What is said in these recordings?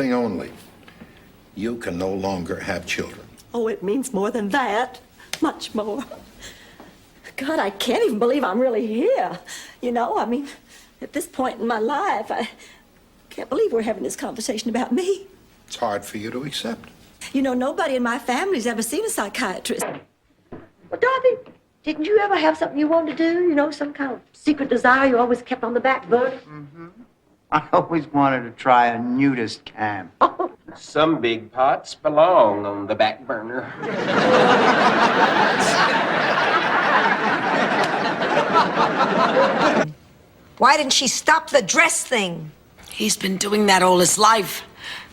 thing only. You can no longer have children. Oh, it means more than that. Much more. God, I can't even believe I'm really here. You know, I mean, at this point in my life, I can't believe we're having this conversation about me. It's hard for you to accept. You know, nobody in my family's ever seen a psychiatrist. Well, Dorothy, didn't you ever have something you wanted to do? You know, some kind of secret desire you always kept on the back burner? Mm-hmm. I always wanted to try a nudist camp. Some big pots belong on the back burner. Why didn't she stop the dress thing? He's been doing that all his life.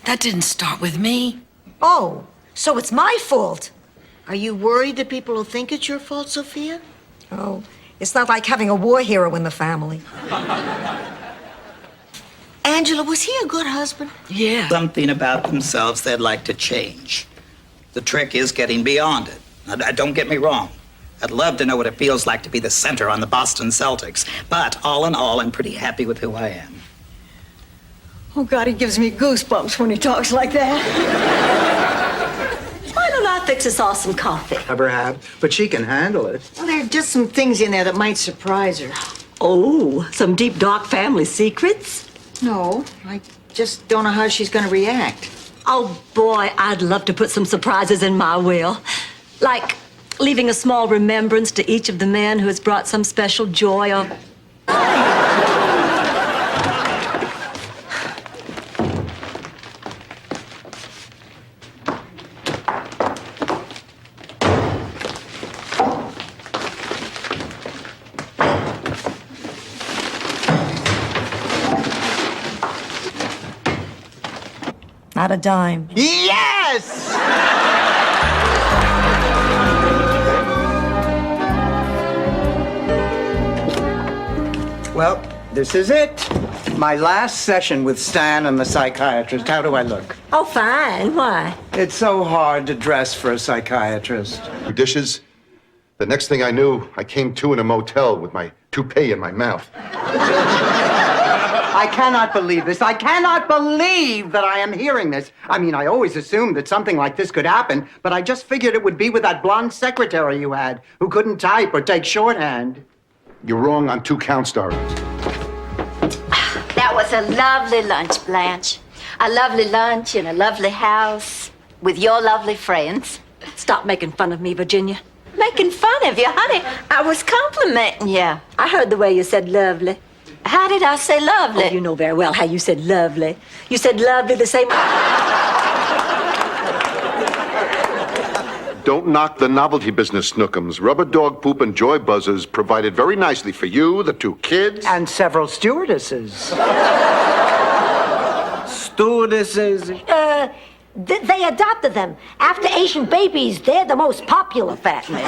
That didn't start with me. Oh, so it's my fault. Are you worried that people will think it's your fault, Sophia? Oh, it's not like having a war hero in the family. Angela, was he a good husband? Yeah. Something about themselves they'd like to change. The trick is getting beyond it. Now, don't get me wrong. I'd love to know what it feels like to be the center on the Boston Celtics. But all in all, I'm pretty happy with who I am. Oh, God, he gives me goosebumps when he talks like that. Why don't I fix us all some coffee? Never have, but she can handle it. Well, there are just some things in there that might surprise her. Oh, some deep, dark family secrets? No, I just don't know how she's going to react. Oh, boy, I'd love to put some surprises in my will. Like leaving a small remembrance to each of the men who has brought some special joy or... Not a dime. Yes! Well, this is it. My last session with Stan and the psychiatrist. How do I look? Oh, fine. Why? It's so hard to dress for a psychiatrist. Dishes. The next thing I knew, I came to in a motel with my toupee in my mouth. I cannot believe this. I cannot believe that I am hearing this. I mean, I always assumed that something like this could happen, but I just figured it would be with that blonde secretary you had who couldn't type or take shorthand. You're wrong on 2 counts, Doris. That was a lovely lunch, Blanche. A lovely lunch in a lovely house with your lovely friends. Stop making fun of me, Virginia. Making fun of you, honey. I was complimenting you. I heard the way you said lovely. How did I say lovely? Oh, you know very well how you said lovely. You said lovely the same... Don't knock the novelty business, Snookums. Rubber dog poop and joy buzzers provided very nicely for you, the 2 kids. And several stewardesses. Stewardesses. They adopted them. After Asian babies, they're the most popular fatness.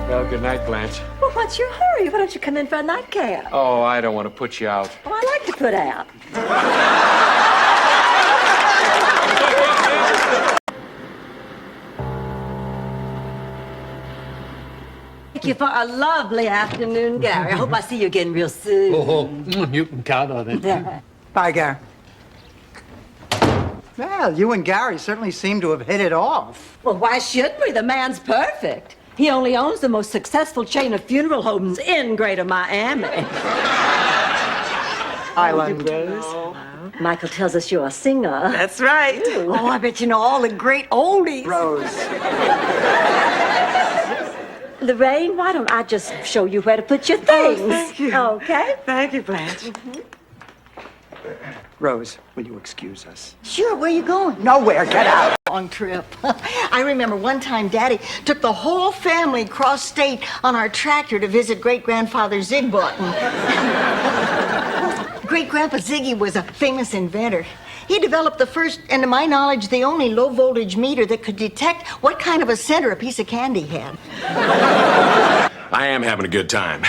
Well, good night, Blanche. Well, what's your hurry? Why don't you come in for a nightcap? Oh, I don't want to put you out. Oh, I like to put out. Thank you for a lovely afternoon, Gary. I hope I see you again real soon. Oh, you can count on it. Bye, Gary. Well, you and Gary certainly seem to have hit it off. Well, why shouldn't we? The man's perfect. He only owns the most successful chain of funeral homes in Greater Miami. Island. Michael tells us you're a singer. That's right. Ooh. Oh, I bet you know all the great oldies. Rose. Lorraine, why don't I just show you where to put your things? Oh, thank you. Okay? Thank you, Blanche. Rose, will you excuse us? Sure, where you going? Nowhere, get out. Long trip. I remember one time Daddy took the whole family across state on our tractor to visit great-grandfather Zigbarton. Great-grandpa Ziggy was a famous inventor. He developed the first, and to my knowledge, the only low-voltage meter that could detect what kind of a center a piece of candy had. I am having a good time.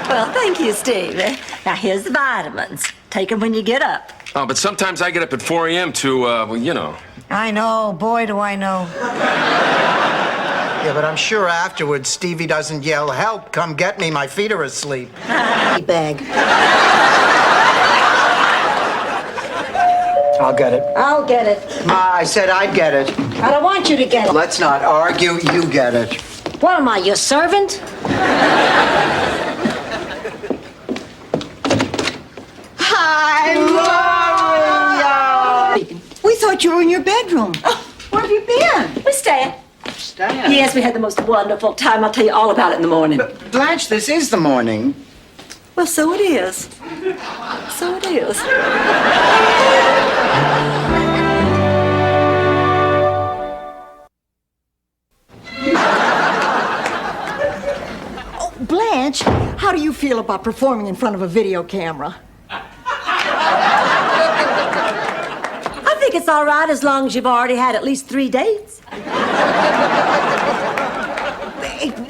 Well, thank you, Steve. Now, here's the vitamins. Take them when you get up. Oh, but sometimes I get up at 4 a.m. to, well, you know. I know. Boy, do I know. Yeah, but I'm sure afterwards Stevie doesn't yell, "Help, come get me, my feet are asleep." Bag. I'll get it. I'll get it. Ma, I said I'd get it. I don't want you to get it. Let's not argue, you get it. What am I, your servant? Hi, Maria! We thought you were in your bedroom. Where have you been? We're staying. Stan. Yes, we had the most wonderful time. I'll tell you all about it in the morning. Blanche, this is the morning. Well, so it is. So it is. Oh, Blanche, how do you feel about performing in front of a video camera? I think it's all right as long as you've already had at least 3 dates.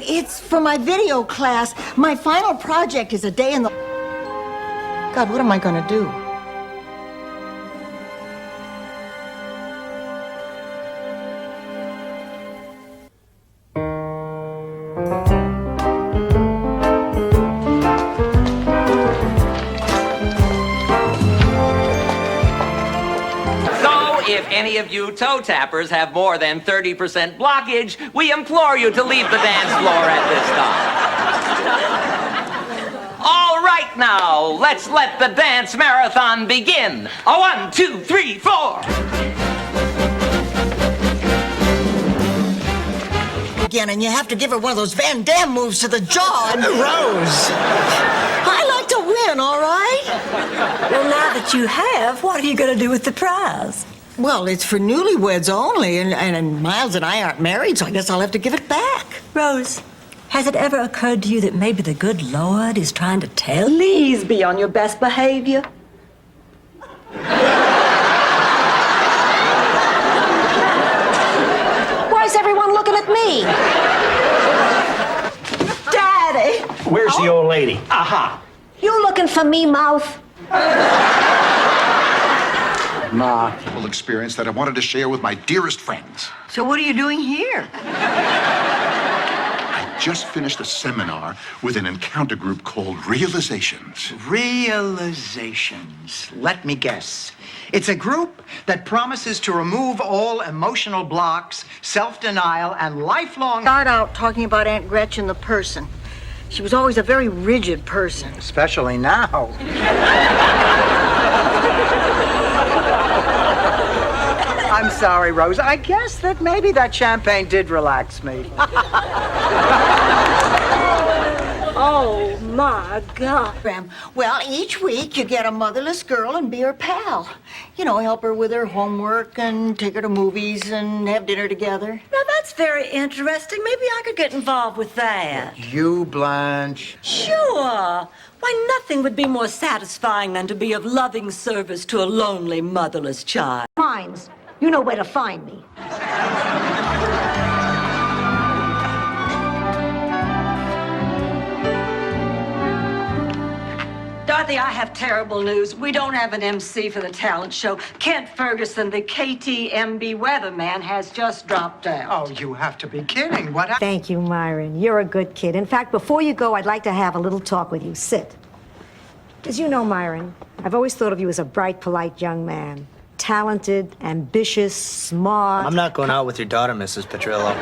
It's for my video class. My final project is a day in the... God, what am I gonna do? If any of you toe tappers have more than 30% blockage, we implore you to leave the dance floor at this time. All right now, let's let the dance marathon begin. A 1, 2, 3, 4. Again, and you have to give her one of those Van Damme moves to the jaw. And Rose! I like to win, all right? Well, now that you have, what are you going to do with the prize? Well, it's for newlyweds only, and Miles and I aren't married, so I guess I'll have to give it back. Rose, has it ever occurred to you that maybe the good Lord is trying to tell you? Please be on your best behavior. Why is everyone looking at me? Daddy! Where's the old lady? Aha! You looking for me, mouth? Ma. Experience that I wanted to share with my dearest friends. So what are you doing here? I just finished a seminar with an encounter group called Realizations. Realizations. Let me guess. It's a group that promises to remove all emotional blocks, self-denial, and lifelong... Start out talking about Aunt Gretchen, the person. She was always a very rigid person. Especially now. I'm sorry, Rose. I guess that maybe that champagne did relax me. Oh, my God. Well, each week you get a motherless girl and be her pal. You know, help her with her homework and take her to movies and have dinner together. Now, that's very interesting. Maybe I could get involved with that. You, Blanche. Sure. Why, nothing would be more satisfying than to be of loving service to a lonely, motherless child. Mines. You know where to find me. Dorothy, I have terrible news. We don't have an MC for the talent show. Kent Ferguson, the KTMB weatherman, has just dropped out. Oh, you have to be kidding. What happened? Thank you, Myron. You're a good kid. In fact, before you go, I'd like to have a little talk with you. Sit. As you know, Myron, I've always thought of you as a bright, polite young man. Talented, ambitious, smart. I'm not going out with your daughter, Mrs. Petrillo.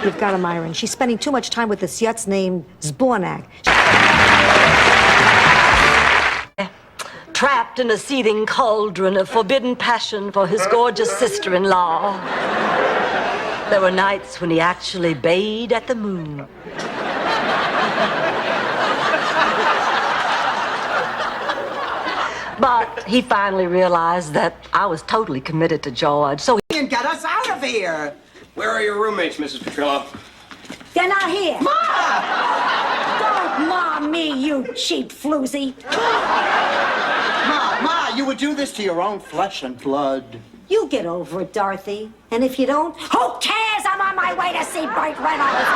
You've got her, Myron. She's spending too much time with this yutz named Zbornak. Trapped in a seething cauldron of forbidden passion for his gorgeous sister-in-law. There were nights when he actually bayed at the moon. But he finally realized that I was totally committed to George, so And get us out of here. Where are your roommates, Mrs. Petrillo? They're not here. Ma! Don't ma me, you cheap floozy. Ma, you would do this to your own flesh and blood. You'll get over it, Dorothy. And if you don't, who cares? I'm on my way to see Burt Reynolds.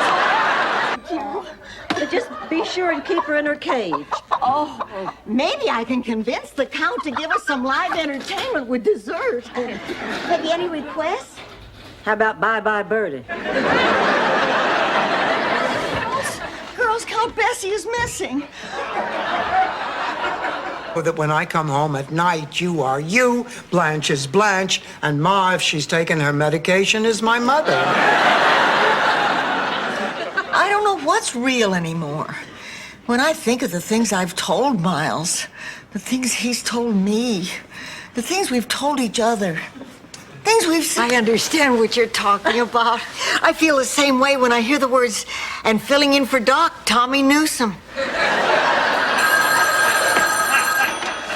but just be sure and keep her in her cage. Oh, maybe I can convince the Count to give us some live entertainment with dessert. Have you any requests? How about bye-bye Birdie? Girls, Count Bessie is missing. That when I come home at night, you are you, Blanche is Blanche, and Ma, if she's taken her medication, is my mother. I don't know what's real anymore. When I think of the things I've told Miles, the things he's told me, the things we've told each other, things we've said. I understand what you're talking about. I feel the same way when I hear the words, and filling in for Doc, Tommy Newsom.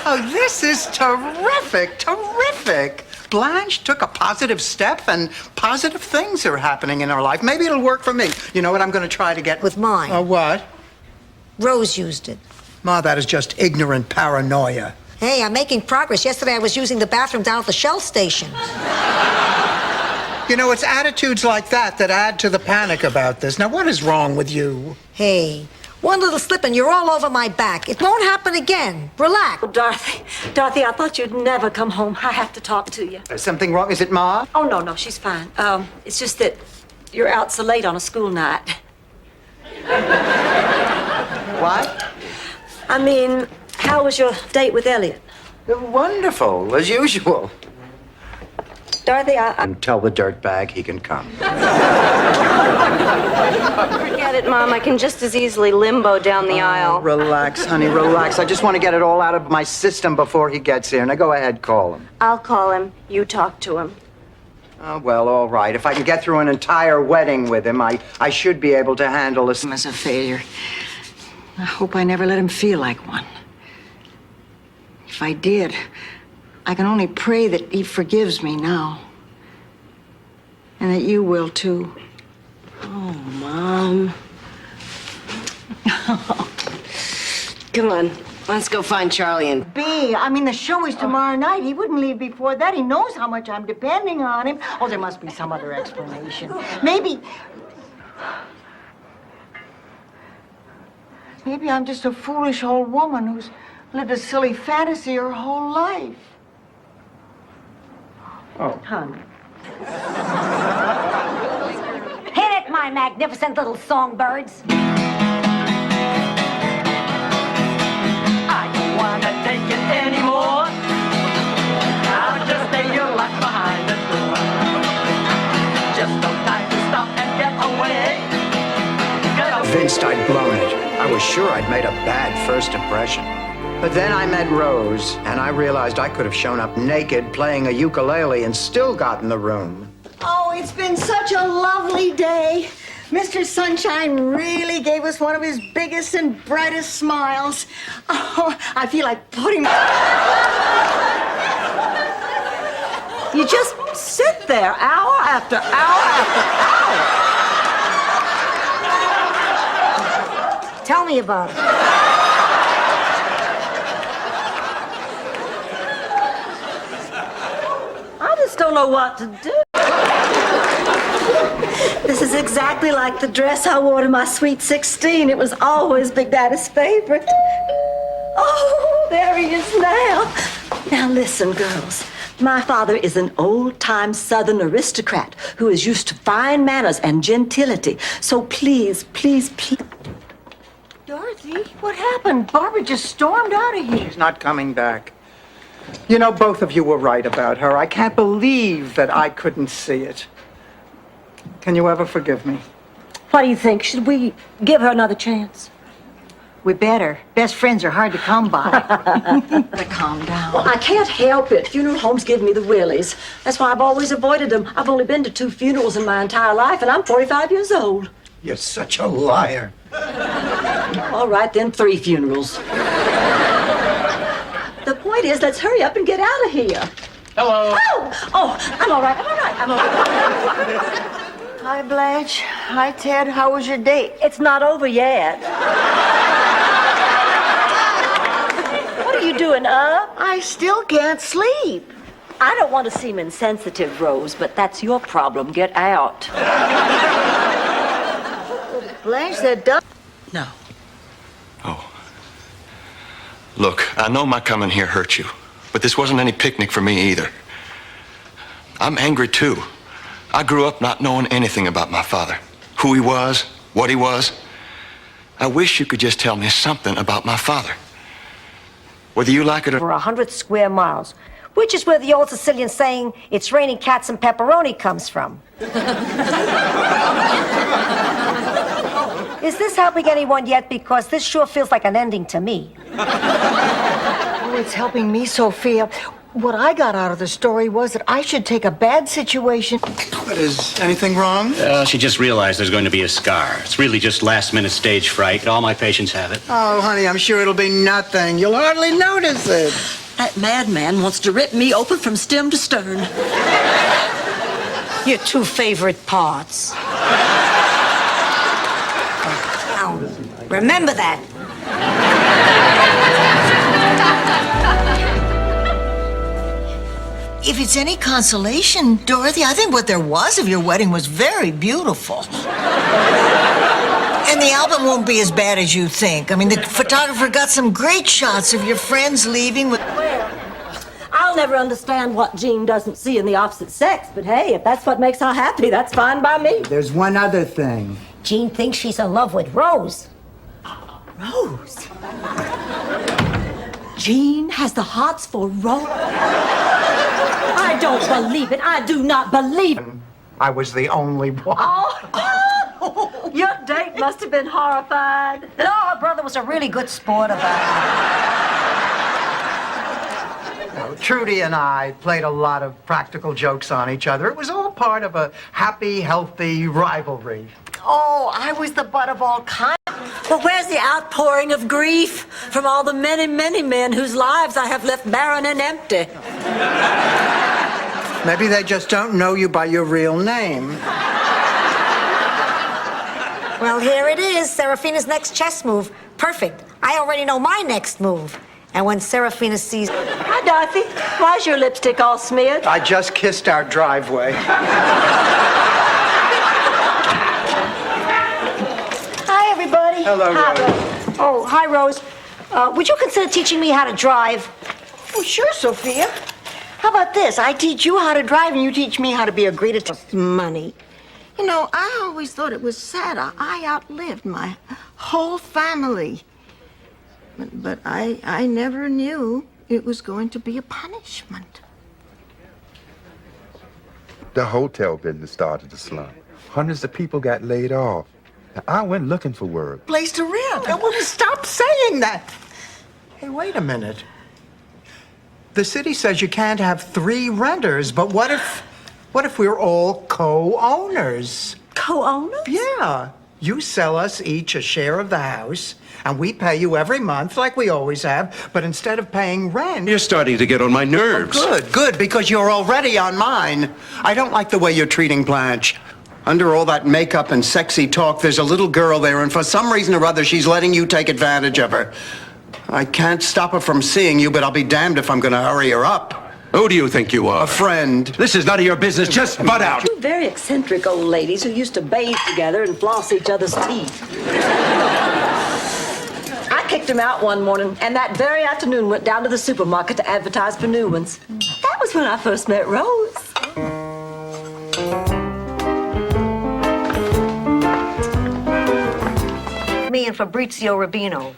Oh, this is terrific, terrific. Blanche took a positive step and positive things are happening in her life. Maybe it'll work for me. You know what I'm going to try to get? With mine. What? Rose used it. Ma, that is just ignorant paranoia. Hey, I'm making progress. Yesterday I was using the bathroom down at the Shell station. You know, it's attitudes like that that add to the panic about this. Now, what is wrong with you? Hey, one little slip and you're all over my back. It won't happen again. Relax. Oh, Dorothy, I thought you'd never come home. I have to talk to you. Is something wrong? Is it Ma? Oh, no, she's fine. It's just that you're out so late on a school night. What? I mean, how was your date with Elliot? Wonderful, as usual. Dorothy, And tell the dirtbag he can come. Forget it, Mom. I can just as easily limbo down the aisle. Relax, honey, relax. I just want to get it all out of my system before he gets here. Now go ahead, call him. I'll call him. You talk to him. Oh, well, all right. If I can get through an entire wedding with him, I should be able to handle this. As a failure. I hope I never let him feel like one. If I did, I can only pray that he forgives me now. And that you will, too. Oh, Mom. Come on. Let's go find Charlie and... The show is tomorrow night. He wouldn't leave before that. He knows how much I'm depending on him. Oh, there must be some other explanation. Maybe I'm just a foolish old woman who's lived a silly fantasy her whole life. Oh. Honey. Hit it, my magnificent little songbirds. I don't wanna take it anymore. I'll just stay here locked behind the door. Just no time to stop and get away. Convinced I'd blown it. I was sure I'd made a bad first impression. But then I met Rose, and I realized I could have shown up naked playing a ukulele and still gotten the room. Oh, it's been such a lovely day. Mr. Sunshine really gave us one of his biggest and brightest smiles. Oh, I feel like putting... you just sit there hour after hour after hour. Tell me about it. I just don't know what to do. This is exactly like the dress I wore to my sweet 16. It was always Big Daddy's favorite. Oh, there he is now. Now listen, girls. My father is an old-time Southern aristocrat who is used to fine manners and gentility. So please, please, please. Dorothy, what happened? Barbara just stormed out of here. She's not coming back. You know, both of you were right about her. I can't believe that I couldn't see it. Can you ever forgive me? What do you think? Should we give her another chance? We better. Best friends are hard to come by. Calm down. Well, I can't help it. Funeral homes give me the willies. That's why I've always avoided them. I've only been to 2 funerals in my entire life, and I'm 45 years old. You're such a liar. All right, then 3 funerals. The point is, let's hurry up and get out of here. Hello. Oh, I'm all right. Hi, Blanche. Hi, Ted. How was your date? It's not over yet. What are you doing up? I still can't sleep. I don't want to seem insensitive, Rose, but that's your problem. Get out. Blanche said, "Duh." No. Oh. Look, I know my coming here hurt you, but this wasn't any picnic for me either. I'm angry too. I grew up not knowing anything about my father. Who he was, what he was. I wish you could just tell me something about my father. Whether you like it or... For 100 square miles, which is where the old Sicilian saying, "It's raining cats and pepperoni," comes from. Is this helping anyone yet? Because this sure feels like an ending to me. Oh, it's helping me, Sophia. What I got out of the story was that I should take a bad situation. Is anything wrong? She just realized there's going to be a scar. It's really just last-minute stage fright. All my patients have it. Oh, honey, I'm sure it'll be nothing. You'll hardly notice it. That madman wants to rip me open from stem to stern. Your two favorite parts. Now, remember that. If it's any consolation, Dorothy, I think what there was of your wedding was very beautiful. And the album won't be as bad as you think. I mean, the photographer got some great shots of your friends leaving with... Well, I'll never understand what Jean doesn't see in the opposite sex, but hey, if that's what makes her happy, that's fine by me. There's one other thing. Jean thinks she's in love with Rose. Rose? Jean has the hots for Rose? I don't believe it. I do not believe it. I was the only one. Oh, your date must have been horrified. No, her brother was a really good sport about it. Trudy and I played a lot of practical jokes on each other. It was all part of a happy, healthy rivalry. Oh, I was the butt of all kinds. But where's the outpouring of grief from all the many, many men whose lives I have left barren and empty? Maybe they just don't know you by your real name. Well, here it is, Serafina's next chess move. Perfect. I already know my next move. And when Serafina sees... Hi, Dorothy. Why's your lipstick all smeared? I just kissed our driveway. Hi, everybody. Hello, Hi, Rose. Oh, hi, Rose. Would you consider teaching me how to drive? Oh, sure, Sophia. How about this? I teach you how to drive and you teach me how to be a great money. You know, I always thought it was sad. I outlived my whole family. But I never knew it was going to be a punishment. The hotel business started to slump. Hundreds of people got laid off. I went looking for work. Place to rent. Well, stop saying that. Hey, wait a minute. The city says you can't have 3 renters, but what if we're all co-owners? Co-owners? Yeah. You sell us each a share of the house, and we pay you every month like we always have, but instead of paying rent... You're starting to get on my nerves. Oh, good, because you're already on mine. I don't like the way you're treating Blanche. Under all that makeup and sexy talk, there's a little girl there, and for some reason or other, she's letting you take advantage of her. I can't stop her from seeing you, but I'll be damned if I'm going to hurry her up. Who do you think you are? A friend. This is none of your business. Just butt out. Two very eccentric old ladies who used to bathe together and floss each other's teeth. I kicked them out one morning, and that very afternoon went down to the supermarket to advertise for new ones. That was when I first met Rose. Me and Fabrizio Rubino.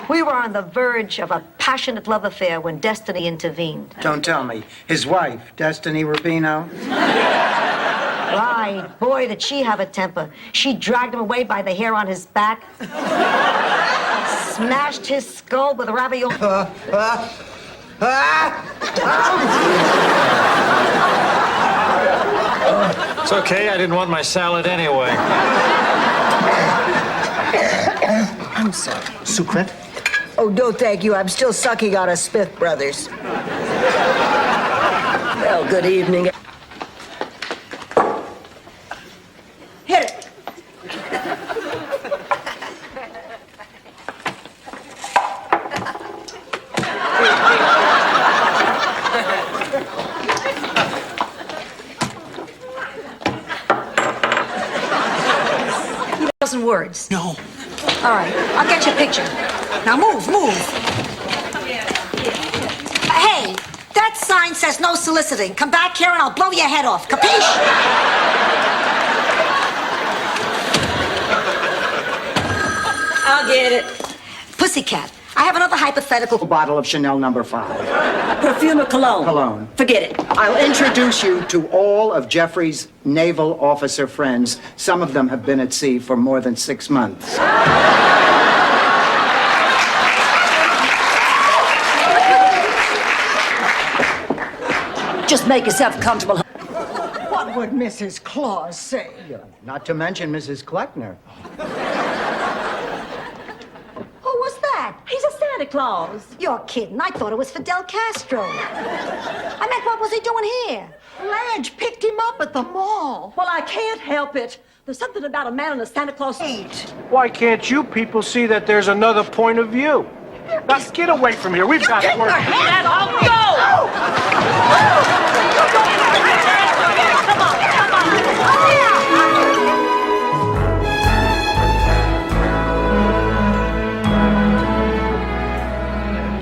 We were on the verge of a passionate love affair when destiny intervened. Don't tell me. His wife, Destiny Rubino? Right. Boy, did she have a temper. She dragged him away by the hair on his back, smashed his skull with a ravioli. It's okay, I didn't want my salad anyway. I'm sorry. Sucre? Oh, no, thank you. I'm still sucking on a Smith Brothers. Well, good evening. Hit it. Dozen words. No. All right, I'll get you a picture. Now move. Hey, that's That sign says no soliciting. Come back here and I'll blow your head off. Capiche? I'll get it. Pussycat, I have another hypothetical. A bottle of Chanel No. 5. Perfume or cologne? Cologne. Forget it. I'll introduce you to all of Jeffrey's naval officer friends. Some of them have been at sea for more than 6 months. Just make yourself comfortable. What would Mrs. Claus say? Not to mention Mrs. Kleckner. Who was that? He's a Santa Claus. You're kidding. I thought it was Fidel Castro. I meant, what was he doing here? Blanche picked him up at the mall. Well, I can't help it. There's something about a man in a Santa Claus suit. Why can't you people see that there's another point of view? Now get away from here. We've got work.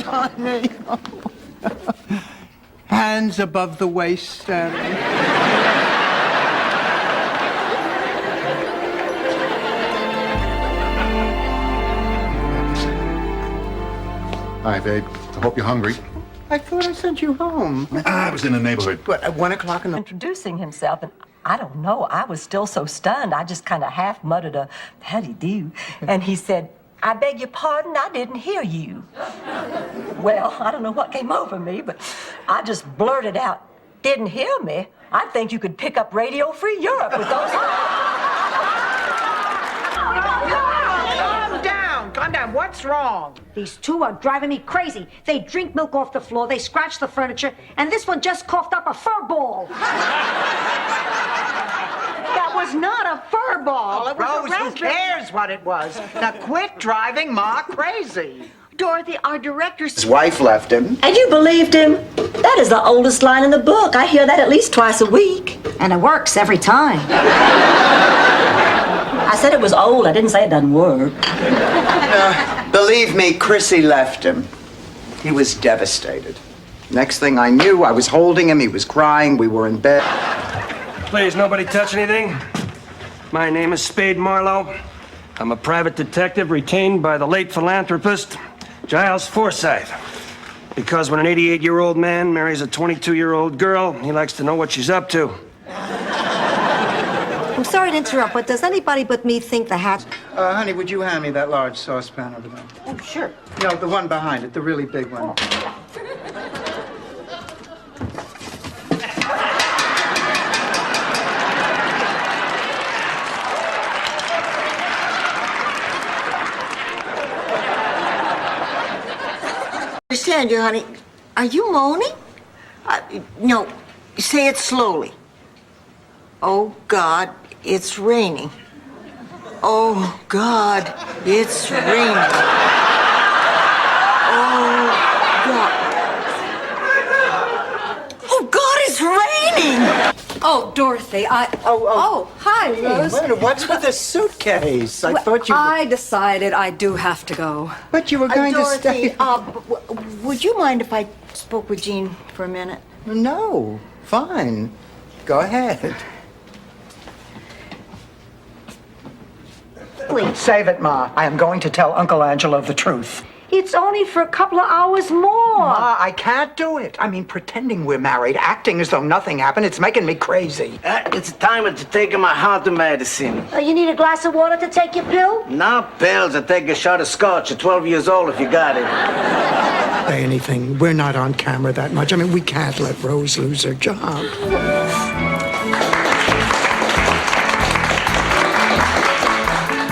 Honey. Hands above the waist, Stanley. Hi, babe. I hope you're hungry. I thought I sent you home. I was in the neighborhood. But at 1 o'clock in the... Introducing himself, and I don't know, I was still so stunned, I just kind of half muttered a howdy do, and he said, I beg your pardon, I didn't hear you. Well, I don't know what came over me, but I just blurted out, didn't hear me? I think you could pick up Radio Free Europe with those... Calm down. What's wrong? These two are driving me crazy. They drink milk off the floor, they scratch the furniture, and this one just coughed up a fur ball. That was not a fur ball. It was Rose, a who raspberry. cares what it was? Now quit driving Ma crazy. Dorothy, our director's... His wife left him. And you believed him? That is the oldest line in the book. I hear that at least twice a week. And it works every time. I said it was old. I didn't say it doesn't work. Believe me, Chrissy left him. He was devastated. Next thing I knew, I was holding him, he was crying, we were in bed. Please, nobody touch anything. My name is Spade Marlowe. I'm a private detective retained by the late philanthropist Giles Forsythe. Because when an 88-year-old man marries a 22-year-old girl, he likes to know what she's up to. I'm sorry to interrupt, but does anybody but me think the hat... Honey, would you hand me that large saucepan over there? Oh, sure. No, the one behind it, the really big one. Understand you, honey. Are you moaning? No, say it slowly. Oh, God, it's raining. Oh, God, it's raining. Oh, God. Oh, God, it's raining! Oh, Dorothy, Oh, hi, Rose. Wait, what's with the suitcase? I thought you... I decided I do have to go. But you were going Dorothy, to stay... would you mind if I spoke with Jean for a minute? No, fine. Go ahead. Please. Save it, Ma. I am going to tell Uncle Angelo the truth. It's only for a couple of hours more. Ma, I can't do it. I mean, pretending we're married, acting as though nothing happened, it's making me crazy. It's time to take my heart medicine. You need a glass of water to take your pill? No pills. I take a shot of scotch at 12 years old if you got it. Say anything. We're not on camera that much. I mean, we can't let Rose lose her job.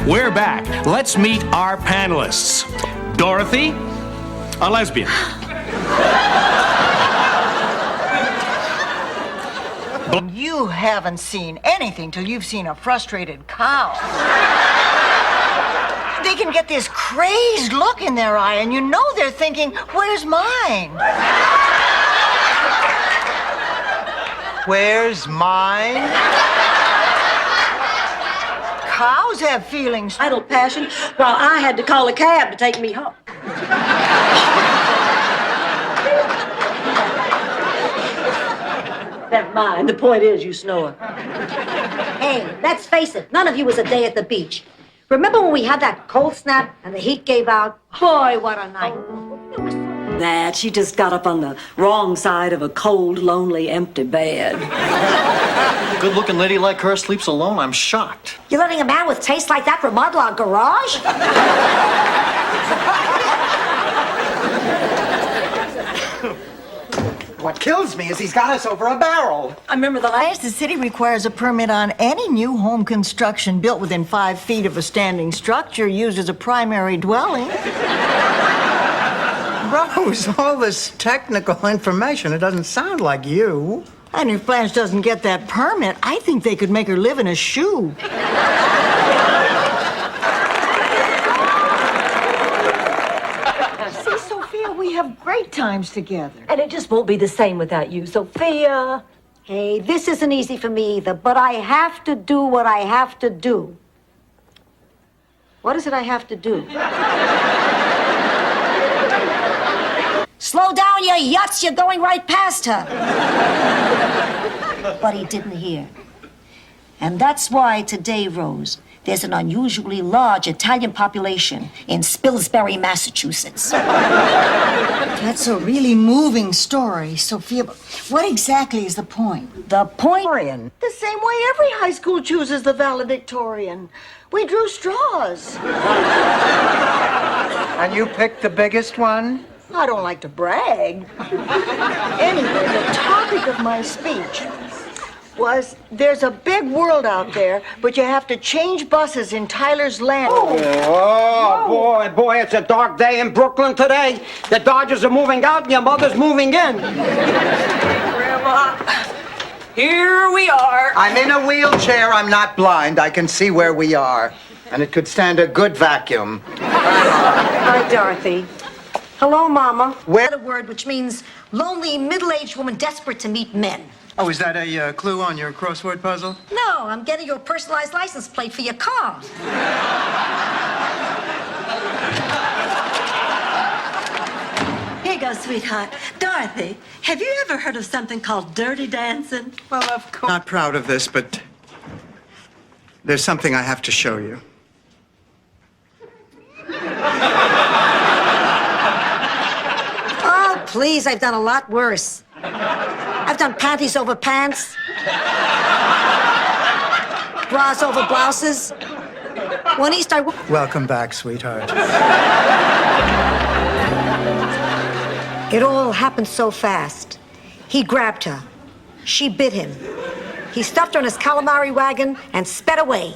We're back. Let's meet our panelists. Dorothy, a lesbian. You haven't seen anything till you've seen a frustrated cow. They can get this crazed look in their eye, and you know they're thinking, where's mine? Where's mine? Cows have feelings. Idle passion, while I had to call a cab to take me home. Never mind. The point is, you snore. Hey, let's face it, none of you was a day at the beach. Remember when we had that cold snap and the heat gave out? Boy, what a night. That she just got up on the wrong side of a cold, lonely, empty bed. A good-looking lady like her sleeps alone. I'm shocked. You're letting a man with taste like that remodel our garage? What kills me is he's got us over a barrel. I remember The city requires a permit on any new home construction built within 5 feet of a standing structure used as a primary dwelling. Rose, all this technical information, it doesn't sound like you. And if Blanche doesn't get that permit, I think they could make her live in a shoe. See, Sophia, we have great times together. And it just won't be the same without you, Sophia. Hey, this isn't easy for me either, but I have to do what I have to do. What is it I have to do? Slow down, you yuts! You're going right past her. But he didn't hear. And that's why today, Rose, there's an unusually large Italian population in Spilsbury, Massachusetts. That's a really moving story, Sophia. But what exactly is the point? The point? The same way every high school chooses the valedictorian. We drew straws. And you picked the biggest one? I don't like to brag. Anyway, the topic of my speech was there's a big world out there, but you have to change buses in Tyler's Landing. Oh, boy, it's a dark day in Brooklyn today. The Dodgers are moving out and your mother's moving in. Grandma, here we are. I'm in a wheelchair. I'm not blind. I can see where we are. And it could stand a good vacuum. Hi, Dorothy. Hello, Mama. Where? A word which means lonely, middle-aged woman desperate to meet men. Oh, is that a clue on your crossword puzzle? No, I'm getting you a personalized license plate for your car. Here you go, sweetheart. Dorothy, have you ever heard of something called dirty dancing? Well, of course. Not proud of this, but there's something I have to show you. Oh, please, I've done a lot worse. I've done panties over pants, bras over blouses. One East, Welcome back, sweetheart. It all happened so fast. He grabbed her. She bit him. He stuffed her in his calamari wagon and sped away.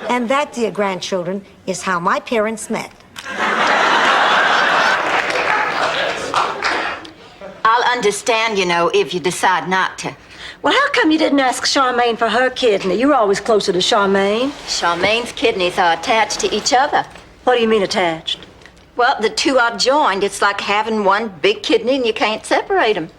And that, dear grandchildren, is how my parents met. I'll understand, you know, if you decide not to. Well, how come you didn't ask Charmaine for her kidney? You were always closer to Charmaine. Charmaine's kidneys are attached to each other. What do you mean attached? Well, the two are joined. It's like having one big kidney and you can't separate them.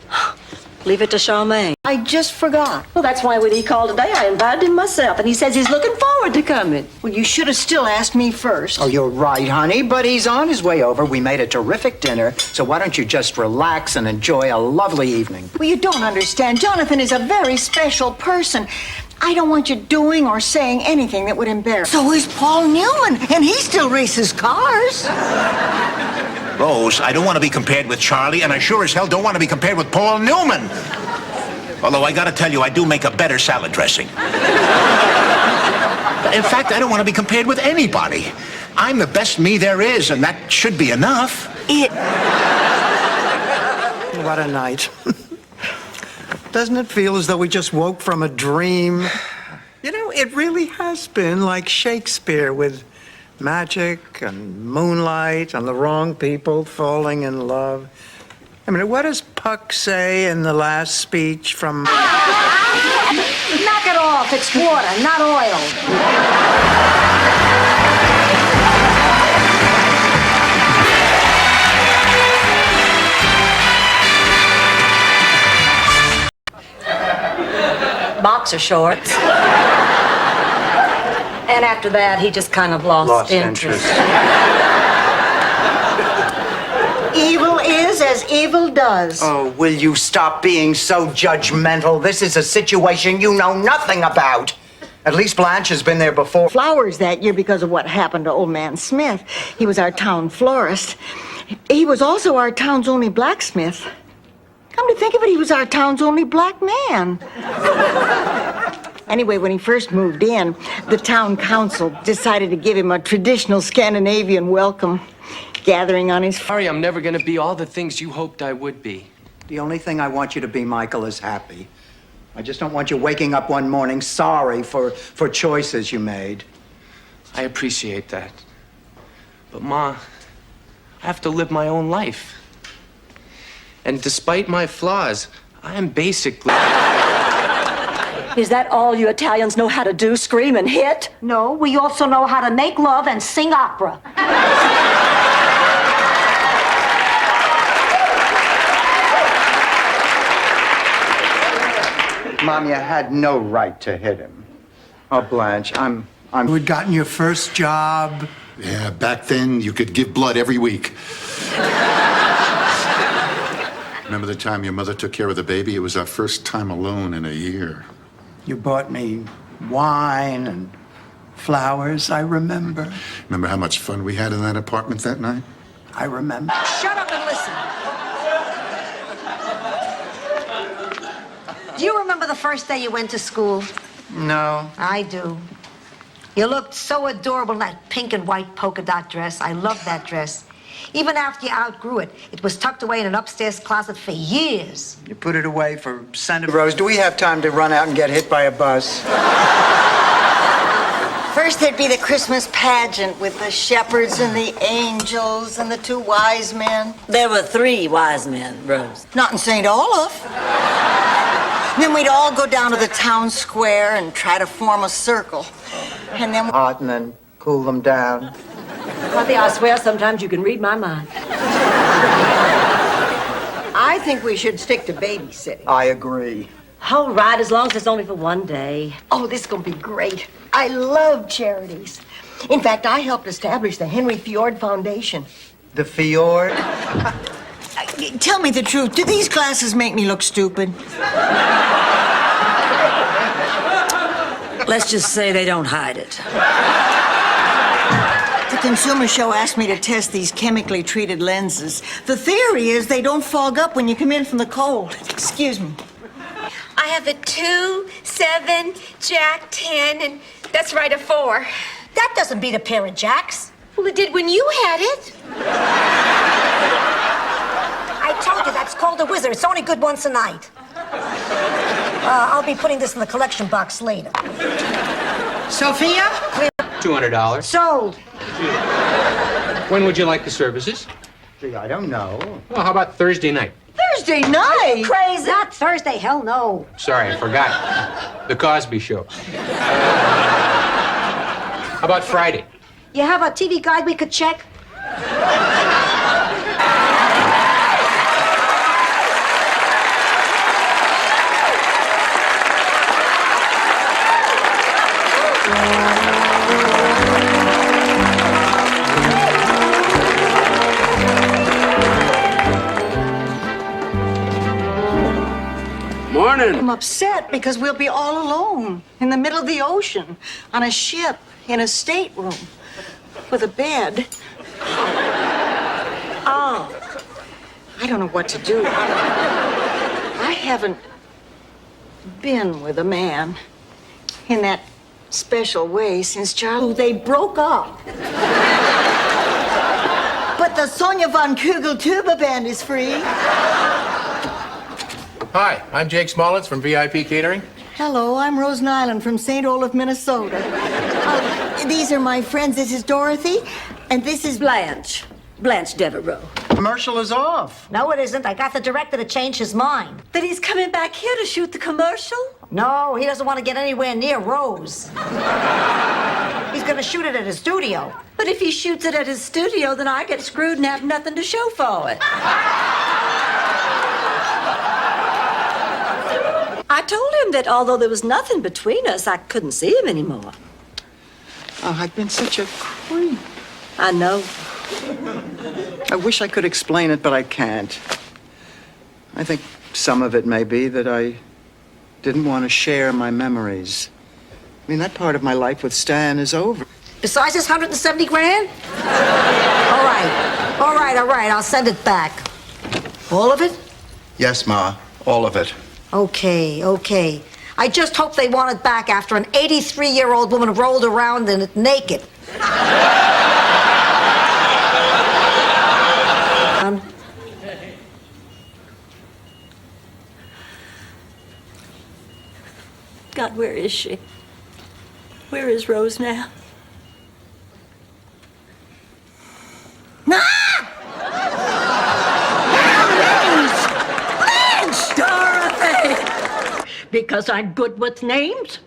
Leave it to Charmaine. I just forgot. Well, that's why when he called today, I invited him myself, and he says he's looking forward to coming. Well, you should have still asked me first. Oh, you're right, honey, but he's on his way over. We made a terrific dinner, so why don't you just relax and enjoy a lovely evening? Well, you don't understand. Jonathan is a very special person. I don't want you doing or saying anything that would embarrass. So is Paul Newman, and he still races cars. Rose, I don't want to be compared with Charlie, and I sure as hell don't want to be compared with Paul Newman. Although I gotta tell you, I do make a better salad dressing. In fact, I don't want to be compared with anybody. I'm the best me there is, and that should be enough. What a night. Doesn't it feel as though we just woke from a dream? You know, it really has been like Shakespeare with magic and moonlight and the wrong people falling in love. I mean, what does Puck say in the last speech from... Knock it off. It's water, not oil. Boxer shorts. And after that, he just kind of lost interest. Evil is is as evil does. Oh, will you stop being so judgmental? This is a situation you know nothing about. At least Blanche has been there before. Flowers that year because of what happened to old man Smith. He was our town florist. He was also our town's only blacksmith. Come to think of it, he was our town's only black man. Anyway, when he first moved in, the town council decided to give him a traditional Scandinavian welcome, gathering on his... Sorry, I'm never gonna be all the things you hoped I would be. The only thing I want you to be, Michael, is happy. I just don't want you waking up one morning sorry for choices you made. I appreciate that. But, Ma, I have to live my own life. And despite my flaws, I am basically... Is that all you Italians know how to do, scream and hit? No, we also know how to make love and sing opera. Mom, you had no right to hit him. Oh, Blanche, I'm... You had gotten your first job. Yeah, back then you could give blood every week. Remember the time your mother took care of the baby? It was our first time alone in a year. You bought me wine and flowers, I remember. Remember how much fun we had in that apartment that night? I remember. Shut up and listen. Do you remember the first day you went to school? No. I do. You looked so adorable in that pink and white polka dot dress. I loved that dress. Even after you outgrew it, it was tucked away in an upstairs closet for years. You put it away for Santa Rose. Do we have time to run out and get hit by a bus? First there'd be the Christmas pageant with the shepherds and the angels and the two wise men. There were 3 wise men, Rose. Not in St. Olaf. Then we'd all go down to the town square and try to form a circle. And then... Hot and then cool them down. Kathy, I swear sometimes you can read my mind. I think we should stick to babysitting. I agree. All right, as long as it's only for one day. Oh, this is going to be great. I love charities. In fact, I helped establish the Henry Fjord Foundation. The Fjord? Tell me the truth. Do these glasses make me look stupid? Let's just say they don't hide it. The consumer show asked me to test these chemically treated lenses. The theory is they don't fog up when you come in from the cold. Excuse me. I have a 2, 7, Jack 10, and that's right, a 4. That doesn't beat a pair of jacks. Well, it did when you had it. I told you, that's called a wizard. It's only good once a night. I'll be putting this in the collection box later. Sophia? $200. Sold. When would you like the services? Gee, I don't know. Well, how about Thursday night? Thursday night? Crazy. Not Thursday, hell no. Sorry, I forgot. The Cosby Show. How about Friday? You have a TV guide we could check? Morning. I'm upset because we'll be all alone in the middle of the ocean on a ship in a stateroom with a bed. Oh, I don't know what to do. I haven't been with a man in that special way since Charlie. They broke up. But the Sonia von Kugel Tuba Band is free. Hi, I'm Jake Smolitz from VIP Catering. Hello, I'm Rose Nyland from St. Olaf, Minnesota. These are my friends. This is Dorothy, and this is Blanche. Blanche Devereaux. Commercial is off. No, it isn't. I got the director to change his mind. Then he's coming back here to shoot the commercial? No, he doesn't want to get anywhere near Rose. He's going to shoot it at his studio. But if he shoots it at his studio, then I get screwed and have nothing to show for it. I told him that although there was nothing between us, I couldn't see him anymore. Oh, I've been such a creep. I know. I wish I could explain it, but I can't. I think some of it may be that I didn't want to share my memories. I mean, that part of my life with Stan is over. Besides this 170 grand? All right. I'll send it back. All of it? Yes, Ma, all of it. Okay. I just hope they want it back after an 83-year-old woman rolled around in it naked. God, where is she? Where is Rose now? Dorothy! Because I'm good with names?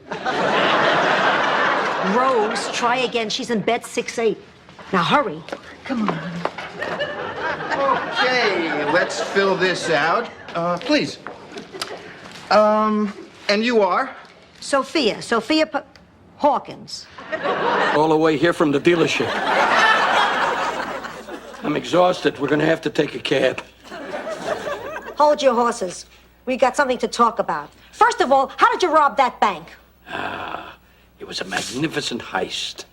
Rose, try again. She's in bed 6-8. Now hurry. Come on. Okay, let's fill this out. Please. And you are? Sophia Hawkins. All the way here from the dealership. I'm exhausted. We're gonna have to take a cab. Hold your horses. We got something to talk about. First of all, how did you rob that bank? It was a magnificent heist.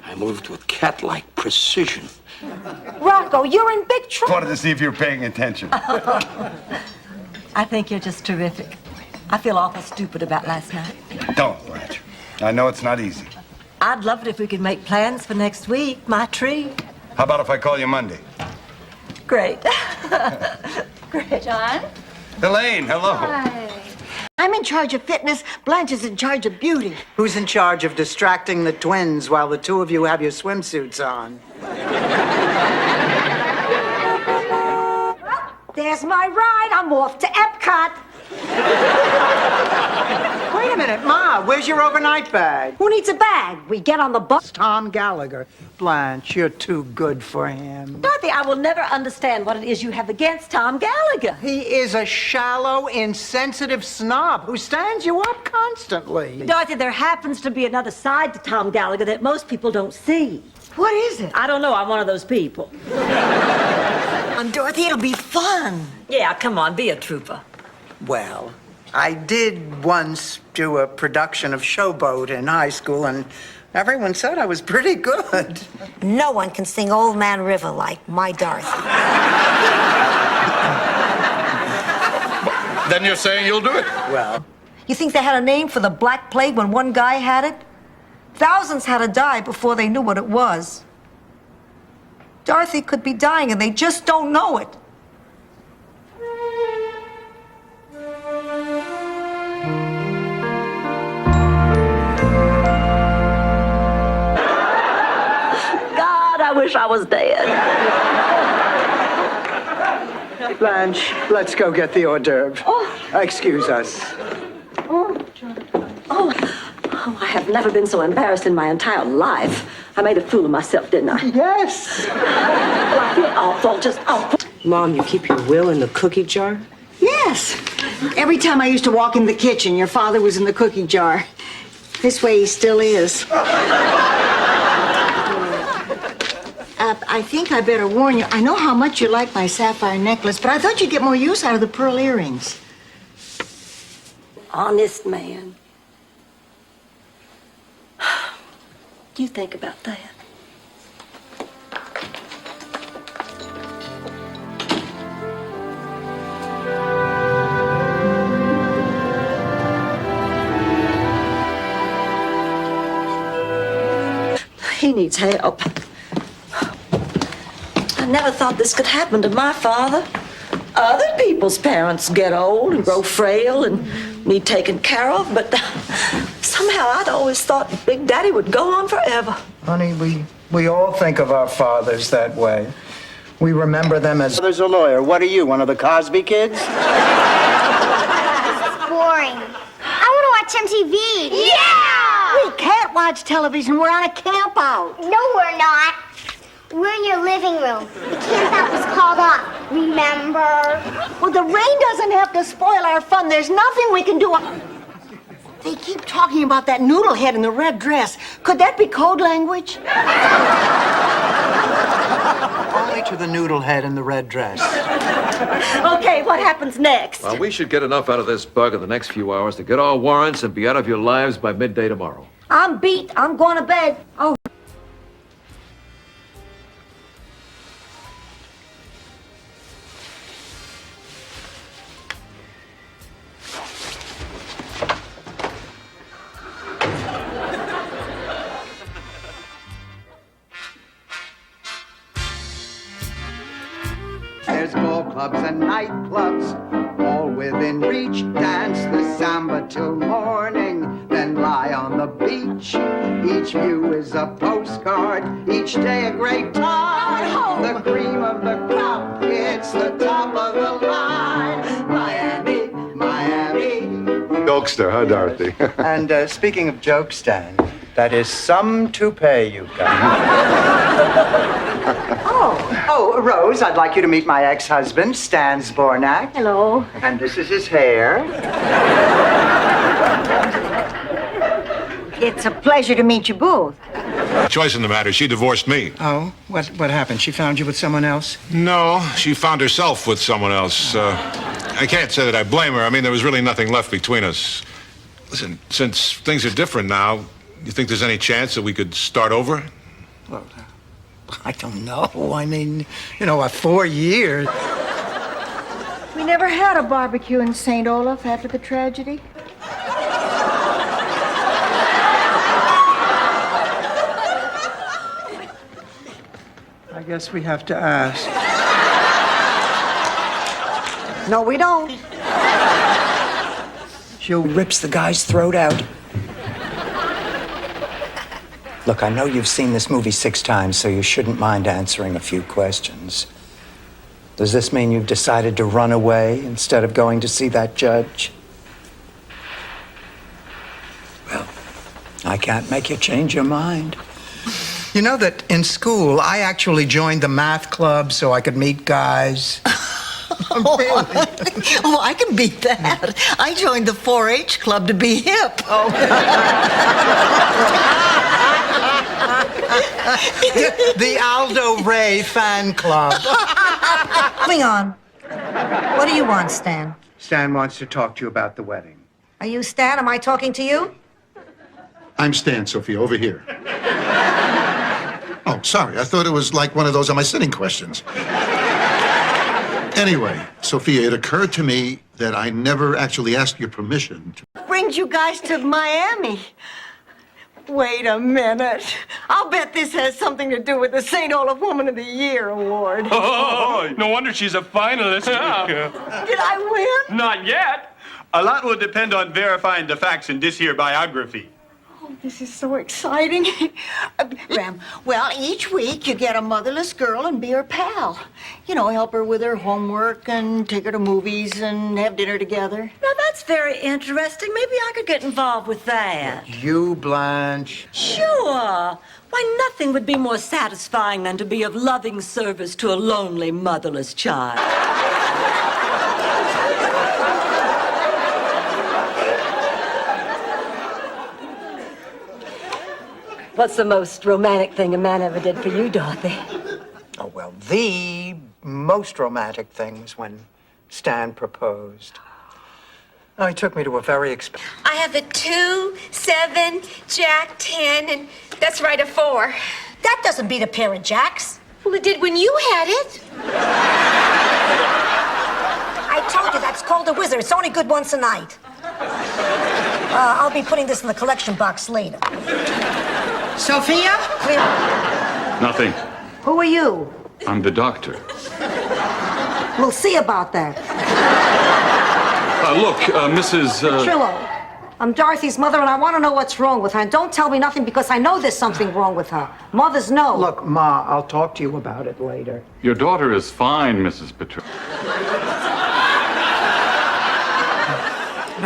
I moved with cat-like precision. Rocco, you're in big trouble. Wanted to see if you were paying attention. I think you're just terrific. I feel awful stupid about last night. Don't, Blanche. I know it's not easy. I'd love it if we could make plans for next week. My treat. How about if I call you Monday? Great. Great. John? Elaine, hello. Hi. I'm in charge of fitness. Blanche is in charge of beauty. Who's in charge of distracting the twins while the two of you have your swimsuits on? There's my ride. I'm off to Epcot. Wait a minute, Ma, where's your overnight bag? Who needs a bag? We get on the bus. Tom Gallagher. Blanche, you're too good for him. Dorothy, I will never understand what it is you have against Tom Gallagher. He is a shallow, insensitive snob who stands you up constantly. Dorothy, there happens to be another side to Tom Gallagher that most people don't see. What is it? I don't know. I'm one of those people. Dorothy, it'll be fun. Yeah, come on, be a trooper. Well, I did once do a production of Showboat in high school, and everyone said I was pretty good. No one can sing Old Man River like my Dorothy. Then you're saying you'll do it? Well, You think they had a name for the Black Plague when one guy had it? Thousands had to die before they knew what it was. Dorothy could be dying and they just don't know it. God, I wish I was dead. Blanche, let's go get the hors d'oeuvre. Excuse us. Oh, I have never been so embarrassed in my entire life. I made a fool of myself, didn't I? Yes. Well, I feel awful, just awful. Mom, you keep your will in the cookie jar? Yes. Every time I used to walk in the kitchen, your father was in the cookie jar. This way he still is. I think I better warn you. I know how much you like my sapphire necklace, but I thought you'd get more use out of the pearl earrings. Honest man. Do you think about that? He needs help. I never thought this could happen to my father. Other people's parents get old and grow frail and need taken care of, but somehow I'd always thought Big Daddy would go on forever. Honey, we all think of our fathers that way. We remember them as... There's a lawyer. What are you, one of the Cosby kids? Boring. I want to watch MTV. Yeah! We can't watch television. We're on a camp out. No, we're not. We're in your living room. The camp out was called off. Remember? Well, the rain doesn't have to spoil our fun. There's nothing we can do. They keep talking about that noodle head in the red dress. Could that be code language? only to the noodle head in the red dress. Okay, what happens next? Well, we should get enough out of this bug in the next few hours to get our warrants and be out of your lives by midday tomorrow. I'm beat. I'm going to bed. Oh. There's ball clubs and nightclubs, all within reach. Dance the samba till morning, then lie on the beach. Each view is a postcard, each day a great time. The cream of the crop, it's the top of the line. Miami, Miami. Jokester, huh, Dorothy? And speaking of joke, Stan, that is some toupee you've got. Oh, Rose, I'd like you to meet my ex-husband, Stan Zbornak. Hello. And this is his hair. It's a pleasure to meet you both. Choice in the matter. She divorced me. Oh, what happened? She found you with someone else? No, she found herself with someone else. I can't say that I blame her. I mean, there was really nothing left between us. Listen, since things are different now, you think there's any chance that we could start over? Well, I don't know. I mean, 4 years. We never had a barbecue in St. Olaf after the tragedy. I guess we have to ask. No, we don't. Jill rips the guy's throat out. Look, I know you've seen this movie 6 times, so you shouldn't mind answering a few questions. Does this mean you've decided to run away instead of going to see that judge? Well, I can't make you change your mind. You know that in school, I actually joined the math club so I could meet guys. Really? Oh, I can beat that. I joined the 4-H club to be hip. Oh. The Aldo Ray fan club. Moving on. What do you want, Stan? Stan wants to talk to you about the wedding. Are you Stan? Am I talking to you? I'm Stan, Sophia, over here. Oh, sorry. I thought it was like one of those Am I Sitting questions. Anyway, Sophia, it occurred to me that I never actually asked your permission to... Brings you guys to Miami. Wait a minute. I'll bet this has something to do with the St. Olaf Woman of the Year award. Oh, no wonder she's a finalist. Did I win? Not yet. A lot will depend on verifying the facts in this here biography. Oh, this is so exciting. Well, each week you get a motherless girl and be her pal. Help her with her homework and take her to movies and have dinner together. Now, that's very interesting. Maybe I could get involved with that. You, Blanche. Sure. Why, nothing would be more satisfying than to be of loving service to a lonely, motherless child. What's the most romantic thing a man ever did for you, Dorothy? Oh, well, the most romantic thing was when Stan proposed. Oh, he took me to a very expensive... I have a 2, 7, Jack 10, and that's right, a 4. That doesn't beat a pair of jacks. Well, it did when you had it. I told you, that's called a wizard. It's only good once a night. I'll be putting this in the collection box later. Sophia? Nothing. Who are you? I'm the doctor. We'll see about that. Look, Mrs. Petrillo, I'm Dorothy's mother, and I want to know what's wrong with her. And don't tell me nothing because I know there's something wrong with her. Mothers know. Look, Ma, I'll talk to you about it later. Your daughter is fine, Mrs. Petrillo.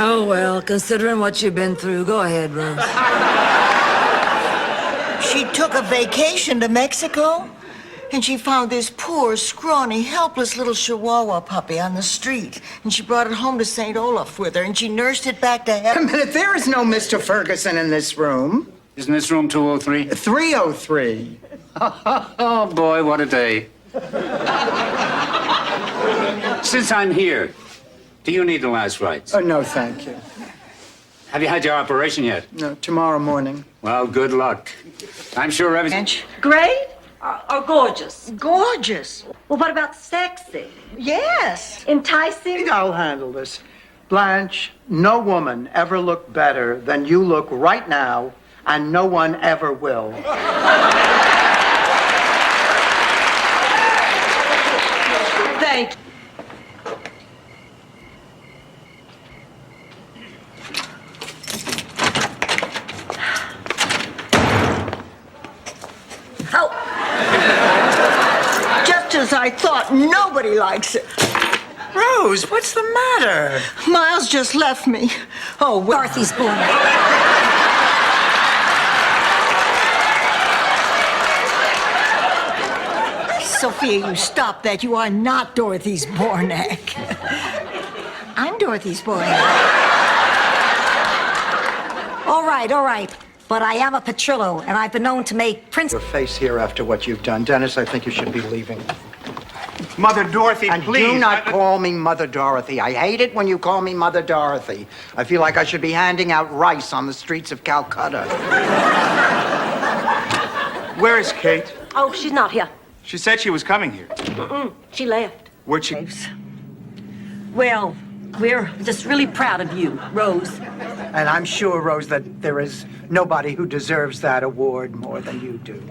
Oh, well, considering what you've been through, go ahead, Rose. She took a vacation to Mexico, and she found this poor, scrawny, helpless little Chihuahua puppy on the street. And she brought it home to St. Olaf with her, and she nursed it back to health. A minute, there is no Mr. Ferguson in this room. Isn't this room 203? 303. Oh, boy, what a day. Since I'm here, do you need the last rites? Oh, no, thank you. Have you had your operation yet? No, tomorrow morning. Well, good luck. I'm sure everything... Great or gorgeous? Gorgeous. Well, what about sexy? Yes. Enticing? I'll handle this. Blanche, no woman ever looked better than you look right now, and no one ever will. Thank you. Just as I thought, nobody likes it. Rose, what's the matter? Miles just left me. Oh, Dorothy's born. Sophia, you stop that. You are not Dorothy's Bornak. I'm Dorothy's Bornak. All right. But I am a Petrillo, and I've been known to make Prince... Your face here after what you've done. Dennis, I think you should be leaving. Mother Dorothy, And please. do not call me Mother Dorothy. I hate it when you call me Mother Dorothy. I feel like I should be handing out rice on the streets of Calcutta. Where is Kate? Oh, she's not here. She said she was coming here. She left. Where'd she... Well, we're just really proud of you, Rose. And I'm sure, Rose, that there is nobody who deserves that award more than you do.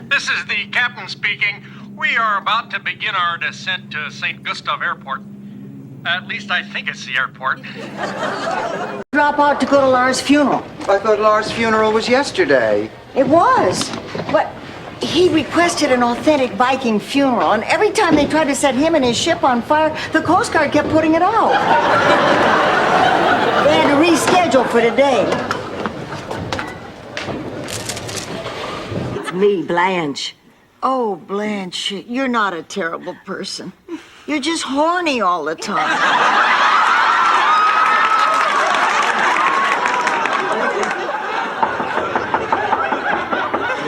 This is the captain speaking. We are about to begin our descent to St. Gustav Airport. At least I think it's the airport. Drop out to go to Lars' funeral. I thought Lars' funeral was yesterday. It was. But he requested an authentic Viking funeral, and every time they tried to set him and his ship on fire, the Coast Guard kept putting it out. They had to reschedule for today. It's me, Blanche. Oh, Blanche, you're not a terrible person. You're just horny all the time.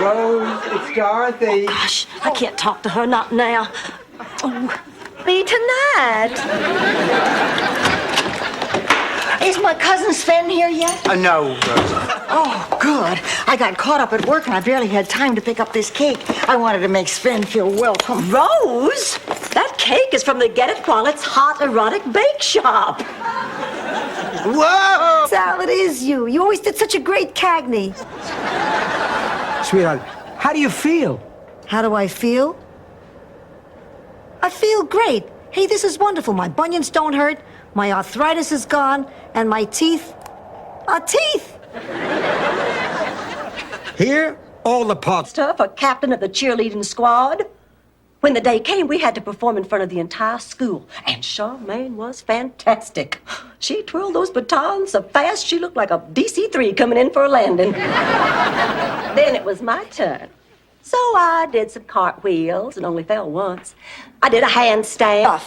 Rose, it's Dorothy. Gosh, I can't talk to her, not now. Oh, be tonight. Is my cousin Sven here yet? No, Rose. Oh, good. I got caught up at work and I barely had time to pick up this cake. I wanted to make Sven feel welcome. Rose, that cake is from the Get It While It's Hot erotic bake shop. Whoa! Sal, it is you. You always did such a great Cagney. Sweetheart, how do you feel? How do I feel? I feel great. Hey, this is wonderful. My bunions don't hurt, my arthritis is gone, and my teeth are teeth. Here, all the parts. Stuff, a captain of the cheerleading squad. When the day came, we had to perform in front of the entire school, and Charmaine was fantastic. She twirled those batons so fast she looked like a DC-3 coming in for a landing. Then it was my turn. So I did some cartwheels and only fell once. I did a handstand.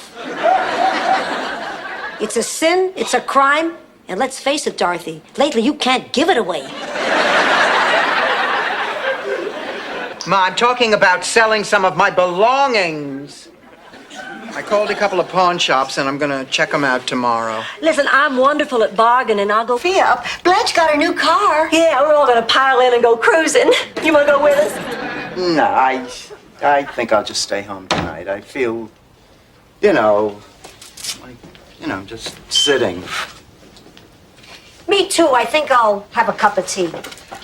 It's a sin, it's a crime, and let's face it, Dorothy, lately you can't give it away. Ma, I'm talking about selling some of my belongings. I called a couple of pawn shops and I'm gonna check them out tomorrow. Listen, I'm wonderful at bargaining. I'll go. Sophia, Blanche got her new car. Yeah, we're all gonna pile in and go cruising. You wanna go with us? No, I think I'll just stay home tonight. I feel, like, just sitting. Me too. I think I'll have a cup of tea.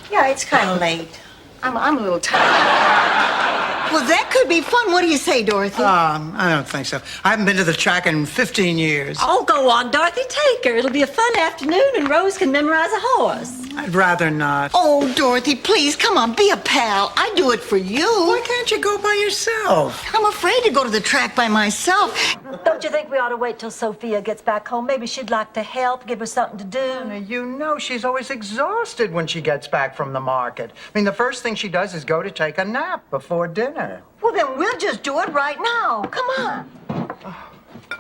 Yeah, it's kind of late. I'm a little tired. Well, that could be fun. What do you say, Dorothy? I don't think so. I haven't been to the track in 15 years. Oh, go on, Dorothy. Take her. It'll be a fun afternoon, and Rose can memorize a horse. I'd rather not. Oh, Dorothy, please, come on, be a pal. I do it for you. Why can't you go by yourself? I'm afraid to go to the track by myself. Don't you think we ought to wait till Sophia gets back home? Maybe she'd like to help, give her something to do. You know she's always exhausted when she gets back from the market. I mean, the first thing she does is go to take a nap before dinner. Well, then we'll just do it right now. Come on.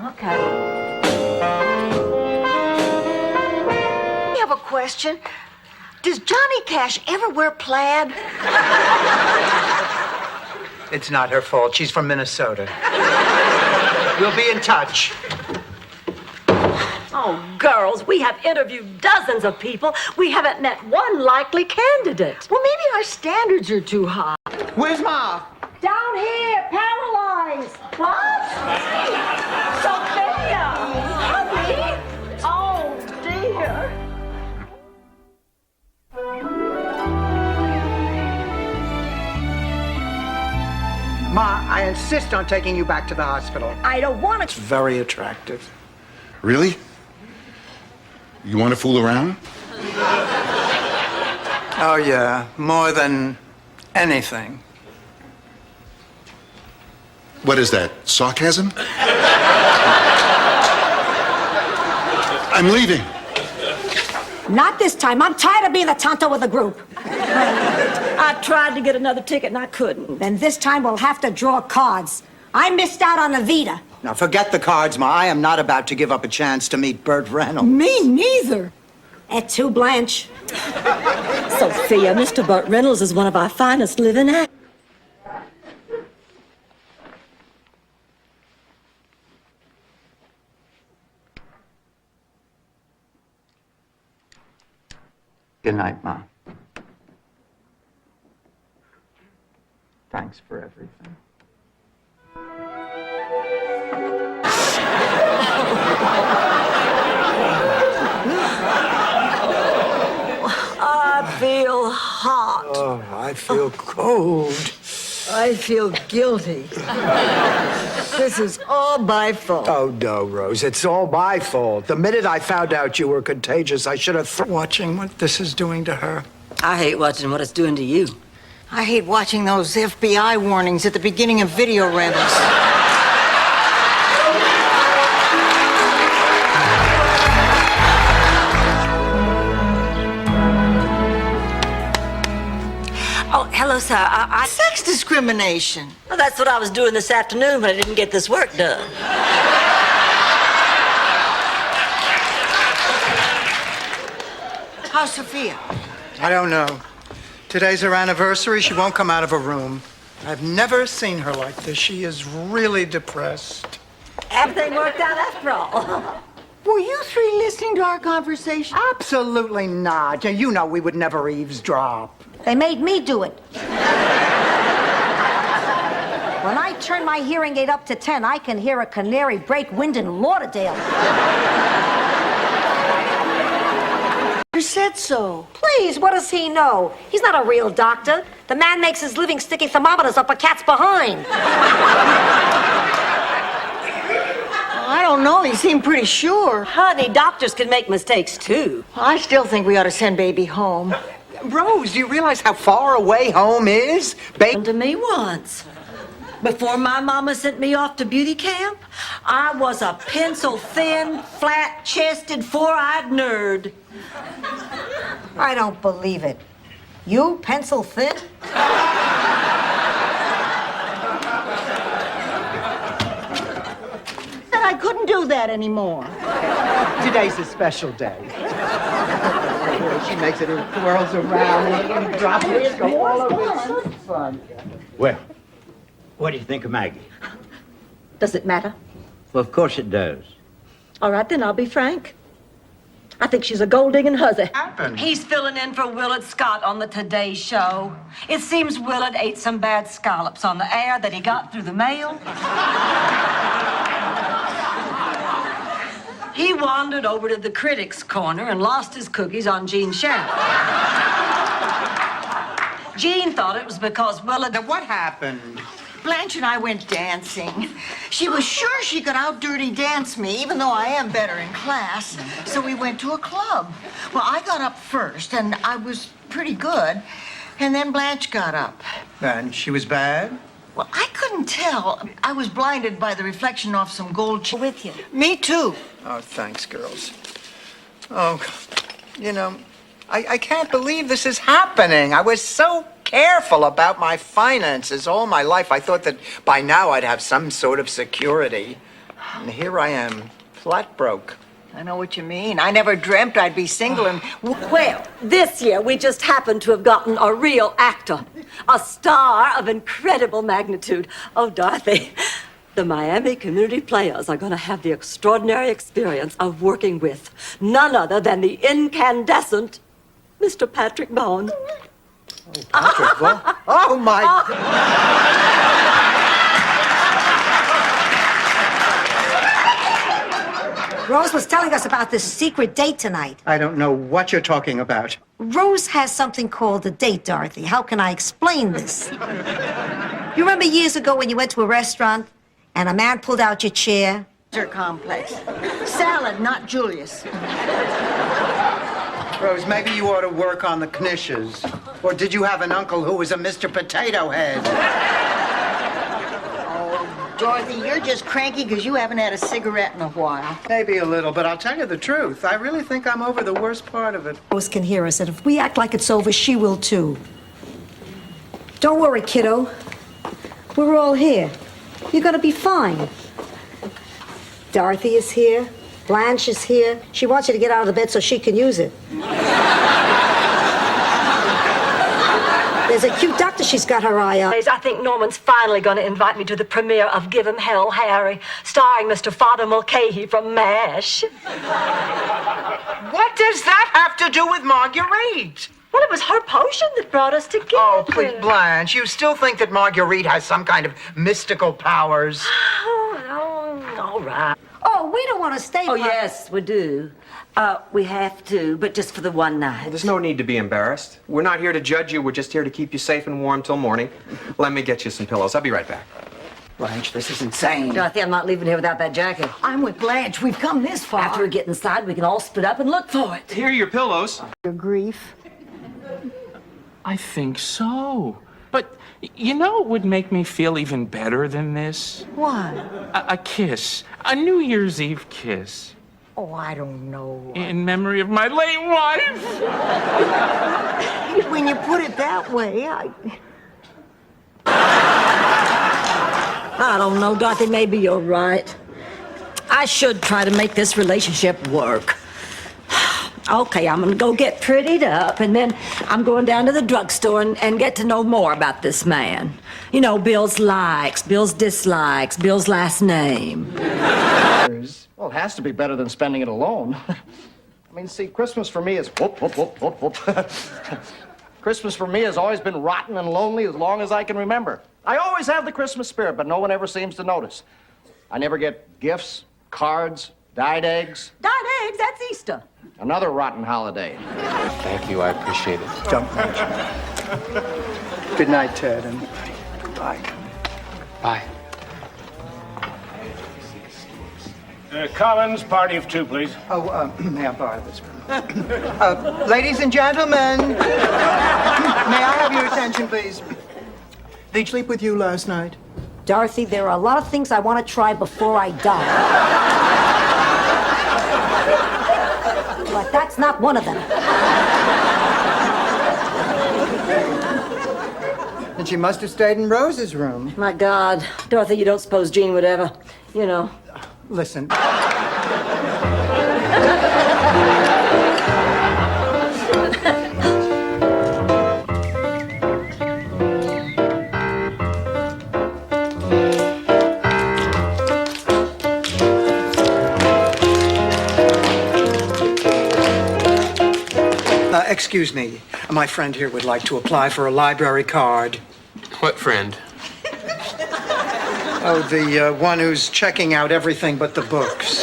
Okay. I have a question. Does Johnny Cash ever wear plaid? It's not her fault. She's from Minnesota. We'll be in touch. Oh, girls, we have interviewed dozens of people. We haven't met one likely candidate. Well, maybe our standards are too high. Where's Ma? Down here, paralyzed. What? Sophia! Honey! Oh, dear. Ma, I insist on taking you back to the hospital. I don't want It's very attractive. Really? You want to fool around? Oh, yeah, more than anything. What is that, sarcasm? I'm leaving. Not this time. I'm tired of being the tonto with the group. I tried to get another ticket and I couldn't. Then this time we'll have to draw cards. I missed out on the Vita. Now, forget the cards, Ma. I am not about to give up a chance to meet Burt Reynolds. Me neither. Et tu, Blanche? Sophia, Mr. Burt Reynolds is one of our finest living actors. Good night, Ma. Thanks for everything. I feel hot. Oh, I feel cold. I feel guilty. This is all my fault. Oh, no, Rose. It's all my fault. The minute I found out you were contagious, I should have watching what this is doing to her. I hate watching what it's doing to you. I hate watching those FBI warnings at the beginning of video rentals. Oh, hello, sir. Sex discrimination. Well, that's what I was doing this afternoon when I didn't get this work done. How's Sophia? I don't know. Today's her anniversary. She won't come out of her room. I've never seen her like this. She is really depressed. Everything worked out after all. Were you three listening to our conversation? Absolutely not. You know we would never eavesdrop. They made me do it. When I turn my hearing aid up to 10, I can hear a canary break wind in Lauderdale. You said so. Please, what does he know? He's not a real doctor. The man makes his living sticking thermometers up a cat's behind. I don't know. He seemed pretty sure. Honey, doctors can make mistakes, too. I still think we ought to send baby home. Rose, do you realize how far away home is? Happened to me once. Before my mama sent me off to beauty camp, I was a pencil-thin, flat-chested, four-eyed nerd. I don't believe it. You, pencil thin? Said I couldn't do that anymore. Today's a special day. She makes it, it twirls around, and droplets go all over. It's so fun. Well, what do you think of Maggie? Does it matter? Well, of course it does. All right, then I'll be frank. I think she's a gold-digging hussy. He's filling in for Willard Scott on the Today Show. It seems Willard ate some bad scallops on the air that he got through the mail. He wandered over to the critics' corner and lost his cookies on Jean's channel. Jean thought it was because Willard... Now, what happened? Blanche and I went dancing. She was sure she could out-dirty dance me, even though I am better in class. So we went to a club. Well, I got up first, and I was pretty good. And then Blanche got up. And she was bad? Well, I couldn't tell. I was blinded by the reflection off some gold with you. Me too. Oh, thanks, girls. Oh, you know, I can't believe this is happening. I was so careful about my finances all my life. I thought that by now I'd have some sort of security. And here I am, flat broke. I know what you mean. I never dreamt I'd be single and... Well, this year we just happened to have gotten a real actor, a star of incredible magnitude. Oh, Dorothy, the Miami Community Players are going to have the extraordinary experience of working with none other than the incandescent Mr. Patrick Bone. Patrick, what? Oh, my... Rose was telling us about this secret date tonight. I don't know what you're talking about. Rose has something called a date, Dorothy. How can I explain this? You remember years ago when you went to a restaurant and a man pulled out your chair? Complex. Salad, not Julius. Rose, maybe you ought to work on the knishes. Or did you have an uncle who was a Mr. Potato Head? Dorothy, you're just cranky because you haven't had a cigarette in a while. Maybe a little, but I'll tell you the truth. I really think I'm over the worst part of it. Rose can hear us, and if we act like it's over, she will too. Don't worry, kiddo. We're all here. You're gonna be fine. Dorothy is here. Blanche is here. She wants you to get out of the bed so she can use it. There's a cute doctor she's got her eye on. I think Norman's finally going to invite me to the premiere of Give 'Em Hell, Harry, starring Mr. Father Mulcahy from MASH. What does that have to do with Marguerite? Well, it was her potion that brought us together. Oh, please, Blanche, you still think that Marguerite has some kind of mystical powers? Oh, all right. Oh, we don't want to stay. Oh, yes, we do. We have to, but just for the one night. There's no need to be embarrassed. We're not here to judge you. We're just here to keep you safe and warm till morning. Let me get you some pillows. I'll be right back. Blanche, this is insane. Dorothy, I'm not leaving here without that jacket. I'm with Blanche. We've come this far. After we get inside, we can all split up and look for it. Here are your pillows. Your grief. I think so. But, you know, it would make me feel even better than this. What? A kiss. A New Year's Eve kiss. Oh, I don't know. In memory of my late wife. When you put it that way, I don't know, Dorothy. Maybe you're right. I should try to make this relationship work. Okay, I'm gonna go get prettied up, and then I'm going down to the drugstore and get to know more about this man. You know, Bill's likes, Bill's dislikes, Bill's last name. Well, it has to be better than spending it alone. I mean, see, Christmas for me is whoop, whoop, whoop, whoop, whoop. Christmas for me has always been rotten and lonely as long as I can remember. I always have the Christmas spirit, but no one ever seems to notice. I never get gifts, cards, dyed eggs. Dyed eggs, that's Easter. Another rotten holiday. Thank you. I appreciate it. Don't mention. Good night, Ted, and goodbye. Bye. Collins, party of two, please. Oh, may I borrow this room? Ladies and gentlemen, may I have your attention, please? Did he sleep with you last night? Dorothy, there are a lot of things I want to try before I die. But that's not one of them. And she must have stayed in Rose's room. My God, Dorothy, you don't suppose Jean would ever, you know. Listen. Excuse me. My friend here would like to apply for a library card. What friend? Oh, the one who's checking out everything but the books.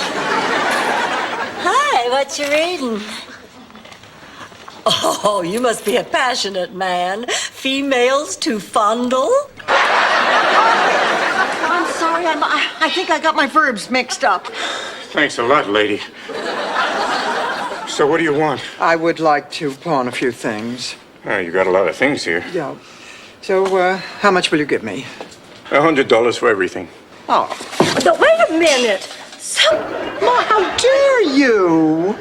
Hi, what you reading? Oh, you must be a passionate man. Females to fondle? I'm sorry. I think I got my verbs mixed up. Thanks a lot, lady. So what do you want? I would like to pawn a few things. Oh, you got a lot of things here. Yeah. So, how much will you give me? $100 for everything. Oh. No, wait a minute. So, Ma, how dare you?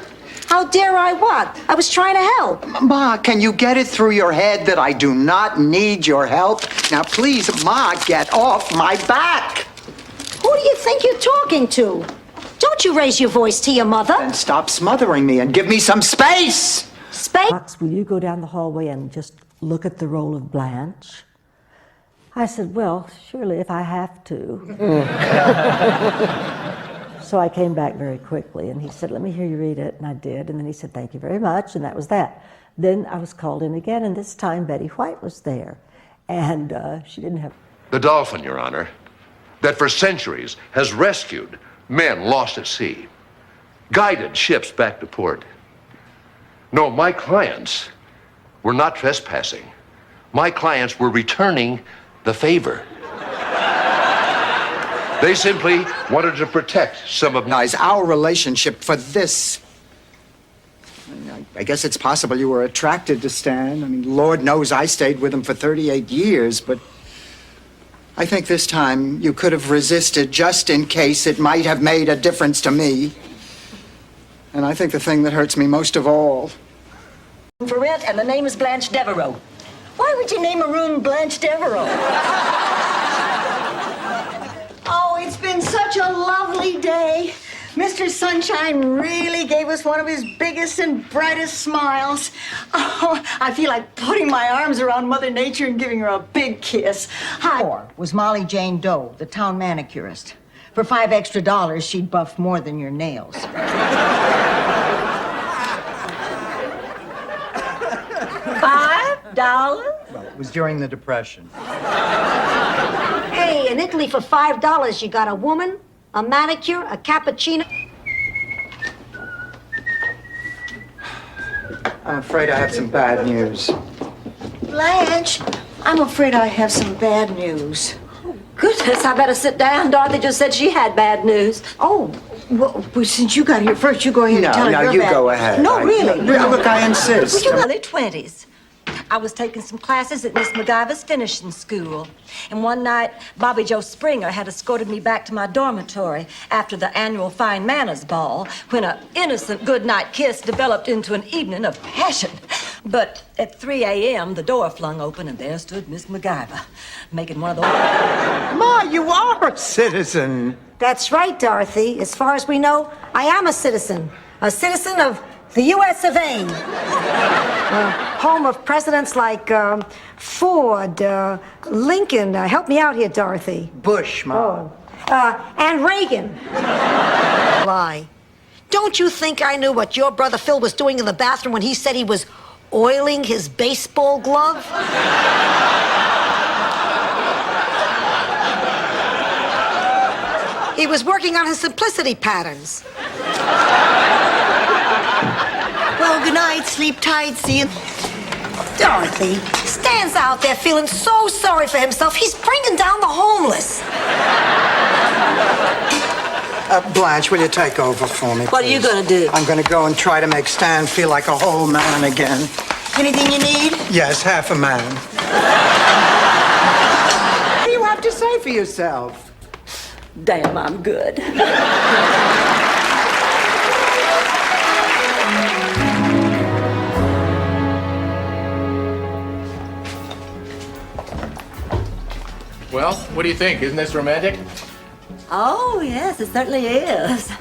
How dare I what? I was trying to help. Ma, can you get it through your head that I do not need your help? Now, please, Ma, get off my back. Who do you think you're talking to? Don't you raise your voice to your mother. And stop smothering me and give me some space! Space? Max, will you go down the hallway and just look at the role of Blanche? I said, well, surely if I have to. So I came back very quickly, and he said, let me hear you read it, and I did. And then he said, thank you very much, and that was that. Then I was called in again, and this time Betty White was there. And she didn't have... The Dolphin, Your Honor, that for centuries has rescued men lost at sea, guided ships back to port. No, my clients were not trespassing. My clients were returning the favor. They simply wanted to protect some of... Now, is our relationship for this... I guess it's possible you were attracted to Stan. I mean, Lord knows I stayed with him for 38 years, but I think this time you could have resisted just in case it might have made a difference to me. And I think the thing that hurts me most of all... For rent, and the name is Blanche Devereaux. Why would you name a room Blanche Devereaux? Oh, it's been such a lovely day. Mr. Sunshine really gave us one of his biggest and brightest smiles. Oh, I feel like putting my arms around Mother Nature and giving her a big kiss. Hi. Was Molly Jane Doe, the town manicurist. For $5 extra, she'd buff more than your nails. $5? Well, it was during the Depression. Hey, in Italy for $5, you got a woman, a manicure, a cappuccino. I'm afraid I have some bad news. Blanche, I'm afraid I have some bad news. Goodness, I better sit down. Dorothy just said she had bad news. Oh, well, since you got here first, you go ahead and tell her your you bad... go ahead. No, really. Look, I insist. Well, you're early 20s. I was taking some classes at Miss MacGyver's finishing school. And one night, Bobby Joe Springer had escorted me back to my dormitory after the annual Fine Manners Ball, when an innocent goodnight kiss developed into an evening of passion. But at 3 a.m., the door flung open, and there stood Miss MacGyver, making one of those... Ma, you are a citizen. That's right, Dorothy. As far as we know, I am a citizen of the U.S. of A. Home of presidents like Ford, Lincoln. Help me out here, Dorothy. Bush, Ma. And Reagan. Lie. Don't you think I knew what your brother Phil was doing in the bathroom when he said he was oiling his baseball glove? He was working on his simplicity patterns. Well, good night. Sleep tight. See you. Dorothy, Stan's out there feeling so sorry for himself. He's bringing down the homeless. Blanche, will you take over for me, What are you please? gonna do? I'm gonna go and try to make Stan feel like a whole man again. Anything you need? Yes, half a man. What do you have to say for yourself? Damn, I'm good. Well, what do you think? Isn't this romantic? Oh, yes, it certainly is.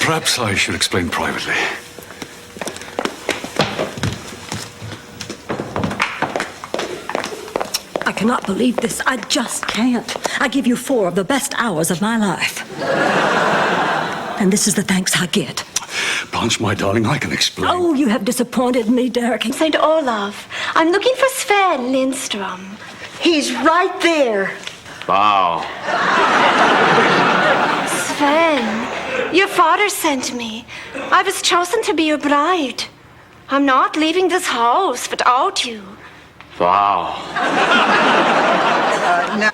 Perhaps I should explain privately. I cannot believe this. I just can't. I give you 4 of the best hours of my life. And this is the thanks I get. Blanche, my darling, I can explain. Oh, you have disappointed me, Derek. St. Olaf, I'm looking for Sven Lindstrom. He's right there. Wow. Sven, your father sent me. I was chosen to be your bride. I'm not leaving this house without you. Wow. Now,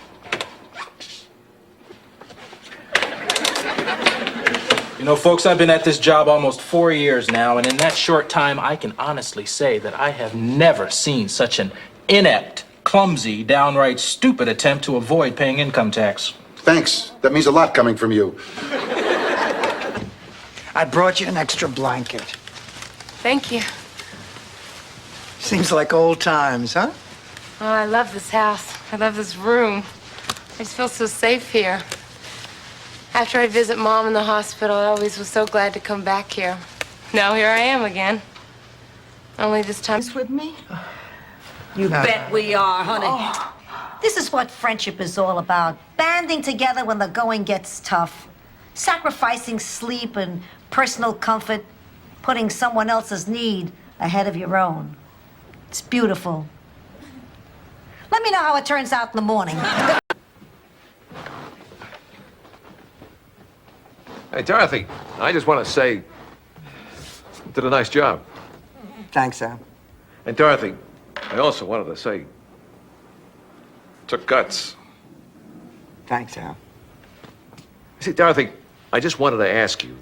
You know, folks, I've been at this job almost 4 years now, and in that short time, I can honestly say that I have never seen such an inept, clumsy, downright stupid attempt to avoid paying income tax. Thanks. That means a lot coming from you. I brought you an extra blanket. Thank you. Seems like old times, huh? Oh, I love this house. I love this room. I just feel so safe here. After I'd visit Mom in the hospital, I always was so glad to come back here. Now here I am again. Only this time it's with me. You bet we are, honey. This is what friendship is all about. Banding together when the going gets tough. Sacrificing sleep and personal comfort. Putting someone else's need ahead of your own. It's beautiful. Let me know how it turns out in the morning. Hey, Dorothy, I just want to say you did a nice job. Thanks, Al. And Dorothy, I also wanted to say took guts. Thanks, Al. See, Dorothy, I just wanted to ask you.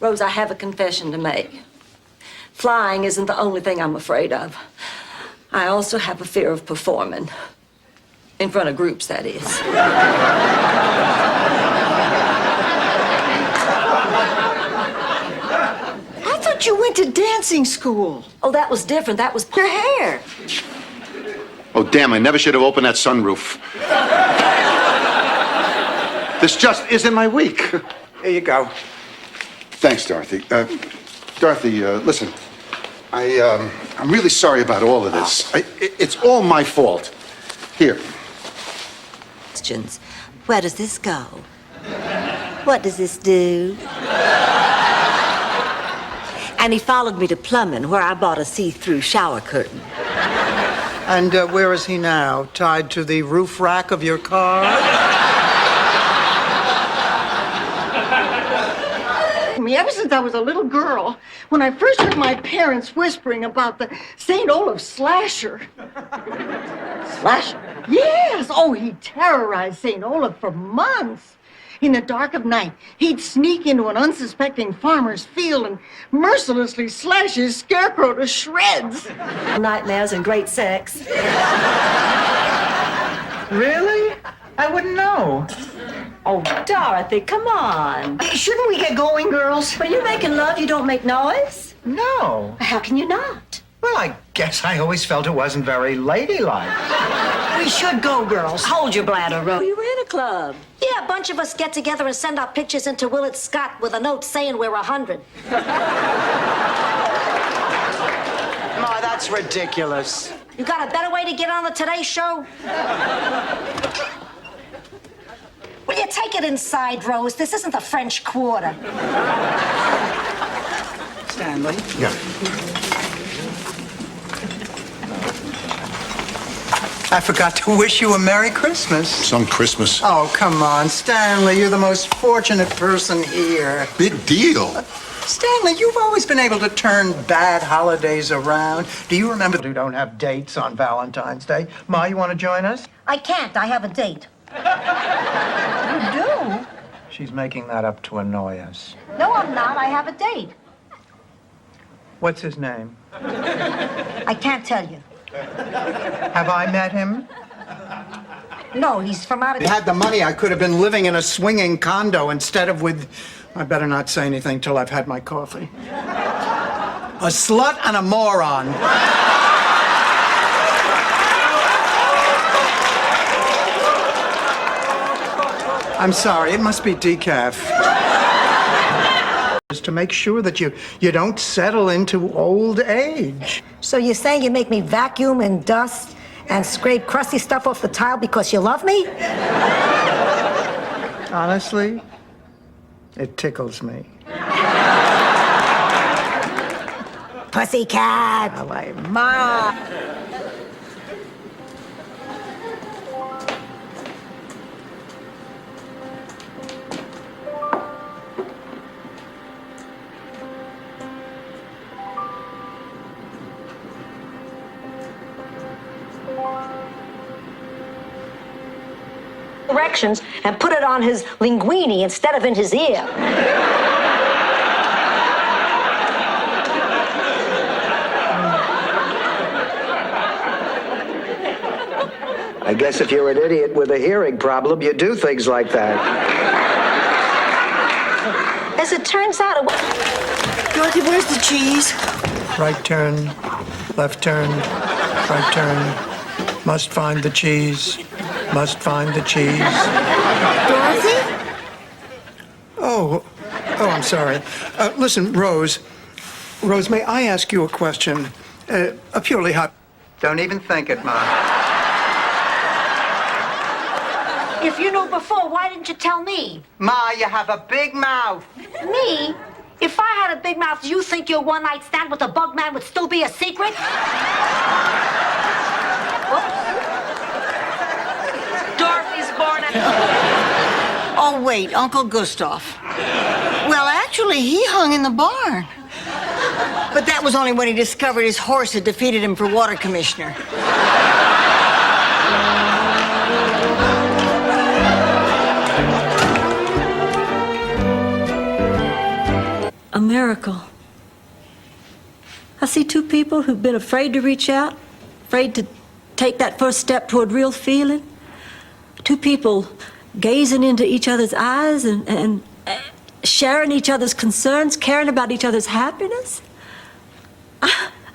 Rose, I have a confession to make. Flying isn't the only thing I'm afraid of. I also have a fear of performing. In front of groups, that is. I thought you went to dancing school. Oh, that was different. That was your hair. Oh, damn, I never should have opened that sunroof. This just isn't my week. Here you go. Thanks, Dorothy. Dorothy, listen. I'm really sorry about all of this. It's all my fault. Here. Questions. Where does this go? What does this do? And he followed me to plumbing, where I bought a see-through shower curtain. And where is he now? Tied to the roof rack of your car? Me ever since I was a little girl, when I first heard my parents whispering about the St. Olaf slasher. Slasher? Yes! Oh, he terrorized St. Olaf for months. In the dark of night, he'd sneak into an unsuspecting farmer's field and mercilessly slash his scarecrow to shreds. Nightmares and great sex. Really? I wouldn't know. Oh, Dorothy, come on. Shouldn't we get going, girls? When you're making love, you don't make noise? No. How can you not? Well, I guess I always felt it wasn't very ladylike. We should go, girls. Hold your bladder, Rose. We were in a club. Yeah, a bunch of us get together and send our pictures into Willard Scott with a note saying we're 100. Ma, that's ridiculous. You got a better way to get on the Today Show? Will you take it inside, Rose? This isn't the French Quarter. Stanley? Yeah. I forgot to wish you a Merry Christmas. Some Christmas. Oh, come on, Stanley. You're the most fortunate person here. Big deal. Stanley, you've always been able to turn bad holidays around. Do you remember who don't have dates on Valentine's Day? Ma, you want to join us? I can't. I have a date. You do? She's making that up to annoy us. No, I'm not. I have a date. What's his name? I can't tell you. Have I met him? No, he's from out of... If I had the money, I could have been living in a swinging condo instead of with... I better not say anything till I've had my coffee. A slut and a moron. I'm sorry, it must be decaf. To make sure that you don't settle into old age. So you're saying you make me vacuum and dust and scrape crusty stuff off the tile because you love me? Honestly, it tickles me. Pussycat. Ma. Directions and put it on his linguine instead of in his ear. I guess if you're an idiot with a hearing problem, you do things like that. As it turns out, it was... Dorothy, where's the cheese? Right turn, left turn, right turn. Must find the cheese. Must find the cheese. Dorothy? sorry. Listen, Rose. Rose, may I ask you a question? A purely hot... Don't even think it, Ma. If you knew before, why didn't you tell me? Ma, you have a big mouth. Me? If I had a big mouth, do you think your one-night stand with the bug man would still be a secret? Dorothy's born at... Oh, wait, Uncle Gustav. Well, actually, he hung in the barn. But that was only when he discovered his horse had defeated him for water commissioner. A miracle. I see two people who've been afraid to reach out, afraid to take that first step toward real feeling. Two people gazing into each other's eyes and sharing each other's concerns, caring about each other's happiness.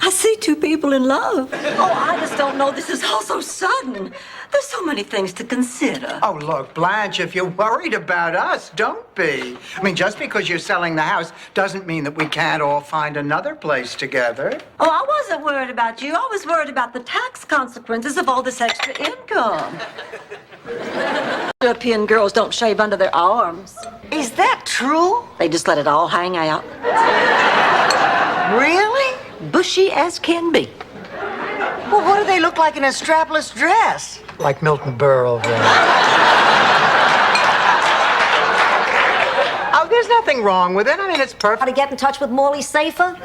I see two people in love. Oh, I just don't know. This is all so sudden. There's so many things to consider. Oh, look, Blanche, if you're worried about us, don't be. I mean, just because you're selling the house doesn't mean that we can't all find another place together. Oh, I wasn't worried about you. I was worried about the tax consequences of all this extra income. European girls don't shave under their arms. Is that true? They just let it all hang out. Really? Bushy as can be. Well, what do they look like in a strapless dress? Like Milton Berle over there. Oh, there's nothing wrong with it. I mean, it's perfect. How to get in touch with Morley safer?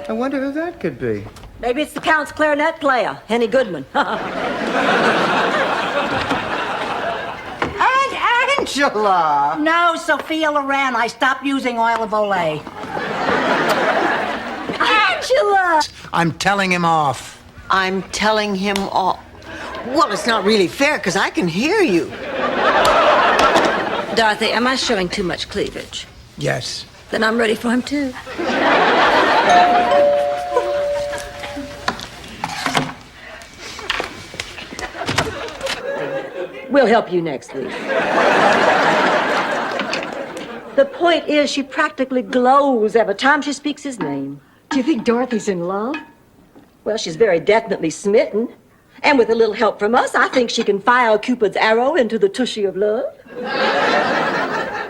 I wonder who that could be. Maybe it's the Count's clarinet player, Henny Goodman. Angela! No, Sophia Loren. I stopped using oil of Olay. Angela! I'm telling him off. I'm telling him off. Well, it's not really fair, because I can hear you. Dorothy, am I showing too much cleavage? Yes. Then I'm ready for him, too. We'll help you next week. The point is, she practically glows every time she speaks his name. Do you think Dorothy's in love? Well, she's very definitely smitten. And with a little help from us, I think she can fire Cupid's arrow into the tushy of love.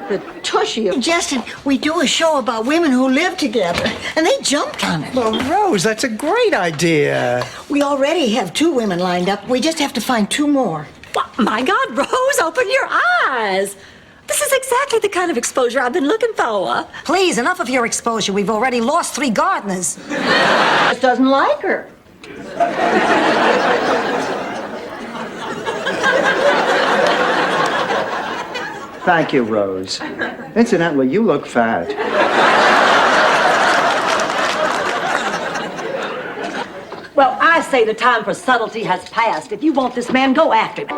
The tushy of... Justin, we do a show about women who live together, and they jumped on it. Well, Rose, that's a great idea. We already have 2 women lined up. We just have to find 2 more. Well, my God, Rose, open your eyes. This is exactly the kind of exposure I've been looking for. Please, enough of your exposure. We've already lost 3 gardeners. Just doesn't like her. Thank you, Rose. Incidentally, you look fat. Well, I say the time for subtlety has passed. If you want this man, go after him.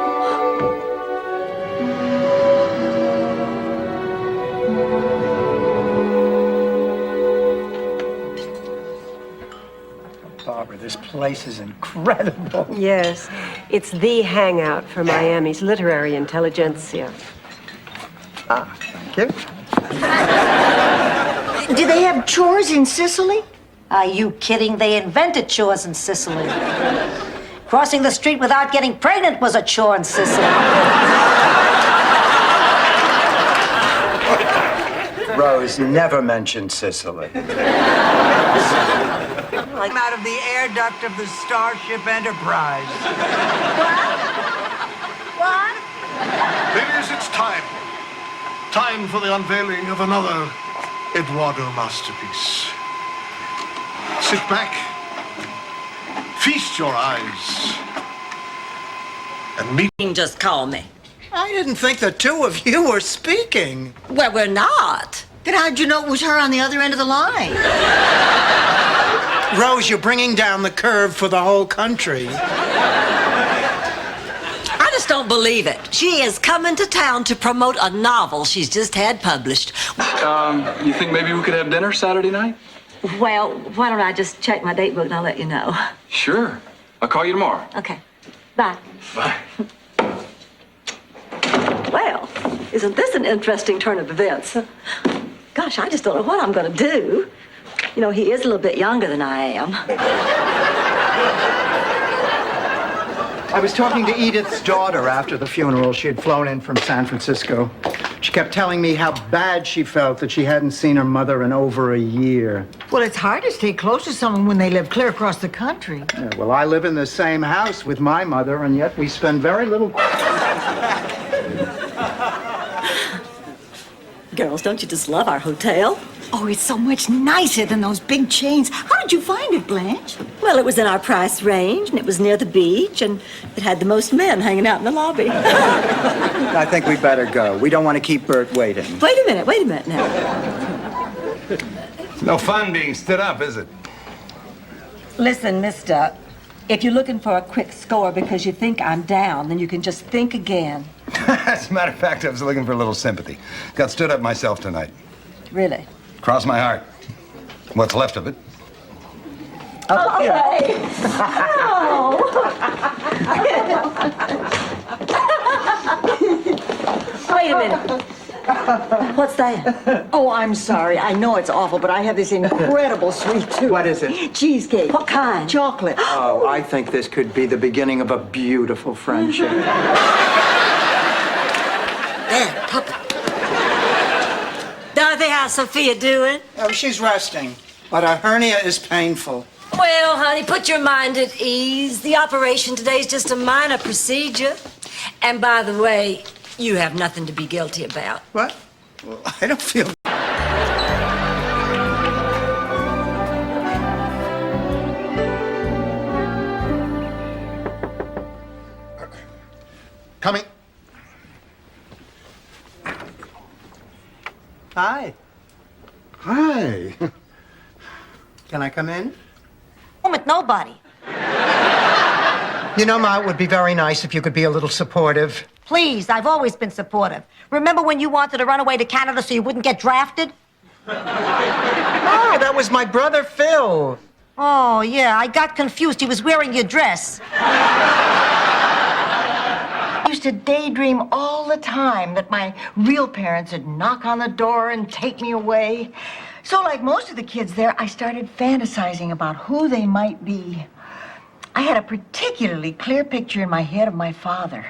Barbara, this place is incredible. Yes, it's the hangout for Miami's literary intelligentsia. Ah, thank you. Do they have chores in Sicily? Are you kidding? They invented chores in Sicily. Crossing the street without getting pregnant was a chore in Sicily. Rose never mentioned Sicily. Like out of the air duct of the Starship Enterprise. What? Ladies, it's time. Time for the unveiling of another Eduardo masterpiece. Sit back, feast your eyes, and meet. Just call me. I didn't think the 2 of you were speaking. Well, we're not. Then how'd you know it was her on the other end of the line? Rose, you're bringing down the curve for the whole country. I just don't believe it. She is coming to town to promote a novel she's just had published. You think maybe we could have dinner Saturday night? Well, why don't I just check my date book and I'll let you know. Sure. I'll call you tomorrow. Okay. Bye. Bye. Well, Isn't this an interesting turn of events? Gosh, I just don't know what I'm going to do. You know, he is a little bit younger than I am. I was talking to Edith's daughter after the funeral. She had flown in from San Francisco. She kept telling me how bad she felt that she hadn't seen her mother in over a year. Well, it's hard to stay close to someone when they live clear across the country. Yeah, well, I live in the same house with my mother, and yet we spend very little... Girls, don't you just love our hotel? Oh, it's so much nicer than those big chains. How did you find it, Blanche? Well, it was in our price range, and it was near the beach, and it had the most men hanging out in the lobby. I think we better go. We don't want to keep Bert waiting. Wait a minute now. It's no fun being stood up, is it? Listen, mister, if you're looking for a quick score because you think I'm down, then you can just think again. As a matter of fact, I was looking for a little sympathy. Got stood up myself tonight. Really? Cross my heart. What's left of it. Okay. Wait a minute. What's that? Oh, I'm sorry. I know it's awful, but I have this incredible sweet tooth. What is it? Cheesecake. What kind? Chocolate. Oh, I think this could be the beginning of a beautiful friendship. There, Papa. Dorothy, how's Sophia doing? Oh, she's resting, but her hernia is painful. Well, honey, put your mind at ease. The operation today is just a minor procedure. And by the way, you have nothing to be guilty about. What? Well, I don't feel... Coming. Hi. Hi. Can I come in? With nobody. You know, Ma, it would be very nice if you could be a little supportive. Please, I've always been supportive. Remember when you wanted to run away to Canada so you wouldn't get drafted? Oh, that was my brother, Phil. Oh, yeah, I got confused. He was wearing your dress. I used to daydream all the time that my real parents would knock on the door and take me away. So like most of the kids there, I started fantasizing about who they might be. I had a particularly clear picture in my head of my father.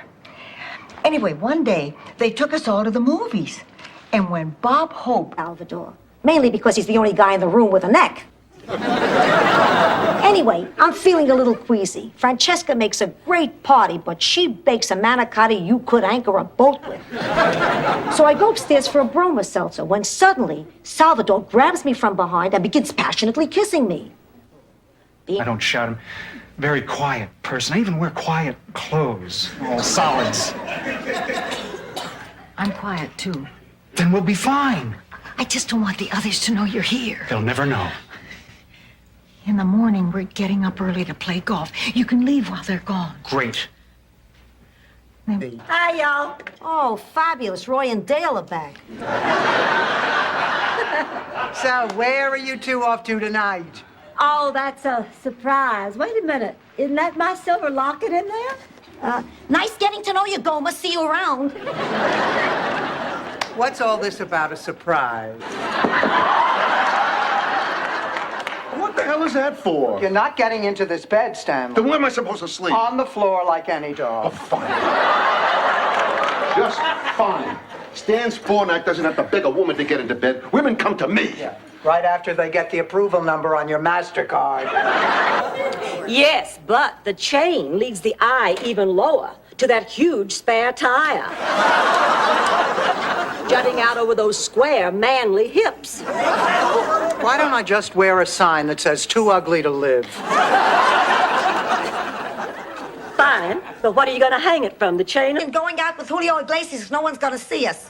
Anyway, one day, they took us all to the movies. And when Bob Hope... Salvador. Mainly because he's the only guy in the room with a neck. Anyway, I'm feeling a little queasy. Francesca makes a great party, but she bakes a manicotti you could anchor a boat with. So I go upstairs for a broma seltzer when suddenly Salvador grabs me from behind and begins passionately kissing me. I don't shout. I'm a very quiet person. I even wear quiet clothes, all solids. I'm quiet, too. Then we'll be fine. I just don't want the others to know you're here. They'll never know. In the morning, we're getting up early to play golf. You can leave while they're gone. Great. Hi, y'all. Oh, fabulous. Roy and Dale are back. So, where are you two off to tonight? Oh, that's a surprise. Wait a minute. Isn't that my silver locket in there? Nice getting to know you, Goma. See you around. What's all this about a surprise? What the hell is that for? You're not getting into this bed, Stanley. Then where am I supposed to sleep? On the floor like any dog. Oh, fine. Just fine. Stan's Fornack doesn't have to beg a woman to get into bed. Women come to me. Yeah. Right after they get the approval number on your MasterCard. Yes, but the chain leads the eye even lower to that huge spare tire. Jutting out over those square, manly hips. Why don't I just wear a sign that says, "Too ugly to live"? Fine, but what are you going to hang it from, the chain? And going out with Julio Iglesias, no one's going to see us.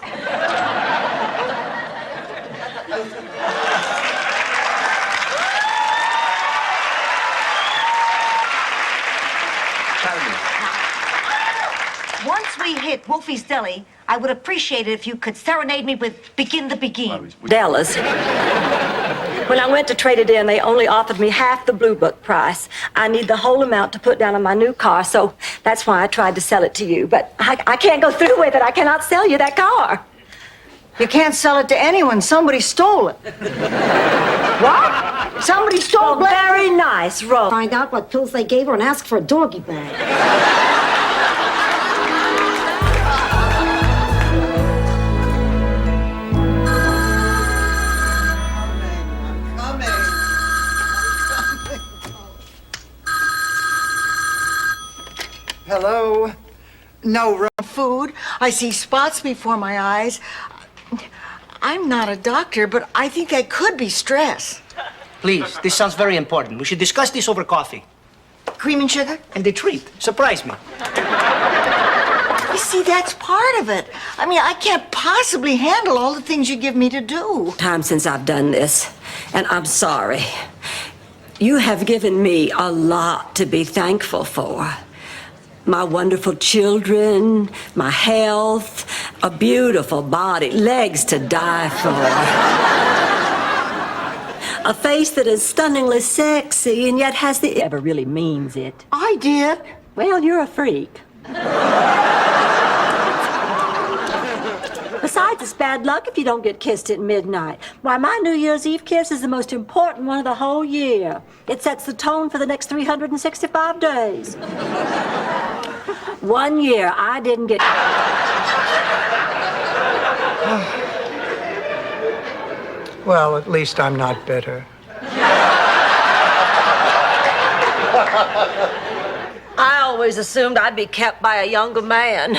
Once we hit Wolfie's Deli, I would appreciate it if you could serenade me with Begin the Begin. Dallas. When I went to trade it in, they only offered me half the Blue Book price. I need the whole amount to put down on my new car, so that's why I tried to sell it to you. But I can't go through with it. I cannot sell you that car. You can't sell it to anyone. Somebody stole it. What? Somebody stole Well, very nice, Rose. Find out what pills they gave her and ask for a doggy bag. Hello? No wrong food. I see spots before my eyes. I'm not a doctor, but I think that could be stress. Please, this sounds very important. We should discuss this over coffee. Cream and sugar? And the treat. Surprise me. You see, that's part of it. I mean, I can't possibly handle all the things you give me to do. Time since I've done this, and I'm sorry. You have given me a lot to be thankful for. My wonderful children, my health, a beautiful body, legs to die for. A face that is stunningly sexy and yet has the... Ever really means it. I did. Well, you're a freak. Besides, it's bad luck if you don't get kissed at midnight. Why, my New Year's Eve kiss is the most important one of the whole year. It sets the tone for the next 365 days. 1 year, I didn't get... Well, at least I'm not bitter. I always assumed I'd be kept by a younger man.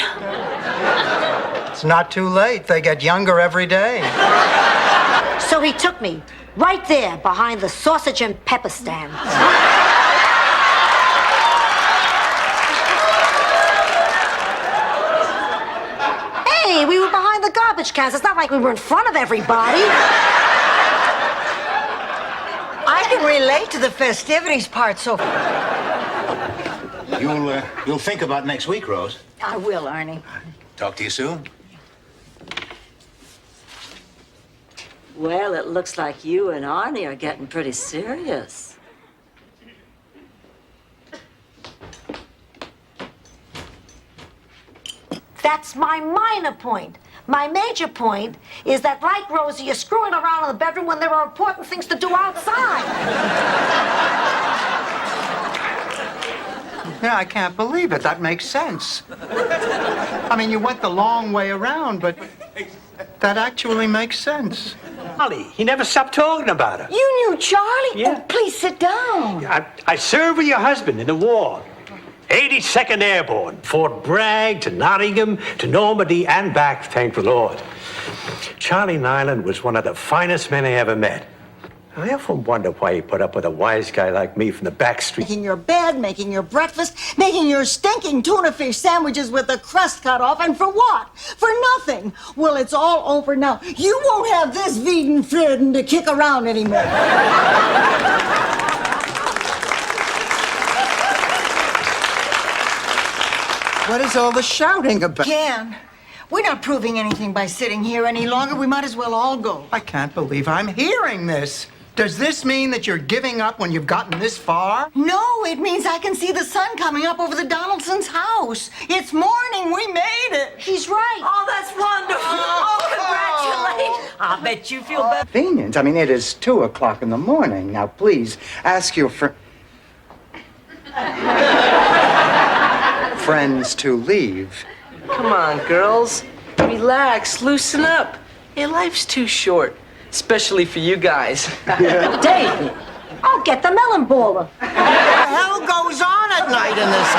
It's not too late. They get younger every day. So he took me right there behind the sausage and pepper stand. Hey, we were behind the garbage cans. It's not like we were in front of everybody. I can relate to the festivities part so You'll think about next week, Rose. I will, Arnie. Talk to you soon. Well, it looks like you and Arnie are getting pretty serious. That's my minor point. My major point is that, like Rosie, you're screwing around in the bedroom when there are important things to do outside. Yeah, I can't believe it. That makes sense. I mean, you went the long way around, but that actually makes sense. Charlie, he never stopped talking about her. You knew Charlie? Yeah. Oh, please sit down. I served with your husband in the war. 82nd Airborne, Fort Bragg to Nottingham to Normandy and back, thank the Lord. Charlie Nyland was one of the finest men I ever met. I often wonder why he put up with a wise guy like me from the back street. Making your bed, making your breakfast, making your stinking tuna fish sandwiches with the crust cut off, and for what? For nothing. Well, it's all over now. You won't have this Wiedenfrieden to kick around anymore. What is all the shouting about? Ken, we're not proving anything by sitting here any longer. We might as well all go. I can't believe I'm hearing this. Does this mean that you're giving up when you've gotten this far? No, it means I can see the sun coming up over the Donaldson's house. It's morning. We made it. He's right. Oh, that's wonderful. Oh, congratulations. I bet you feel better. Convenience. I mean, it is 2 o'clock in the morning. Now, please, ask your friends to leave. Come on, girls. Relax, loosen up. Hey, life's too short, especially for you guys. David, I'll get the melon baller. What the hell goes on at night in this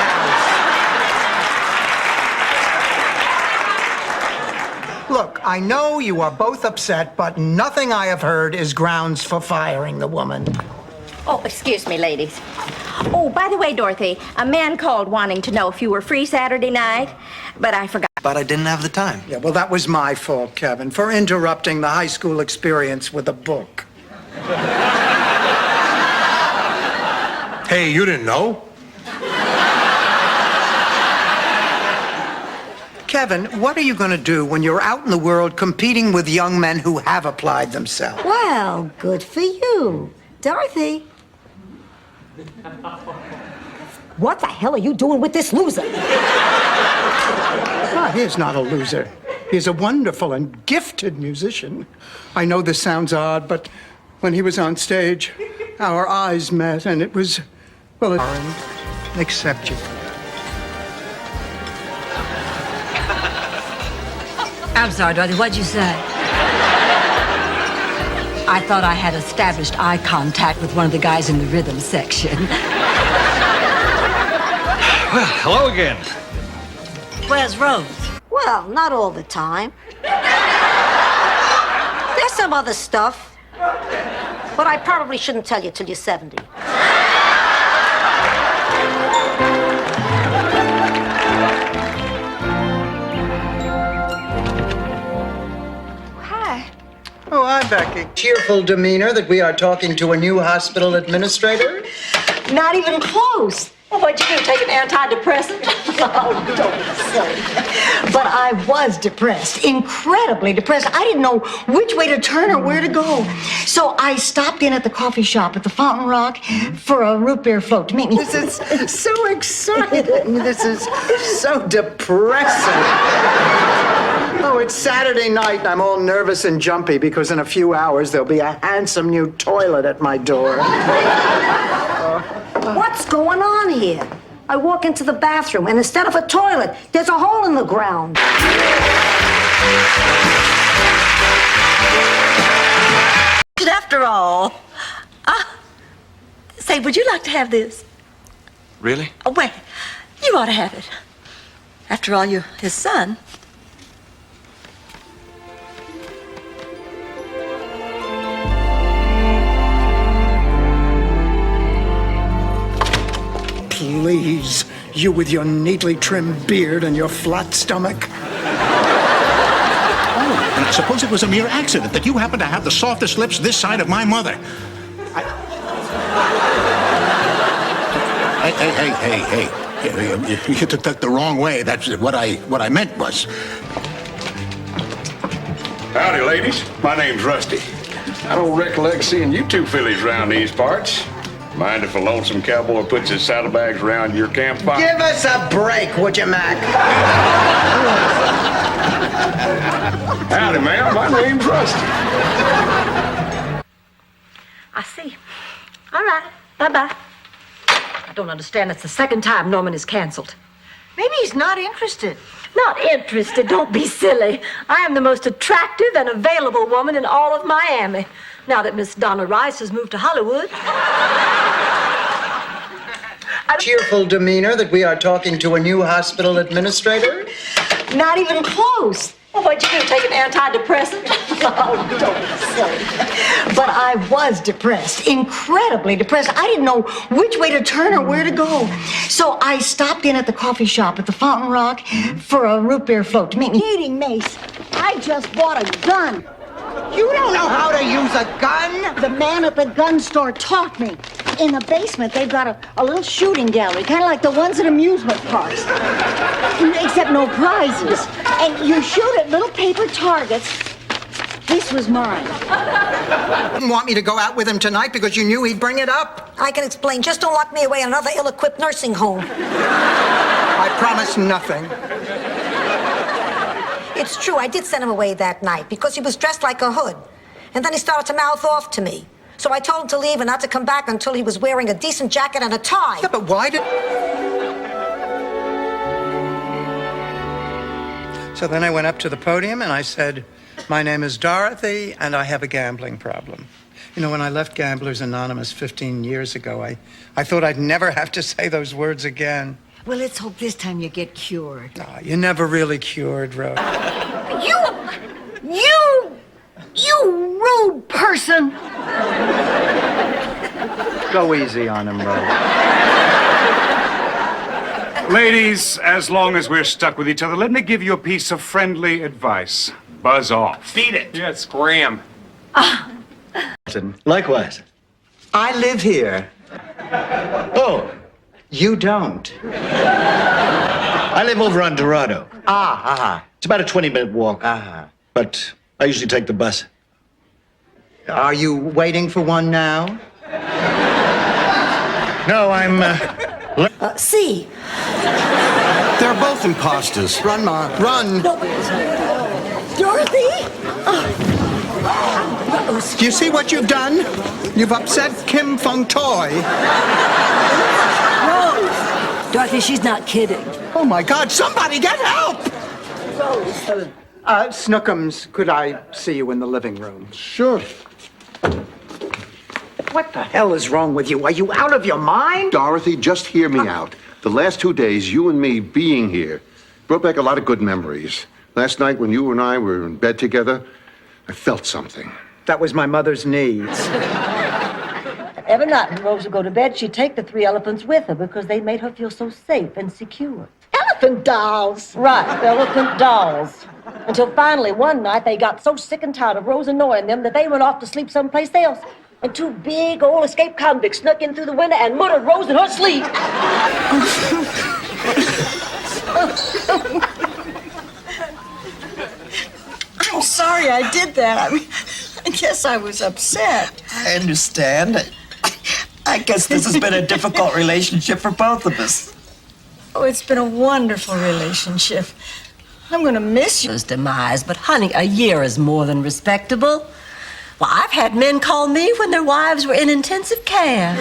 house? Look, I know you are both upset, but nothing I have heard is grounds for firing the woman. Oh, excuse me, ladies. Oh, by the way, Dorothy, a man called wanting to know if you were free Saturday night, but I forgot. But I didn't have the time. Yeah, well, that was my fault, Kevin, for interrupting the high school experience with a book. Hey, you didn't know? Kevin, what are you going to do when you're out in the world competing with young men who have applied themselves? Well, good for you. Dorothy. What the hell are you doing with this loser? He's not a loser. He's a wonderful and gifted musician. I know this sounds odd, but when he was on stage, our eyes met, and it was, well, except you. I'm sorry, Dorothy, what'd you say? I thought I had established eye contact with one of the guys in the rhythm section. Well, hello again. Where's Rose? Well, not all the time. There's some other stuff. But I probably shouldn't tell you till you're 70. Hi. Oh, hi, Becky. Cheerful demeanor that we are talking to a new hospital administrator? Not even close. Well, what'd you do, take an antidepressant? Oh, don't be silly. But I was depressed, incredibly depressed. I didn't know which way to turn or where to go. So I stopped in at the coffee shop at the Fountain Rock for a root beer float to meet me. This is so exciting. This is so depressing. Oh, it's Saturday night and I'm all nervous and jumpy because in a few hours there'll be a handsome new toilet at my door. What's going on here? I walk into the bathroom, and instead of a toilet, there's a hole in the ground. After all, say, would you like to have this? Really? Oh, well, you ought to have it. After all, you're his son. Please, you with your neatly trimmed beard and your flat stomach. Oh, and I suppose it was a mere accident that you happened to have the softest lips this side of my mother. Hey. You took that the wrong way. That's what I meant was. Howdy, ladies. My name's Rusty. I don't recollect seeing you two fillies around these parts. Mind if a lonesome cowboy puts his saddlebags around your campfire? Give us a break, would you, Mac? Howdy, ma'am. My name's Rusty. I see. All right. Bye-bye. I don't understand. It's the second time Norman is canceled. Maybe he's not interested. Not interested. Don't be silly. I am the most attractive and available woman in all of Miami. Now that Miss Donna Rice has moved to Hollywood. Cheerful demeanor that we are talking to a new hospital administrator? Not even close. Well, what'd you do, take an antidepressant? Oh, don't be silly. But I was depressed, incredibly depressed. I didn't know which way to turn or where to go. So I stopped in at the coffee shop at the Fountain Rock for a root beer float to meet me. Eating Mace, I just bought a gun. You don't know how to use a gun? The man at the gun store taught me. In the basement, they've got a little shooting gallery, kind of like the ones at amusement parks. Except no prizes. And you shoot at little paper targets. This was mine. You didn't want me to go out with him tonight because you knew he'd bring it up? I can explain. Just don't lock me away in another ill-equipped nursing home. I promise nothing. It's true, I did send him away that night because he was dressed like a hood. And then he started to mouth off to me. So I told him to leave and not to come back until he was wearing a decent jacket and a tie. Yeah, but why did... So then I went up to the podium and I said, my name is Dorothy and I have a gambling problem. You know, when I left Gamblers Anonymous 15 years ago, I thought I'd never have to say those words again. Well, let's hope this time you get cured. Oh, you're never really cured, Rose. You rude person! Go easy on him, Rose. Ladies, as long as we're stuck with each other, let me give you a piece of friendly advice. Buzz off. Beat it. Yeah, scram. Likewise. I live here. Oh, you don't. I live over on Dorado. Ah, It's about a 20-minute walk. But I usually take the bus. Are you waiting for one now? No, I'm, See, They're both imposters. Run, Ma, run. Dorothy? Do you see what you've done? You've upset Kim Fung Toy. Rose. Dorothy, she's not kidding. Oh, my God, somebody get help! Rose. Snookums, could I see you in the living room? Sure. What the hell is wrong with you? Are you out of your mind? Dorothy, just hear me out. The last 2 days, you and me being here brought back a lot of good memories. Last night, when you and I were in bed together, I felt something. That was my mother's needs. Every night when Rose would go to bed, she'd take the 3 elephants with her because they made her feel so safe and secure. Elephant dolls. Right, elephant dolls. Until finally one night they got so sick and tired of Rose annoying them that they went off to sleep someplace else. And 2 big old escaped convicts snuck in through the window and murdered Rose in her sleep. I'm sorry I did that. I guess I was upset. I understand. I guess this has been a difficult relationship for both of us. Oh, it's been a wonderful relationship. I'm going to miss you. His demise, but honey, a year is more than respectable. Well, I've had men call me when their wives were in intensive care.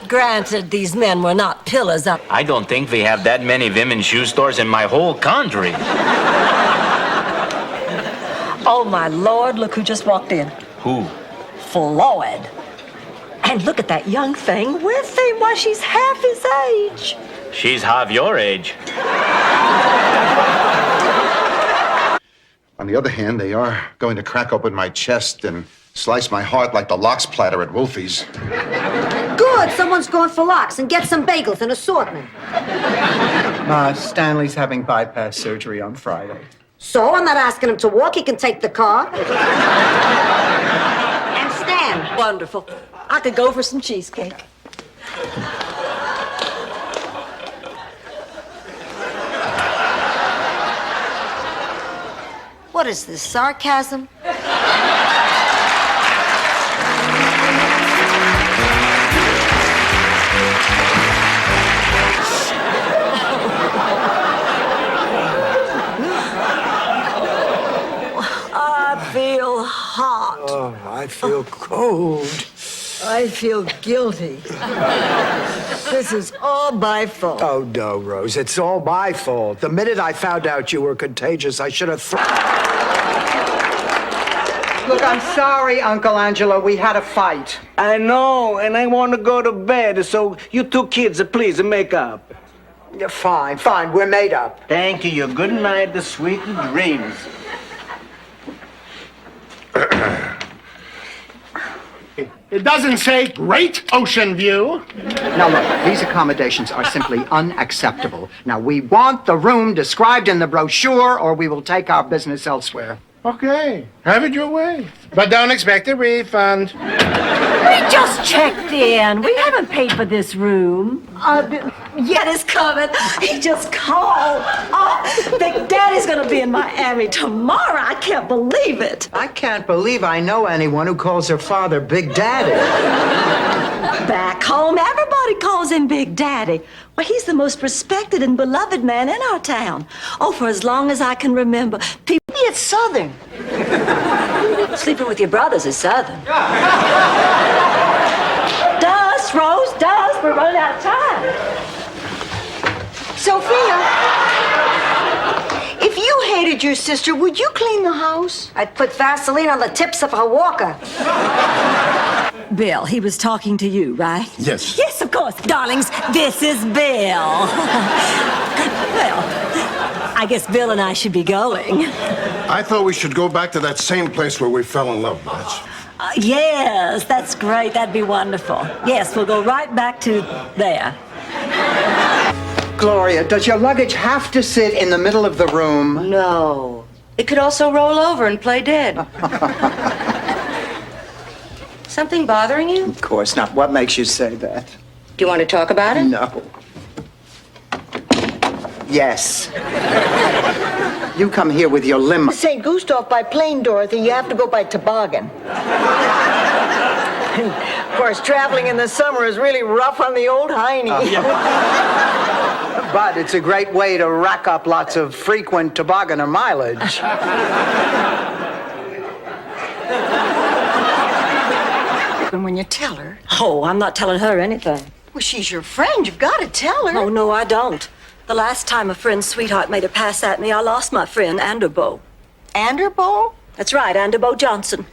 Granted, these men were not pillars up. I don't think we have that many women's shoe stores in my whole country. Oh, my Lord, look who just walked in. Who? Floyd. And look at that young thing with him. Why, she's half his age. She's half your age. On the other hand, they are going to crack open my chest and slice my heart like the lox platter at Wolfie's. Good, someone's going for lox and get some bagels and assortment. Stanley's having bypass surgery on Friday. So I'm not asking him to walk, he can take the car. And stand. Wonderful. I could go for some cheesecake. What is this, sarcasm? I feel hot. Oh, I feel cold. I feel guilty. This is all my fault. Oh, no, Rose. It's all my fault. The minute I found out you were contagious, I should have Look, I'm sorry, Uncle Angelo. We had a fight. I know, and I want to go to bed, so you 2 kids, please, make up. Yeah, fine. We're made up. Thank you. Good night, the sweet dreams. It doesn't say Great Ocean View. Now, look, these accommodations are simply unacceptable. Now, we want the room described in the brochure, or we will take our business elsewhere. Okay, have it your way. But don't expect a refund. We just checked in. We haven't paid for this room. Yet is coming. He just called. Oh, Big Daddy's gonna be in Miami tomorrow. I can't believe it. I can't believe I know anyone who calls her father Big Daddy. Back home, everybody calls him Big Daddy. Well, he's the most respected and beloved man in our town. Oh, for as long as I can remember. People, it's Southern. Sleeping with your brothers is Southern. Does, Rose, does. We're running out of time. Sophia, if you hated your sister, would you clean the house? I'd put Vaseline on the tips of her walker. Bill, he was talking to you, right? Yes. Yes, of course. Darlings, this is Bill. Well, I guess Bill and I should be going. I thought we should go back to that same place where we fell in love, Butch. Yes, that's great. That'd be wonderful. Yes, we'll go right back to there. Gloria, does your luggage have to sit in the middle of the room? No. It could also roll over and play dead. Something bothering you? Of course not. What makes you say that? Do you want to talk about it? No. Yes. You come here with your limo. St. Gustav by plane, Dorothy. You have to go by toboggan. Of course, traveling in the summer is really rough on the old hiney. But it's a great way to rack up lots of frequent tobogganer mileage. And when you tell her... Oh, I'm not telling her anything. Well, she's your friend. You've got to tell her. Oh, no, I don't. The last time a friend's sweetheart made a pass at me, I lost my friend, Anderbo. Anderbo? That's right, Anderbo Johnson.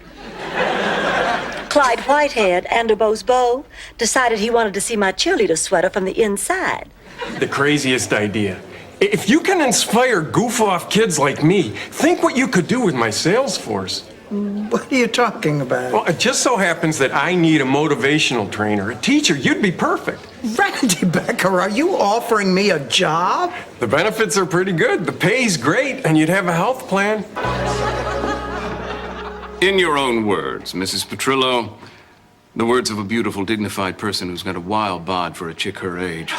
Clyde Whitehead, Anderbo's beau, decided he wanted to see my cheerleader sweater from the inside. The craziest idea. If you can inspire goof-off kids like me, think what you could do with my sales force. What are you talking about? Well, it just so happens that I need a motivational trainer, a teacher. You'd be perfect. Randy Becker, are you offering me a job? The benefits are pretty good. The pay's great, and you'd have a health plan. In your own words, Mrs. Petrillo, the words of a beautiful, dignified person who's got a wild bod for a chick her age.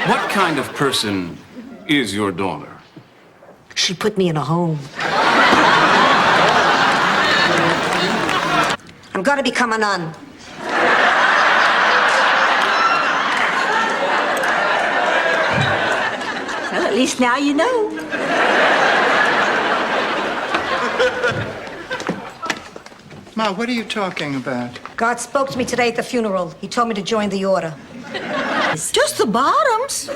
What kind of person is your daughter? She put me in a home. I'm gonna become a nun. Well, at least now you know. Ma, what are you talking about? God spoke to me today at the funeral. He told me to join the order. Just the bottoms.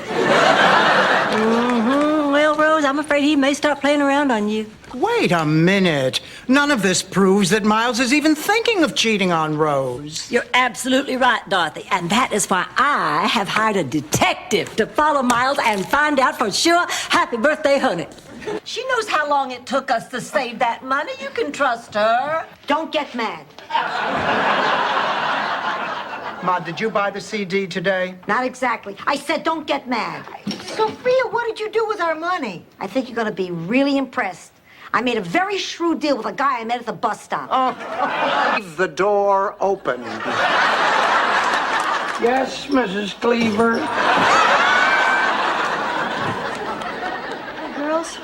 Well, Rose, I'm afraid he may start playing around on you. Wait a minute. None of this proves that Miles is even thinking of cheating on Rose. You're absolutely right, Dorothy. And that is why I have hired a detective to follow Miles and find out for sure. Happy birthday, honey. She knows how long it took us to save that money. You can trust her. Don't get mad. Ma, did you buy the CD today? Not exactly. I said don't get mad. Sophia, what did you do with our money? I think you're gonna be really impressed. I made a very shrewd deal with a guy I met at the bus stop. Leave the door open. Yes, Mrs. Cleaver. Girls?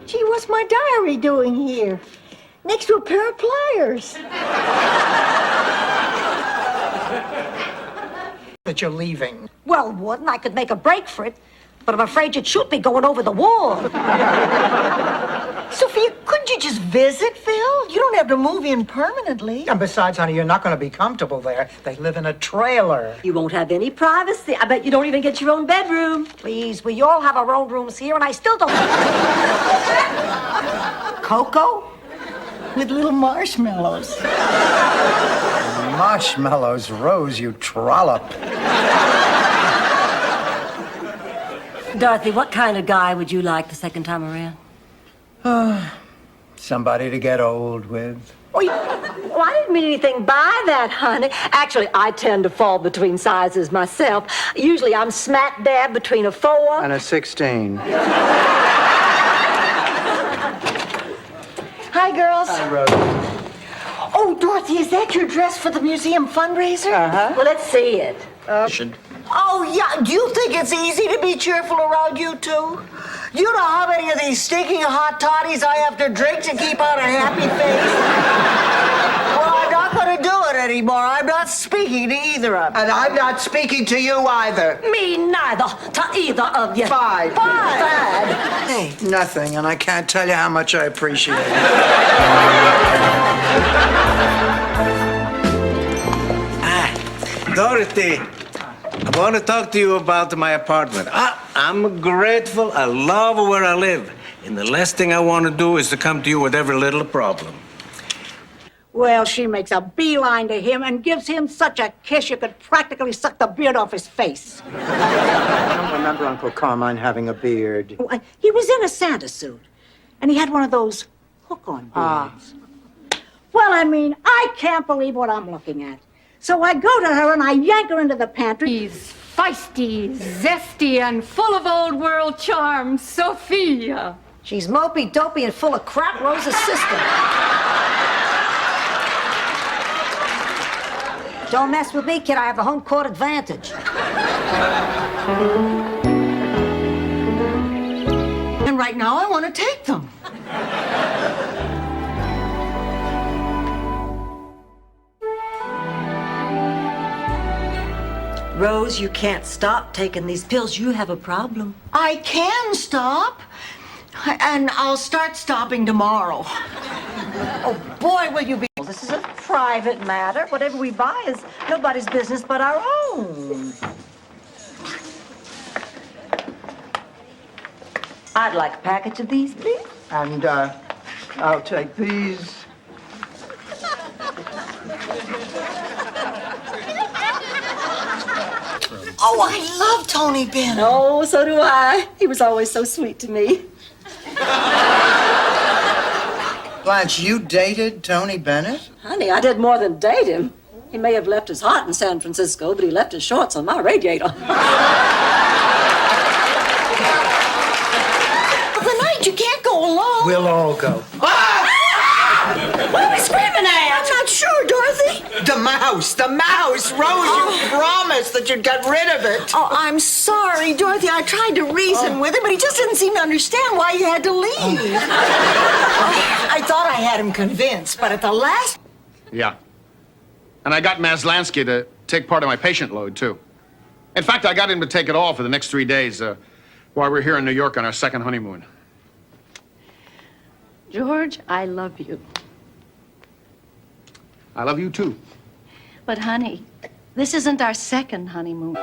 Gee, what's my diary doing here? Next to a pair of pliers. That you're leaving. Well, Warden, I could make a break for it, but I'm afraid you'd shoot me going over the wall. Sophia, couldn't you just visit, Phil? You don't have to move in permanently. And besides, honey, you're not going to be comfortable there. They live in a trailer. You won't have any privacy. I bet you don't even get your own bedroom. Please, we all have our own rooms here, and I still don't... Coco? With little marshmallows. Marshmallows, Rose, you trollop. Dorothy, what kind of guy would you like the second time around? Somebody to get old with. Oh, well, I didn't mean anything by that, honey. Actually, I tend to fall between sizes myself. Usually I'm smack dab between a 4 And a 16. Hi, girls. Hi, Rose. Oh, Dorothy, is that your dress for the museum fundraiser? Uh-huh. Well, let's see it. Oh, yeah. Do you think it's easy to be cheerful around you two? You know how many of these stinking hot toddies I have to drink to keep on a happy face? Well, I'm not going to do it anymore. I'm not speaking to either of you. And I'm not speaking to you either. Me neither to either of you. Fine. Fine. Hey, nothing, and I can't tell you how much I appreciate it. Dorothy, I want to talk to you about my apartment. I'm grateful. I love where I live. And the last thing I want to do is to come to you with every little problem. Well, she makes a beeline to him and gives him such a kiss you could practically suck the beard off his face. I don't remember Uncle Carmine having a beard. He was in a Santa suit, and he had one of those hook-on beards. Well, I mean, I can't believe what I'm looking at. So I go to her and I yank her into the pantry. He's feisty, zesty, and full of old world charm, Sophia. She's mopey, dopey, and full of crap, Rose's sister. Don't mess with me, kid. I have the home court advantage. And right now I want to take them. Rose, you can't stop taking these pills. You have a problem. I can stop. And I'll start stopping tomorrow. Oh, boy, will you be... This is a private matter. Whatever we buy is nobody's business but our own. I'd like a package of these, please. And, I'll take these. Oh, I love Tony Bennett. Oh, so do I. He was always so sweet to me. Blanche, you dated Tony Bennett? Honey, I did more than date him. He may have left his heart in San Francisco, but he left his shorts on my radiator. The night you can't go alone. We'll all go. What are we screaming at? I'm not sure, Dorothy. The mouse! Rose, you promised that you'd get rid of it. Oh, I'm sorry, Dorothy. I tried to reason with him, but he just didn't seem to understand why you had to leave. I thought I had him convinced, but at the last... Yeah. And I got Maslansky to take part of my patient load, too. In fact, I got him to take it all for the next 3 days while we're here in New York on our second honeymoon. George, I love you. I love you, too. But, honey, this isn't our second honeymoon.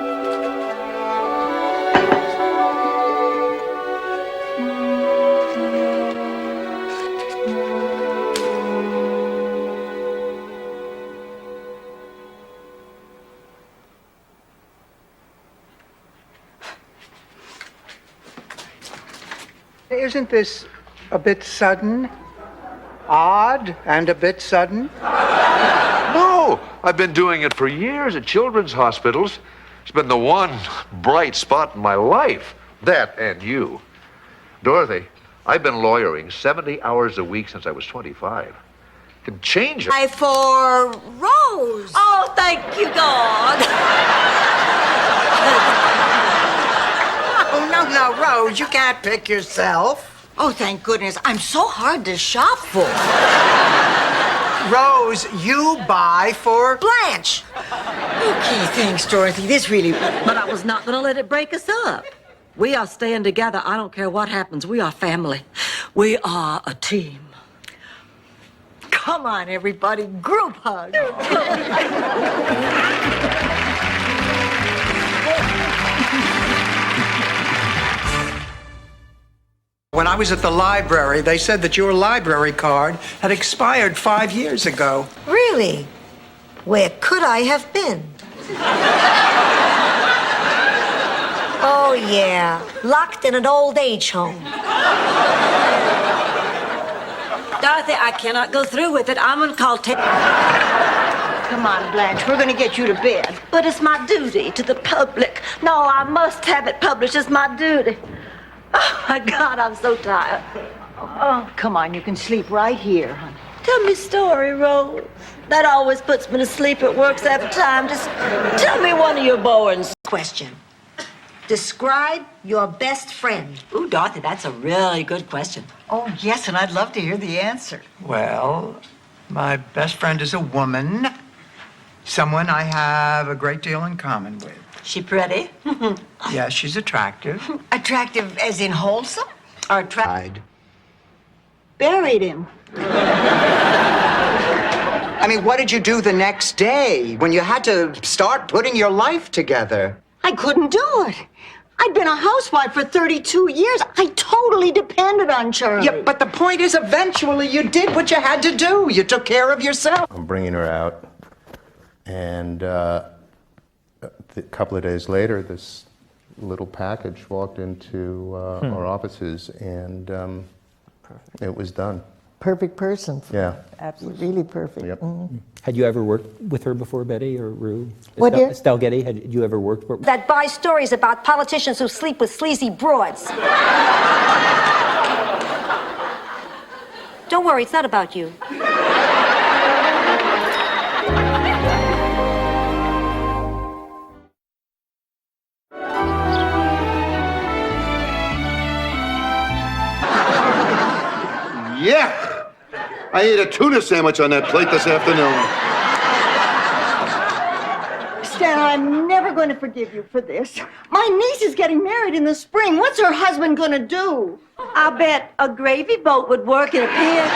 Isn't this a bit sudden? Odd and a bit sudden? No, I've been doing it for years at children's hospitals. It's been the one bright spot in my life. That and you. Dorothy, I've been lawyering 70 hours a week since I was 25. Can change it. Hi for Rose. Oh, thank you, God. Oh, no, Rose, you can't pick yourself. Oh, thank goodness. I'm so hard to shop for. Rose, you buy for Blanche. Okay, thanks, Dorothy. This really... But I was not going to let it break us up. We are staying together. I don't care what happens. We are family. We are a team. Come on, everybody. Group hug. When I was at the library, they said that your library card had expired 5 years ago. Really? Where could I have been? Oh, yeah. Locked in an old age home. Dorothy, I cannot go through with it. I'm going to call Come on, Blanche. We're going to get you to bed. But it's my duty to the public. No, I must have it published. It's my duty. Oh, my God, I'm so tired. Oh, come on. You can sleep right here, honey. Tell me a story, Rose. That always puts me to sleep. It works every time. Just tell me one of your boring Question. Describe your best friend. Ooh, Dorothy, that's a really good question. Oh, yes, and I'd love to hear the answer. Well, my best friend is a woman. Someone I have a great deal in common with. She pretty? Yeah, she's attractive. Attractive as in wholesome? Or attractive? Buried him. I mean, what did you do the next day when you had to start putting your life together? I couldn't do it. I'd been a housewife for 32 years. I totally depended on Charlie. Yeah, but the point is, eventually you did what you had to do. You took care of yourself. I'm bringing her out, and a couple of days later, this little package walked into our offices, and it was done. perfect person. Yeah. Absolutely, really perfect. Yep. Had you ever worked with her before, Betty or Rue? What, dear? Estelle Getty, had you ever worked with her? That buys stories about politicians who sleep with sleazy broads. Don't worry, it's not about you. Yeah! I ate a tuna sandwich on that plate this afternoon. Stan, I'm never going to forgive you for this. My niece is getting married in the spring. What's her husband going to do? I bet a gravy boat would work in a pit.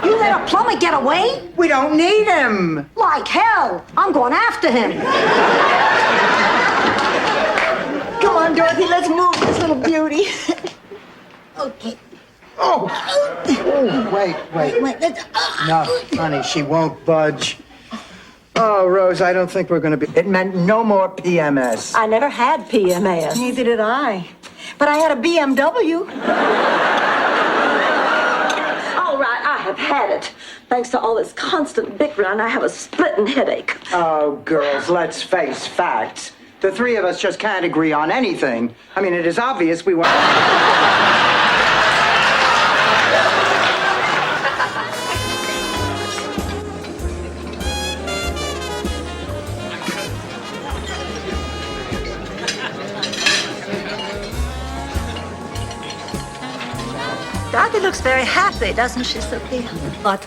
You let a plumber get away? We don't need him. Like hell. I'm going after him. Come on, Dorothy, let's move this little beauty. Okay. Oh, wait. No, honey, she won't budge. Oh, Rose, I don't think we're going to be... It meant no more PMS. I never had PMS. Neither did I. But I had a BMW. All right, I have had it. Thanks to all this constant bickering, I have a splitting headache. Oh, girls, let's face facts. The three of us just can't agree on anything. I mean, it is obvious we want... Dorothy looks very happy, doesn't she, Sophia? What?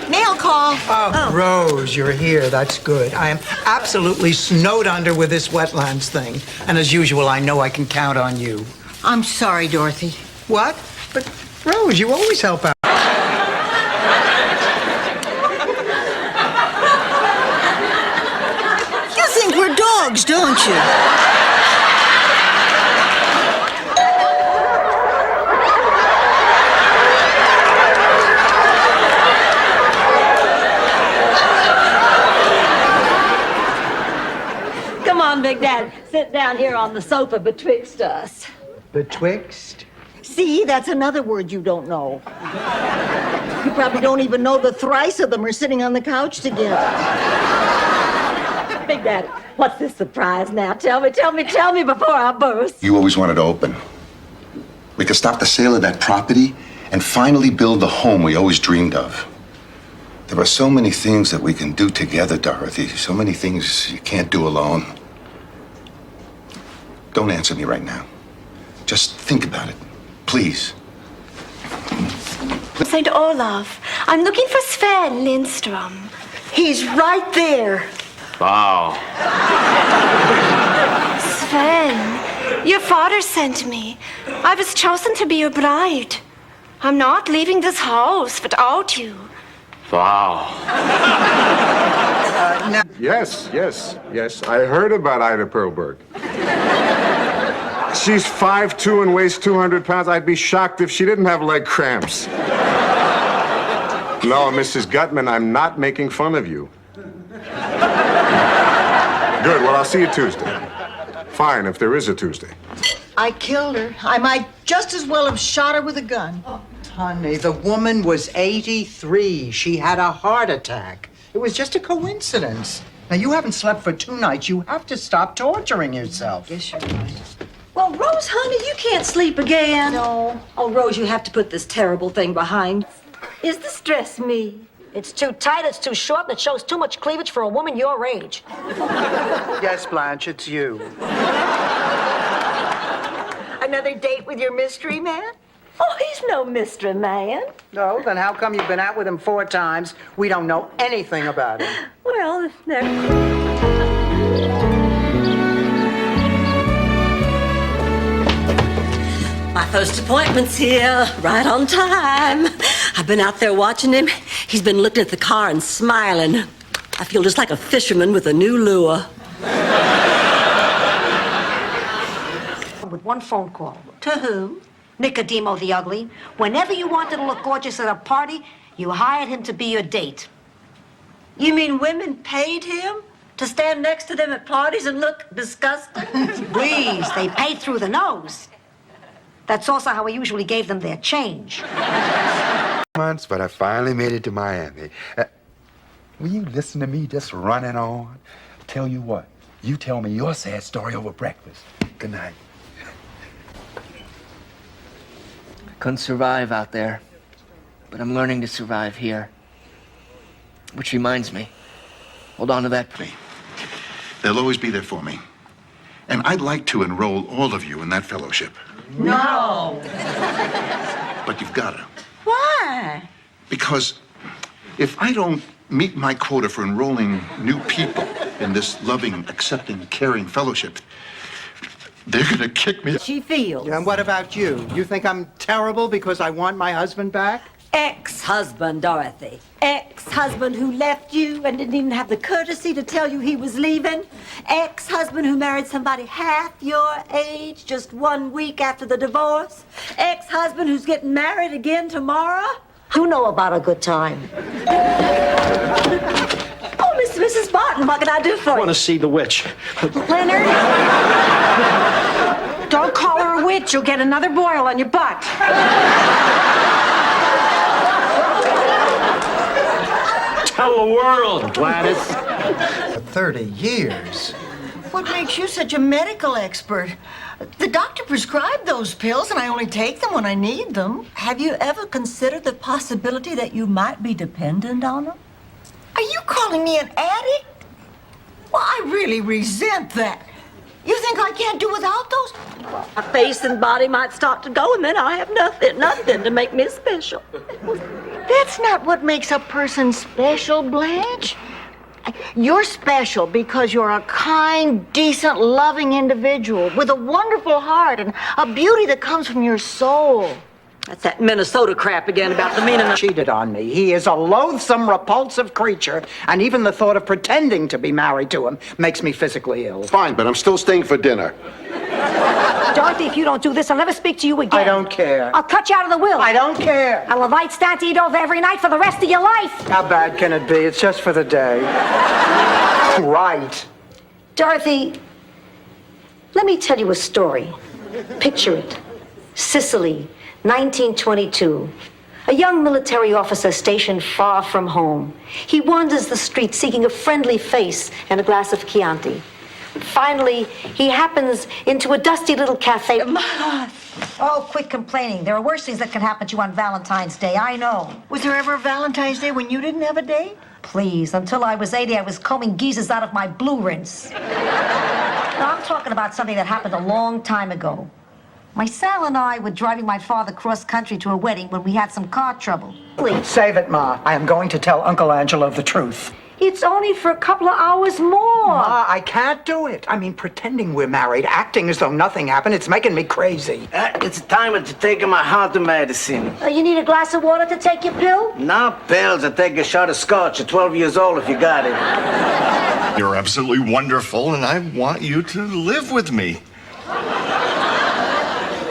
Mail call. Oh, Rose, you're here. That's good. I am absolutely snowed under with this wetlands thing. And as usual, I know I can count on you. I'm sorry, Dorothy. What? But, Rose, you always help out. You think we're dogs, don't you? Come on, Big Dad. Sit down here on the sofa betwixt us. Betwixt? See, that's another word you don't know. You probably don't even know the thrice of them are sitting on the couch together. Big Daddy, what's this surprise now? Tell me before I burst. You always wanted to open. We could stop the sale of that property and finally build the home we always dreamed of. There are so many things that we can do together, Dorothy. So many things you can't do alone. Don't answer me right now. Just think about it, please. St. Olaf, I'm looking for Sven Lindstrom. He's right there. Wow. Sven, your father sent me. I was chosen to be your bride. I'm not leaving this house without you. Wow. Yes. I heard about Ida Perlberg. She's 5'2" and weighs 200 pounds. I'd be shocked if she didn't have leg cramps. No, Mrs. Gutman, I'm not making fun of you. Good, well, I'll see you Tuesday. Fine, if there is a Tuesday. I killed her. I might just as well have shot her with a gun. Honey, the woman was 83. She had a heart attack. It was just a coincidence. Now, you haven't slept for 2 nights. You have to stop torturing yourself. Yes, you're right. Well, Rose, honey, you can't sleep again. No. Oh, Rose, you have to put this terrible thing behind. Is this dress me? It's too tight, it's too short, and it shows too much cleavage for a woman your age. Yes, Blanche, it's you. Another date with your mystery man? Oh, he's no mystery man. No, then how come you've been out with him 4 times? We don't know anything about him. Well, there. My first appointment's here, right on time. I've been out there watching him. He's been looking at the car and smiling. I feel just like a fisherman with a new lure. With one phone call. To whom? Nicodemo the Ugly. Whenever you wanted to look gorgeous at a party, you hired him to be your date. You mean women paid him? To stand next to them at parties and look disgusting? Please, they paid through the nose. That's also how we usually gave them their change. Months, but I finally made it to Miami. Will you listen to me just running on? Tell you what, you tell me your sad story over breakfast. Good night. I couldn't survive out there, but I'm learning to survive here. Which reminds me, hold on to that. They'll always be there for me. And I'd like to enroll all of you in that fellowship. No. But you've got to. Why? Because if I don't meet my quota for enrolling new people in this loving, accepting, caring fellowship, they're going to kick me. She feels. And what about you? You think I'm terrible because I want my husband back? Ex-husband, Dorothy. Ex-husband who left you and didn't even have the courtesy to tell you he was leaving. Ex-husband who married somebody half your age just 1 week after the divorce. Ex-husband who's getting married again tomorrow. Who know about a good time? Oh, Mrs. Barton, what can I do for I you? want to see the witch. Leonard? Don't call her a witch. You'll get another boil on your butt. Tell the world, Gladys. For 30 years. What makes you such a medical expert? The doctor prescribed those pills, and I only take them when I need them. Have you ever considered the possibility that you might be dependent on them? Are you calling me an addict? Well, I really resent that. You think I can't do without those? My face and body might start to go, and then I have nothing to make me special. That's not what makes a person special, Blanche. You're special because you're a kind, decent, loving individual with a wonderful heart and a beauty that comes from your soul. That's that Minnesota crap again about the meaning. Cheated on me. He is a loathsome, repulsive creature, and even the thought of pretending to be married to him makes me physically ill. Fine, but I'm still staying for dinner. Dorothy, if you don't do this, I'll never speak to you again. I don't care. I'll cut you out of the will. I don't care. I'll invite Stan to eat over every night for the rest of your life. How bad can it be? It's just for the day. Right. Dorothy, let me tell you a story. Picture it. Sicily, 1922. A young military officer stationed far from home. He wanders the streets seeking a friendly face and a glass of Chianti. Finally, he happens into a dusty little cafe. Oh, quit complaining. There are worse things that can happen to you on Valentine's Day, I know. Was there ever a Valentine's Day when you didn't have a date? Please, until I was 80, I was combing geezers out of my blue rinse. Now, I'm talking about something that happened a long time ago. My Sal and I were driving my father cross-country to a wedding when we had some car trouble. Please. Save it, Ma. I am going to tell Uncle Angelo the truth. It's only for a couple of hours more. Ma, I can't do it. I mean, pretending we're married, acting as though nothing happened, it's making me crazy. It's time to take my heart medicine. You need a glass of water to take your pill? No pills. I take a shot of scotch at 12 years old if you got it. You're absolutely wonderful, and I want you to live with me.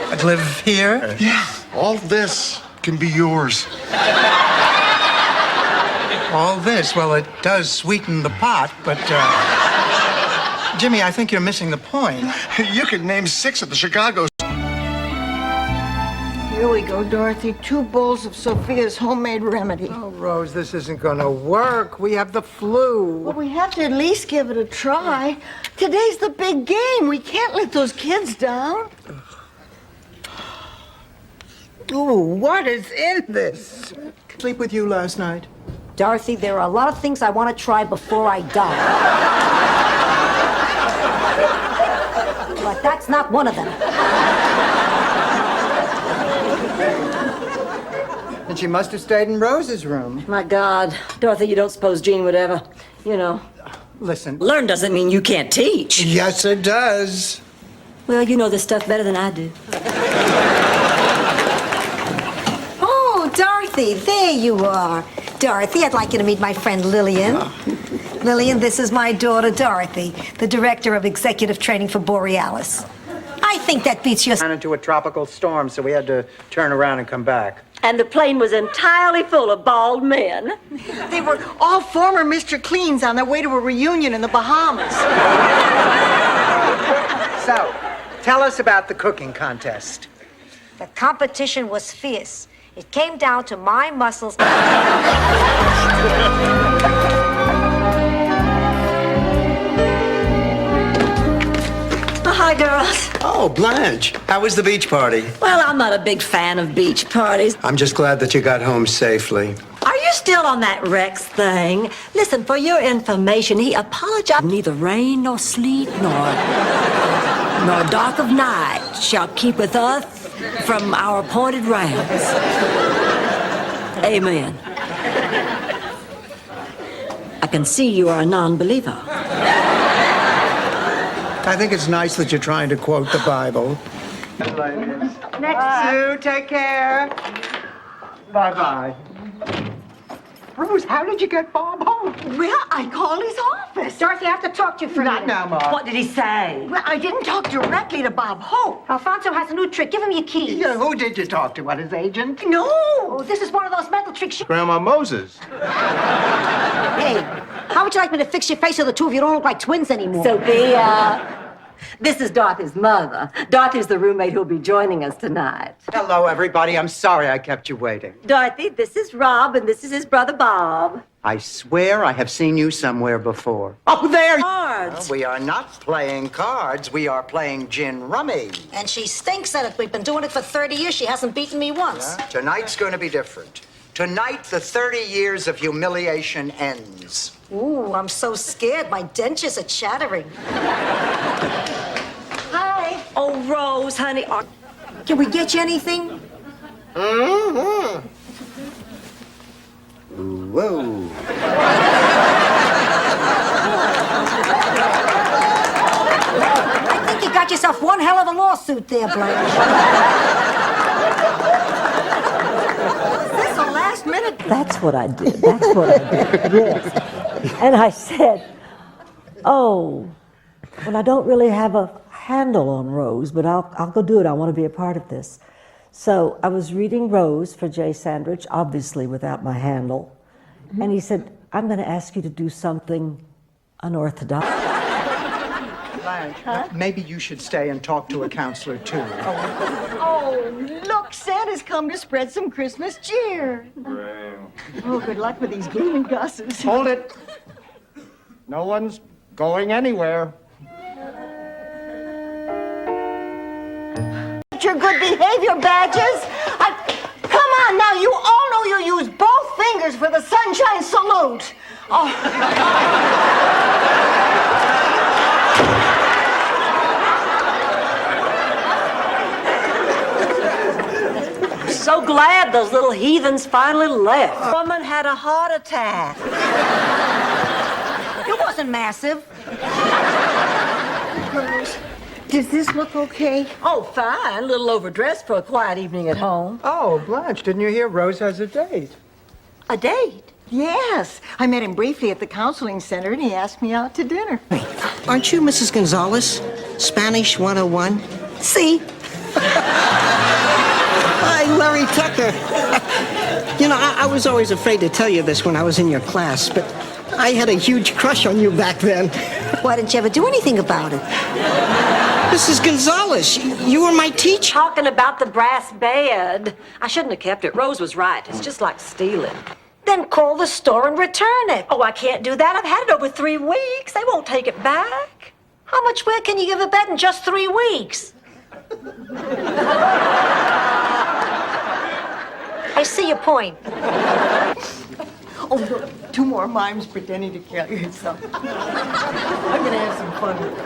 I'd live here? Yeah, all this can be yours. All this, well, it does sweeten the pot, but, Jimmy, I think you're missing the point. You could name 6 of the Chicago. Here we go, Dorothy. 2 bowls of Sophia's homemade remedy. Oh, Rose, this isn't gonna work. We have the flu. Well, we have to at least give it a try. Today's the big game. We can't let those kids down. Ooh, what is in this? Sleep with you last night? Dorothy, there are a lot of things I want to try before I die. But that's not one of them. And she must have stayed in Rose's room. My God, Dorothy, you don't suppose Jean would ever, Listen. Learn doesn't mean you can't teach. Yes, it does. Well, you know this stuff better than I do. Oh, Dorothy, there you are. Dorothy, I'd like you to meet my friend Lillian. Lillian, this is my daughter, Dorothy, the director of executive training for Borealis. I think that beats your... Ran into a tropical storm, so we had to turn around and come back. and the plane was entirely full of bald men. They were all former Mr. Cleans on their way to a reunion in the Bahamas. So, tell us about the cooking contest. The competition was fierce. It came down to my muscles. Hi, girls. Oh, Blanche, how was the beach party? Well, I'm not a big fan of beach parties. I'm just glad that you got home safely. Are you still on that Rex thing? Listen, for your information, he apologized. Neither rain nor sleet nor dark of night shall keepeth us from our appointed rounds. Amen. I can see you are a non-believer. I think it's nice that you're trying to quote the Bible. Next. Sue, take care. Bye-bye. Rose, how did you get Bob home? Well, I called his office. Dorothy, I have to talk to you for a Not minute. now, Mom. What did he say? Well, I didn't talk directly to Bob Hope. Alfonso has a new trick. Give him your keys. Yeah, who did you talk to? What, his agent? No. Oh, this is one of those mental tricks. Grandma Moses. Hey, how would you like me to fix your face so the two of you don't look like twins anymore? Sophia, this is Dorothy's mother. Dorothy's the roommate who'll be joining us tonight. Hello, everybody. I'm sorry I kept you waiting. Dorothy, this is Rob, and this is his brother Bob. I swear I have seen you somewhere before. Oh, there! Cards. We are not playing cards. We are playing gin rummy. And she stinks at it. We've been doing it for 30 years. She hasn't beaten me once. Yeah, tonight's going to be different. Tonight, the 30 years of humiliation ends. Ooh, I'm so scared. My dentures are chattering. Hi. Oh, Rose, honey. Can we get you anything? Mm-hmm. Whoa. I think you got yourself one hell of a lawsuit there, Blanche. Is this a last minute? That's what I did. That's what I did. Yes. And I said, oh, well, I don't really have a handle on Rose, but I'll go do it. I want to be a part of this. So I was reading Rose for Jay Sandrich, obviously without my handle. Mm-hmm. And he said, I'm going to ask you to do something unorthodox. Blanche, maybe you should stay and talk to a counselor, too. Oh, look, Santa's come to spread some Christmas cheer. Oh, good luck with these gleaming gusses. Hold it. No one's going anywhere. Your good behavior badges. Come on now, you all know you use both fingers for the sunshine salute. Oh. So glad those little heathens finally left. The woman had a heart attack. It wasn't massive. Does this look okay? Oh, fine. A little overdressed for a quiet evening at home. Oh, Blanche, didn't you hear Rose has a date? A date? Yes. I met him briefly at the counseling center and he asked me out to dinner. Aren't you Mrs. Gonzalez? Spanish 101? See? Hi, Larry Tucker. You know, I was always afraid to tell you this when I was in your class, but I had a huge crush on you back then. Why didn't you ever do anything about it? Mrs. Gonzalez, you were my teacher. Talking about the brass bed. I shouldn't have kept it. Rose was right. It's just like stealing. Then call the store and return it. Oh, I can't do that. I've had it over 3 weeks. They won't take it back. How much wear can you give a bed in just 3 weeks? I see your point. Oh, look, 2 more mimes pretending to kill yourself. I'm gonna have some fun with it.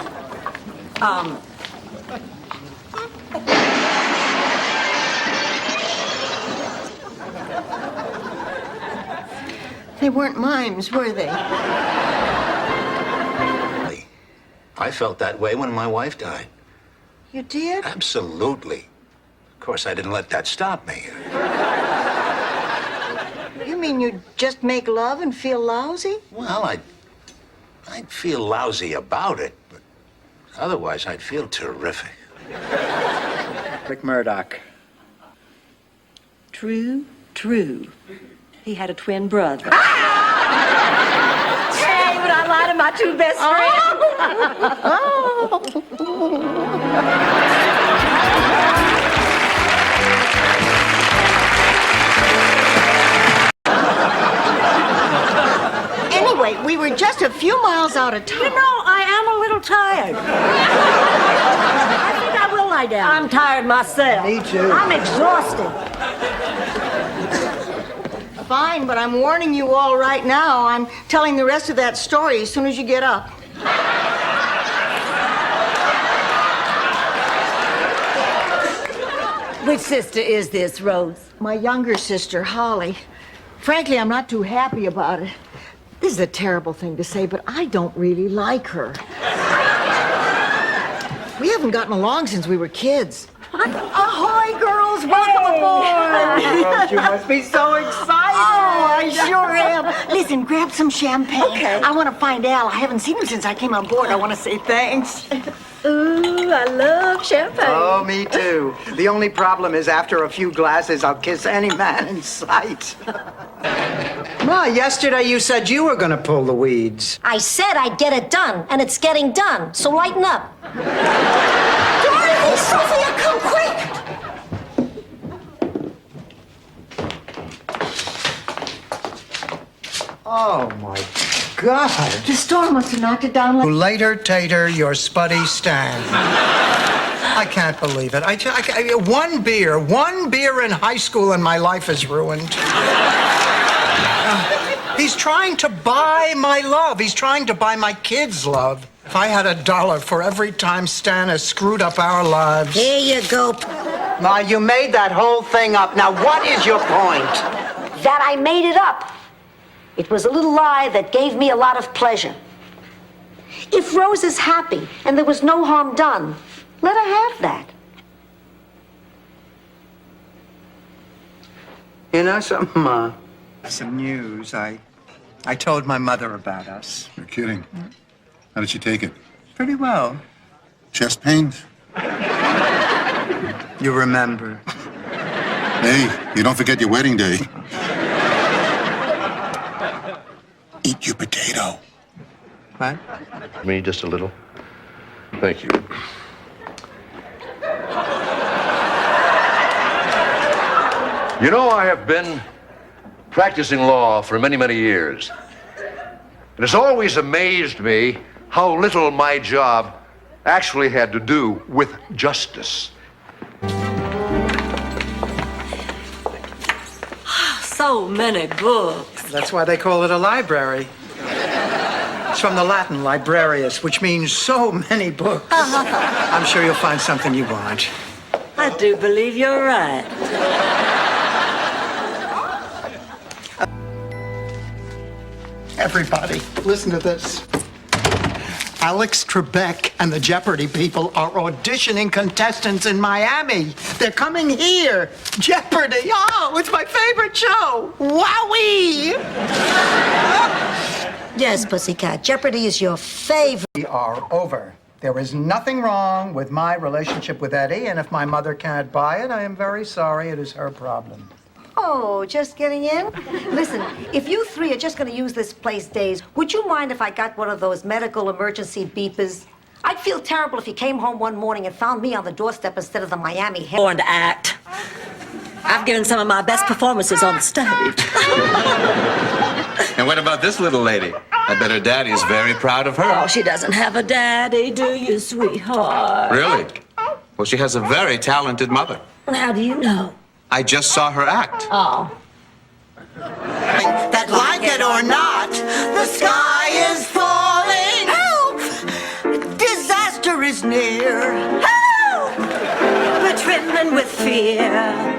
They weren't mimes, were they? I felt that way when my wife died. You did? Absolutely. Of course, I didn't let that stop me. You mean you'd just make love and feel lousy? Well, I'd feel lousy about it, but otherwise I'd feel terrific. Rick Murdoch. True, true. He had a twin brother. Hey, would I lie to my two best Anyway, we were just a few miles out of town. You know, I am a little tired. I think I will lie down. I'm tired myself. Me too. I'm exhausted. Fine, but I'm warning you all right now. I'm telling the rest of that story as soon as you get up. Which sister is this, Rose? My younger sister, Holly. Frankly, I'm not too happy about it. This is a terrible thing to say, but I don't really like her. We haven't gotten along since we were kids. Ahoy, girls! Welcome aboard! Rose, you must be so excited. Oh, I sure am. Listen, grab some champagne. Okay. I want to find Al. I haven't seen him since I came on board. I want to say thanks. Ooh, I love champagne. Oh, me too. The only problem is after a few glasses, I'll kiss any man in sight. Ma, yesterday you said you were going to pull the weeds. I said I'd get it done, and it's getting done, so lighten up. Dorothy, Sophia, come quick! Oh, my God. The storm must have knocked it down like... Later, Tater, your spuddy Stan. I can't believe it. One beer in high school and my life is ruined. He's trying to buy my love. He's trying to buy my kids' love. If I had $1 for every time Stan has screwed up our lives. Here you go. Ma, you made that whole thing up. Now, what is your point? That I made it up. It was a little lie that gave me a lot of pleasure. If Rose is happy and there was no harm done, let her have that. You know something, Ma? Some news. I told my mother about us. You're kidding. How did she take it? Pretty well. Chest pains? You remember. Hey, you don't forget your wedding day. Eat your potato. What? Me just a little. Thank you. You know, I have been practicing law for many, many years. It has always amazed me how little my job actually had to do with justice. So many books. That's why they call it a library. It's from the Latin librarius, which means so many books. I'm sure you'll find something you want. I do believe you're right. Everybody, listen to this. Alex Trebek and the Jeopardy people are auditioning contestants in Miami. They're coming here. Jeopardy! Oh, it's my favorite show. Wowee! Yes, Pussycat. Jeopardy is your favorite. We are over. There is nothing wrong with my relationship with Eddie, and if my mother can't buy it, I am very sorry. It is her problem. Oh, just getting in? Listen, if you three are just going to use this place days, would you mind if I got one of those medical emergency beepers? I'd feel terrible if you came home one morning and found me on the doorstep instead of the Miami Herald. Born to act. I've given some of my best performances on the stage. And what about this little lady? I bet her daddy is very proud of her. Oh, she doesn't have a daddy, do you, sweetheart? Really? Well, she has a very talented mother. How do you know? I just saw her act. Oh. That like it or not, the sky is falling. Help! Disaster is near. Help! We're trembling with fear.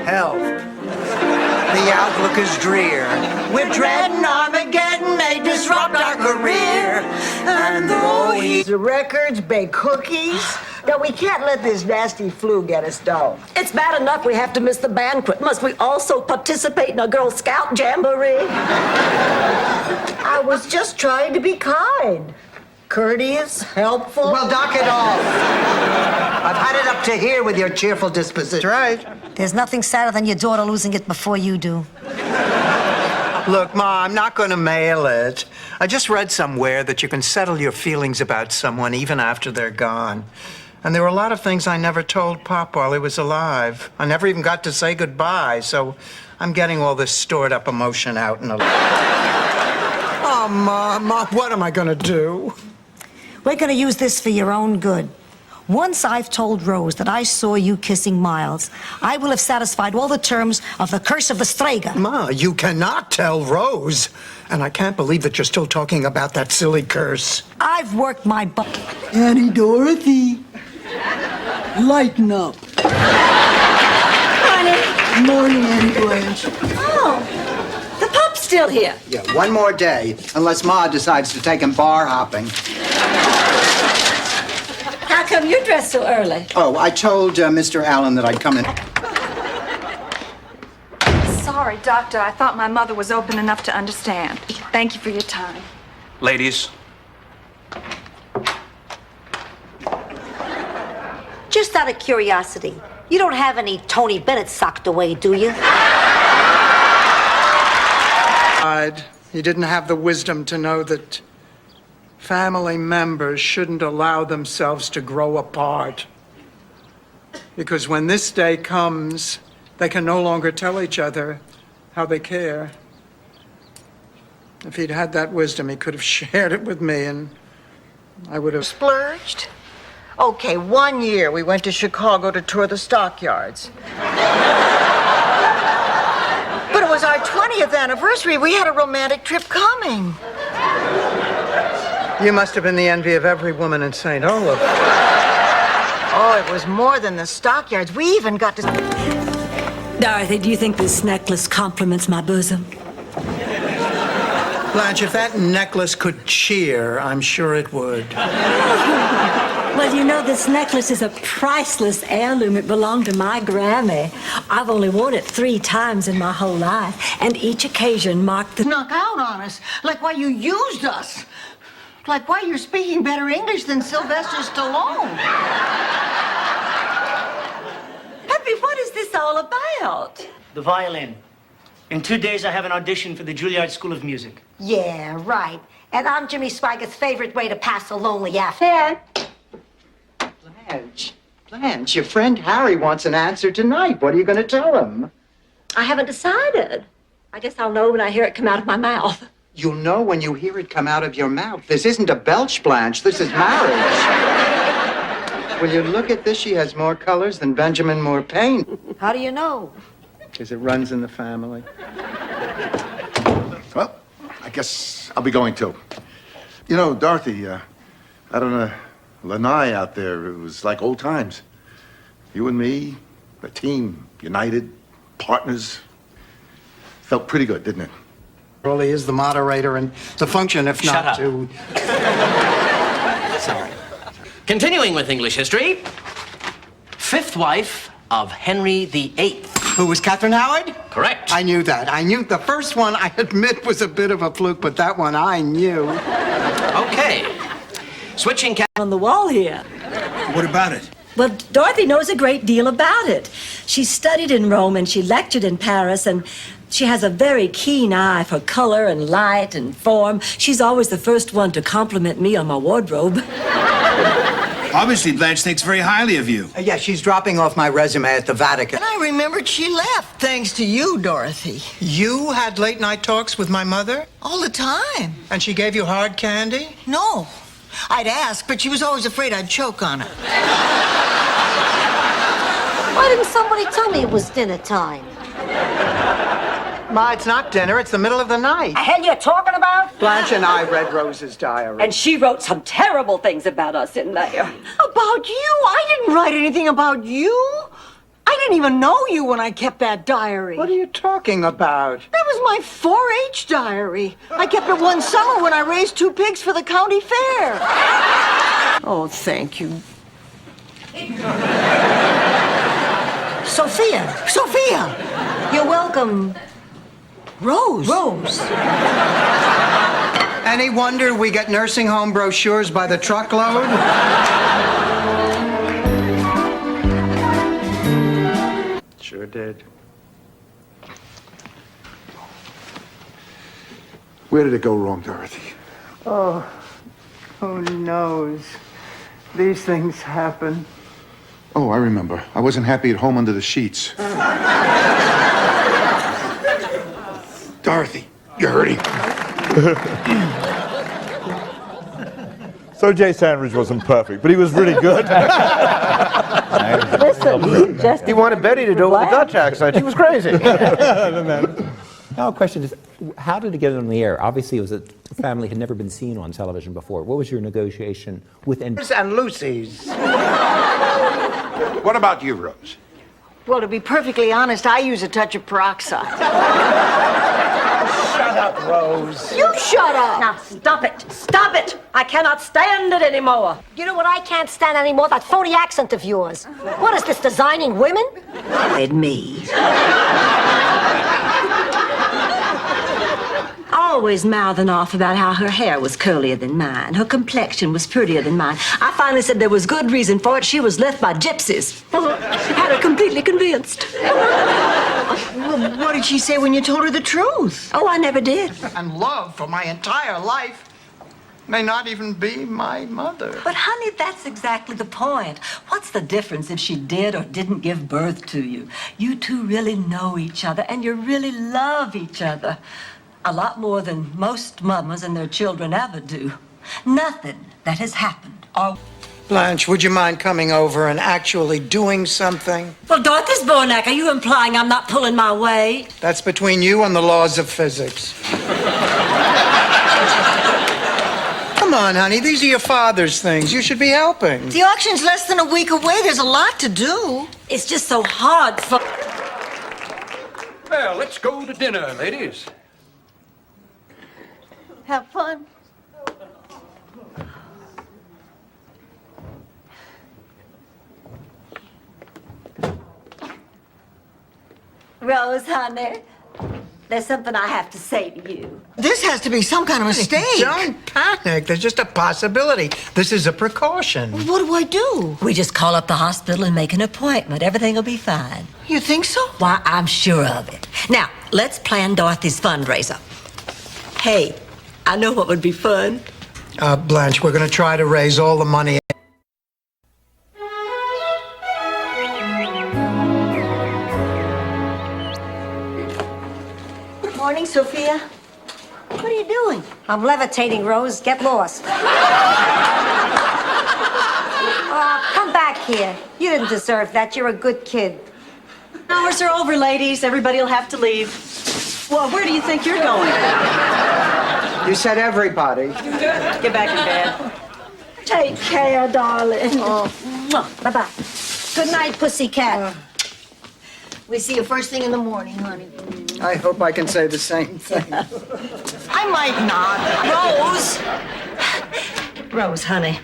Help. The outlook is drear. We're dreading Armageddon may disrupt our career. And though he's the records, bake cookies, that we can't let this nasty flu get us down. It's bad enough we have to miss the banquet. Must we also participate in a Girl Scout jamboree? I was just trying to be kind. courteous, helpful. Well, dock it off. I've had it up to here with your cheerful disposition. Right. There's nothing sadder than your daughter losing it before you do. Look, Ma, I'm not going to mail it. I just read somewhere that you can settle your feelings about someone even after they're gone. And there were a lot of things I never told Pop while he was alive. I never even got to say goodbye, so I'm getting all this stored up emotion out in a... Oh, Ma, what am I going to do? We're going to use this for your own good. Once I've told Rose that I saw you kissing Miles, I will have satisfied all the terms of the curse of the Strega. Ma, you cannot tell Rose. And I can't believe that you're still talking about that silly curse. I've worked my butt. Annie Dorothy, lighten up. Honey. Morning, Annie Blanche. Oh, the pup's still here. Yeah, one more day, unless Ma decides to take him bar hopping. How come you dressed so early? Oh, I told Mr. Allen that I'd come in. Sorry, Doctor. I thought my mother was open enough to understand. Thank you for your time. Ladies, Just out of curiosity, you don't have any Tony Bennett socked away, do you? He didn't have the wisdom to know that family members shouldn't allow themselves to grow apart. Because when this day comes, they can no longer tell each other how they care. If he'd had that wisdom, he could have shared it with me, and I would have... Splurged? Okay, 1 year we went to Chicago to tour the stockyards. But it was our 20th anniversary. We had a romantic trip coming. You must have been the envy of every woman in St. Olaf. Oh, it was more than the stockyards. We even got to... Dorothy, do you think this necklace compliments my bosom? Blanche, if that necklace could cheer, I'm sure it would. Well, you know, this necklace is a priceless heirloom. It belonged to my Grammy. I've only worn it 3 times in my whole life, and each occasion marked the... Knock out on us, like why you used us. Like why you're speaking better English than Sylvester Stallone. Peppy, what is this all about? The violin. In 2 days, I have an audition for the Juilliard School of Music. Yeah, right. And I'm Jimmy Swaggart's favorite way to pass a lonely afternoon. Blanche, your friend Harry wants an answer tonight. What are you going to tell him? I haven't decided. I guess I'll know when I hear it come out of my mouth. You'll know when you hear it come out of your mouth. This isn't a belch, Blanche. This is marriage. Will you look at this? She has more colors than Benjamin Moore Payne. How do you know? Because it runs in the family. Well, I guess I'll be going too. You know, Dorothy, I don't know, Lanai out there, it was like old times. You and me, the team, united, partners. Felt pretty good, didn't it? Rolly is the moderator and the function, if Shut not up. to... Sorry. Continuing with English history, 5th wife of Henry VIII. Who was Catherine Howard? Correct. I knew that. I knew the first one, I admit, was a bit of a fluke, but that one I knew. Okay. Switching on the wall here. What about it? Well, Dorothy knows a great deal about it. She studied in Rome and she lectured in Paris, and she has a very keen eye for color and light and form. She's always the first one to compliment me on my wardrobe. Obviously, Blanche thinks very highly of you. Yeah, she's dropping off my resume at the Vatican. And I remembered she left, thanks to you, Dorothy. You had late night talks with my mother? All the time. And she gave you hard candy? No. I'd ask, but she was always afraid I'd choke on it. Why didn't somebody tell me it was dinner time? Ma, it's not dinner, it's the middle of the night. The hell you talking about? Blanche and I read Rose's diary. And she wrote some terrible things about us in there. About you? I didn't write anything about you. I didn't even know you when I kept that diary. What are you talking about? That was my 4-H diary. I kept it one summer when I raised 2 pigs for the county fair. Oh, thank you. Sophia! You're welcome. Rose. Any wonder we get nursing home brochures by the truckload? Sure did. Where did it go wrong, Dorothy? Oh, who knows? These things happen. Oh, I remember. I wasn't happy at home under the sheets. Dorothy, you're hurting. So Jay Sandridge wasn't perfect, but he was really good. Listen, just He wanted Betty to do it with a Dutch accent. She was crazy. Now, a question is, how did it get on the air? Obviously, it was a family had never been seen on television before. What was your negotiation with NBC? And Lucy's. What about you, Rose? Well, to be perfectly honest, I use a touch of peroxide. Shut up, Rose. You shut up! Now, stop it. Stop it. I cannot stand it anymore. You know what I can't stand anymore? That phony accent of yours. What is this, designing women? And me. Always mouthing off about how her hair was curlier than mine, her complexion was prettier than mine. I finally said there was good reason for it. She was left by gypsies. Had her completely convinced. Well, what did she say when you told her the truth? Oh, I never did. And love for my entire life may not even be my mother. But, honey, that's exactly the point. What's the difference if she did or didn't give birth to you? You two really know each other, and you really love each other. A lot more than most mamas and their children ever do. Nothing that has happened or... Blanche, would you mind coming over and actually doing something? Well, Dorothy Zbornak, are you implying I'm not pulling my weight? That's between you and the laws of physics. Come on, honey, these are your father's things. You should be helping. The auction's less than a week away. There's a lot to do. It's just so hard for... Well, let's go to dinner, ladies. Have fun. Rose, honey, there's something I have to say to you. This has to be some kind of mistake. Don't panic. There's just a possibility. This is a precaution. What do I do? We just call up the hospital and make an appointment. Everything will be fine. You think so? Why, I'm sure of it. Now, let's plan Dorothy's fundraiser. Hey, I know what would be fun. Blanche, we're going to try to raise all the money. Good morning, Sophia. What are you doing? I'm levitating, Rose. Get lost. Come back here. You didn't deserve that. You're a good kid. Hours are over, ladies. Everybody will have to leave. Well, where do you think you're going? You said everybody. Get back in bed. Take care, darling. Bye-bye. Good night, pussycat. We see you first thing in the morning, honey. I hope I can say the same thing. I might not. Rose! Rose, honey.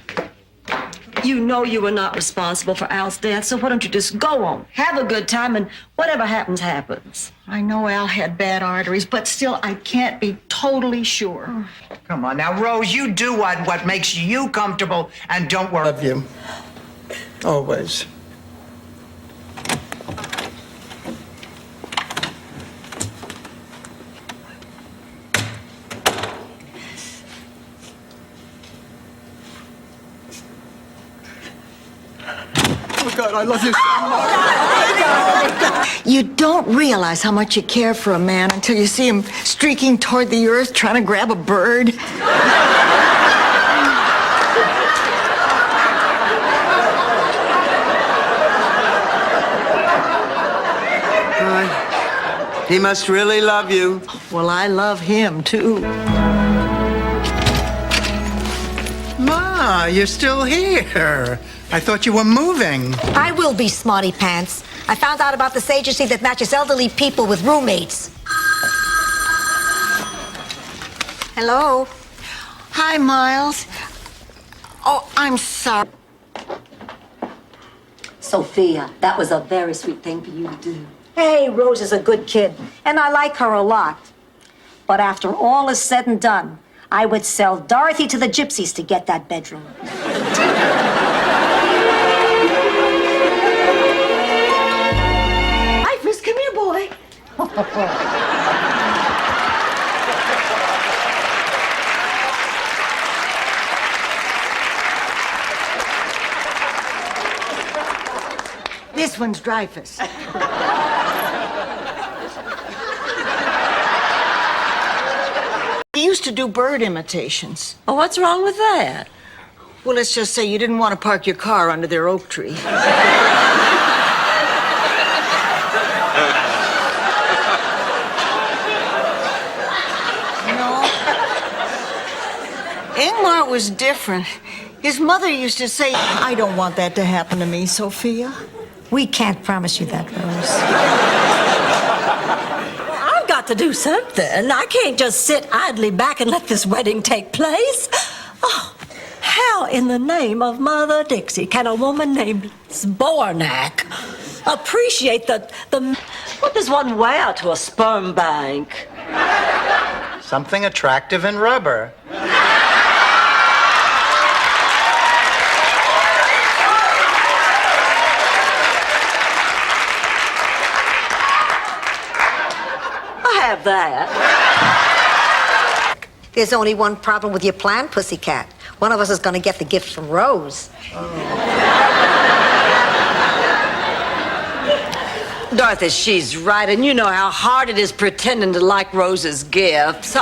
You know you were not responsible for Al's death, so why don't you just go on? Have a good time, and whatever happens, happens. I know Al had bad arteries, but still, I can't be totally sure. Come on now, Rose, you do what makes you comfortable, and don't worry. Love you. Always. Oh, God, I love you so much. You don't realize how much you care for a man until you see him streaking toward the earth trying to grab a bird. He must really love you. Well, I love him, too. Ma, you're still here. I thought you were moving. I will be, smarty pants. I found out about this agency that matches elderly people with roommates. Hello? Hi, Miles. Oh, I'm sorry. Sophia, that was a very sweet thing for you to do. Hey, Rose is a good kid, and I like her a lot. But after all is said and done, I would sell Dorothy to the gypsies to get that bedroom. Hi, Fritz, come here, boy. This one's Dreyfus. He used to do bird imitations. Oh, what's wrong with that? Well, let's just say you didn't want to park your car under their oak tree. No. Ingmar was different. His mother used to say, I don't want that to happen to me, Sophia. We can't promise you that, Rose. I've got to do something. I can't just sit idly back and let this wedding take place. Oh, how in the name of Mother Dixie can a woman named Zbornak appreciate the... What does one wear to a sperm bank? Something attractive in rubber. Have that. There's only one problem with your plan, Pussycat. One of us is going to get the gift from Rose. Dorothy, she's right, and you know how hard it is pretending to like Rose's gifts.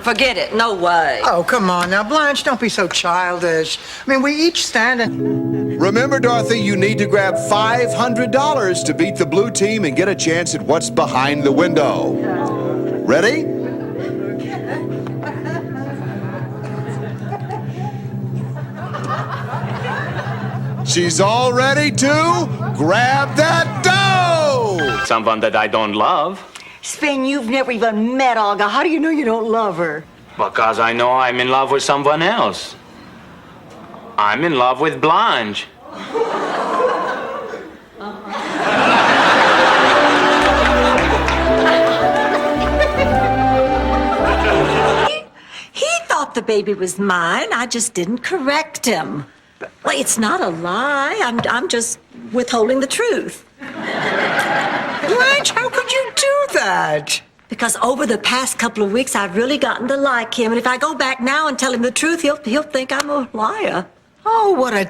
Forget it, no way. Oh, come on now, Blanche, don't be so childish. I mean, we each stand and... Remember, Dorothy, you need to grab $500 to beat the blue team and get a chance at what's behind the window. Ready? She's all ready to grab that dough! Someone that I don't love. Sven, you've never even met Olga. How do you know you don't love her? Because I know I'm in love with someone else. I'm in love with Blanche. He thought the baby was mine. I just didn't correct him. Well, it's not a lie. I'm just withholding the truth. Blanche, how could you do that? Because over the past couple of weeks, I've really gotten to like him. And if I go back now and tell him the truth, he'll think I'm a liar. Oh, what a...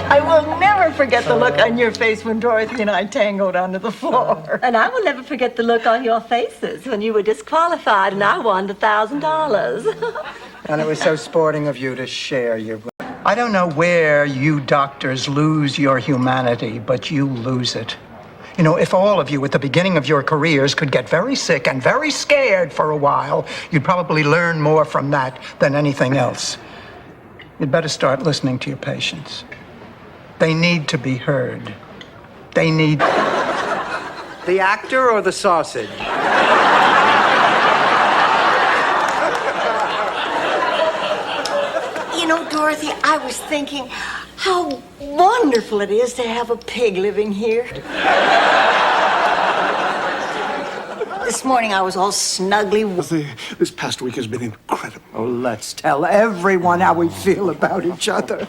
I will never forget the look on your face when Dorothy and I tangled onto the floor. And I will never forget the look on your faces when you were disqualified and I won the $1,000. And it was so sporting of you to share your... I don't know where you doctors lose your humanity, but you lose it. You know, if all of you at the beginning of your careers could get very sick and very scared for a while, you'd probably learn more from that than anything else. You'd better start listening to your patients. They need to be heard. They need... The actor or the sausage? You know, Dorothy, I was thinking how wonderful it is to have a pig living here. This morning I was all snugly... This past week has been incredible. Oh, let's tell everyone how we feel about each other.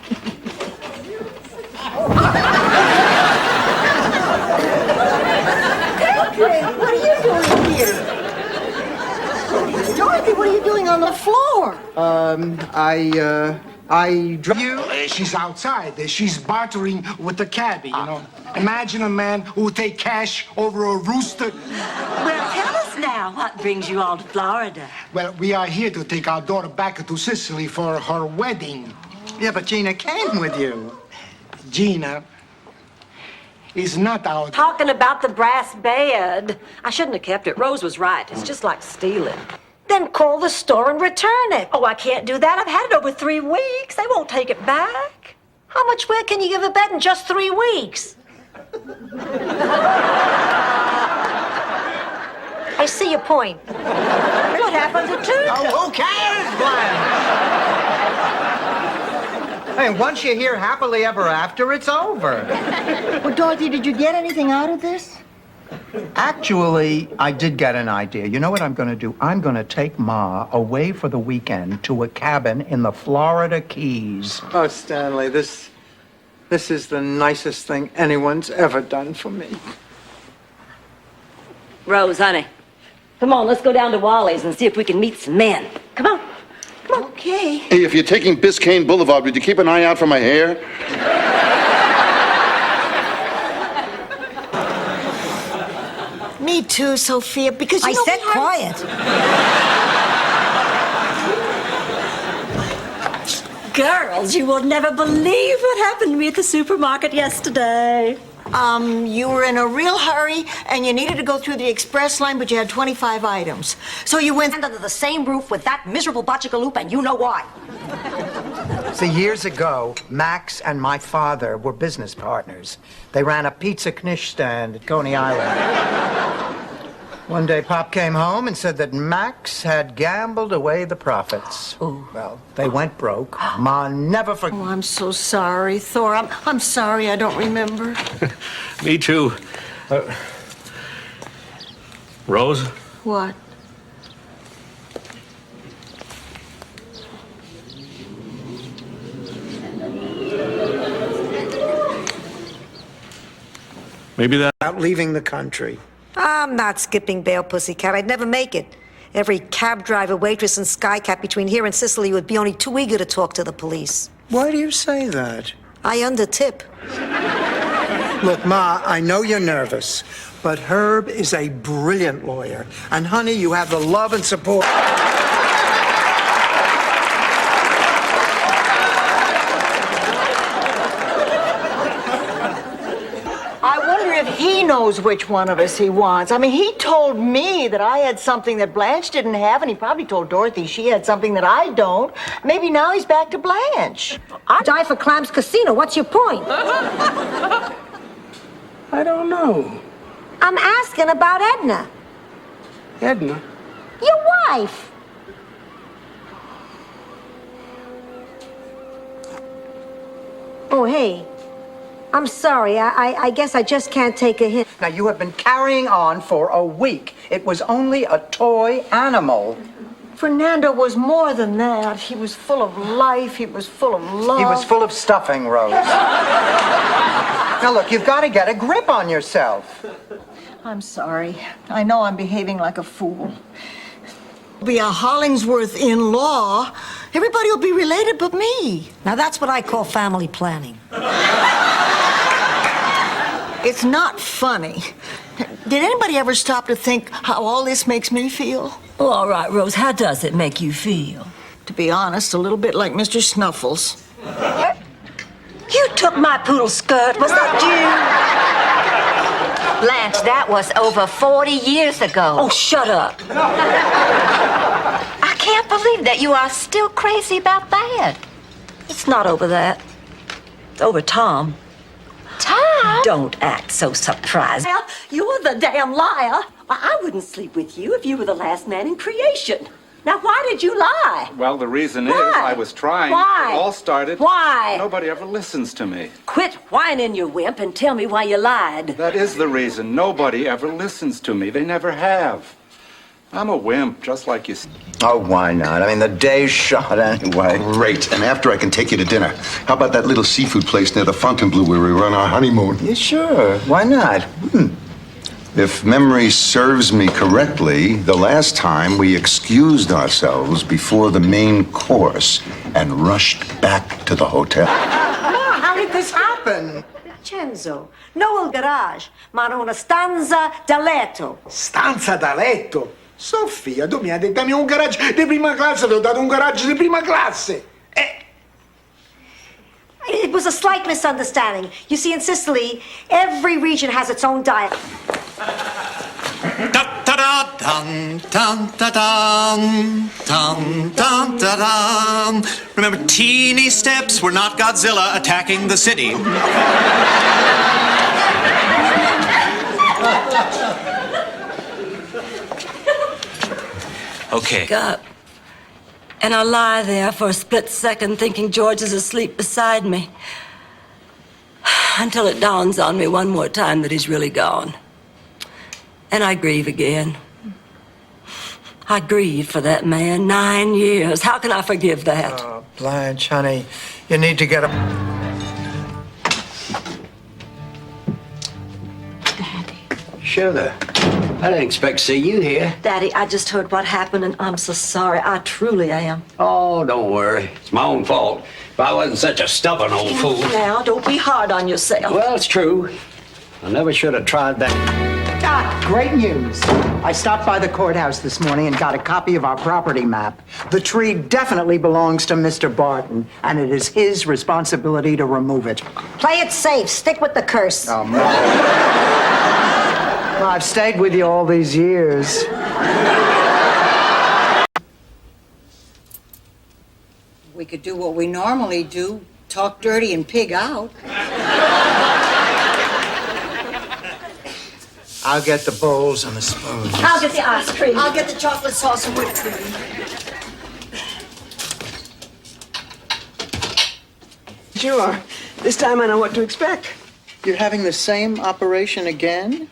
What are you doing here? Dorothy, what are you doing on the floor? She's outside. She's bartering with the cabbie, you know. Imagine a man who would take cash over a rooster. Well, tell us now, what brings you all to Florida? Well, we are here to take our daughter back to Sicily for her wedding. Yeah, but Gina came with you. Gina is not our... Talking about the brass bed. I shouldn't have kept it. Rose was right. It's just like stealing. Then call the store and return it. Oh, I can't do that. I've had it over 3 weeks. They won't take it back. How much wear can you give a bed in just 3 weeks? I see your point. What happened to Tuesday? Oh, who cares, Glenn? Hey, once you're here happily ever after, it's over. Well, Dorothy, did you get anything out of this? Actually, I did get an idea. You know what I'm going to do? I'm going to take Ma away for the weekend to a cabin in the Florida Keys. Oh, Stanley, this is the nicest thing anyone's ever done for me. Rose, honey, come on, let's go down to Wally's and see if we can meet some men. Come on. Okay. Hey, if you're taking Biscayne Boulevard, would you keep an eye out for my hair? Me too, Sophia, because you I know said quiet. Girls, you will never believe what happened to me at the supermarket yesterday. You were in a real hurry and you needed to go through the express line, but you had 25 items. So you went Under the same roof with that miserable botchagaloop, and you know why. See, years ago, Max and my father were business partners. They ran a pizza knish stand at Coney Island. One day, Pop came home and said that Max had gambled away the profits. Ooh. Well, they went broke. Ma never forgot. Oh, I'm so sorry, Thor. I'm sorry I don't remember. Me too. Rose? What? Maybe that. About leaving the country. I'm not skipping bail, pussycat. I'd never make it. Every cab driver, waitress, and skycat between here and Sicily would be only too eager to talk to the police. Why do you say that? I undertip. Look, Ma, I know you're nervous, but Herb is a brilliant lawyer. And, honey, you have the love and support. I wonder if he knows which one of us he wants. I mean, he told me that I had something that Blanche didn't have, and he probably told Dorothy she had something that I don't. Maybe now he's back to Blanche. I die for Clams Casino. What's your point? I don't know. I'm asking about Edna, Edna? your wife. Oh, hey. I'm sorry. I guess I just can't take a hint. Now, you have been carrying on for a week. It was only a toy animal. Fernando was more than that. He was full of life. He was full of love. He was full of stuffing, Rose. Now, look, you've got to get a grip on yourself. I'm sorry. I know I'm behaving like a fool. Be a Hollingsworth in law. Everybody will be related but me. Now, that's what I call family planning. It's not funny. Did anybody ever stop to think how all this makes me feel? Oh, all right, Rose, how does it make you feel? To be honest, a little bit like Mr. Snuffles. You took my poodle skirt. Was that you? Blanche, that was over 40 years ago. Oh, shut up. I can't believe that you are still crazy about that. It's not over that. It's over Tom. Tom? Don't act so surprised. Well, you're the damn liar. Why, I wouldn't sleep with you if you were the last man in creation. Now, why did you lie? Well, the reason is Why? I was trying. Why? It all started. Why? Nobody ever listens to me. Quit whining, you wimp, and tell me why you lied. That is the reason. Nobody ever listens to me. They never have. I'm a wimp, just like you. Oh, why not? I mean, the day's shot anyway. Great. And after I can take you to dinner. How about that little seafood place near the Fontainebleau where we run our honeymoon? Yeah, sure. Why not? If memory serves me correctly, the last time we excused ourselves before the main course and rushed back to the hotel. Ma, how did this happen? Vincenzo, no il garage, ma una stanza da letto. Stanza da letto? Sofia, tu mi hai detto dammi un garage di prima classe, ti ho dato un garage di prima classe. It was a slight misunderstanding. You see, in Sicily, every region has its own dialect. Remember, teeny steps were not Godzilla attacking the city. Okay. Wake up. And I lie there for a split second thinking George is asleep beside me. Until it dawns on me one more time that he's really gone. And I grieve again. I grieved for that man 9 years. How can I forgive that? Oh, Blanche, honey, you need to get a... Sugar, I didn't expect to see you here. Daddy, I just heard what happened, and I'm so sorry. I truly am. Oh, don't worry. It's my own fault. If I wasn't such a stubborn old fool. Now, don't be hard on yourself. Well, it's true. I never should have tried that. Ah, great news. I stopped by the courthouse this morning and got a copy of our property map. The tree definitely belongs to Mr. Barton, and it is his responsibility to remove it. Play it safe. Stick with the curse. Oh, Mom. Well, I've stayed with you all these years. We could do what we normally do, talk dirty and pig out. I'll get the bowls and the spoons. I'll get the ice cream. I'll get the chocolate sauce and whipped cream. Sure. This time I know what to expect. You're having the same operation again?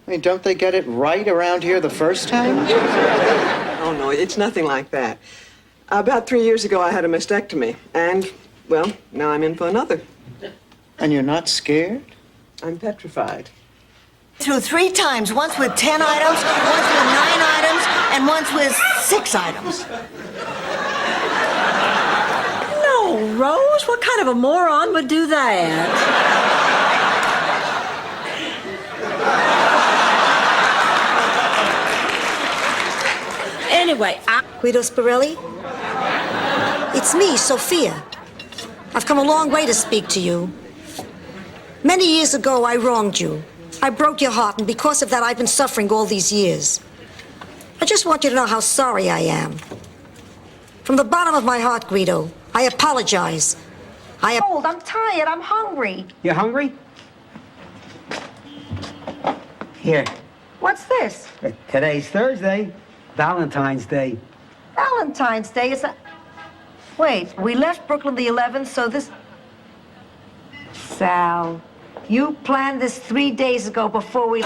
I mean, don't they get it right around here the first time? Oh, no, it's nothing like that. About 3 years ago, I had a mastectomy. And, well, now I'm in for another. And you're not scared? I'm petrified. Through 3 times, once with 10 items, once with 9 items, and once with 6 items. No, Rose, what kind of a moron would do that? Anyway, Guido Spirelli? It's me, Sophia. I've come a long way to speak to you. Many years ago, I wronged you. I broke your heart, and because of that, I've been suffering all these years. I just want you to know how sorry I am. From the bottom of my heart, Guido, I apologize. I'm tired. I'm hungry. You hungry? Here. What's this? Today's Thursday, Valentine's Day. Valentine's Day is a... Wait, we left Brooklyn the 11th, so this... Sal, you planned this 3 days ago before we...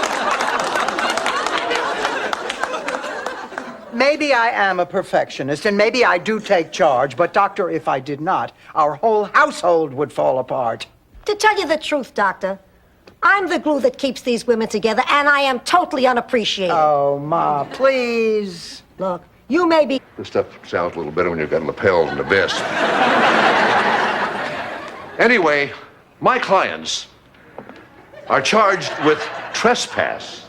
Maybe I am a perfectionist, and maybe I do take charge, but, Doctor, if I did not, our whole household would fall apart. To tell you the truth, Doctor, I'm the glue that keeps these women together, and I am totally unappreciated. Oh, Ma, please. Look, you may be... This stuff sounds a little better when you've got lapels and a vest. Anyway, my clients are charged with trespass.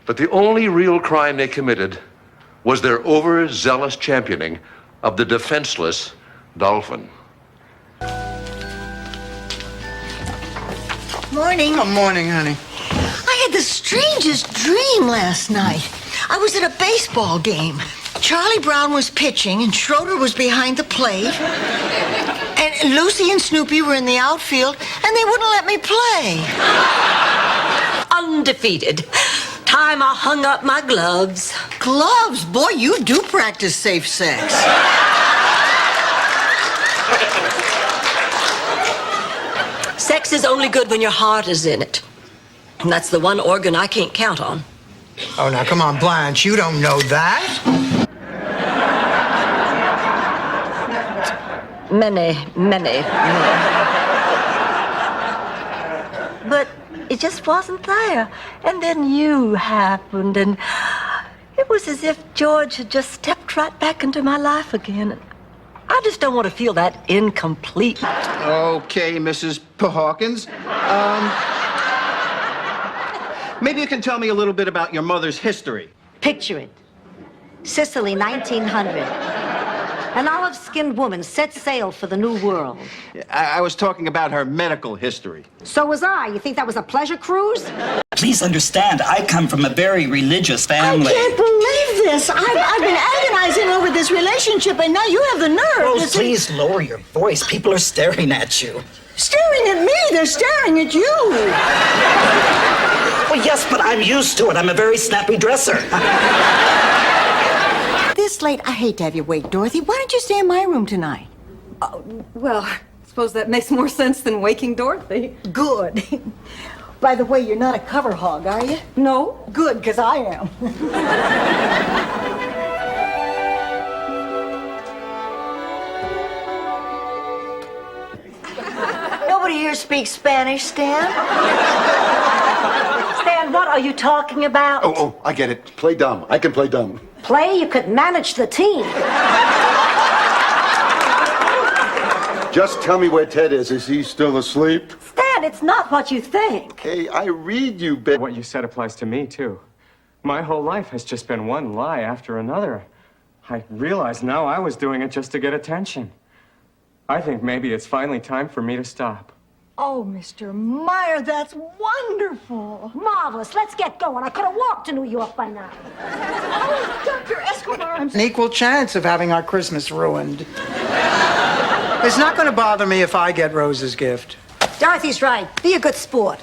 But the only real crime they committed was their overzealous championing of the defenseless dolphin. Morning. Good morning, honey. I had the strangest dream last night. I was at a baseball game. Charlie Brown was pitching and Schroeder was behind the plate. And Lucy and Snoopy were in the outfield and they wouldn't let me play. Undefeated. Time I hung up my gloves. Gloves? Boy, you do practice safe sex. Sex is only good when your heart is in it. And that's the one organ I can't count on. Oh, now, come on, Blanche, you don't know that. Many. But it just wasn't there. And then you happened, and it was as if George had just stepped right back into my life again. I just don't want to feel that incomplete. Okay, Mrs. Hawkins. Maybe you can tell me a little bit about your mother's history. Picture it. Sicily, 1900. An olive-skinned woman set sail for the New World. I was talking about her medical history. So was I. You think that was a pleasure cruise? Please understand, I come from a very religious family. I can't believe this. I've been agonizing over this relationship, and now you have the nerve Rose, to say... please lower your voice. People are staring at you. Staring at me? They're staring at you. Well, yes, but I'm used to it. I'm a very snappy dresser. This late, I hate to have you wait, Dorothy. Why don't you stay in my room tonight? Well, I suppose that makes more sense than waking Dorothy. Good. By the way, you're not a cover hog, are you? No. Good, because I am. Nobody here speaks Spanish, Stan. Stan, what are you talking about? Oh, I get it. Play dumb. I can play dumb. Play, you could manage the team. Just tell me where Ted is. Is he still asleep? Stan, it's not what you think. Hey, I read you, Ben. What you said applies to me, too. My whole life has just been one lie after another. I realize now I was doing it just to get attention. I think maybe it's finally time for me to stop. Oh, Mr. Meyer, that's wonderful. Marvelous. Let's get going. I could have walked to New York by now. Oh, Dr. Escobar, I'm An equal chance of having our Christmas ruined. It's not going to bother me if I get Rose's gift. Dorothy's right. Be a good sport.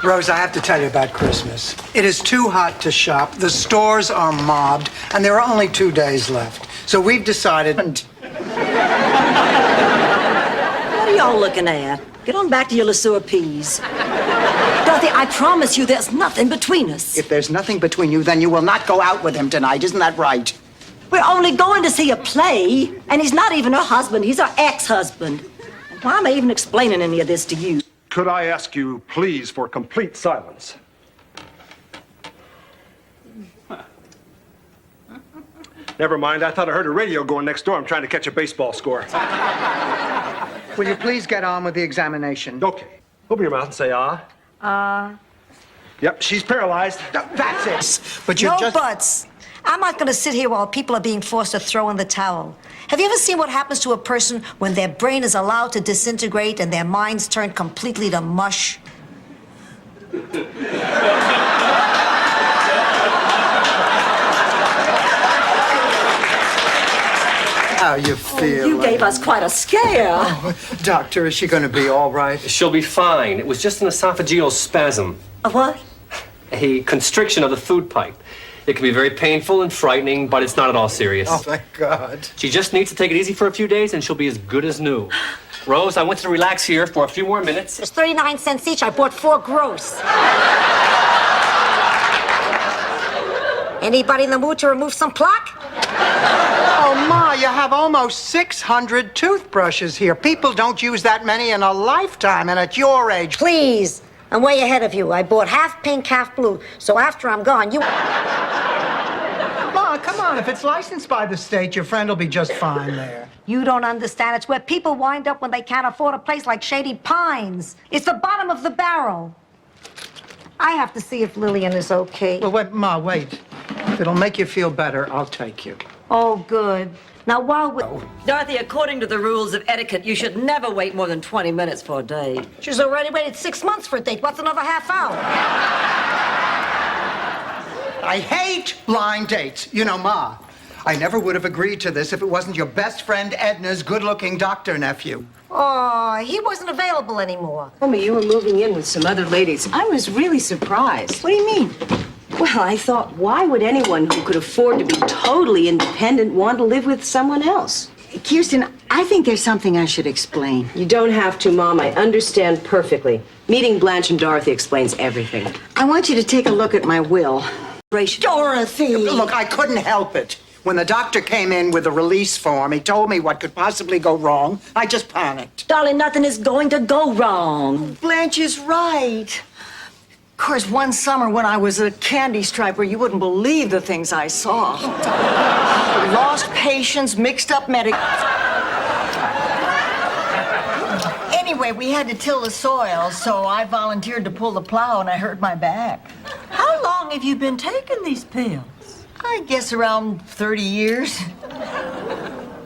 Rose, I have to tell you about Christmas. It is too hot to shop. The stores are mobbed, and there are only 2 days left. So we've decided. What are y'all looking at? Get on back to your LeSueur peas. Dorothy, I promise you there's nothing between us. If there's nothing between you, then you will not go out with him tonight. Isn't that right? We're only going to see a play, and he's not even her husband. He's our ex-husband. Why am I even explaining any of this to you? Could I ask you, please, for complete silence? Never mind. I thought I heard a radio going next door. I'm trying to catch a baseball score. Will you please get on with the examination? Okay. Open your mouth and say, ah. Yep, she's paralyzed. That's it. But you No just... buts. I'm not going to sit here while people are being forced to throw in the towel. Have you ever seen what happens to a person when their brain is allowed to disintegrate and their minds turn completely to mush? How you feel? You gave us quite a scare. Oh, doctor, is she going to be all right? She'll be fine. It was just an esophageal spasm. A what? A constriction of the food pipe. It can be very painful and frightening, but it's not at all serious. Oh, thank God. She just needs to take it easy for a few days, and she'll be as good as new. Rose, I want you to relax here for a few more minutes. It's 39 cents each. I bought 4 gross. Anybody in the mood to remove some plaque? Oh, Ma, you have almost 600 toothbrushes here. People don't use that many in a lifetime, and at your age. Please. I'm way ahead of you. I bought half pink, half blue. So after I'm gone, you... Ma, come on. If it's licensed by the state, your friend will be just fine there. You don't understand. It's where people wind up when they can't afford a place like Shady Pines. It's the bottom of the barrel. I have to see if Lillian is okay. Well, wait, Ma, wait. If it'll make you feel better, I'll take you. Oh, good. Now, while we... Dorothy, according to the rules of etiquette, you should never wait more than 20 minutes for a date. She's already waited 6 months for a date. What's another half hour? I hate blind dates. You know, Ma, I never would have agreed to this if it wasn't your best friend Edna's good-looking doctor nephew. Oh, he wasn't available anymore. Told me you were moving in with some other ladies. I was really surprised. What do you mean? Well, I thought, why would anyone who could afford to be totally independent want to live with someone else? Kirsten, I think there's something I should explain. You don't have to, Mom. I understand perfectly. Meeting Blanche and Dorothy explains everything. I want you to take a look at my will. Dorothy! Look, I couldn't help it. When the doctor came in with a release form, he told me what could possibly go wrong. I just panicked. Darling, nothing is going to go wrong. Blanche is right. Of course, one summer when I was a candy striper, you wouldn't believe the things I saw. Lost patients, mixed up medic. Anyway, we had to till the soil, so I volunteered to pull the plow and I hurt my back. How long have you been taking these pills? I guess around 30 years.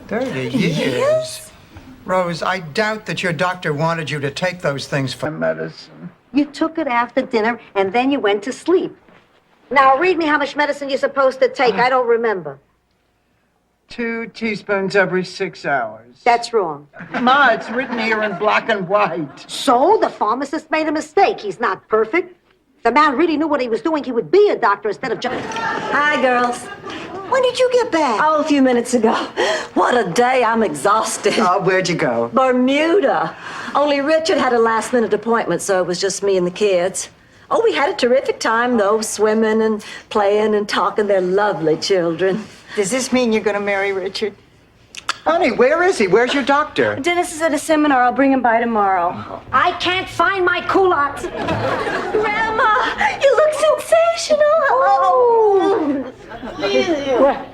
30 years? Rose, I doubt that your doctor wanted you to take those things for medicine. You took it after dinner, and then you went to sleep. Now, read me how much medicine you're supposed to take. I don't remember. 2 teaspoons every 6 hours. That's wrong. Ma, it's written here in black and white. So, the pharmacist made a mistake. He's not perfect. If the man really knew what he was doing, he would be a doctor instead of just... Hi, girls. When did you get back? Oh, a few minutes ago. What a day. I'm exhausted. Oh, where'd you go? Bermuda. Only Richard had a last-minute appointment, so it was just me and the kids. Oh, we had a terrific time, though, swimming and playing and talking. They're lovely children. Does this mean you're going to marry Richard? Honey, where is he? Where's your doctor? Dennis is at a seminar. I'll bring him by tomorrow. I can't find my culottes. Grandma, you look sensational. Hello.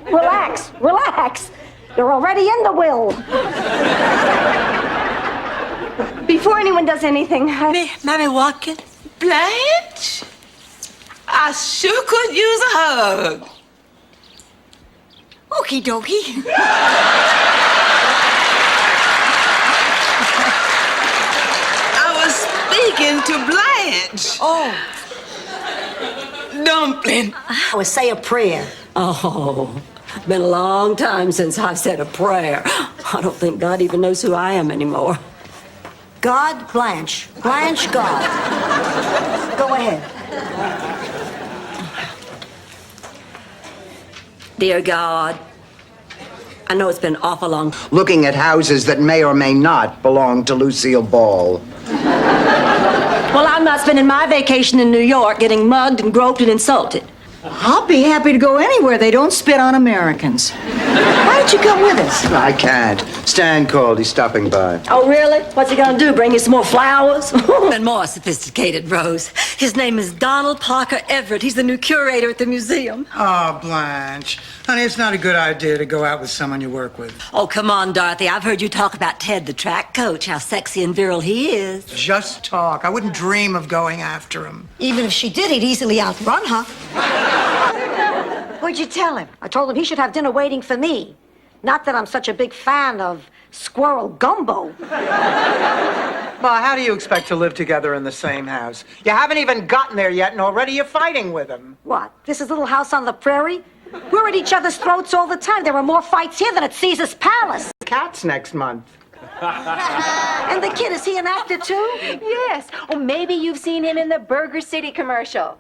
Relax, relax. You're already in the will. Before anyone does anything, Mammy Watkins, Blanche, I sure could use a hug. Okie dokie. I was speaking to Blanche. Oh. Dumpling. I would say a prayer. Oh, been a long time since I've said a prayer. I don't think God even knows who I am anymore. God, Blanche. Blanche, God. Go ahead. Dear God, I know it's been awful long. Looking at houses that may or may not belong to Lucille Ball. Well, I'm not spending my vacation in New York getting mugged and groped and insulted. I'll be happy to go anywhere they don't spit on Americans. Why don't you come with us? I can't. Stan called. He's stopping by. Oh, really? What's he gonna do? Bring you some more flowers? And more sophisticated, Rose. His name is Donald Parker Everett. He's the new curator at the museum. Oh, Blanche. Honey, it's not a good idea to go out with someone you work with. Oh, come on, Dorothy. I've heard you talk about Ted, the track coach, how sexy and virile he is. Just talk. I wouldn't dream of going after him. Even if she did, he'd easily outrun her. What'd you tell him? I told him he should have dinner waiting for me. Not that I'm such a big fan of squirrel gumbo. Well, how do you expect to live together in the same house? You haven't even gotten there yet, and already you're fighting with him. What? This is Little House on the Prairie? We're at each other's throats all the time. There were more fights here than at Caesar's Palace. Cat's next month. And the kid, is he an actor too? Yes. Or maybe you've seen him in the Burger City commercial.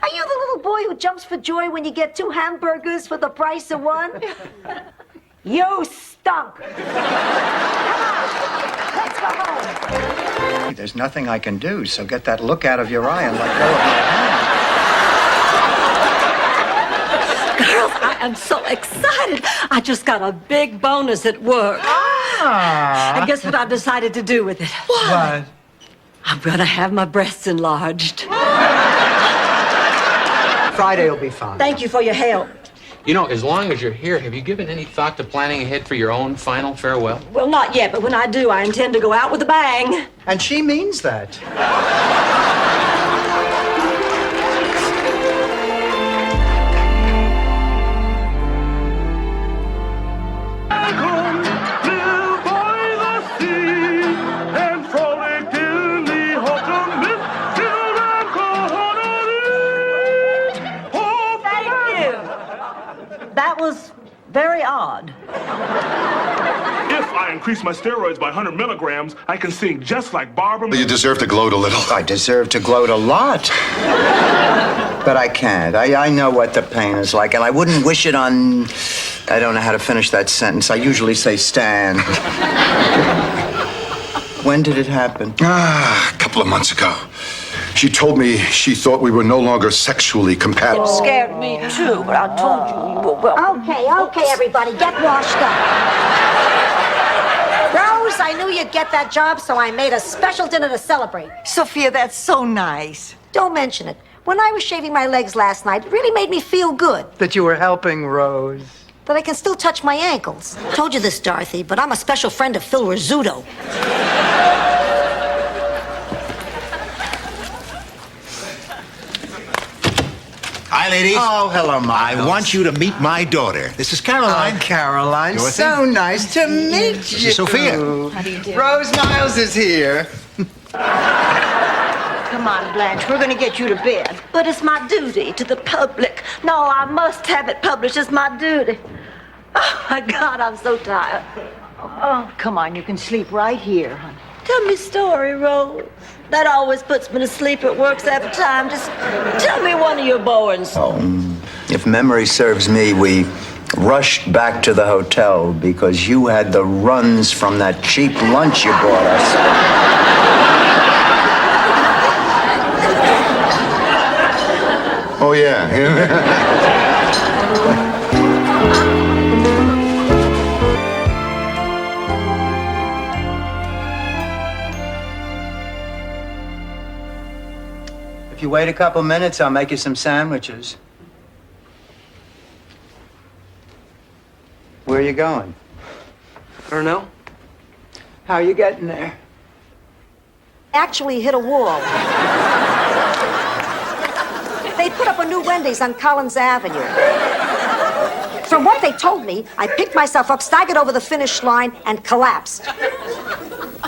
Are you the little boy who jumps for joy when you get 2 hamburgers for the price of 1? You stunk. Come on, let's go home. There's nothing I can do, so get that look out of your eye and let go of my hand. Girls, I am so excited. I just got a big bonus at work. And guess what I've decided to do with it? What? I'm gonna have my breasts enlarged. Friday will be fine. Thank you for your help. You know, as long as you're here, have you given any thought to planning ahead for your own final farewell? Well, not yet, but when I do, I intend to go out with a bang. And she means that. That was very odd. If I increase my steroids by 100 milligrams, I can sing just like Barbara. You deserve to gloat a little. I deserve to gloat a lot. But I can't. I know what the pain is like, and I wouldn't wish it on... I don't know how to finish that sentence. I usually say Stan. When did it happen? A couple of months ago. She told me she thought we were no longer sexually compatible. It scared me, too, but I told you you were welcome. Okay, everybody, get washed up. Rose, I knew you'd get that job, so I made a special dinner to celebrate. Sophia, that's so nice. Don't mention it. When I was shaving my legs last night, it really made me feel good. That you were helping Rose. That I can still touch my ankles. Told you this, Dorothy, but I'm a special friend of Phil Rizzuto. Hi, ladies. Oh, hello, Miles. I want you to meet my daughter. This is Caroline. Caroline. Dorothy. So nice to meet This you. is Sophia. How do you do? Rose Miles is here. Come on, Blanche, we're gonna get you to bed. But it's my duty to the public. No, I must have it published. It's my duty. Oh, my God, I'm so tired. Oh, come on, you can sleep right here, honey. Tell me a story, Rose. That always puts me to sleep. It works every time. Just tell me one of your boring stories. If memory serves me, we rushed back to the hotel because you had the runs from that cheap lunch you brought us. Oh, yeah. If you wait a couple minutes, I'll make you some sandwiches. Where are you going? I don't know. How are you getting there? Actually hit a wall. They put up a new Wendy's on Collins Avenue. From what they told me, I picked myself up, staggered over the finish line, and collapsed.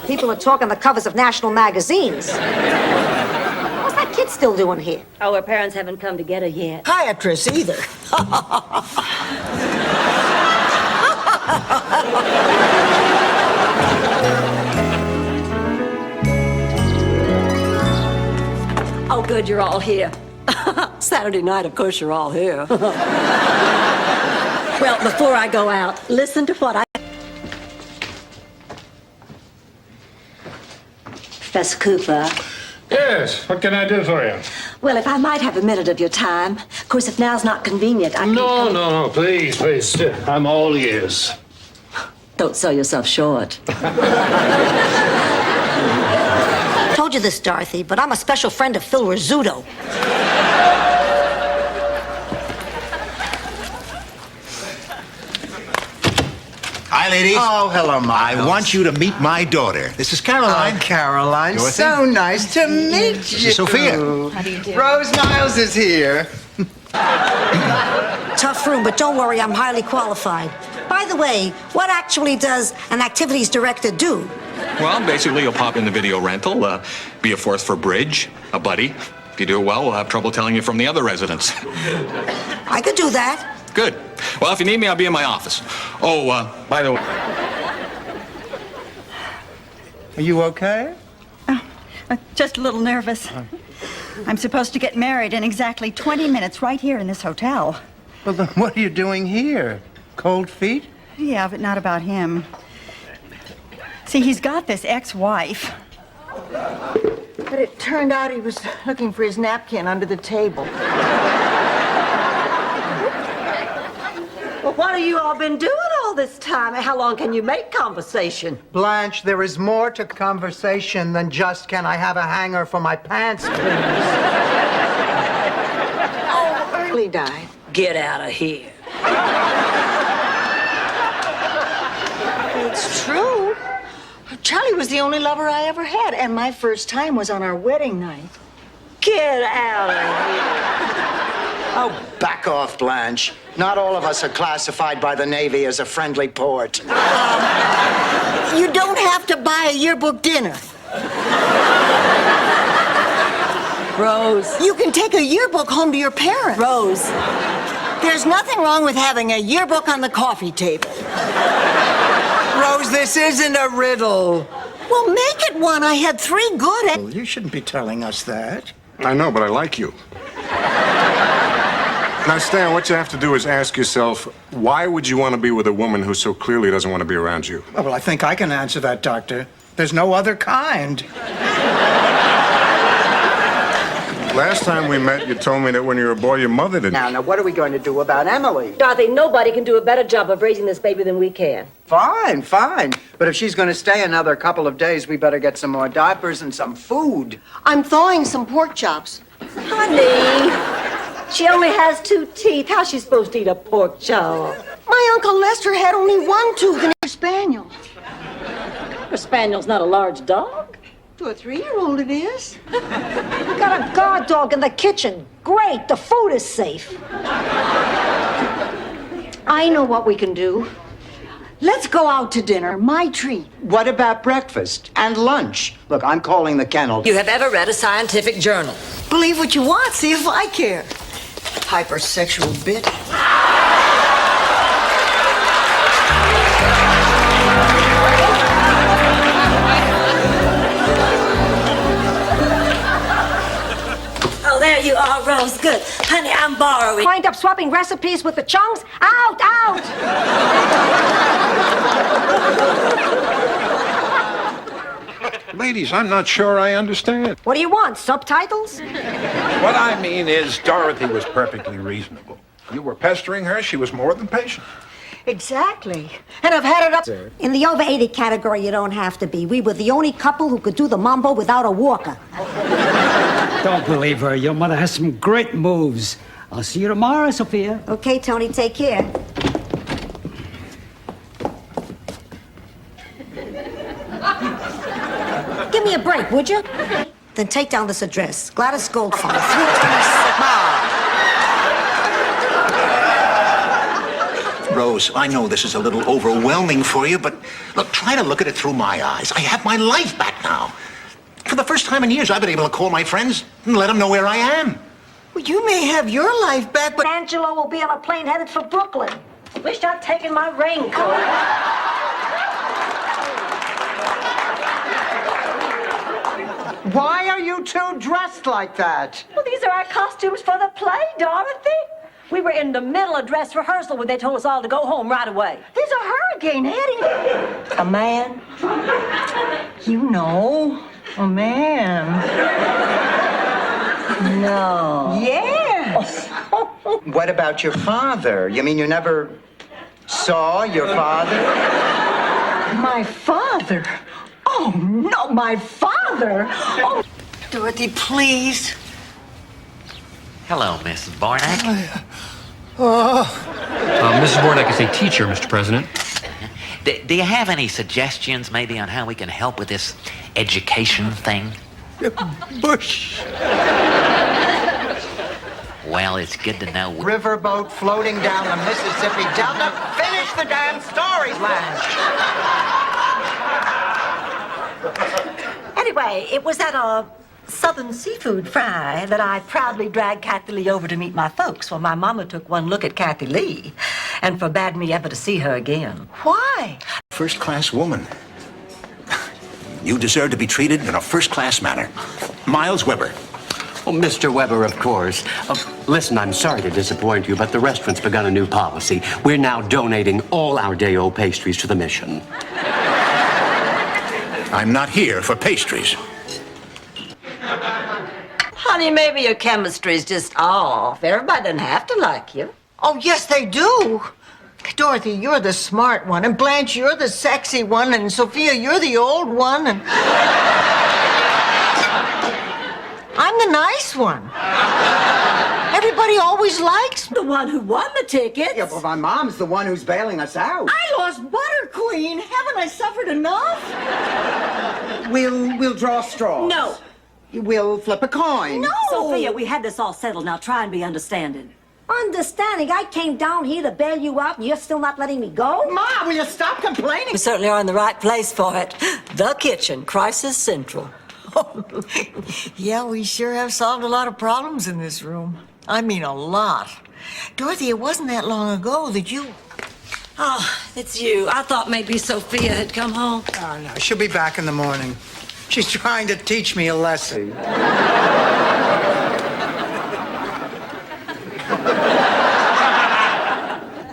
People are talking the covers of national magazines. What's that kid still doing here? Oh, her parents haven't come to get her yet. Psychiatrist either. Oh, good, you're all here. Saturday night, of course, you're all here. Well, before I go out, listen to what I... Professor Cooper. Yes, what can I do for you? Well, if I might have a minute of your time. Of course, if now's not convenient, I can... No, please, please. I'm all ears. Don't sell yourself short. Told you this, Dorothy, but I'm a special friend of Phil Rizzuto. Hi, ladies. Oh, hello, Miles. I want you to meet my daughter. This is Caroline. Oh, Caroline, Dorothy? so nice to meet This you. is Sophia. How do you do? Rose Miles is here. Tough room, but don't worry, I'm highly qualified. By the way, what actually does an activities director do? Well, basically, you'll pop in the video rental, be a fourth for bridge, a buddy. If you do it well, we'll have trouble telling you from the other residents. I could do that. Good. Well, if you need me, I'll be in my office. Oh, by the way... Are you okay? Just a little nervous. I'm supposed to get married in exactly 20 minutes right here in this hotel. Well, then what are you doing here? Cold feet? Yeah, but not about him. See, he's got this ex-wife. But it turned out he was looking for his napkin under the table. Well, what have you all been doing all this time? How long can you make conversation? Blanche, there is more to conversation than just, can I have a hanger for my pants, please? Oh, early died. Get out of here. It's true. Charlie was the only lover I ever had, and my first time was on our wedding night. Get out of here. Oh, back off, Blanche. Not all of us are classified by the Navy as a friendly port. You don't have to buy a yearbook dinner. Rose. You can take a yearbook home to your parents. Rose. There's nothing wrong with having a yearbook on the coffee table. Rose, this isn't a riddle. Well, make it one. I had 3 good at... You shouldn't be telling us that. I know, but I like you. Now, Stan, what you have to do is ask yourself, why would you want to be with a woman who so clearly doesn't want to be around you? Oh, well, I think I can answer that, Doctor. There's no other kind. Last time we met, you told me that when you were a boy, your mother didn't. Now, what are we going to do about Emily? Dorothy, nobody can do a better job of raising this baby than we can. Fine. But if she's going to stay another couple of days, we better get some more diapers and some food. I'm thawing some pork chops. Honey, she only has 2 teeth. How's she supposed to eat a pork chop? My Uncle Lester had only 1 tooth and a spaniel. A spaniel's not a large dog. To a 3-year-old it is. We got a guard dog in the kitchen. Great, the food is safe. I know what we can do. Let's go out to dinner. My treat. What about breakfast and lunch? Look, I'm calling the kennel. You have ever read a scientific journal? Believe what you want. See if I care. Hypersexual bitch. Oh, there you are, Rose. Good. Honey, I'm borrowing. Wind up swapping recipes with the chunks? Out, out! Ladies, I'm not sure I understand. What do you want, subtitles? What I mean is, Dorothy was perfectly reasonable. You were pestering her, she was more than patient. Exactly. And I've had it up. In the over 80 category, you don't have to be. We were the only couple who could do the mambo without a walker. Don't believe her. Your mother has some great moves. I'll see you tomorrow, Sophia. Okay, Tony, take care. Give me a break, would you? Then take down this address. Gladys Goldfarb, 326. Rose, I know this is a little overwhelming for you, but look, try to look at it through my eyes. I have my life back now. For the first time in years, I've been able to call my friends and let them know where I am. Well, you may have your life back, but Angelo will be on a plane headed for Brooklyn. Wish I'd taken my raincoat. Why are you two dressed like that? Well, these are our costumes for the play, Dorothy. We were in the middle of dress rehearsal when they told us all to go home right away. There's a hurricane heading. A man? you know, a man. No. Yes. What about your father? You mean you never saw your father? My father? Oh, no, my father. Oh, Dorothy, please. Hello, Mrs. Barnack. Mrs. Barnack is a teacher, Mr. President. Do you have any suggestions, maybe, on how we can help with this education thing? Bush. Well, it's good to know. Riverboat floating down the Mississippi Delta. Finish the damn story, Blanche. Anyway, it was at a Southern seafood fry that I proudly dragged Kathy Lee over to meet my folks. Well, my mama took one look at Kathy Lee and forbade me ever to see her again. Why? First-class woman. You deserve to be treated in a first-class manner. Miles Weber. Oh, Mr. Weber, of course. Listen, I'm sorry to disappoint you, but the restaurant's begun a new policy. We're now donating all our day-old pastries to the mission. I'm not here for pastries. Honey, maybe your chemistry's just off. Everybody doesn't have to like you. Oh, yes, they do. Dorothy, you're the smart one, and Blanche, you're the sexy one, and Sophia, you're the old one, and I'm the nice one. Everybody always likes the one who won the tickets. Yeah, but my mom's the one who's bailing us out. I lost Butter Queen. Haven't I suffered enough? We'll draw straws. No. We'll flip a coin. No. Sophia, we had this all settled. Now try and be understanding. Understanding, I came down here to bail you out and you're still not letting me go? Ma, will you stop complaining? We certainly are in the right place for it. The kitchen, Crisis Central. Yeah, we sure have solved a lot of problems in this room. I mean, a lot. Dorothy, it wasn't that long ago that you... Oh, it's you. I thought maybe Sophia had come home. Oh, no, she'll be back in the morning. She's trying to teach me a lesson.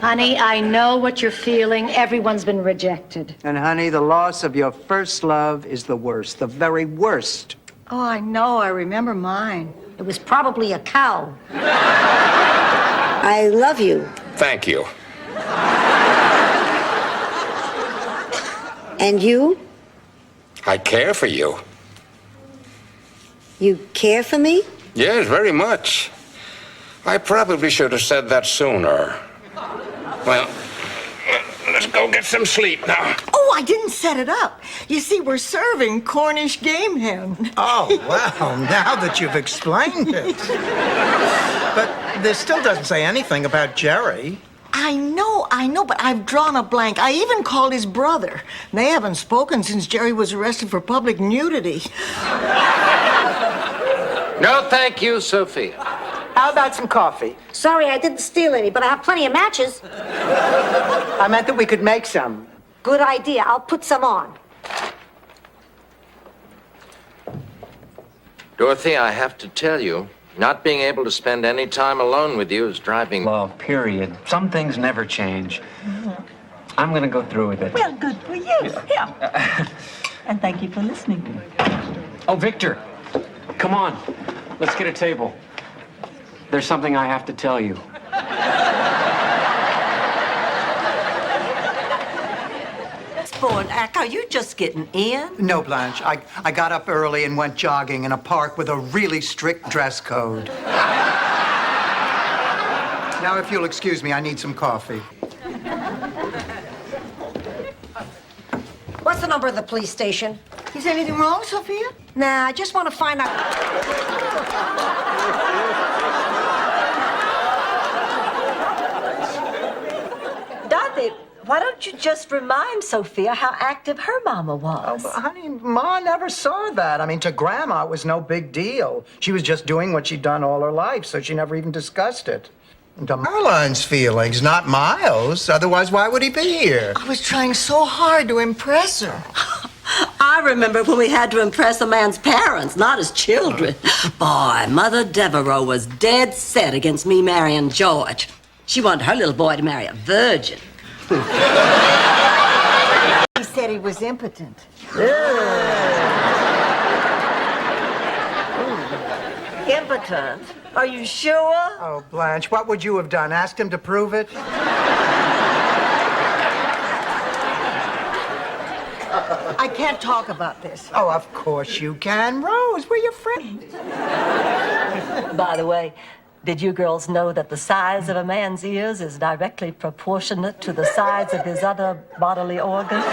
Honey, I know what you're feeling. Everyone's been rejected. And honey, the loss of your first love is the worst, the very worst. Oh, I know. I remember mine. It was probably a cow. I love you. Thank you. And you? I care for you. You care for me? Yes, very much. I probably should have said that sooner. Well, let's go get some sleep now. Oh, I didn't set it up. You see, we're serving Cornish game hen. Oh, well, now that you've explained it. But this still doesn't say anything about Jerry. I know, but I've drawn a blank. I even called his brother. They haven't spoken since Jerry was arrested for public nudity. No, thank you, Sophia. How about some coffee? Sorry, I didn't steal any, but I have plenty of matches. I meant that we could make some. Good idea. I'll put some on. Dorothy, I have to tell you, Not being able to spend any time alone with you is driving... Love, period. Some things never change. I'm gonna go through with it. Well, good for you. Yeah. And thank you for listening. Oh, Victor, come on. Let's get a table. There's something I have to tell you. For an act, are you just getting in? No, Blanche. I got up early and went jogging in a park with a really strict dress code. Now, if you'll excuse me, I need some coffee. What's the number of the police station? Is anything wrong, Sophia? Nah, I just want to find out. Dorothy, why don't you just remind Sophia how active her mama was? Oh, but honey, Ma never saw that. I mean, to Grandma, it was no big deal. She was just doing what she'd done all her life, so she never even discussed it. And to Marline's feelings, not Miles. Otherwise, why would he be here? I was trying so hard to impress her. I remember when we had to impress a man's parents, not his children. Boy, Mother Devereaux was dead set against me marrying George. She wanted her little boy to marry a virgin. He said he was impotent. Impotent? Are you sure? Oh, Blanche, what would you have done? Asked him to prove it? I can't talk about this. Oh, of course you can. Rose, we're your friends. By the way, did you girls know that the size of a man's ears is directly proportionate to the size of his other bodily organs?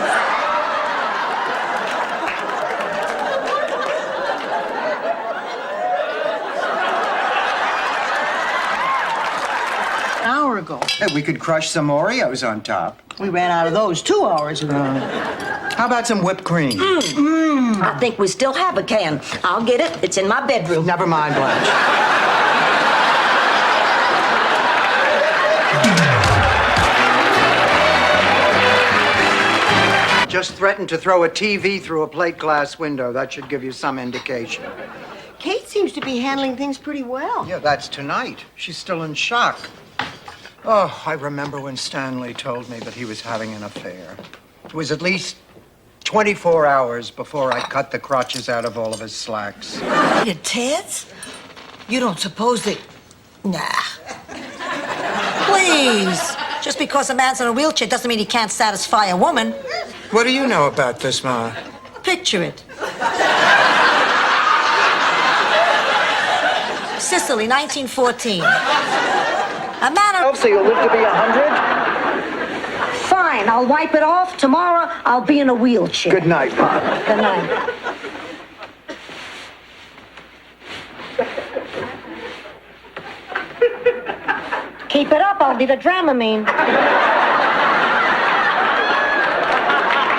An hour ago. Hey, we could crush some Oreos on top. We ran out of those 2 hours ago. How about some whipped cream? I think we still have a can. I'll get it. It's in my bedroom. Never mind, Blanche. Just threatened to throw a TV through a plate glass window. That should give you some indication. Kate seems to be handling things pretty well. Yeah, that's tonight. She's still in shock. Oh, I remember when Stanley told me that he was having an affair. It was at least 24 hours before I cut the crotches out of all of his slacks. Your tits? You don't suppose that... Nah. Please. Just because a man's in a wheelchair doesn't mean he can't satisfy a woman. What do you know about this, Ma? Picture it. Sicily, 1914. A man... Elsie, you'll live to be 100? Fine, I'll wipe it off. Tomorrow, I'll be in a wheelchair. Good night, Ma. Good night. Keep it up, I'll be the Dramamine.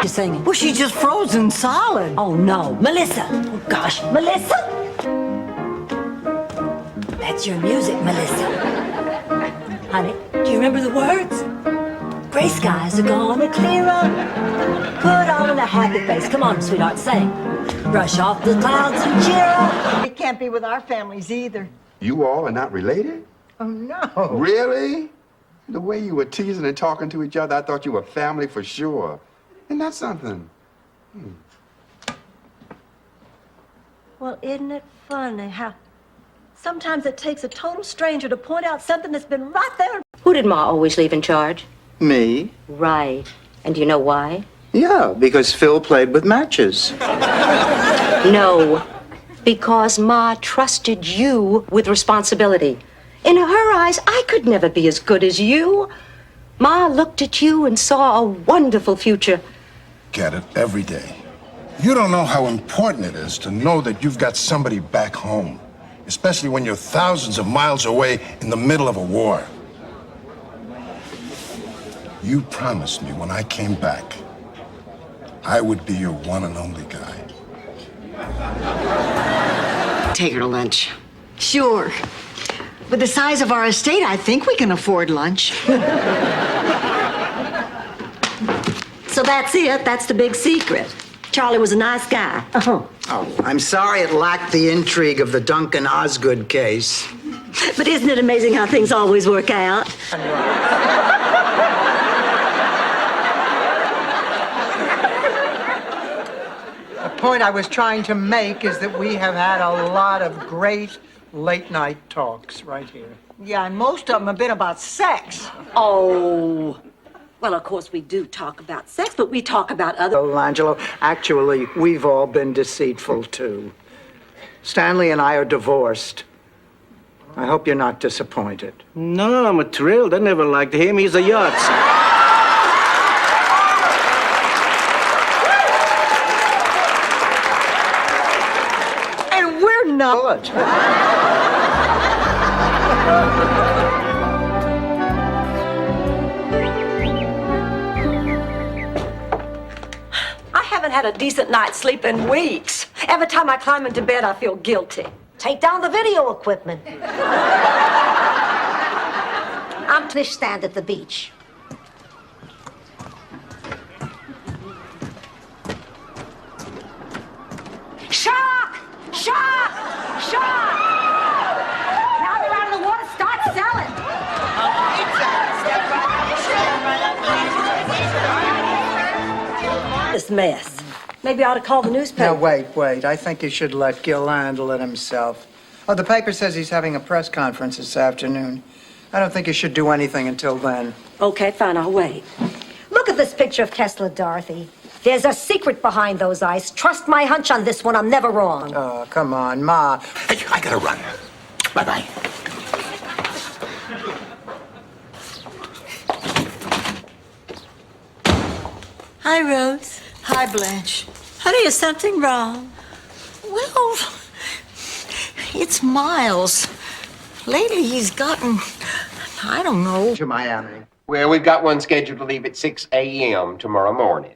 She's singing. Well, she's just frozen solid. Oh, no. Melissa. Oh, gosh. Melissa. That's your music, Melissa. Honey, do you remember the words? Gray skies are gonna clear up. Put on a happy face. Come on, sweetheart, sing. Brush off the clouds and cheer up. It can't be with our families either. You all are not related? Oh, no. Really? The way you were teasing and talking to each other, I thought you were family for sure. Isn't that something? Well, isn't it funny how sometimes it takes a total stranger to point out something that's been right there? Who did Ma always leave in charge? Me? Right. And do you know why? Yeah, because Phil played with matches. No. Because Ma trusted you with responsibility. In her eyes, I could never be as good as you. Ma looked at you and saw a wonderful future. Get it every day. You don't know how important it is to know that you've got somebody back home, especially when you're thousands of miles away in the middle of a war. You promised me when I came back, I would be your one and only guy. Take her to lunch. Sure. With the size of our estate, I think we can afford lunch. So that's it. That's the big secret. Charlie was a nice guy. Uh-huh. Oh, I'm sorry it lacked the intrigue of the Duncan Osgood case. But isn't it amazing how things always work out? The point I was trying to make is that we have had a lot of great late-night talks right here. Yeah, and most of them have been about sex. Oh. Well, of course, we do talk about sex, but we talk about other... Oh, Angelo, actually, we've all been deceitful, too. Stanley and I are divorced. I hope you're not disappointed. No, I'm thrilled. I never liked him. He's a yahtzee. And we're not. I haven't had a decent night's sleep in weeks. Every time I climb into bed, I feel guilty. Take down the video equipment. I'm fish stand at the beach. Shark! Shark! Shark! Now they're out of the water, start selling. This mess. Maybe I ought to call the newspaper. No, wait. I think you should let Gil handle it himself. Oh, the paper says he's having a press conference this afternoon. I don't think you should do anything until then. Okay, fine, I'll wait. Look at this picture of Kessler, Dorothy. There's a secret behind those eyes. Trust my hunch on this one. I'm never wrong. Oh, come on, Ma. Hey, I gotta run. Bye-bye. Hi, Rose. Hi, Blanche. Honey, is something wrong? Well, it's Miles. Lately, he's gotten, I don't know. To Miami. Well, we've got one scheduled to leave at 6 a.m. tomorrow morning.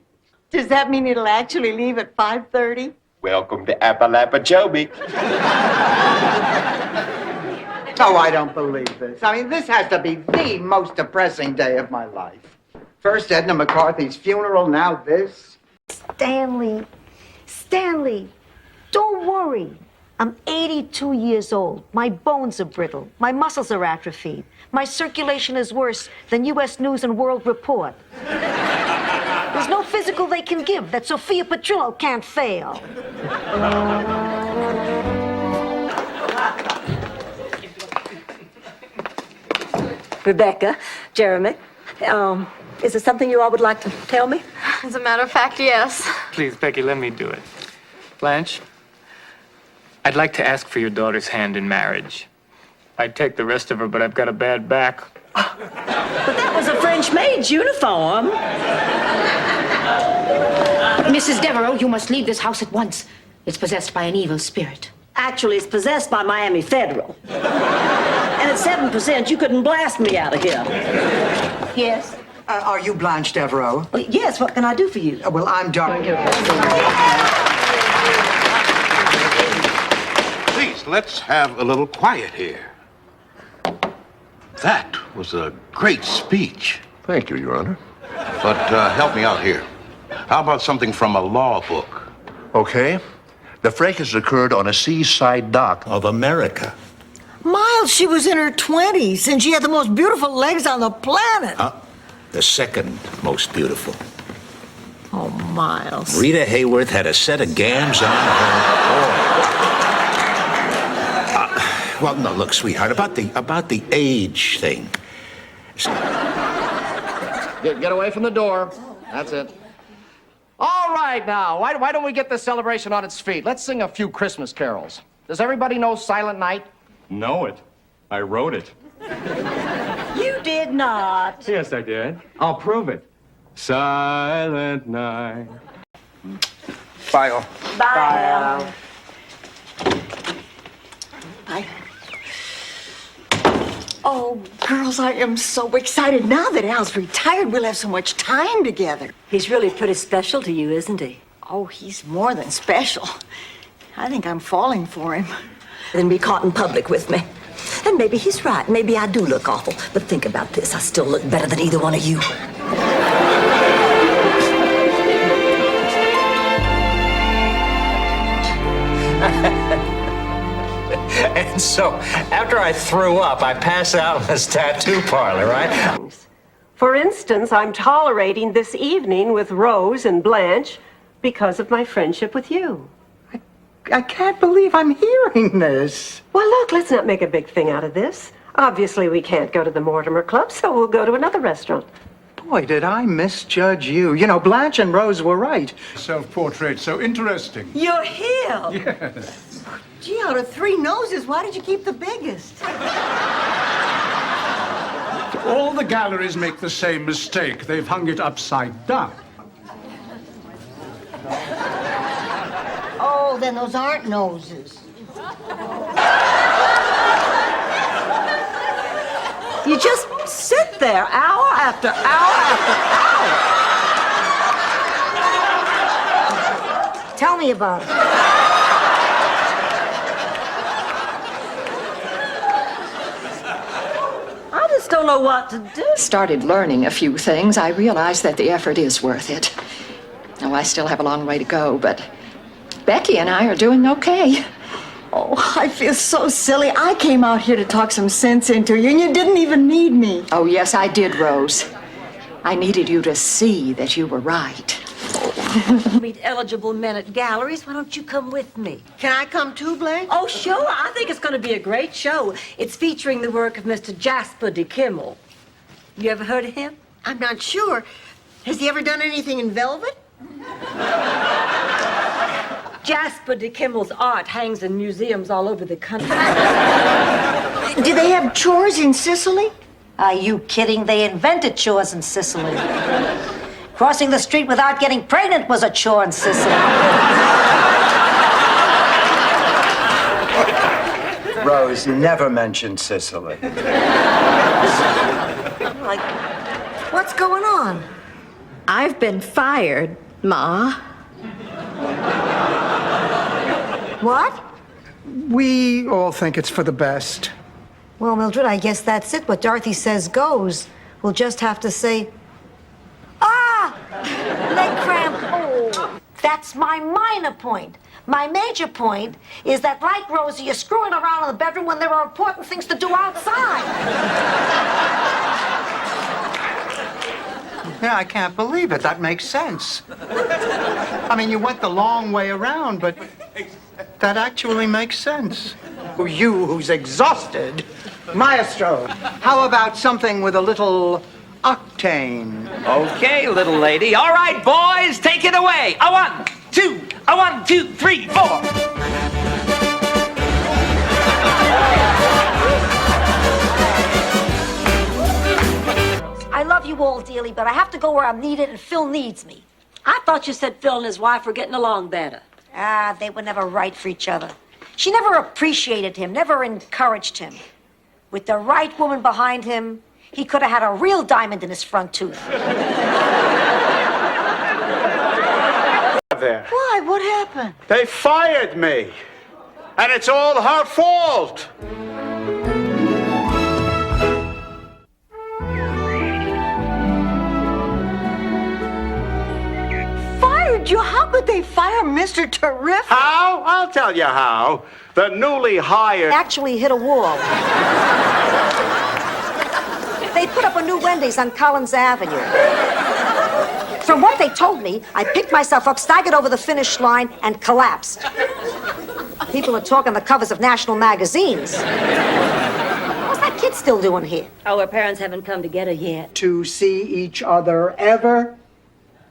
Does that mean it'll actually leave at 5:30? Welcome to Apalapachobic. Oh, I don't believe this. I mean, this has to be the most depressing day of my life. First Edna McCarthy's funeral, now this. Stanley, don't worry. I'm 82 years old. My bones are brittle. My muscles are atrophied. My circulation is worse than U.S. News and World Report. There's no physical they can give that Sophia Petrillo can't fail. Rebecca, Jeremy, is there something you all would like to tell me? As a matter of fact, yes. Please, Becky, let me do it. Blanche, I'd like to ask for your daughter's hand in marriage. I'd take the rest of her, but I've got a bad back. But that was a French maid's uniform. Mrs. Devereaux, you must leave this house at once. It's possessed by an evil spirit. Actually, it's possessed by Miami Federal. And at 7%, you couldn't blast me out of here. Yes? Are you Blanche Devereaux? Well, yes, what can I do for you? Well, I'm Dark. Please, let's have a little quiet here. That was a great speech. Thank you, Your Honor. But help me out here. How about something from a law book? Okay. The fracas occurred on a seaside dock of America. Miles, she was in her 20s, and she had the most beautiful legs on the planet. The second most beautiful. Oh, Miles. Rita Hayworth had a set of gams on her. Well, no, look, sweetheart, about the age thing. Get away from the door. That's it. All right, now, why don't we get this celebration on its feet? Let's sing a few Christmas carols. Does everybody know Silent Night? Know it. I wrote it. You did not. Yes, I did. I'll prove it. Silent night. Bye, all. Bye. Bye. Oh, girls, I am so excited. Now that Al's retired, we'll have so much time together. He's really pretty special to you, isn't he? Oh, he's more than special. I think I'm falling for him. Then be caught in public with me. And maybe he's right. Maybe I do look awful. But think about this. I still look better than either one of you. So after I threw up, I pass out in this tattoo parlor, right? For instance, I'm tolerating this evening with Rose and Blanche because of my friendship with you. I can't believe I'm hearing this. Well, look, let's not make a big thing out of this. Obviously, we can't go to the Mortimer Club, so we'll go to another restaurant. Boy, did I misjudge you. You know, Blanche and Rose were right. Self-portrait, so interesting. You're here. Yes. Gee, out of 3 noses, why did you keep the biggest? All the galleries make the same mistake. They've hung it upside down. Oh, then those aren't noses. You just sit there hour after hour after hour. Tell me about it. I just don't know what to do. Started learning a few things. I realized that the effort is worth it. Now, I still have a long way to go, but Becky and I are doing okay. Oh, I feel so silly. I came out here to talk some sense into you, and you didn't even need me. Oh, yes, I did, Rose. I needed you to see that you were right. Meet eligible men at galleries. Why don't you come with me? Can I come too, Blanche? Oh, sure. I think it's going to be a great show. It's featuring the work of Mr. Jasper de Kimmel. You ever heard of him? I'm not sure. Has he ever done anything in velvet? Jasper de Kimmel's art hangs in museums all over the country. Do they have chores in Sicily? Are you kidding? They invented chores in Sicily. Crossing the street without getting pregnant was a chore in Sicily. Rose never mentioned Sicily. What's going on? I've been fired, Ma. What? We all think it's for the best. Well, Mildred, I guess that's it. What Dorothy says goes. We'll just have to say, ah! Leg cramp. Oh, that's my minor point. My major point is that, like Rosie, you're screwing around in the bedroom when there are important things to do outside. Yeah, I can't believe it. That makes sense. I mean, you went the long way around, but that actually makes sense. You who's exhausted. Maestro, how about something with a little octane? Okay, little lady. All right, boys, take it away. A 1, 2, a 1, 2, 3, 4. I love you all dearly, but I have to go where I'm needed and Phil needs me. I thought you said Phil and his wife were getting along better. Ah, they were never right for each other. She never appreciated him, never encouraged him. With the right woman behind him, he could have had a real diamond in his front tooth. There. Why? What happened? They fired me. And it's all her fault. Fired you? How could they fire Mr. Terrific? How? I'll tell you how. The newly hired... Actually hit a wall. They put up a new Wendy's on Collins Avenue. From what they told me, I picked myself up, staggered over the finish line, and collapsed. People are talking the covers of national magazines. What's that kid still doing here? Oh, her parents haven't come to get her yet. To see each other ever?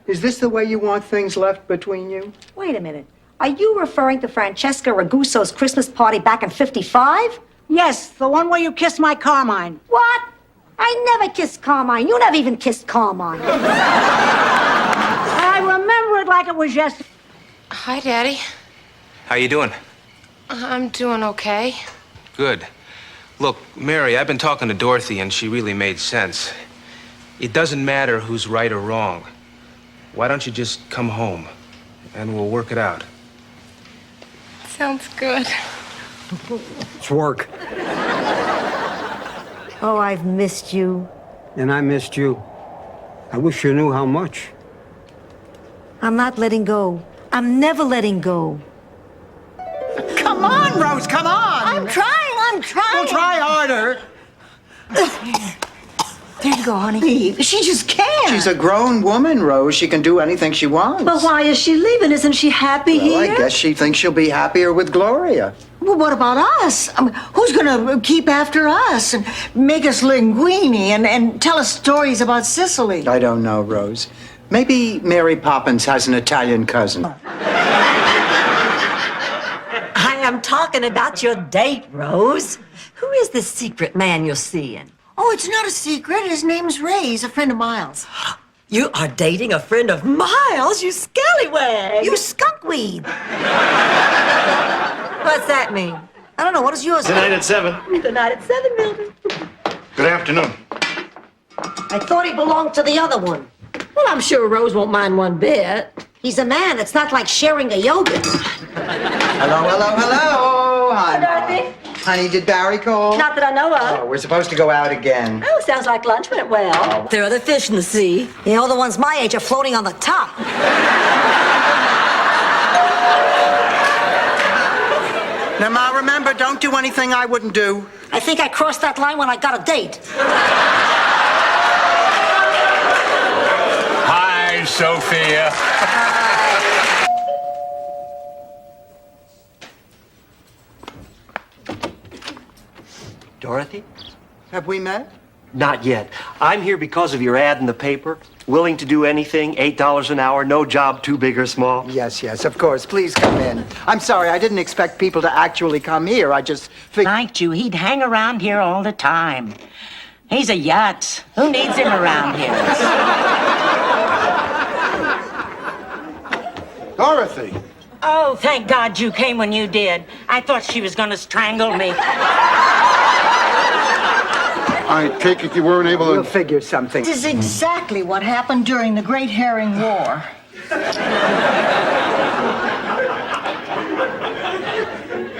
Is this the way you want things left between you? Wait a minute. Are you referring to Francesca Raguso's Christmas party back in '55? Yes, the one where you kissed my Carmine. What? I never kissed Carmine. You never even kissed Carmine. I remember it like it was yesterday. Hi, Daddy. How you doing? I'm doing okay. Good. Look, Mary, I've been talking to Dorothy, and she really made sense. It doesn't matter who's right or wrong. Why don't you just come home, and we'll work it out. Sounds good. It's work. Oh, I've missed you. And I missed you. I wish you knew how much. I'm not letting go. I'm never letting go. Come on, Rose, come on. I'm trying. I'm trying. Well, try harder. There you go, honey. She just can't. She's a grown woman, Rose. She can do anything she wants. But why is she leaving? Isn't she happy Well, here? I guess she thinks she'll be happier with Gloria. Well, what about us? I mean, who's gonna keep after us and make us linguini and tell us stories about Sicily? I don't know, Rose. Maybe Mary Poppins has an Italian cousin. I am talking about your date, Rose. Who is this secret man you're seeing? Oh, it's not a secret. His name's Ray. He's a friend of Miles. You are dating a friend of Miles, you scallywag. You skunkweed. What's that mean? I don't know. What is yours? Tonight at 7. Good night at 7, Mildred. Good afternoon. I thought he belonged to the other one. Well, I'm sure Rose won't mind one bit. He's a man. It's not like sharing a yogurt. Hello, hello, hello. Hi, Dorothy? honey, did Barry call? Not that I know of. Oh, we're supposed to go out again. Oh, sounds like lunch went well. There are other fish in the sea. You know, the ones my age are floating on the top. Now, Ma, remember, don't do anything I wouldn't do. I think I crossed that line when I got a date. Hi, Sophia. Dorothy? Have we met? Not yet. I'm here because of your ad in the paper. Willing to do anything, $8 an hour, no job too big or small. Yes, yes, of course. Please come in. I'm sorry, I didn't expect people to actually come here. I just figured... Liked you. He'd hang around here all the time. He's a yutz. Who needs him around here? Dorothy! Oh, thank God you came when you did. I thought she was gonna strangle me. I take it you weren't able to... We'll figure something. This is exactly what happened during the Great Herring War.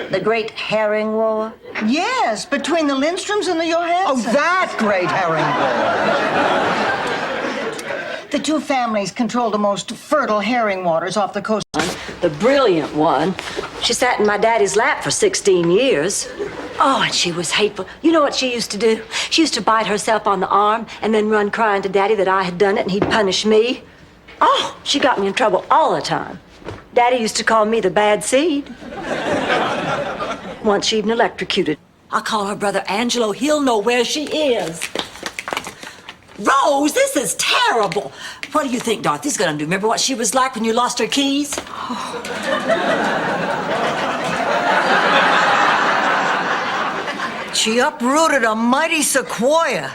The Great Herring War? Yes, between the Lindstroms and the Johanssons. Oh, that Great Herring War. The two families control the most fertile herring waters off the coast. The brilliant one. She sat in my daddy's lap for 16 years. Oh, and she was hateful. You know what she used to do? She used to bite herself on the arm and then run crying to Daddy that I had done it and he'd punish me. Oh, she got me in trouble all the time. Daddy used to call me the bad seed. Once she even electrocuted. I'll call her brother Angelo. He'll know where she is. Rose, this is terrible. What do you think Dorothy's gonna do? Remember what she was like when you lost her keys? She uprooted a mighty sequoia.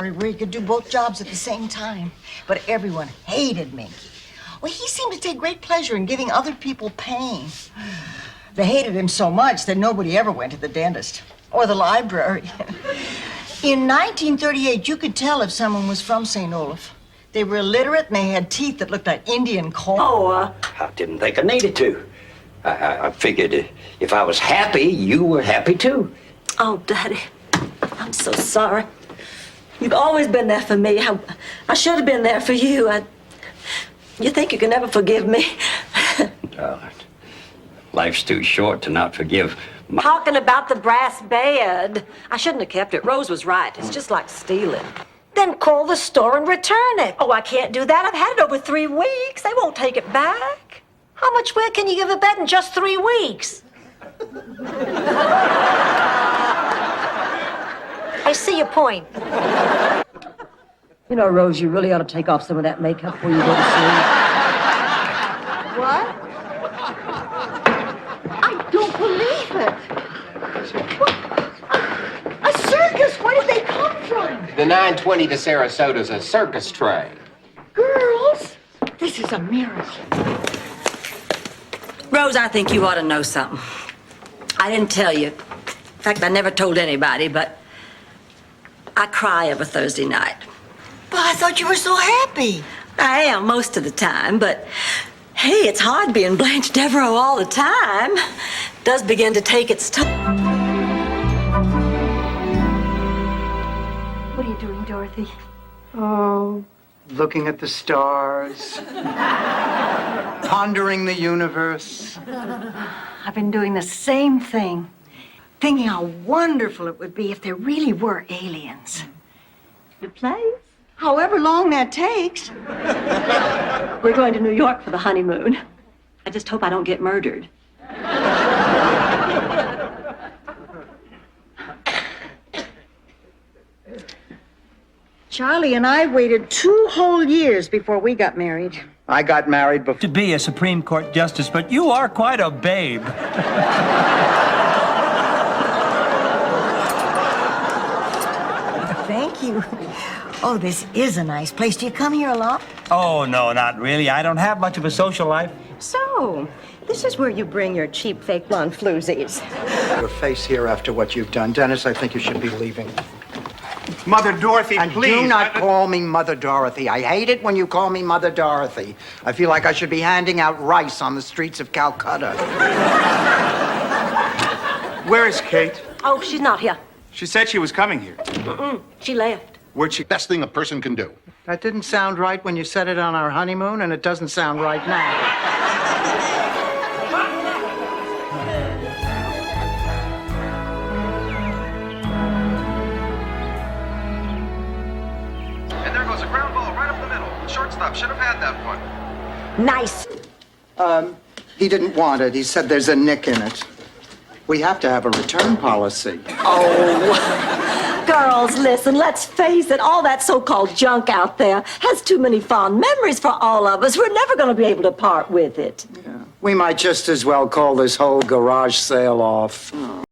Where you could do both jobs at the same time. But everyone hated Minky. Well, he seemed to take great pleasure in giving other people pain. They hated him so much that nobody ever went to the dentist or the library. In 1938, you could tell if someone was from St. Olaf. They were illiterate and they had teeth that looked like Indian corn. I didn't think I needed to. I figured if I was happy, you were happy too. Oh, Daddy, I'm so sorry. You've always been there for me. I should have been there for you. You think you can never forgive me? Life's too short to not forgive. Talking about the brass bed. I shouldn't have kept it. Rose was right. It's just like stealing. Then call the store and return it. Oh, I can't do that. I've had it over 3 weeks. They won't take it back. How much wear can you give a bed in just 3 weeks? I see your point. You know, Rose, you really ought to take off some of that makeup before you go to sleep. What? I don't believe it. A circus? Where did they come from? The 920 to Sarasota's a circus train. Girls, this is a miracle. Rose, I think you ought to know something. I didn't tell you. In fact, I never told anybody, but I cry every Thursday night. But I thought you were so happy. I am most of the time, but hey, it's hard being Blanche Devereaux all the time. It does begin to take its toll. What are you doing, Dorothy? Oh, looking at the stars, pondering the universe. I've been doing the same thing. thinking how wonderful it would be if there really were aliens. The place? However long that takes. We're going to New York for the honeymoon. I just hope I don't get murdered. Charlie and I waited 2 whole years before we got married. I got married before. To be a Supreme Court justice, but you are quite a babe. Thank you. Oh, this is a nice place. Do you come here a lot? Oh, no, not really. I don't have much of a social life. So, this is where you bring your cheap fake blonde floozies. Your face here after what you've done. Dennis, I think you should be leaving. Mother Dorothy, and please. Do not call me Mother Dorothy. I hate it when you call me Mother Dorothy. I feel like I should be handing out rice on the streets of Calcutta. Where is Kate? Oh, she's not here. She said she was coming here. She left. Where'd she? Best thing a person can do. That didn't sound right when you said it on our honeymoon, and it doesn't sound right now. And there goes a ground ball right up the middle. The shortstop should have had that one. Nice. He didn't want it. He said there's a nick in it. We have to have a return policy. Oh, girls, listen, let's face it, all that so-called junk out there has too many fond memories for all of us. We're never going to be able to part with it. Yeah. We might just as well call this whole garage sale off. Oh.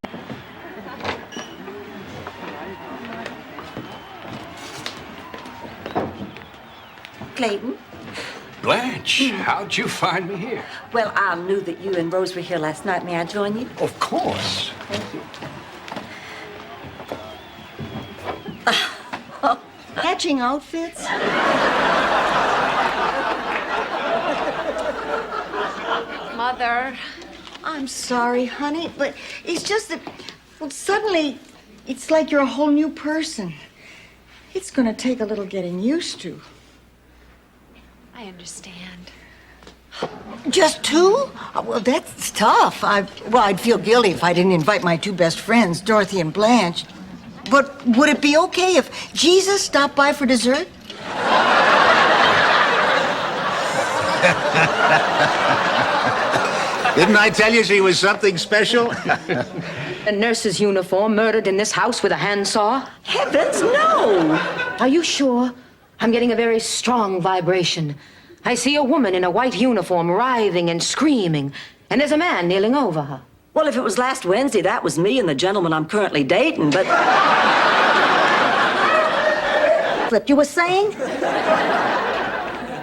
Clayton? Blanche, how'd you find me here? Well, I knew that you and Rose were here last night. May I join you? Of course. Thank you. Matching outfits? Mother. I'm sorry, honey, but it's just that, well, suddenly, it's like you're a whole new person. It's gonna take a little getting used to. I understand. Just 2? Oh, well, that's tough. I'd feel guilty if I didn't invite my 2 best friends, Dorothy and Blanche. But would it be okay if Jesus stopped by for dessert? Didn't I tell you she was something special? A nurse's uniform murdered in this house with a handsaw? Heavens, no! Are you sure? I'm getting a very strong vibration. I see a woman in a white uniform writhing and screaming, and there's a man kneeling over her. Well, if it was last Wednesday, that was me and the gentleman I'm currently dating, but... Flip, you were saying?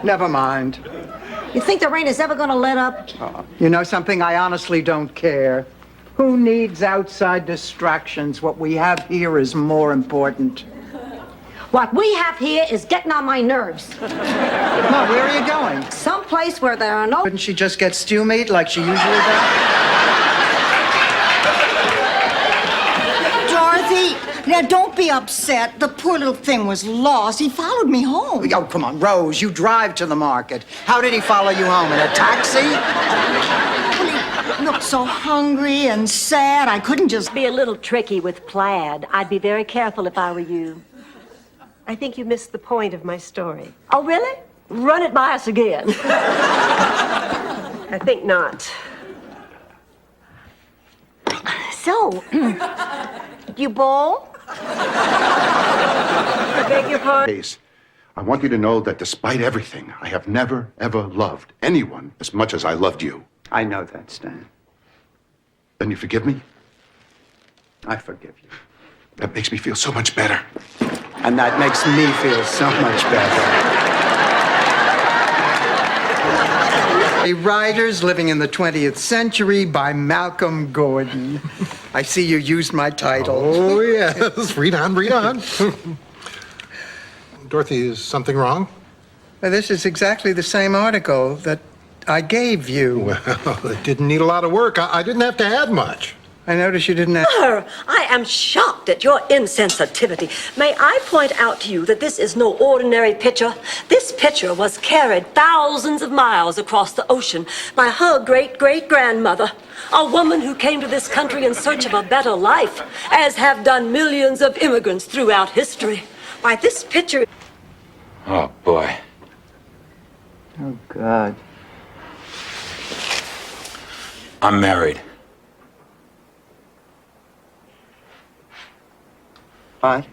Never mind. You think the rain is ever gonna let up? You know something? I honestly don't care. Who needs outside distractions? What we have here is more important. What we have here is getting on my nerves. Mom, where are you going? Someplace where there are no... Couldn't she just get stew meat like she usually does? Dorothy, now don't be upset. The poor little thing was lost. He followed me home. Oh, come on, Rose, you drive to the market. How did he follow you home? In a taxi? Well, he looked so hungry and sad. I couldn't just... Be a little tricky with plaid. I'd be very careful if I were you. I think you missed the point of my story. Oh, really? Run it by us again. I think not. So, you bowl? I beg your pardon? I want you to know that despite everything, I have never, ever loved anyone as much as I loved you. I know that, Stan. Then you forgive me? I forgive you. That makes me feel so much better. And that makes me feel so much better. A Riders Living in the 20th Century by Malcolm Gordon. I see you used my title. Oh, yes. Read on, read on. Dorothy, is something wrong? This is exactly the same article that I gave you. Well, it didn't need a lot of work. I didn't have to add much. I noticed you didn't ask. Sir, I am shocked at your insensitivity. May I point out to you that this is no ordinary picture? This picture was carried thousands of miles across the ocean by her great-great-grandmother, a woman who came to this country in search of a better life, as have done millions of immigrants throughout history. Why, this picture... Oh, boy. Oh, God. I'm married. What?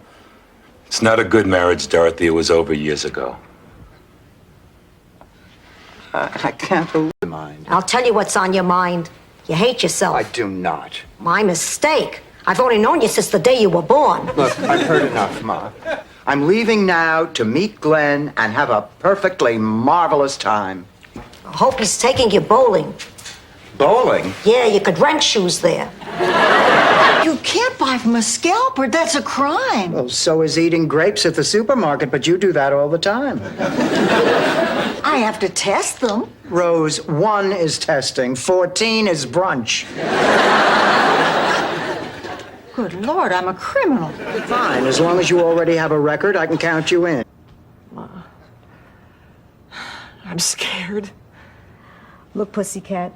It's not a good marriage, Dorothy. It was over years ago. I can't believe mine. I'll tell you what's on your mind. You hate yourself. I do not. My mistake. I've only known you since the day you were born. Look, I've heard enough, Ma. I'm leaving now to meet Glenn and have a perfectly marvelous time. I hope he's taking you bowling. Bowling? Yeah, you could rent shoes there. You can't buy from a scalper. That's a crime. Well, so is eating grapes at the supermarket, but you do that all the time. I have to test them. Rose, 1 is testing, 14 is brunch. Good Lord, I'm a criminal. Fine, as long as you already have a record, I can count you in. I'm scared. Look, Pussycat,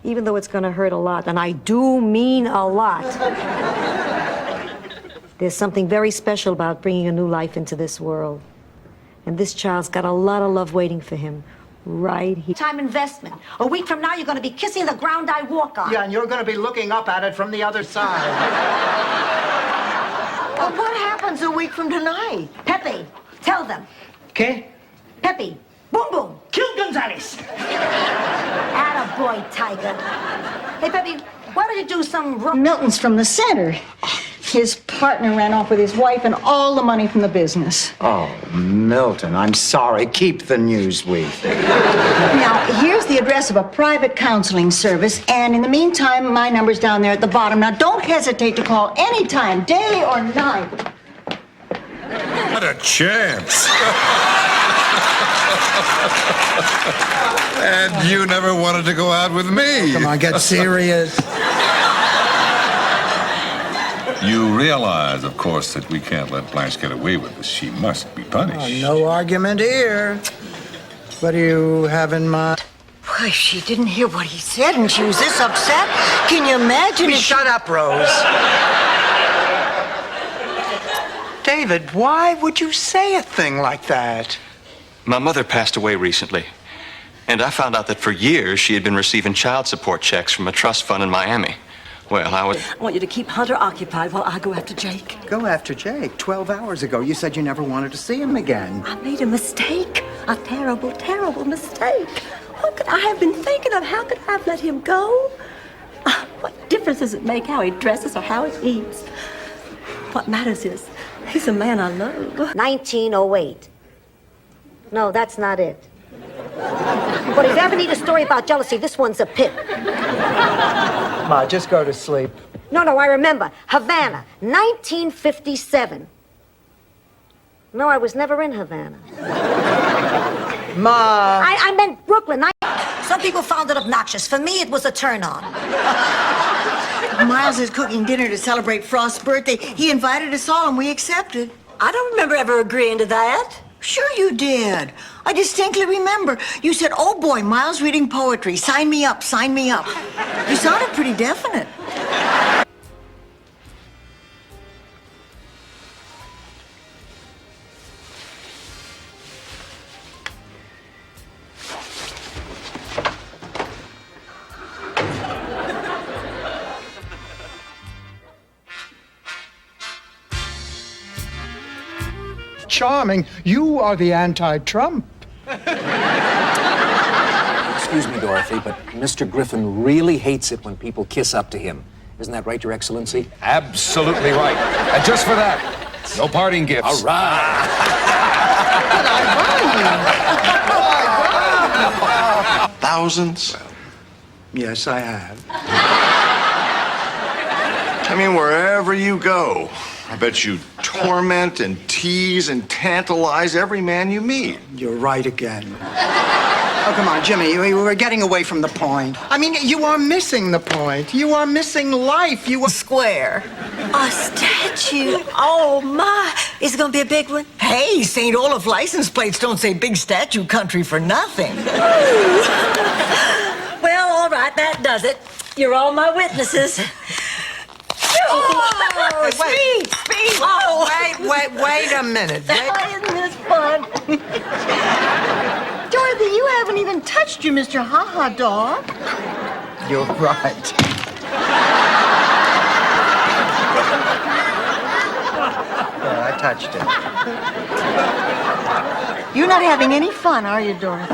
even though it's going to hurt a lot, and I do mean a lot, there's something very special about bringing a new life into this world. And this child's got a lot of love waiting for him right here. Time investment. A week from now, you're going to be kissing the ground I walk on. Yeah, and you're going to be looking up at it from the other side. Well, what happens a week from tonight? Pepe, tell them. Okay? Pepe, boom, boom. Kill Gonzalez. Attaboy, Tiger. Hey, Pepe, why don't you do some... Milton's from the center. His partner ran off with his wife and all the money from the business. Oh, Milton, I'm sorry. Keep the Newsweek. Now, here's the address of a private counseling service, and in the meantime, my number's down there at the bottom. Now, don't hesitate to call anytime, day or night. What a chance. And you never wanted to go out with me. Come on, get serious. You realize, of course, that we can't let Blanche get away with this. She must be punished. No argument here. What do you have in mind? Why, she didn't hear what he said and she was this upset. Can you imagine? Shut up, Rose. David, why would you say a thing like that? My mother passed away recently, and I found out that for years she had been receiving child support checks from a trust fund in Miami. Well, I want you to keep Hunter occupied while I go after Jake. Go after Jake? 12 hours ago, you said you never wanted to see him again. I made a mistake. A terrible, terrible mistake. What could I have been thinking of? How could I have let him go? What difference does it make how he dresses or how he eats? What matters is he's a man I love. 1908. No, that's not it. But if you ever need a story about jealousy, this one's a pip. Ma, just go to sleep. No, I remember. Havana, 1957. No, I was never in Havana. Ma. I meant Brooklyn. Some people found it obnoxious. For me, it was a turn-on. Miles is cooking dinner to celebrate Frost's birthday. He invited us all and we accepted. I don't remember ever agreeing to that. Sure you did. I distinctly remember. You said, oh boy, Miles reading poetry. Sign me up, sign me up. You sounded pretty definite. Charming. You are the anti-Trump. Excuse me, Dorothy, but Mr. Griffin really hates it when people kiss up to him. Isn't that right, Your Excellency? Absolutely right. And just for that, no parting gifts. All right. Thousands? Yes, I have. I mean, wherever you go, I bet you torment and tease and tantalize every man you meet. You're right again. Oh, come on, Jimmy. We're getting away from the point. I mean, you are missing the point. You are missing life. You are... Square. A statue? Oh, my. Is it going to be a big one? Hey, St. Olaf license plates don't say big statue country for nothing. Well, all right, that does it. You're all my witnesses. Oh, speed! Oh, wait a minute. Isn't this fun? Dorothy, you haven't even touched your Mr. Ha-Ha dog. You're right. Yeah, I touched it. You're not having any fun, are you, Dorothy?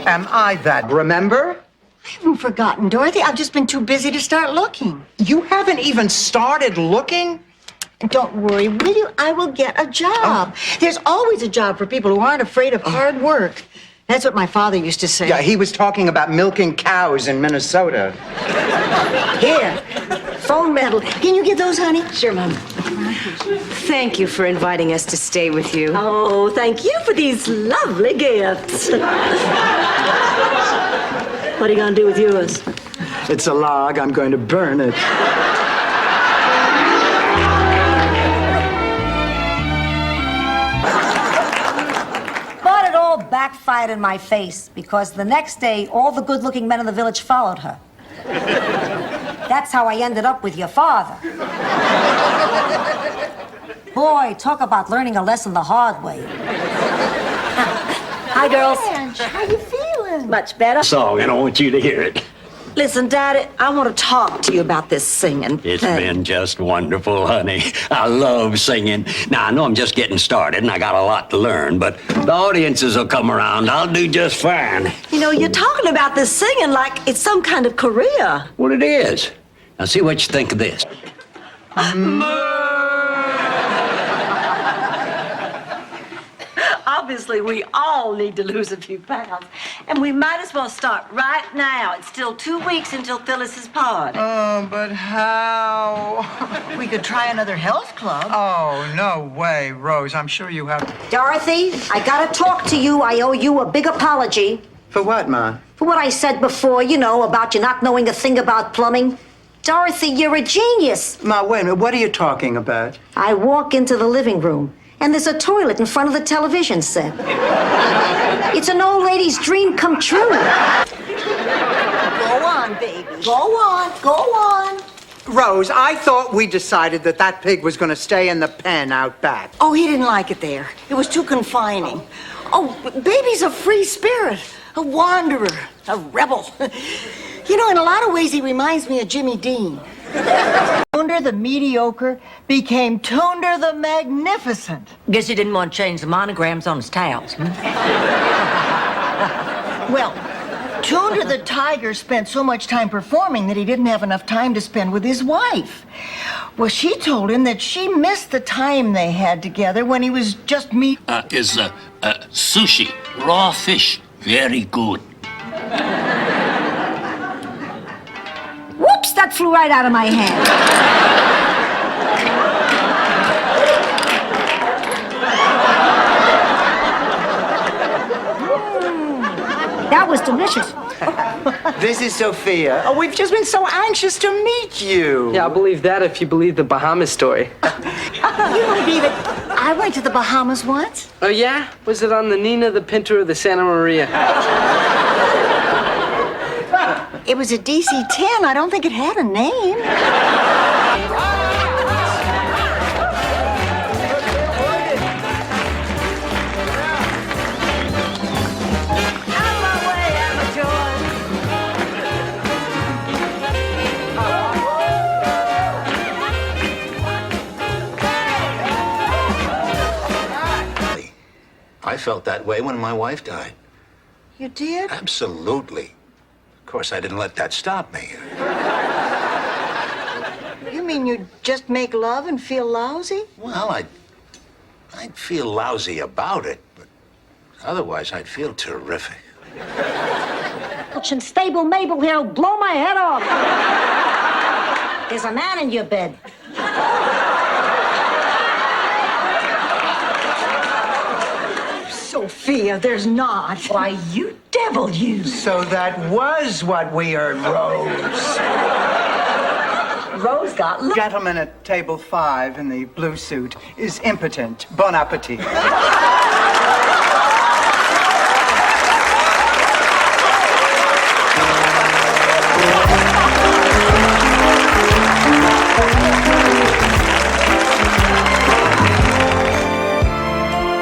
Am I that? Remember? I haven't forgotten, Dorothy. I've just been too busy to start looking. You haven't even started looking? Don't worry, will you? I will get a job. There's always a job for people who aren't afraid of hard work. That's what my father used to say. Yeah, he was talking about milking cows in Minnesota. Here, phone medal. Can you get those, honey? Sure, Mom. Thank you for inviting us to stay with you. Oh, thank you for these lovely gifts. What are you going to do with yours? It's a log. I'm going to burn it. But it all backfired in my face because the next day, all the good-looking men in the village followed her. That's how I ended up with your father. Boy, talk about learning a lesson the hard way. Hi, girls. How you feeling? Much better. Song, and I want you to hear it. Listen, Daddy, I want to talk to you about this singing It's thing. been just wonderful, honey. I love singing. Now, I know I'm just getting started and I got a lot to learn, but the audiences will come around. I'll do just fine. You know, you're talking about this singing like it's some kind of career. Well, it is. Now, see what you think of this. Obviously, we all need to lose a few pounds. And we might as well start right now. It's still 2 weeks until Phyllis's party. Oh, but how? We could try another health club. Oh, no way, Rose. I'm sure you have... Dorothy, I gotta talk to you. I owe you a big apology. For what, Ma? For what I said before, you know, about you not knowing a thing about plumbing. Dorothy, you're a genius. Ma, wait a minute. What are you talking about? I walk into the living room, and there's a toilet in front of the television set. It's an old lady's dream come true. Go on, baby. Go on. Go on. Rose, I thought we decided that pig was going to stay in the pen out back. Oh, he didn't like it there. It was too confining. Oh, baby's a free spirit, a wanderer, a rebel. You know, in a lot of ways, he reminds me of Jimmy Dean. Tunder the mediocre became Tunder the magnificent. Guess you didn't want to change the monograms on his towels. Well, Tunder the tiger spent so much time performing that he didn't have enough time to spend with his wife. Well, she told him that she missed the time they had together when he was just meat. Is sushi, raw fish, very good. Whoops, that flew right out of my hand. That was delicious. This is Sophia. Oh, we've just been so anxious to meet you. Yeah, I'll believe that if you believe the Bahamas story. You don't believe it. I went to the Bahamas once. Oh, yeah? Was it on the Nina, the Pinta, or the Santa Maria? It was a DC-10. I don't think it had a name. I felt that way when my wife died. You did? Absolutely. Of course, I didn't let that stop me. You mean you'd just make love and feel lousy? Well, I'd feel lousy about it, but otherwise I'd feel terrific. And stable Mabel here'll blow my head off. There's a man in your bed. Sophia, there's not. Why, you devil, you! So that was what we heard, Rose. Rose got... Gentleman at table 5 in the blue suit is impotent. Bon appetit.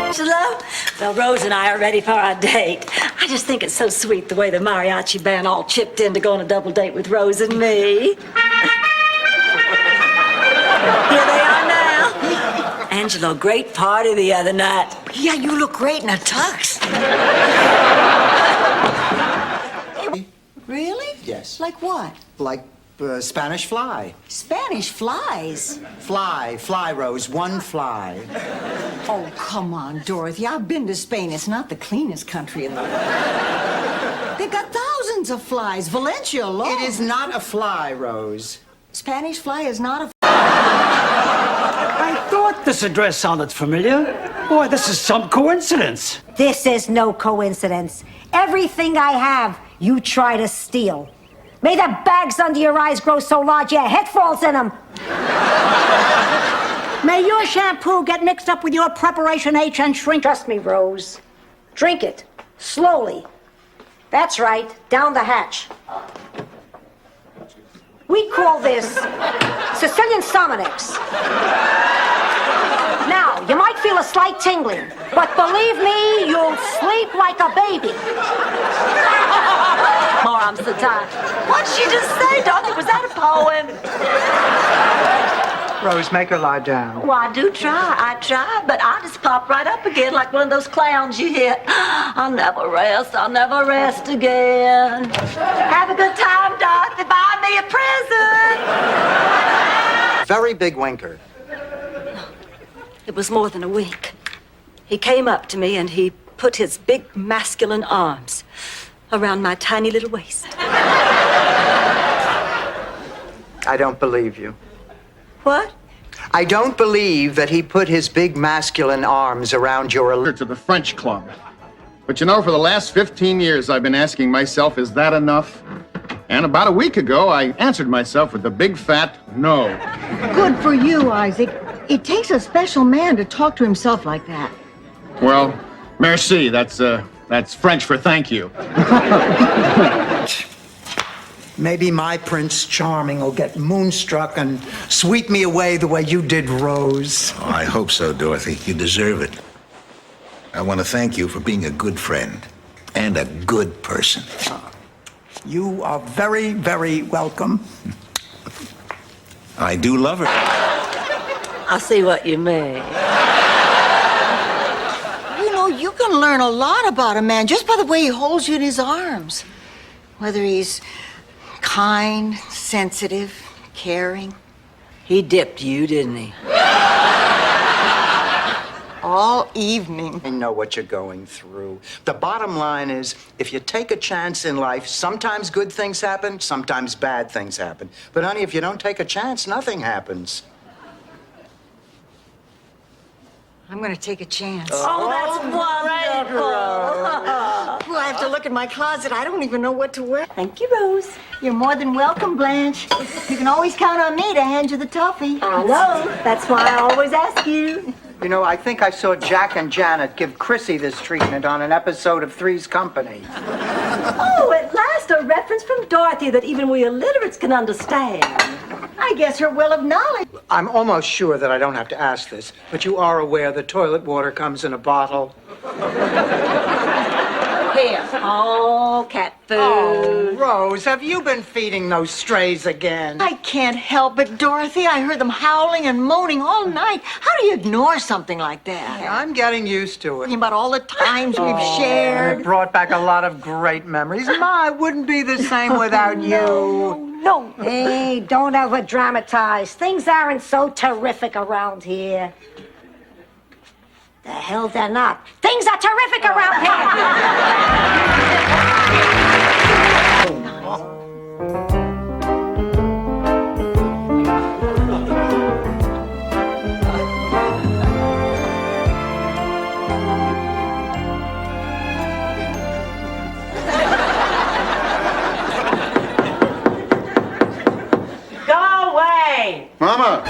Angela? Well, Rose and I are ready for our date. I just think it's so sweet the way the mariachi band all chipped in to go on a double date with Rose and me. Here they are now. Angelo, great party the other night. Yeah, you look great in a tux. Really? Yes. Like what? Like Spanish fly. Spanish flies. Fly, Rose, one fly. Oh, come on, Dorothy. I've been to Spain. It's not the cleanest country in the world. They've got thousands of flies. Valencia alone. It is not a fly, Rose. Spanish fly is not a I thought this address sounded familiar. Boy, this is some coincidence. This is no coincidence. Everything I have, you try to steal. May the bags under your eyes grow so large your head falls in them. May your shampoo get mixed up with your Preparation H and shrink. Trust me, Rose. Drink it. Slowly. That's right. Down the hatch. We call this Sicilian Somonix. Now, you might feel a slight tingling, but believe me, you'll sleep like a baby. More, I'm so tired. What did she just say, Dorothy? Was that a poem? Rose, make her lie down. Well, I do try. I try, but I just pop right up again like one of those clowns you hit. I'll never rest. I'll never rest again. Have a good time, Dorothy. Buy me a present. Very big winker. It was more than a wink. He came up to me and he put his big masculine arms around my tiny little waist. I don't believe you. What? I don't believe that he put his big masculine arms around your... To the French Club. But you know, for the last 15 years, I've been asking myself, is that enough? And about a week ago, I answered myself with a big fat no. Good for you, Isaac. It takes a special man to talk to himself like that. Well, merci. That's French for thank you. Maybe my Prince Charming will get moonstruck and sweep me away the way you did Rose. Oh, I hope so, Dorothy. You deserve it. I want to thank you for being a good friend and a good person. You are very, very welcome. I do love her. I see what you mean. You know, you can learn a lot about a man just by the way he holds you in his arms. Whether he's kind, sensitive, caring. He dipped you, didn't he? All evening. I know what you're going through. The bottom line is, if you take a chance in life, sometimes good things happen, sometimes bad things happen. But honey, if you don't take a chance, nothing happens. I'm gonna take a chance. Oh, that's wonderful. Well, I have to look in my closet. I don't even know what to wear. Thank you, Rose. You're more than welcome, Blanche. You can always count on me to hand you the toffee. I know. That's why I always ask you. You know, I think I saw Jack and Janet give Chrissy this treatment on an episode of Three's Company. Oh, at last a reference from Dorothy that even we illiterates can understand. I guess her well of knowledge. I'm almost sure that I don't have to ask this, but you are aware that toilet water comes in a bottle. Here. Oh, cat food. Oh, Rose, have you been feeding those strays again? I can't help it, Dorothy. I heard them howling and moaning all night. How do you ignore something like that? I'm getting used to it. Thinking about all the times we've shared. It brought back a lot of great memories. Ma, it wouldn't be the same without you. No. Hey, don't over dramatize. Things aren't so terrific around here. The hell they're not. Things are terrific around here. Mama!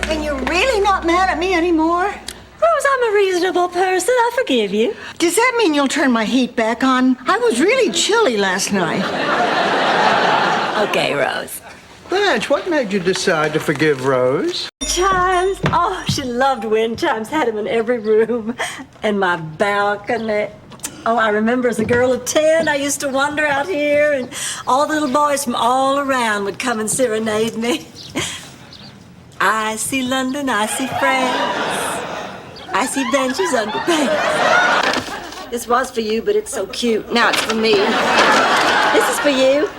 And you're really not mad at me anymore? Rose, I'm a reasonable person. I forgive you. Does that mean you'll turn my heat back on? I was really chilly last night. Okay, Rose. Blanche, what made you decide to forgive Rose? Chimes. Oh, she loved wind chimes. Had them in every room. And my balcony. Oh, I remember as a girl of 10, I used to wander out here, and all the little boys from all around would come and serenade me. I see London, I see France. I see benches under paint. This was for you, but it's so cute. Now it's for me. This is for you.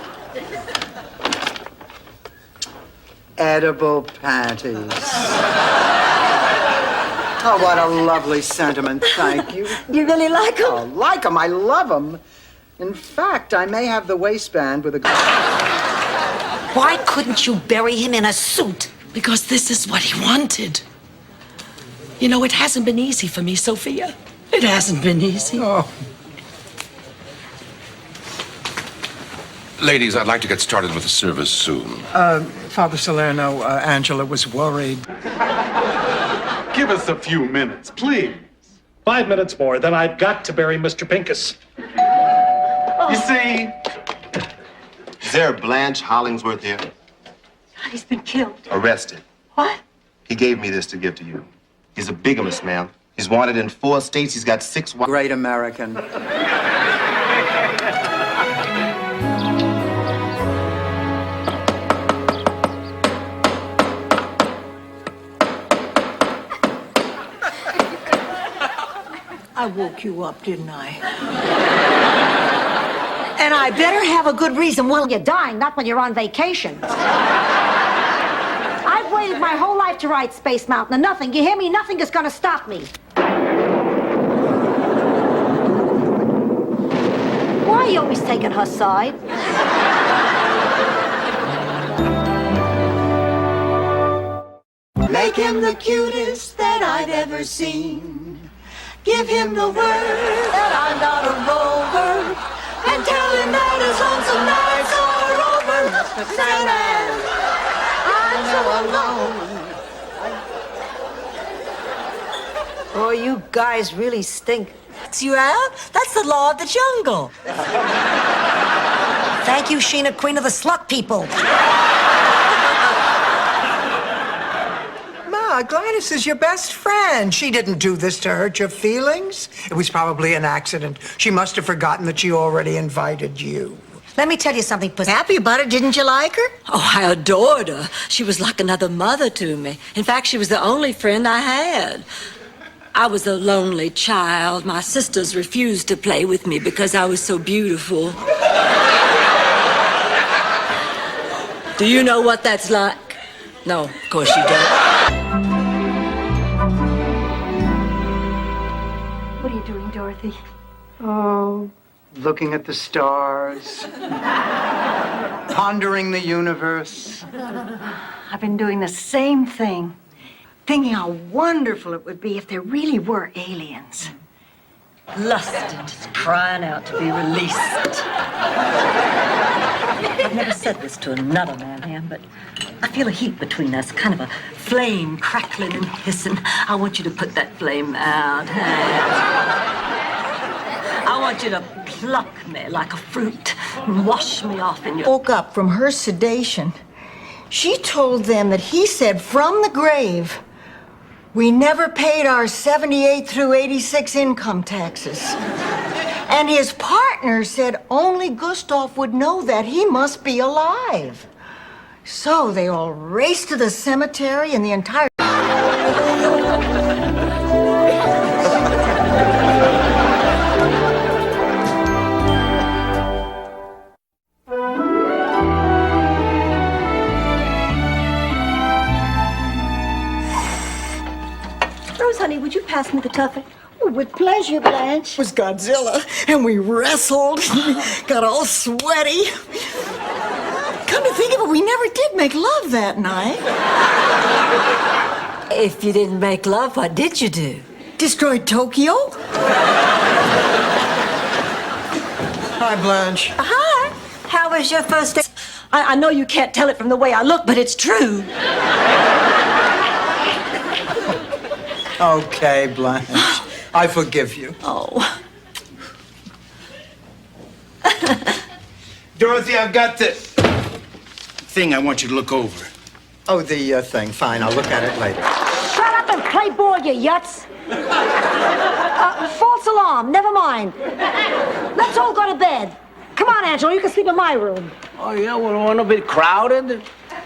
Edible panties. Oh, what a lovely sentiment. Thank you. You really like them? Oh, like them. I love them. In fact, I may have the waistband with a... Why couldn't you bury him in a suit? Because this is what he wanted. You know, it hasn't been easy for me, Sophia. It hasn't been easy. Oh. Ladies, I'd like to get started with the service soon. Father Salerno, Angela was worried. Give us a few minutes, please. 5 minutes more, then I've got to bury Mr. Pincus. You see? Is there a Blanche Hollingsworth here? He's been killed. Arrested. What? He gave me this to give to you. He's a bigamist, ma'am. He's wanted in 4 states. He's got 6 wives. Great American. I woke you up, didn't I? And I better have a good reason. Well, you're dying, not when you're on vacation. I've waited my whole life to ride Space Mountain, and nothing, you hear me? Nothing is gonna stop me. Why are you always taking her side? Make him the cutest that I've ever seen. Give him the word that I'm not a rover. And tell him that his lonesome nights are over. Mr. Sandman, I'm so alone. Oh, you guys really stink. You have? That's the law of the jungle. Thank you, Sheena, queen of the slut people. Ma, Gladys is your best friend. She didn't do this to hurt your feelings. It was probably an accident. She must have forgotten that she already invited you. Let me tell you something, Pussy. Happy about it, didn't you like her? Oh, I adored her. She was like another mother to me. In fact, she was the only friend I had. I was a lonely child. My sisters refused to play with me because I was so beautiful. Do you know what that's like? No, of course you don't. What are you doing, Dorothy? Oh, looking at the stars, pondering the universe. I've been doing the same thing. Thinking how wonderful it would be if there really were aliens. Lusted, just crying out to be released. I've never said this to another man, Ann, but I feel a heat between us, kind of a flame crackling and hissing. I want you to put that flame out, I want you to pluck me like a fruit and wash me off in your... Woke up from her sedation. She told them that he said from the grave, we never paid our 78 through 86 income taxes. And his partner said only Gustav would know that. He must be alive. So they all raced to the cemetery and the entire... Rose, honey, would you pass me the tuffet? Oh, with pleasure, Blanche. It was Godzilla, and we wrestled, got all sweaty. Come to think of it, we never did make love that night. If you didn't make love, what did you do? Destroyed Tokyo. Hi, Blanche. Hi. How was your first day? I know you can't tell it from the way I look, but it's true. Okay, Blanche. I forgive you. Oh. Dorothy, I've got the thing I want you to look over. Oh, the thing. Fine, I'll look at it later. Shut up and play ball, you yuts. False alarm. Never mind. Let's all go to bed. Come on, Angelo. You can sleep in my room. Oh, yeah? Well, want a bit crowded?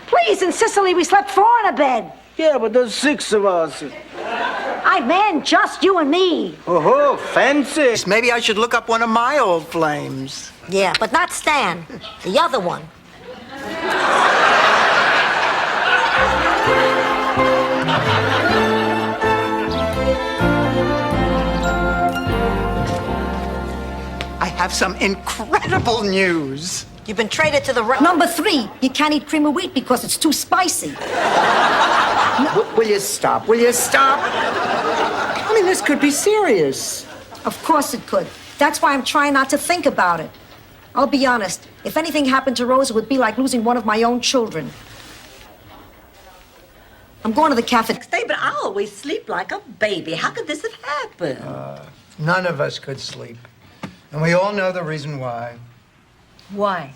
Please, in Sicily, we slept 4 in a bed. Yeah, but there's 6 of us. I meant just you and me. Oh, fancy. Maybe I should look up one of my old flames. Yeah, but not Stan. The other one. I have some incredible news. You've been traded to the Number 3, you can't eat cream of wheat because it's too spicy. Will you stop? Will you stop? I mean, this could be serious. Of course it could. That's why I'm trying not to think about it. I'll be honest. If anything happened to Rose, it would be like losing one of my own children. I'm going to the cafe. Stay, but I always sleep like a baby. How could this have happened? None of us could sleep. And we all know the reason why. Why?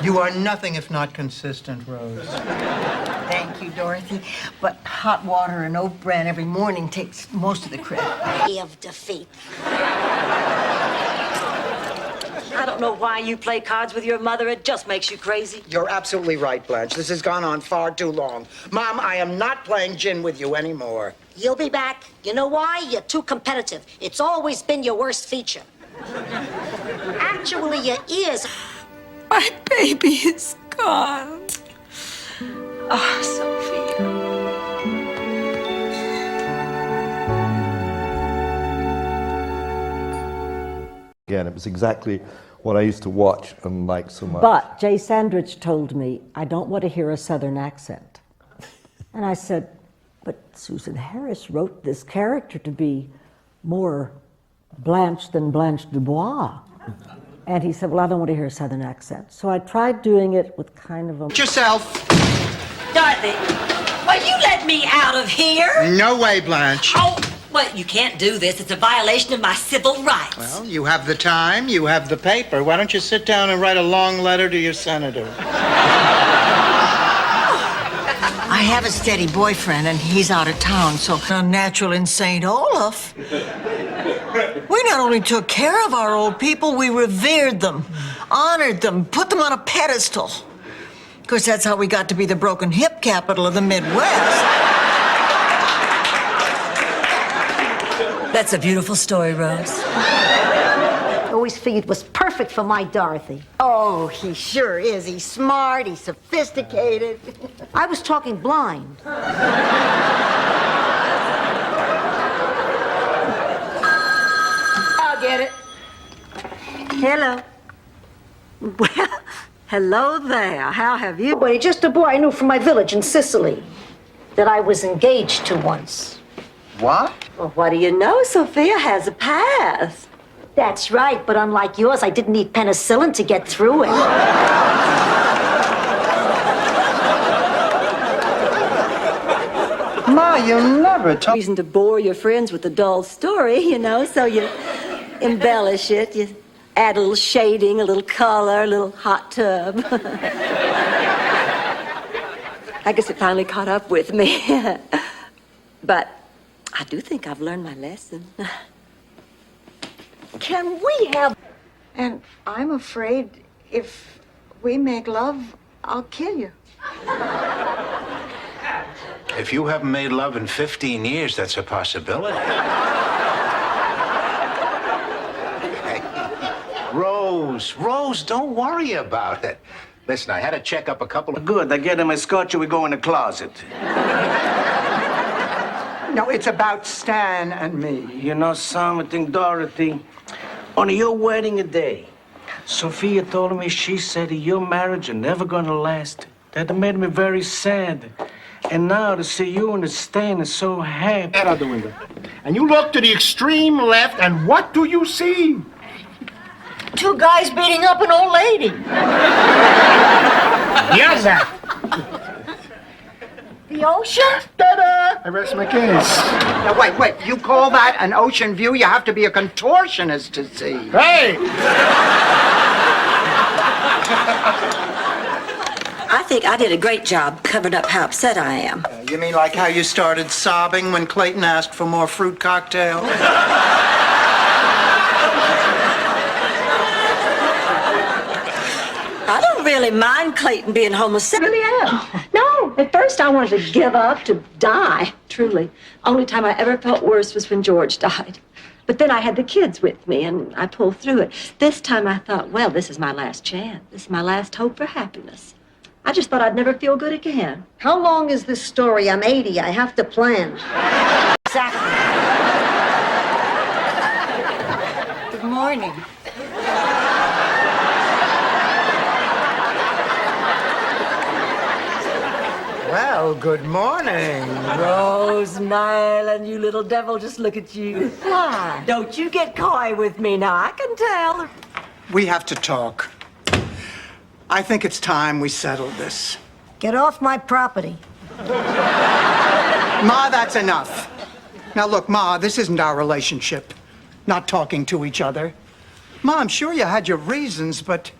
You are nothing if not consistent, Rose. Thank you, Dorothy. But hot water and oat bran every morning takes most of the credit. Of defeat. I don't know why you play cards with your mother. It just makes you crazy. You're absolutely right, Blanche. This has gone on far too long. Mom, I am not playing gin with you anymore. You'll be back. You know why? You're too competitive. It's always been your worst feature. Actually, your ears. My baby is gone. Oh, Sophia. Again, it was exactly what I used to watch and like so much. But Jay Sandrich told me, I don't want to hear a Southern accent. And I said, but Susan Harris wrote this character to be more Blanche than Blanche Dubois. And he said, well, I don't want to hear a Southern accent. So I tried doing it with kind of a... Yourself. Dorothy, will you let me out of here? No way, Blanche. Oh, well, you can't do this. It's a violation of my civil rights. Well, you have the time, you have the paper. Why don't you sit down and write a long letter to your senator? I have a steady boyfriend, and he's out of town, so unnatural in St. Olaf. We not only took care of our old people, we revered them, honored them, put them on a pedestal. Of course, that's how we got to be the broken hip capital of the Midwest. That's a beautiful story, Rose. I always figured was perfect for my Dorothy. Oh, he sure is. He's smart, he's sophisticated. I was talking blind. I'll get it. Hello. Well, hello there. How have you? Well, just a boy I knew from my village in Sicily that I was engaged to once. What? Well, what do you know? Sophia has a past. That's right, but unlike yours, I didn't need penicillin to get through it. Ma, you never told... Reason to bore your friends with a dull story, you know, so you embellish it. You add a little shading, a little color, a little hot tub. I guess it finally caught up with me. But I do think I've learned my lesson. Can we have... And I'm afraid if we make love, I'll kill you. If you haven't made love in 15 years, that's a possibility. Hey, Rose, don't worry about it. Listen, I had to check up a couple of... Good, I get him a scotch and we go in the closet. No, it's about Stan and me. You know something, Dorothy? On your wedding day, Sophia told me, she said your marriage is never gonna last. That made me very sad. And now to see you and Stan is so happy. Head out the window. And you look to the extreme left, and what do you see? Two guys beating up an old lady. Yes, sir. The ocean? Ta-da! I rest my case. Now, wait. You call that an ocean view? You have to be a contortionist to see. Hey! I think I did a great job covering up how upset I am. You mean like how you started sobbing when Clayton asked for more fruit cocktail? I don't really mind Clayton being homosexual. Really am. No, at first I wanted to give up, to die, truly. Only time I ever felt worse was when George died. But then I had the kids with me, and I pulled through it. This time I thought, well, this is my last chance. This is my last hope for happiness. I just thought I'd never feel good again. How long is this story? I'm 80. I have to plan. Exactly. Good morning. Well, good morning. Rose Nyland, you little devil, just look at you. Why? Don't you get coy with me now, I can tell. We have to talk. I think it's time we settled this. Get off my property. Ma, that's enough. Now, look, Ma, this isn't our relationship. Not talking to each other. Ma, I'm sure you had your reasons, but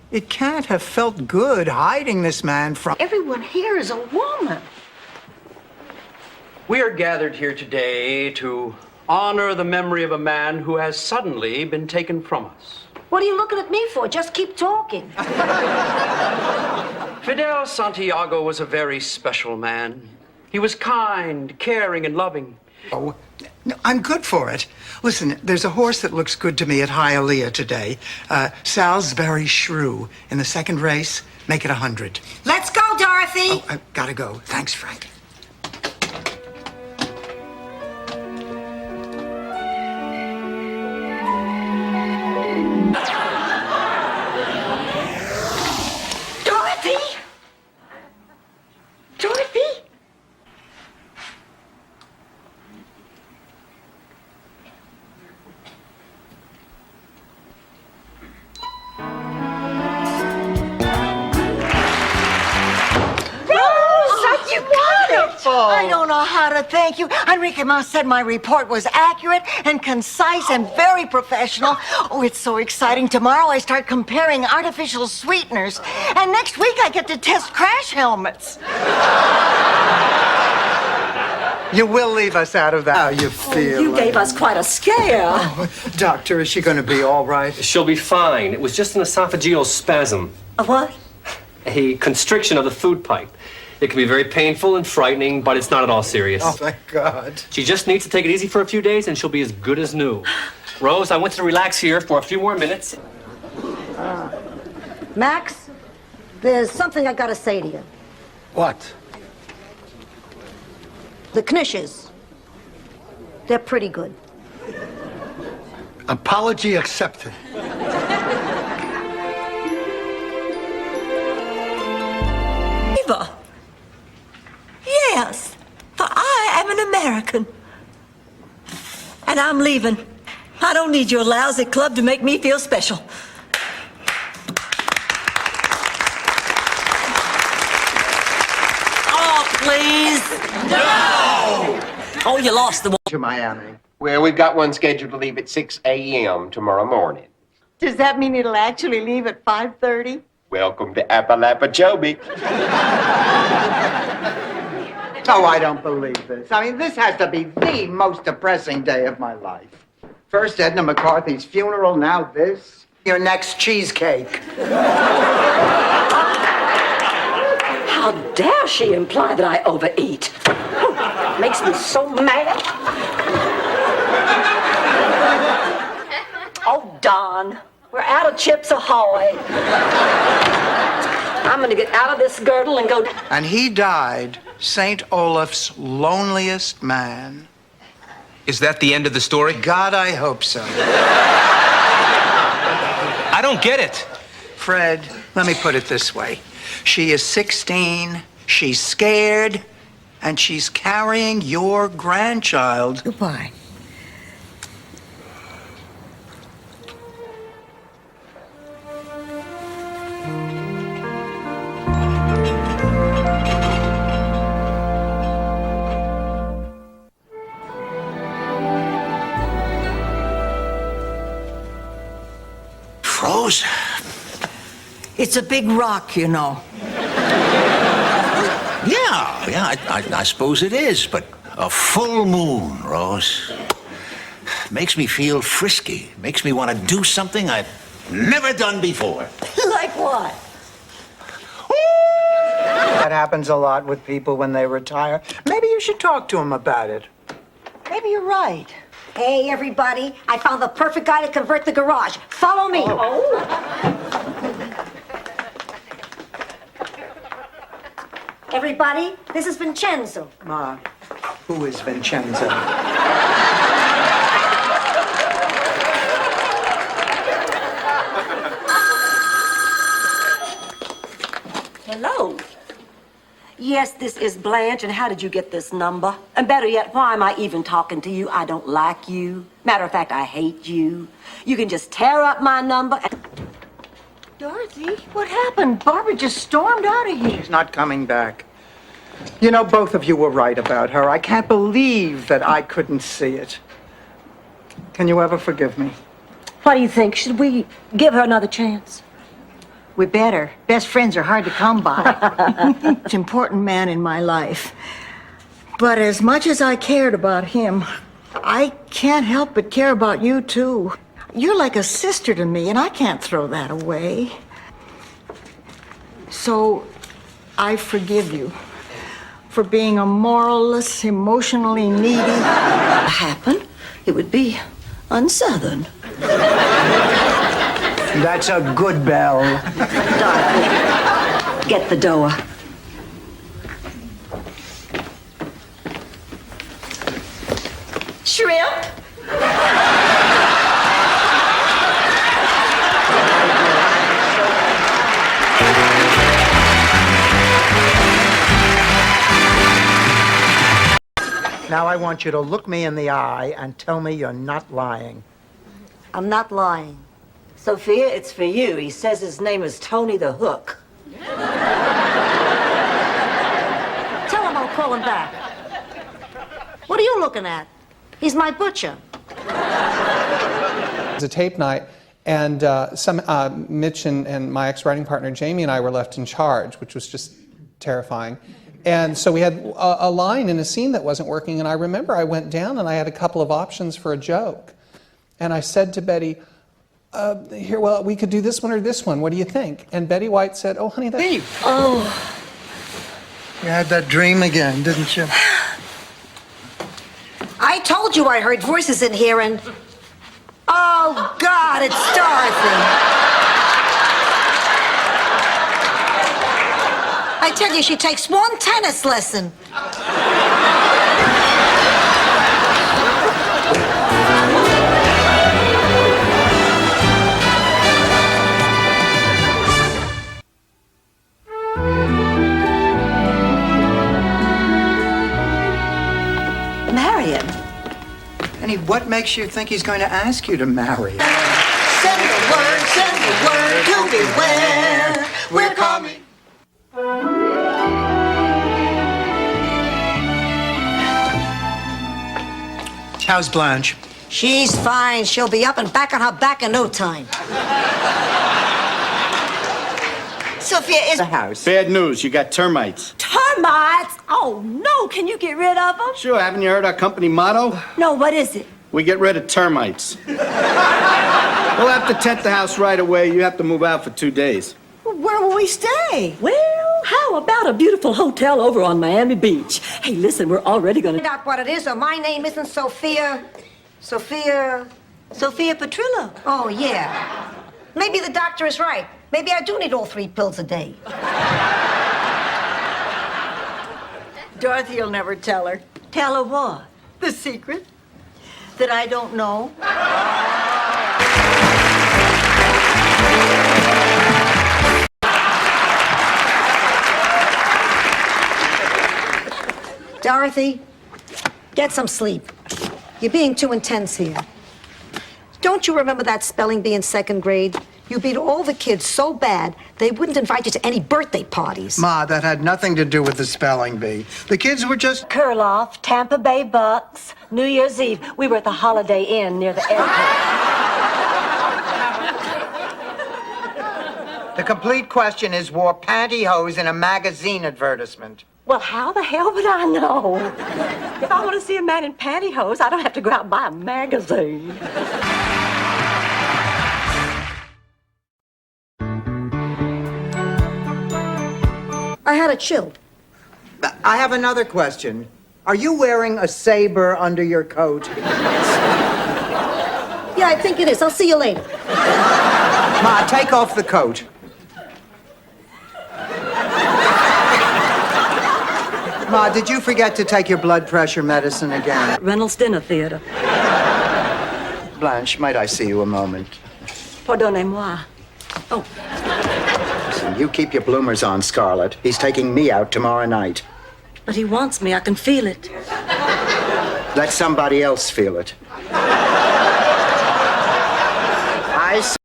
it can't have felt good hiding this man from... Everyone here is a woman. We are gathered here today to honor the memory of a man who has suddenly been taken from us. What are you looking at me for? Just keep talking. Fidel Santiago was a very special man. He was kind, caring, and loving. Oh, no, I'm good for it. Listen, there's a horse that looks good to me at Hialeah today. Salisbury Shrew. In the second race, make it 100. Let's go, Dorothy. Oh, I gotta go. Thanks, Frank. Dorothy? Dorothy? I don't know how to thank you. Enrique Mas said my report was accurate and concise and very professional. Oh, it's so exciting. Tomorrow I start comparing artificial sweeteners. And next week I get to test crash helmets. You will leave us out of that. How you feel? You gave us quite a scare. Oh, doctor, is she going to be all right? She'll be fine. It was just an esophageal spasm. A what? A constriction of the food pipe. It can be very painful and frightening, but it's not at all serious. Oh, thank God. She just needs to take it easy for a few days, and she'll be as good as new. Rose, I want you to relax here for a few more minutes. Max, there's something I gotta say to you. What? The Knishes. They're pretty good. Apology accepted. Eva. Yes, for I am an American. And I'm leaving. I don't need your lousy club to make me feel special. Oh, please. No! Oh, you lost the one. To Miami. Well, we've got one scheduled to leave at 6 a.m. tomorrow morning. Does that mean it'll actually leave at 5:30? Welcome to Apalapachobic. Oh, I don't believe this. I mean, this has to be the most depressing day of my life. First Edna McCarthy's funeral, now this. Your next cheesecake. How dare she imply that I overeat? Makes me so mad. Oh, Don, we're out of Chips Ahoy. I'm gonna get out of this girdle and go. And he died St. Olaf's loneliest man. Is that the end of the story? God, I hope so. I don't get it. Fred, let me put it this way. She is 16, she's scared, and she's carrying your grandchild. Goodbye. Rose? It's a big rock, you know. Yeah, I suppose it is, but a full moon, Rose. Makes me feel frisky. Makes me want to do something I've never done before. Like what? That happens a lot with people when they retire. Maybe you should talk to them about it. Maybe you're right. Hey, everybody, I found the perfect guy to convert the garage. Follow me. Everybody, this is Vincenzo. Ma, who is Vincenzo? Hello. Yes, this is Blanche, and how did you get this number? And better yet, why am I even talking to you? I don't like you. Matter of fact, I hate you. You can just tear up my number and... Dorothy, what happened? Barbara just stormed out of here. She's not coming back. You know, both of you were right about her. I can't believe that I couldn't see it. Can you ever forgive me? What do you think? Should we give her another chance? We better. Best friends are hard to come by. It's an important man in my life. But as much as I cared about him, I can't help but care about you, too. You're like a sister to me, and I can't throw that away. So, I forgive you for being a moralless, emotionally needy... Happen? It would be unsouthern. That's a good bell. Dorothy, get the door. Shrimp? Now I want you to look me in the eye and tell me you're not lying. I'm not lying. Sophia, it's for you. He says his name is Tony the Hook. Tell him I'll call him back. What are you looking at? He's my butcher. It was a tape night, and Mitch and my ex-writing partner Jamie and I were left in charge, which was just terrifying. And so we had a line in a scene that wasn't working, and I remember I went down and I had a couple of options for a joke. And I said to Betty, well, we could do this one or this one. What do you think? And Betty White said, oh, honey, that's... Steve! Oh. You had that dream again, didn't you? I told you I heard voices in here and... Oh, God, it's Dorothy. I tell you, she takes one tennis lesson. Marion. Penny, what makes you think he's going to ask you to marry him? Send the word to beware. We're coming. How's Blanche? She's fine. She'll be up and back on her back in no time. Sophia is... The house. Bad news, you got termites. Termites? Oh, no. Can you get rid of them? Sure, haven't you heard our company motto? No, what is it? We get rid of termites. We'll have to tent the house right away. You have to move out for 2 days. Where will we stay? Well, how about a beautiful hotel over on Miami Beach? Hey, listen, we're already gonna... Find out what it is, or my name isn't Sophia... Sophia Petrillo. Oh, yeah. Maybe the doctor is right. Maybe I do need all 3 pills a day. Dorothy will never tell her. Tell her what? The secret that I don't know. Dorothy, get some sleep. You're being too intense here. Don't you remember that spelling bee in 2nd grade? You beat all the kids so bad, they wouldn't invite you to any birthday parties. Ma, that had nothing to do with the spelling bee. The kids were just... Kurloff, Tampa Bay Bucks, New Year's Eve. We were at the Holiday Inn near the airport. The complete question is, wore pantyhose in a magazine advertisement. Well, how the hell would I know? If I want to see a man in pantyhose, I don't have to go out and buy a magazine. I had a chill. I have another question. Are you wearing a saber under your coat? Yeah, I think it is. I'll see you later. Ma, take off the coat. Ma, did you forget to take your blood pressure medicine again? Reynolds Dinner Theater. Blanche, might I see you a moment? Pardonnez-moi. Oh. Listen, you keep your bloomers on, Scarlett. He's taking me out tomorrow night. But he wants me. I can feel it. Let somebody else feel it. I see.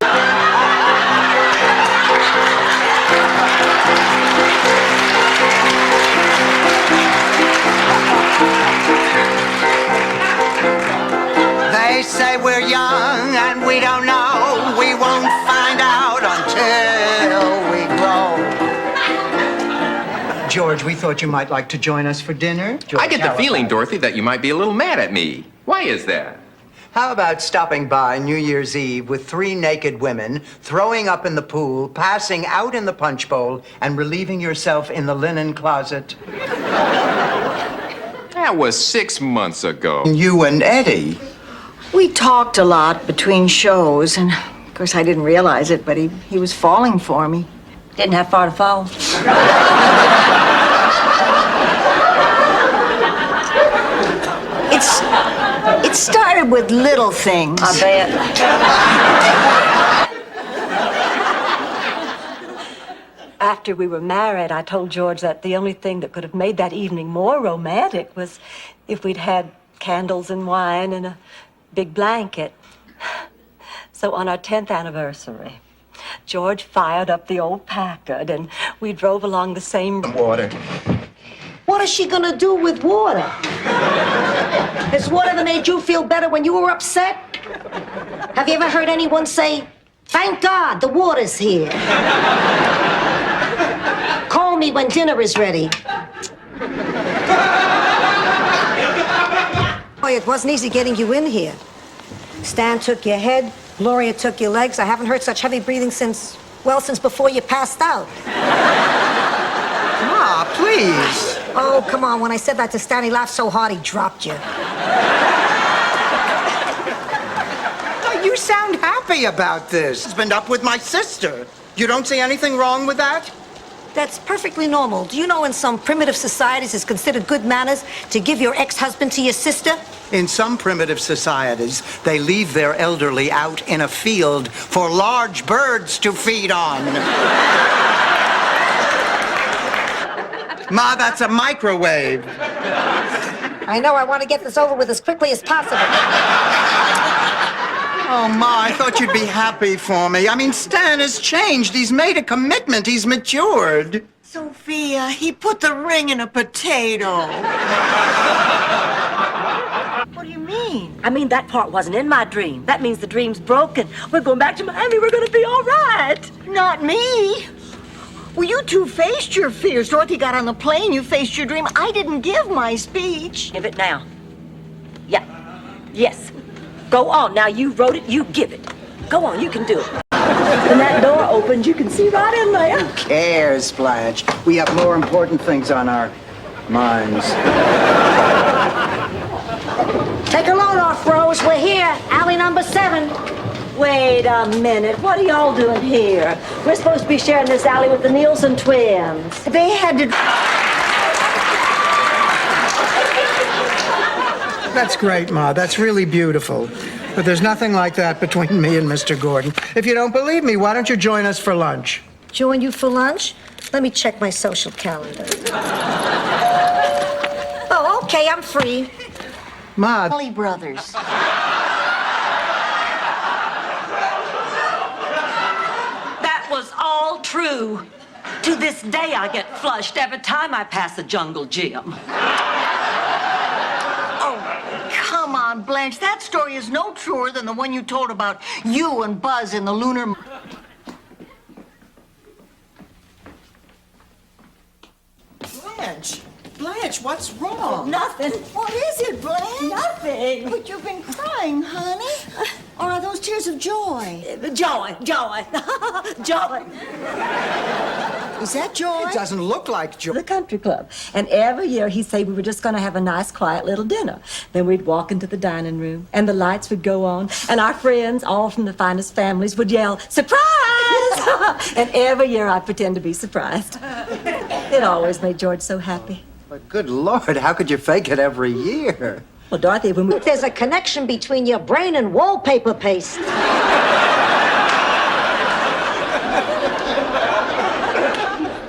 They say we're young and we don't know. We won't find out until we grow. George, we thought you might like to join us for dinner. George, I get the feeling, Dorothy, that you might be a little mad at me. Why is that? How about stopping by New Year's Eve with 3 naked women, throwing up in the pool, passing out in the punch bowl, and relieving yourself in the linen closet? That was 6 months ago. You and Eddie. We talked a lot between shows, and of course I didn't realize it, but he was falling for me. Didn't have far to fall. It started with little things. I bet. After we were married, I told George that the only thing that could have made that evening more romantic was if we'd had candles and wine and a big blanket. So on our 10th anniversary, George fired up the old Packard and we drove along the same... Water. What is she gonna do with water? Has water ever made you feel better when you were upset? Have you ever heard anyone say, "Thank God the water's here"? Call me when dinner is ready. Boy, it wasn't easy getting you in here. Stan took your head, Gloria took your legs. I haven't heard such heavy breathing since before you passed out. Ma, please. Oh, come on. When I said that to Stan, he laughed so hard he dropped you. You sound happy about this. It's been up with my sister. You don't see anything wrong with that? That's perfectly normal. Do you know in some primitive societies it's considered good manners to give your ex-husband to your sister? In some primitive societies, they leave their elderly out in a field for large birds to feed on. Ma, that's a microwave. I know. I want to get this over with as quickly as possible. Oh, Ma, I thought you'd be happy for me. I mean, Stan has changed. He's made a commitment. He's matured. Sophia, he put the ring in a potato. What do you mean? I mean, that part wasn't in my dream. That means the dream's broken. We're going back to Miami. We're going to be all right. Not me. Well, you two faced your fears. Dorothy got on the plane. You faced your dream. I didn't give my speech. Give it now. Yeah. Yes. Go on. Now you wrote it. You give it. Go on. You can do it. When that door opens, you can see right in there. Who cares, Blanche? We have more important things on our minds. Take her load off, Rose. We're here. Alley number 7. Wait a minute. What are y'all doing here? We're supposed to be sharing this alley with the Nielsen twins. They had to... That's great, Ma. That's really beautiful. But there's nothing like that between me and Mr. Gordon. If you don't believe me, why don't you join us for lunch? Join you for lunch? Let me check my social calendar. Oh, okay. I'm free. Ma... Kelly Brothers. all true. To this day, I get flushed every time I pass the jungle gym. Oh, come on, Blanche. That story is no truer than the one you told about you and Buzz in the lunar... Blanche, what's wrong? Nothing. What is it, Blanche? Nothing. But you've been crying, honey. Or are those tears of joy? Joy. Is that joy? It doesn't look like joy. The country club. And every year he'd say we were just going to have a nice, quiet little dinner. Then we'd walk into the dining room, and the lights would go on, and our friends, all from the finest families, would yell, "Surprise!" And every year I'd pretend to be surprised. It always made George so happy. But good Lord, how could you fake it every year? Well, Dorothy, when we... There's a connection between your brain and wallpaper paste.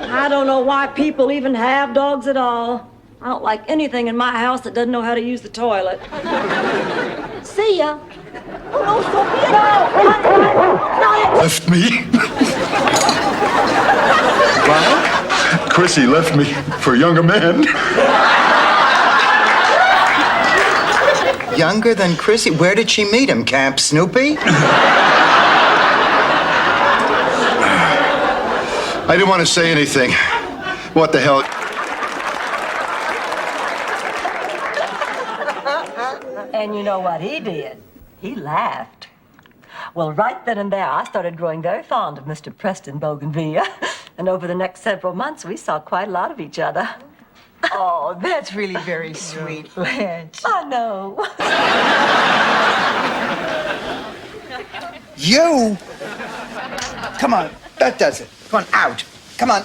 I don't know why people even have dogs at all. I don't like anything in my house that doesn't know how to use the toilet. See ya. Oh, no, Sophia, no! Left me. What? Chrissy left me for a younger man. Younger than Chrissy? Where did she meet him? Camp Snoopy? I didn't want to say anything. What the hell? And you know what he did? He laughed. Well, right then and there, I started growing very fond of Mr. Preston Bougainvillea. And over the next several months, we saw quite a lot of each other. Oh, that's really very sweet, Blanche. I know. You? Come on, that does it. Come on, out. Come on,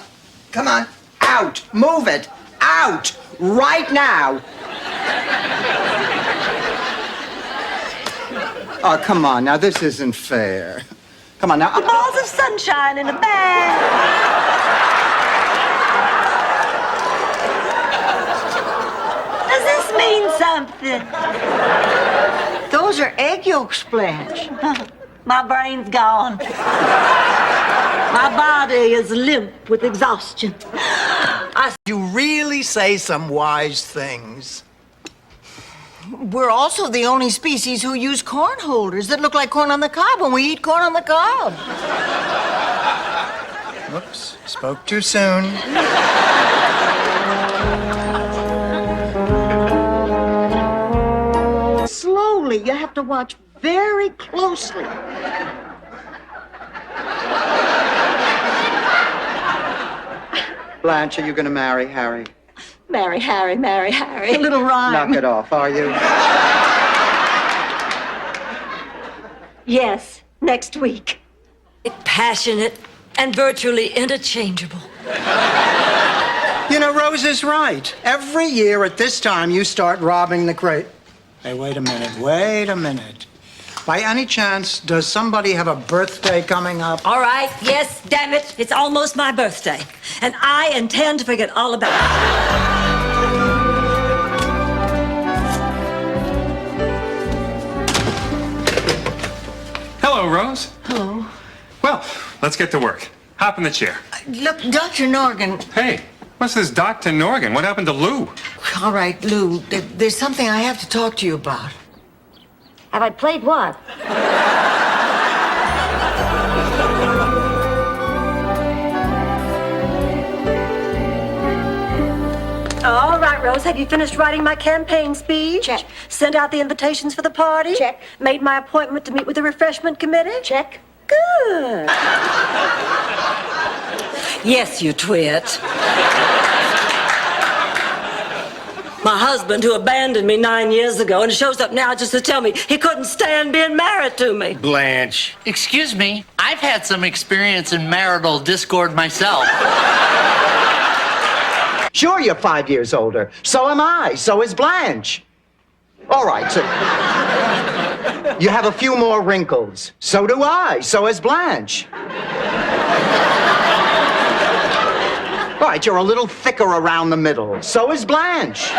out. Move it. Out. Right now. Oh, come on, now this isn't fair. Come on, now. Balls of sunshine in a bag. Does this mean something? Those are egg yolks, Blanche. My brain's gone. My body is limp with exhaustion. You really say some wise things. We're also the only species who use corn holders that look like corn on the cob when we eat corn on the cob. Whoops, spoke too soon. Slowly, you have to watch very closely. Blanche, are you going to marry Harry? Marry Harry, marry Harry. A little rhyme. Knock it off, are you? Yes, next week. Passionate and virtually interchangeable. You know, Rose is right. Every year at this time, you start robbing the crate. Hey, wait a minute. By any chance, does somebody have a birthday coming up? All right, yes, damn it. It's almost my birthday. And I intend to forget all about it. Hello, Rose. Hello. Well, let's get to work. Hop in the chair. Look, Dr. Norgan. Hey, what's this Dr. Norgan? What happened to Lou? All right, Lou, there's something I have to talk to you about. Have I played what? All right, Rose, have you finished writing my campaign speech? Check. Sent out the invitations for the party? Check. Made my appointment to meet with the refreshment committee? Check. Good. Yes, you twit. My husband, who abandoned me 9 years ago and shows up now just to tell me he couldn't stand being married to me. Blanche. Excuse me, I've had some experience in marital discord myself. Sure, you're 5 years older. So am I. So is Blanche. All right, so you have a few more wrinkles. So do I. So is Blanche. All right, you're a little thicker around the middle. So is Blanche.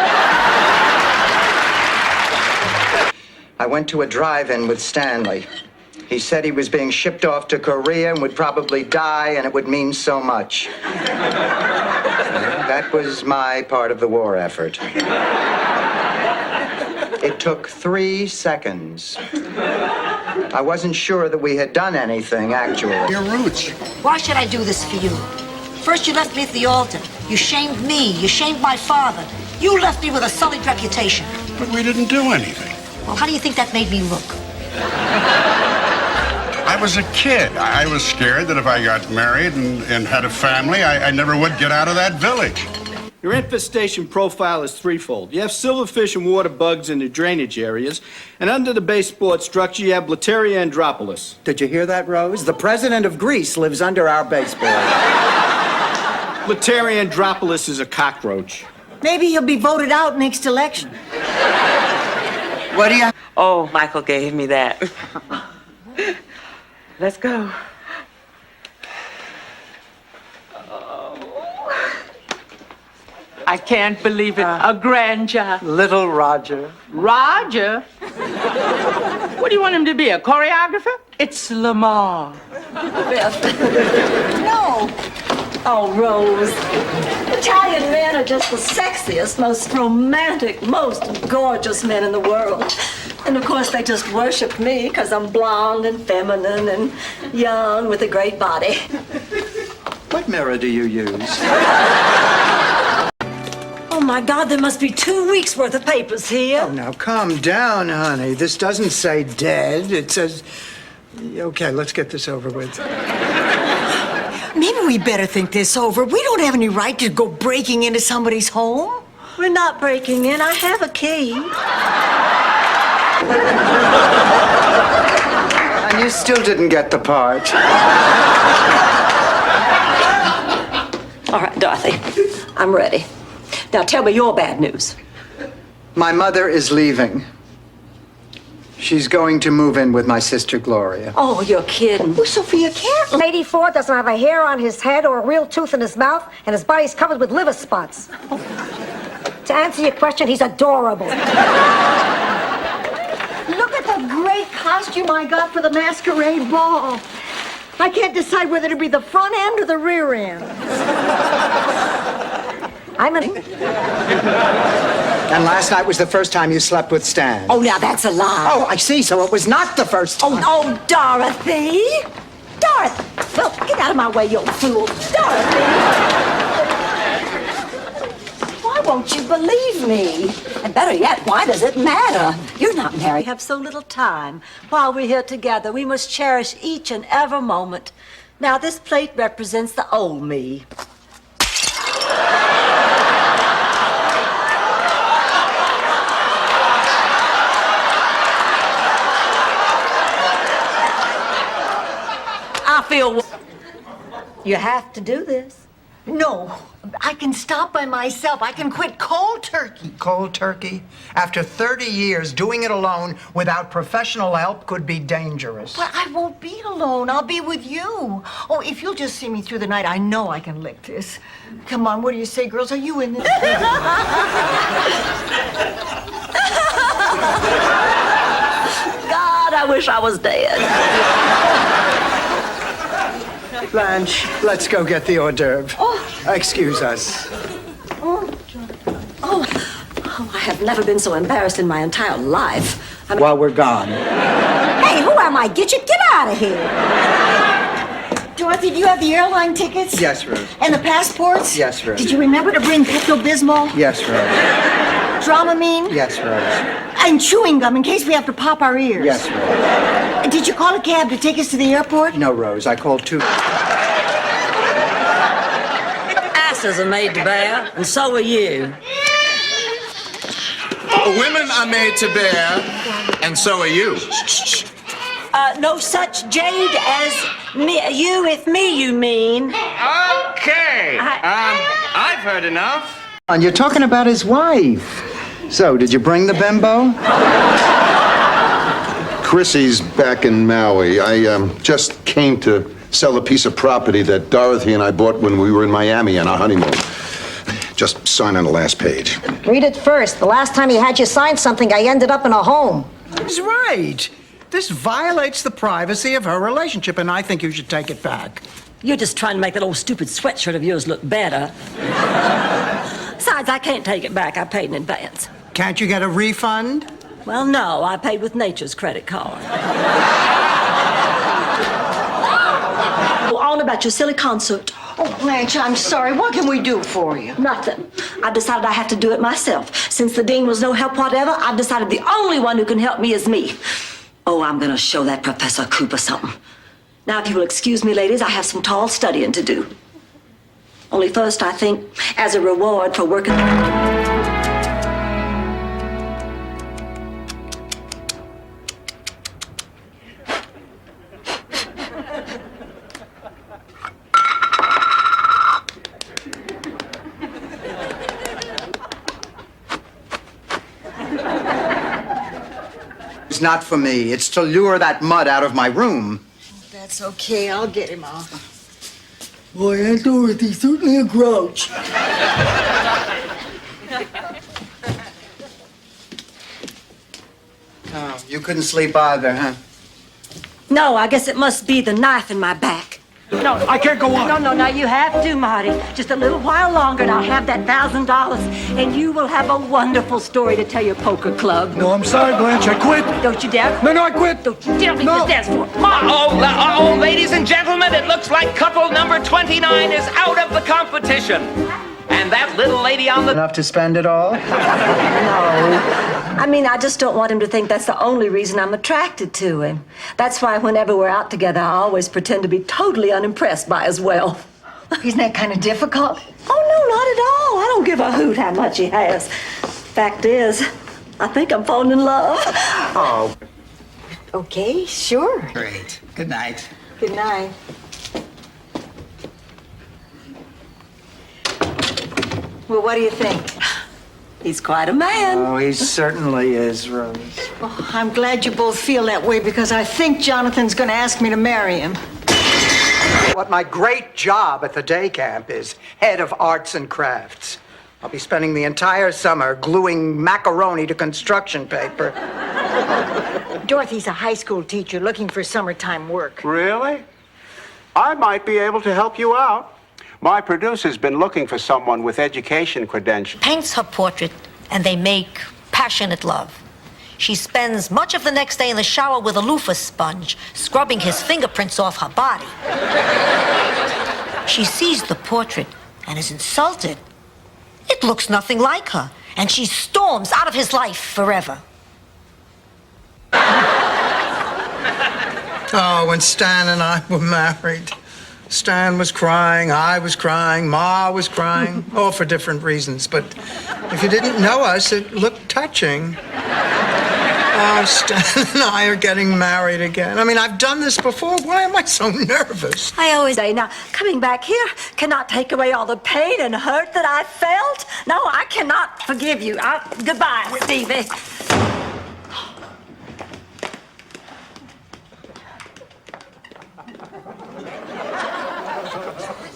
I went to a drive-in with Stanley. He said he was being shipped off to Korea and would probably die, and it would mean so much. That was my part of the war effort. It took 3 seconds. I wasn't sure that we had done anything, actually. Your roots. Why should I do this for you? First, you left me at the altar. You shamed me. You shamed my father. You left me with a sullied reputation. But we didn't do anything. Well, how do you think that made me look? I was a kid. I was scared that if I got married and had a family, I never would get out of that village. Your infestation profile is threefold. You have silverfish and water bugs in the drainage areas, and under the baseboard structure, you have Blattaria andropolis. Did you hear that, Rose? The president of Greece lives under our baseboard. Blattaria andropolis is a cockroach. Maybe he'll be voted out next election. What do you... Oh, Michael gave me that. Let's go. I can't believe it. A grandchild. Little Roger. Roger? What do you want him to be, a choreographer? It's Lamar. No. Oh, Rose. Italian men are just the sexiest, most romantic, most gorgeous men in the world. And of course, they just worship me because I'm blonde and feminine and young with a great body. What mirror do you use? Oh my God, there must be 2 weeks worth of papers here. Oh, now calm down, honey. This doesn't say dead. It says... Okay, let's get this over with. Maybe we better think this over. We don't have any right to go breaking into somebody's home. We're not breaking in. I have a key. And you still didn't get the part. All right, Dorothy, I'm ready. Now tell me your bad news. My mother is leaving. She's going to move in with my sister Gloria. Oh, you're kidding. Oh, Sophia can't. 84 doesn't have a hair on his head or a real tooth in his mouth, and his body's covered with liver spots. To answer your question, he's adorable. Look at the great costume I got for the masquerade ball. I can't decide whether to be the front end or the rear end. I'm an... And last night was the first time you slept with Stan. Oh, now that's a lie. Oh, I see. So it was not the first time. Oh, Dorothy. Dorothy. Well, get out of my way, you old fool. Dorothy. Why won't you believe me? And better yet, why does it matter? You're not married. We have so little time. While we're here together, we must cherish each and every moment. Now, this plate represents the old me. I feel... You have to do this. No, I can stop by myself. I can quit cold turkey. Cold turkey? After 30 years, doing it alone without professional help could be dangerous. But I won't be alone. I'll be with you. Oh, if you'll just see me through the night, I know I can lick this. Come on, what do you say, girls? Are you in this? God, I wish I was dead. Blanche, let's go get the hors d'oeuvre. Oh. Excuse us. Oh, I have never been so embarrassed in my entire life. While we're gone. Hey, who am I? Get out of here. Dorothy, do you have the airline tickets? Yes, Rose. And the passports? Yes, Rose. Did you remember to bring Pepto-Bismol? Yes, Rose. Dramamine? Yes, Rose. And chewing gum in case we have to pop our ears? Yes, Rose. Did you call a cab to take us to the airport? No, Rose. I called 2. Asses are made to bear, and so are you. Women are made to bear, and so are you. No such jade as me. You with me, you mean? Okay. I've heard enough. And you're talking about his wife. So, did you bring the bimbo? Chrissy's back in Maui. I just came to sell a piece of property that Dorothy and I bought when we were in Miami on our honeymoon. Just sign on the last page. Read it first. The last time he had you sign something, I ended up in a home. He's right. This violates the privacy of her relationship, and I think you should take it back. You're just trying to make that old stupid sweatshirt of yours look better. Besides, I can't take it back. I paid in advance. Can't you get a refund? Well, no, I paid with Nature's credit card. Well, on about your silly concert. Oh, Blanche, I'm sorry. What can we do for you? Nothing. I decided I have to do it myself. Since the dean was no help whatever, I've decided the only one who can help me is me. Oh, I'm gonna show that Professor Cooper something. Now, if you will excuse me, ladies, I have some tall studying to do. Only first, I think, as a reward for working... It's not for me. It's to lure that mud out of my room. That's okay. I'll get him off. Boy, Aunt Dorothy's certainly a grouch. Oh, you couldn't sleep either, huh? No, I guess it must be the knife in my back. No, I can't go on. No, you have to, Marty. Just a little while longer and I'll have that $1,000 and you will have a wonderful story to tell your poker club. No, I'm sorry, Blanche. I quit. Don't you dare. No, I quit. Don't you dare leave this dance floor. Oh, ladies and gentlemen, it looks like couple number 29 is out of the competition. And that little lady on the... Enough to spend it all? No. I mean, I just don't want him to think that's the only reason I'm attracted to him. That's why whenever we're out together, I always pretend to be totally unimpressed by his wealth. Isn't that kind of difficult? Oh, no, not at all. I don't give a hoot how much he has. Fact is, I think I'm falling in love. Oh. Okay, sure. Great. Good night. Good night. Well, what do you think? He's quite a man. Oh, he certainly is, Rose. Oh, I'm glad you both feel that way because I think Jonathan's going to ask me to marry him. What my great job at the day camp is head of arts and crafts. I'll be spending the entire summer gluing macaroni to construction paper. Dorothy's a high school teacher looking for summertime work. Really? I might be able to help you out. My producer's been looking for someone with education credentials. Paints her portrait, and they make passionate love. She spends much of the next day in the shower with a loofah sponge, scrubbing his fingerprints off her body. She sees the portrait and is insulted. It looks nothing like her, and she storms out of his life forever. Oh, when Stan and I were married, Stan was crying, I was crying, Ma was crying, all for different reasons. But if you didn't know us, it looked touching. Oh, Stan and I are getting married again. I mean, I've done this before. Why am I so nervous? I always say, now, coming back here cannot take away all the pain and hurt that I felt. No, I cannot forgive you. Goodbye, Stevie.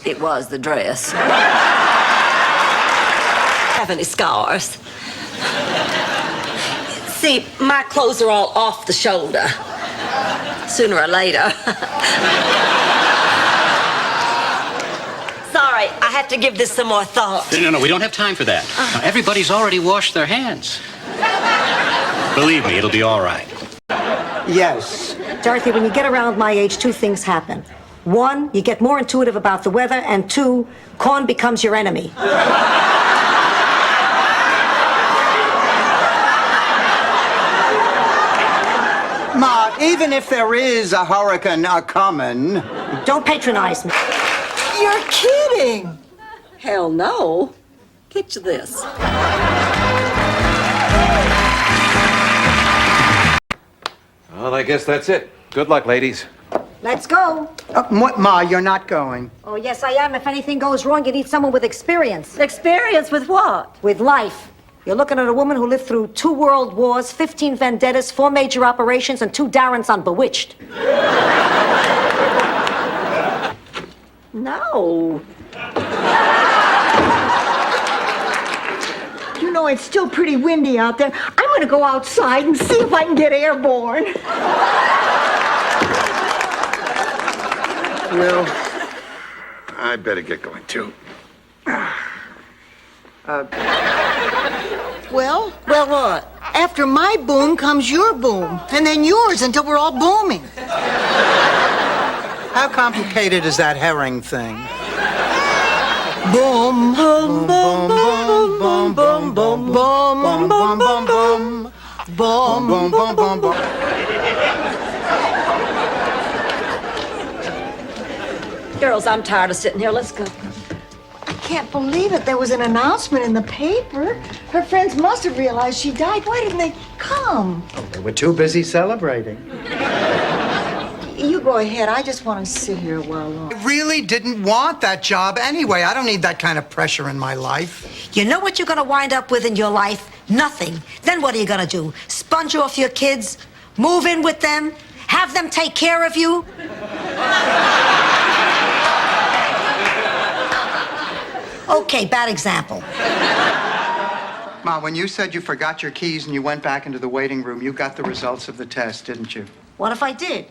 It was the dress. Have any scars? See, my clothes are all off the shoulder. Sooner or later. Sorry, I have to give this some more thought. No, we don't have time for that. Now, everybody's already washed their hands. Believe me, it'll be all right. Yes. Dorothy, when you get around my age, two things happen. One, you get more intuitive about the weather, and two, corn becomes your enemy. Ma, even if there is a hurricane a-comin'... Don't patronize me. You're kidding. Hell no. Picture this. Well, I guess that's it. Good luck, ladies. Let's go. What, Ma, you're not going? Oh, yes, I am. If anything goes wrong, you need someone with experience. Experience with what? With life. You're looking at a woman who lived through 2 world wars, 15 vendettas, 4 major operations, and 2 Darrens on Bewitched. No. You know, it's still pretty windy out there. I'm going to go outside and see if I can get airborne. Well, I better get going too. Well, what? After my boom comes your boom, and then yours until we're all booming. How complicated is that herring thing? Boom, boom, boom, boom, boom, boom, boom, boom, boom, boom, boom, boom, boom, boom, boom. Girls, I'm tired of sitting here. Let's go. I can't believe it. There was an announcement in the paper. Her friends must have realized she died. Why didn't they come? They were too busy celebrating. You go ahead. I just want to sit here a while longer. I really didn't want that job anyway. I don't need that kind of pressure in my life. You know what you're gonna wind up with in your life? Nothing. Then what are you gonna do? Sponge off your kids? Move in with them? Have them take care of you? Okay, bad example. Ma, when you said you forgot your keys and you went back into the waiting room, you got the results of the test, didn't you? What if I did?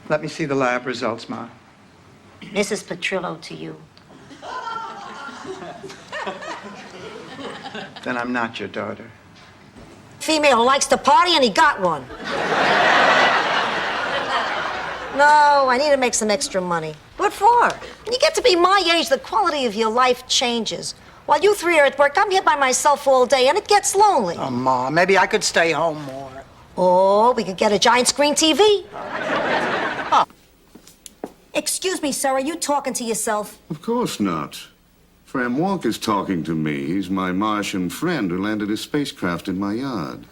Let me see the lab results, Ma. Mrs. Petrillo to you. Then I'm not your daughter. Female who likes to party and he got one. No, I need to make some extra money. What for? When you get to be my age, the quality of your life changes. While you three are at work, I'm here by myself all day, and it gets lonely. Oh, Ma, maybe I could stay home more. Or we could get a giant screen TV. Oh. Excuse me, sir, are you talking to yourself? Of course not. Fram Walker's talking to me. He's my Martian friend who landed his spacecraft in my yard.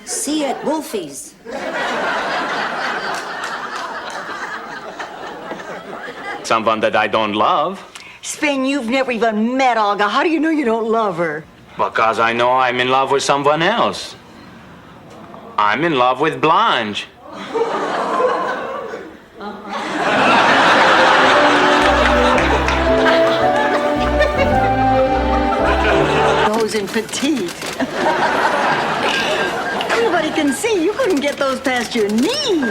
See you at Wolfie's. Someone that I don't love. Sven, you've never even met Olga. How do you know you don't love her? Because I know I'm in love with someone else. I'm in love with Blanche. Nose and petite. Everybody can see you couldn't get those past your knees.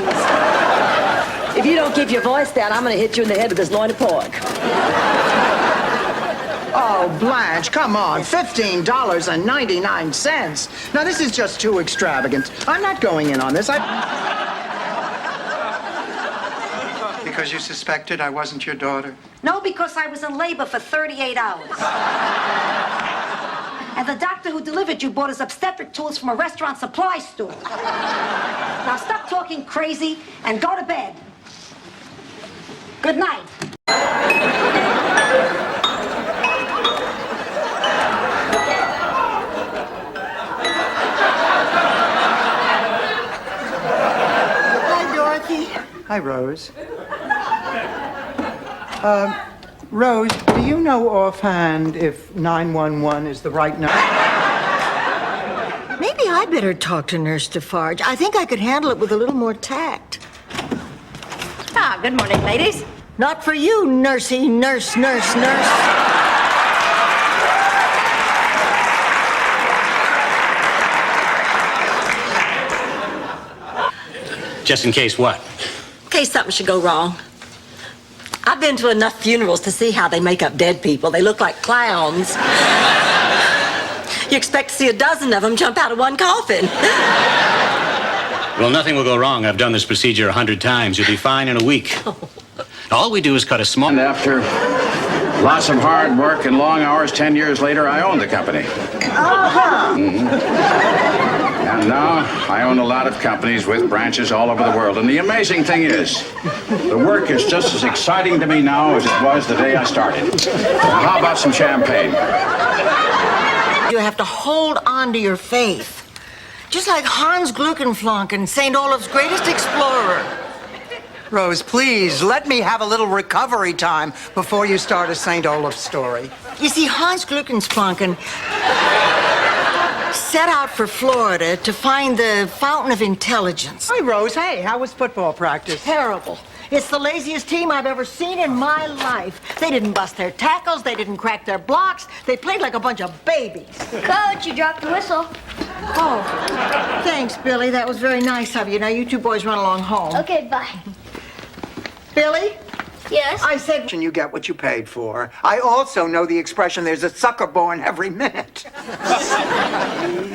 If you don't keep your voice down, I'm going to hit you in the head with this loin of pork. Oh, Blanche, come on. $15.99. Now, this is just too extravagant. I'm not going in on this. Because you suspected I wasn't your daughter? No, because I was in labor for 38 hours. And the doctor who delivered you bought his obstetric tools from a restaurant supply store. Now stop talking crazy and go to bed. Good night. Hi, Dorothy. Hi, Rose. Rose, do you know offhand if 911 is the right number? Maybe I better talk to Nurse Defarge. I think I could handle it with a little more tact. Ah, good morning, ladies. Not for you, nursey, nurse. Just in case what? In case something should go wrong. I've been to enough funerals to see how they make up dead people. They look like clowns. You expect to see a dozen of them jump out of one coffin. Well, nothing will go wrong. I've done this procedure 100 times. You'll be fine in a week. All we do is cut a small... And after lots of hard work and long hours, 10 years later, I own the company. Uh-huh. And now I own a lot of companies with branches all over the world. And the amazing thing is, the work is just as exciting to me now as it was the day I started. Now, how about some champagne? You have to hold on to your faith. Just like Hans Gluckenflanken, St. Olaf's greatest explorer. Rose, please, let me have a little recovery time before you start a St. Olaf story. You see, Hans Gluckenflanken set out for Florida to find the fountain of intelligence. Hi, Rose. Hey, how was football practice? Terrible. It's the laziest team I've ever seen in my life. They didn't bust their tackles. They didn't crack their blocks. They played like a bunch of babies. Coach, you dropped the whistle. Oh, thanks, Billy. That was very nice of you. Now, you two boys run along home. Okay, bye. Billy? Yes? I said you get what you paid for. I also know the expression, there's a sucker born every minute.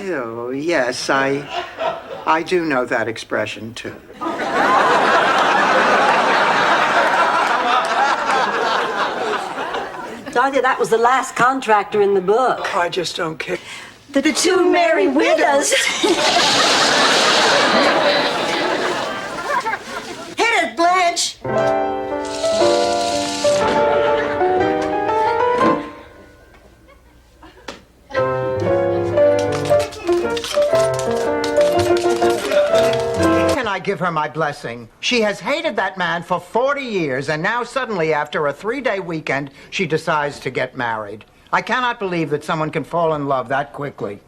Ew, yes, I do know that expression, too. Dorothy, that was the last contractor in the book. I just don't care. The two merry widows. Hit it, Blanche! Can I give her my blessing? She has hated that man for 40 years, and now suddenly, after a 3-day weekend, she decides to get married. I cannot believe that someone can fall in love that quickly.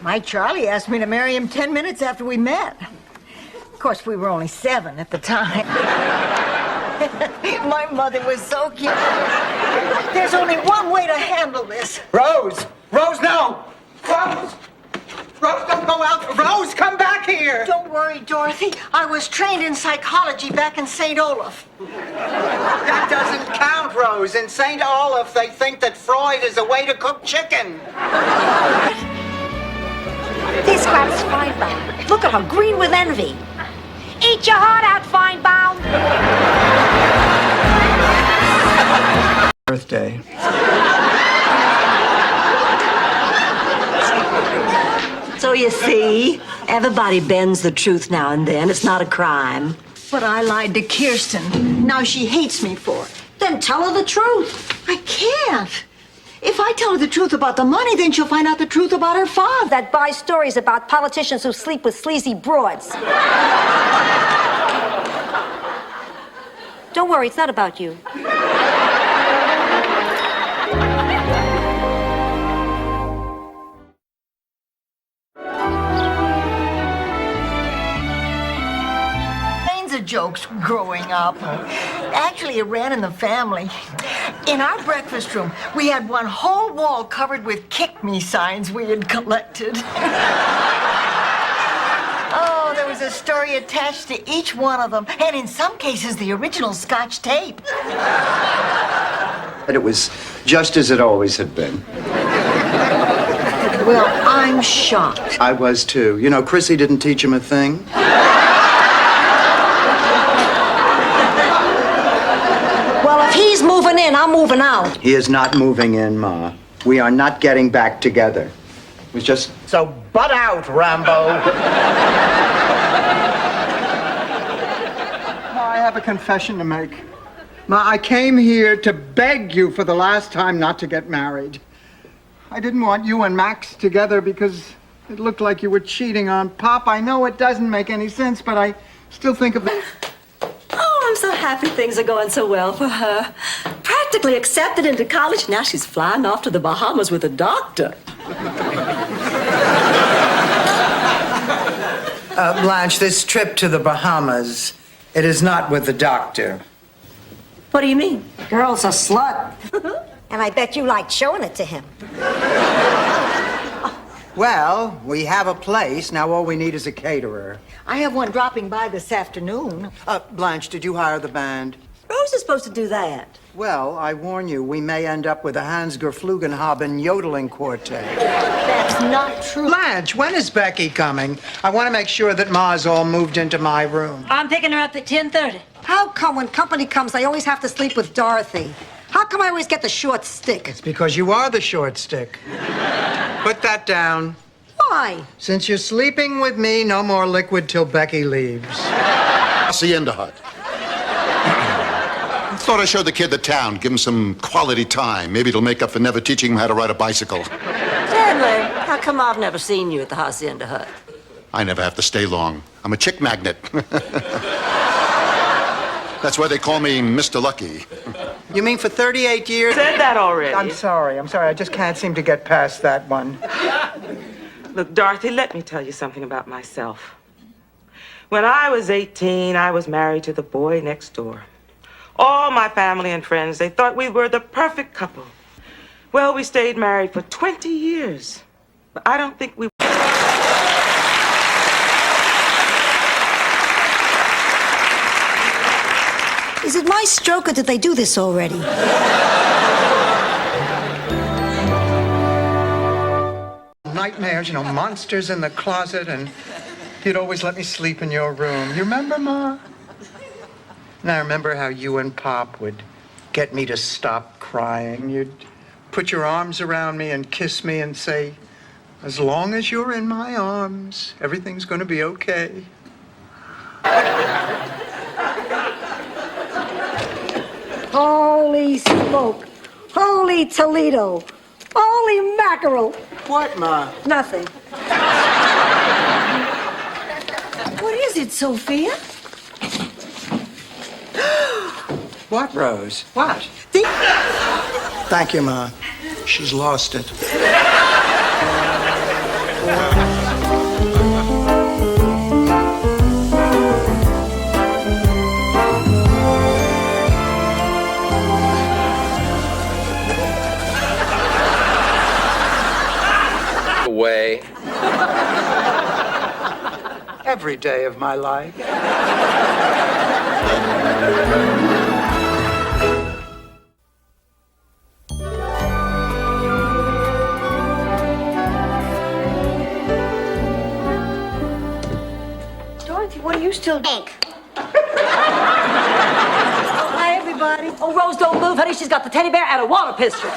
My Charlie asked me to marry him 10 minutes after we met. Of course, we were only 7 at the time. My mother was so cute. There's only one way to handle this. Rose! Rose, no! Rose! Rose, don't go out! Rose, come back here! Don't worry, Dorothy. I was trained in psychology back in St. Olaf. That doesn't count, Rose. In St. Olaf, they think that Freud is a way to cook chicken. This scrap's Feinbaum. Look at her, green with envy. Eat your heart out, Feinbaum. Birthday. So you see, everybody bends the truth now and then. It's not a crime. But I lied to Kirsten. Now she hates me for it. Then tell her the truth. I can't. If I tell her the truth about the money, then she'll find out the truth about her father. That buys stories about politicians who sleep with sleazy broads. Don't worry, it's not about you. Jokes growing up. Actually, it ran in the family. In our breakfast room, we had one whole wall covered with kick me signs we had collected. Oh, there was a story attached to each one of them, and in some cases, the original Scotch tape. But it was just as it always had been. Well, I'm shocked. I was too. You know, Chrissy didn't teach him a thing. Well, if he's moving in, I'm moving out. He is not moving in, Ma. We are not getting back together. It was just... So butt out, Rambo. Ma, I have a confession to make. Ma, I came here to beg you for the last time not to get married. I didn't want you and Max together because it looked like you were cheating on Pop. I know it doesn't make any sense, but I still think of it. Oh, I'm so happy things are going so well for her. Practically accepted into college. Now she's flying off to the Bahamas with a doctor. Blanche, this trip to the Bahamas, it is not with the doctor. What do you mean? Girl's a slut. And I bet you liked showing it to him. Well, we have a place. Now all we need is a caterer. I have one dropping by this afternoon. Blanche, did you hire the band? Rose is supposed to do that. Well, I warn you, we may end up with a Hans Geflugenhaben yodeling quartet. That's not true. Blanche, when is Becky coming? I want to make sure that Ma's all moved into my room. I'm picking her up at 10:30. How come when company comes, I always have to sleep with Dorothy? How come I always get the short stick? It's because you are the short stick. Put that down. Why? Since you're sleeping with me, no more liquid till Becky leaves. Hacienda Hut. Thought I showed the kid the town, give him some quality time. Maybe it'll make up for never teaching him how to ride a bicycle. Stanley, how come I've never seen you at the Hacienda Hut? I never have to stay long. I'm a chick magnet. That's why they call me Mr. Lucky. You mean for 38 years? Said that already. I'm sorry. I just can't seem to get past that one. Look, Dorothy, let me tell you something about myself. When I was 18, I was married to the boy next door. All my family and friends, they thought we were the perfect couple. Well, we stayed married for 20 years. But I don't think we... Is it my stroke or did they do this already? Nightmares, monsters in the closet, and you'd always let me sleep in your room. You remember, Ma? And I remember how you and Pop would get me to stop crying. You'd put your arms around me and kiss me and say, as long as you're in my arms, everything's going to be okay. Holy smoke. Holy Toledo. Holy mackerel. What, Ma? Nothing. What is it, Sophia? What, Rose? What? Thank you, Ma. She's lost it. Way. Every day of my life. Dorothy, what are you still doing? Hi, everybody. Oh, Rose, don't move, honey. She's got the teddy bear and a water pistol.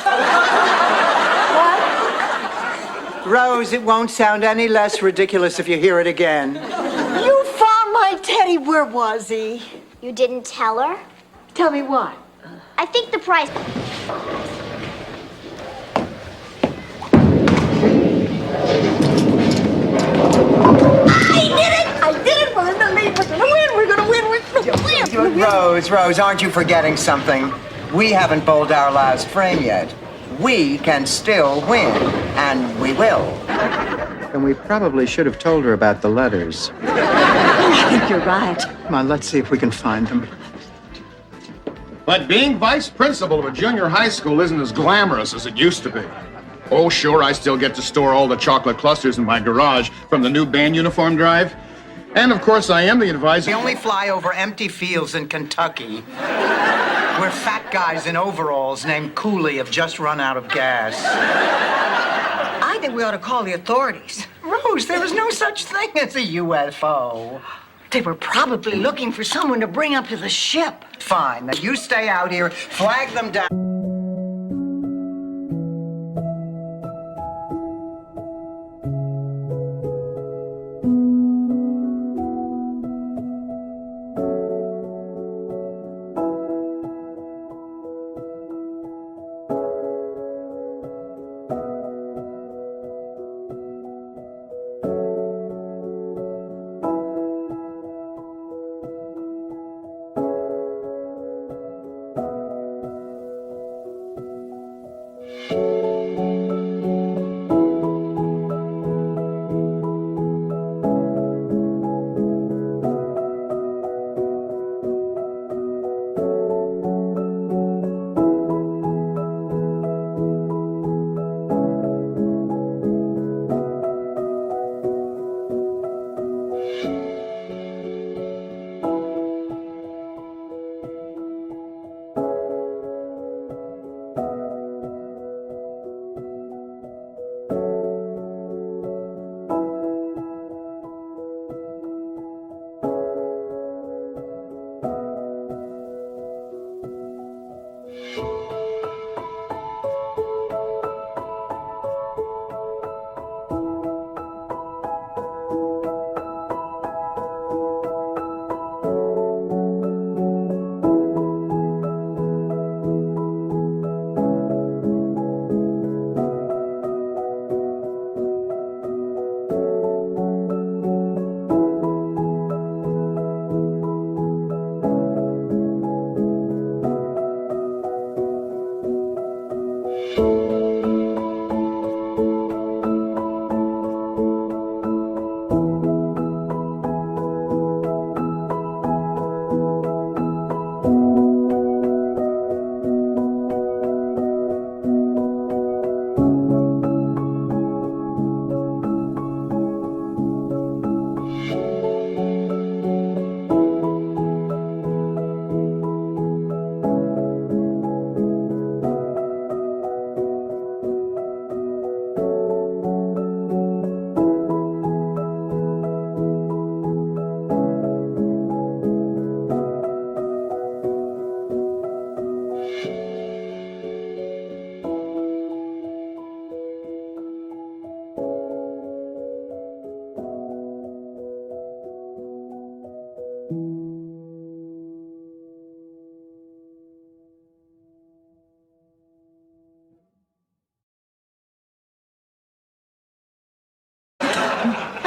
Rose, it won't sound any less ridiculous if you hear it again. You found my teddy. Where was he? You didn't tell her? Tell me what? I think the price. I did it. We're gonna win. We're gonna win. Rose, aren't you forgetting something? We haven't bowled our last frame yet. We can still win, and we will. And we probably should have told her about the letters. I think you're right. Come on, let's see if we can find them. But being vice principal of a junior high school isn't as glamorous as it used to be. Oh, sure, I still get to store all the chocolate clusters in my garage from the new band uniform drive. And, of course, I am the advisor. We only fly over empty fields in Kentucky, where fat guys in overalls named Cooley have just run out of gas. I think we ought to call the authorities. Rose, there is no such thing as a UFO. They were probably looking for someone to bring up to the ship. Fine, now you stay out here, flag them down.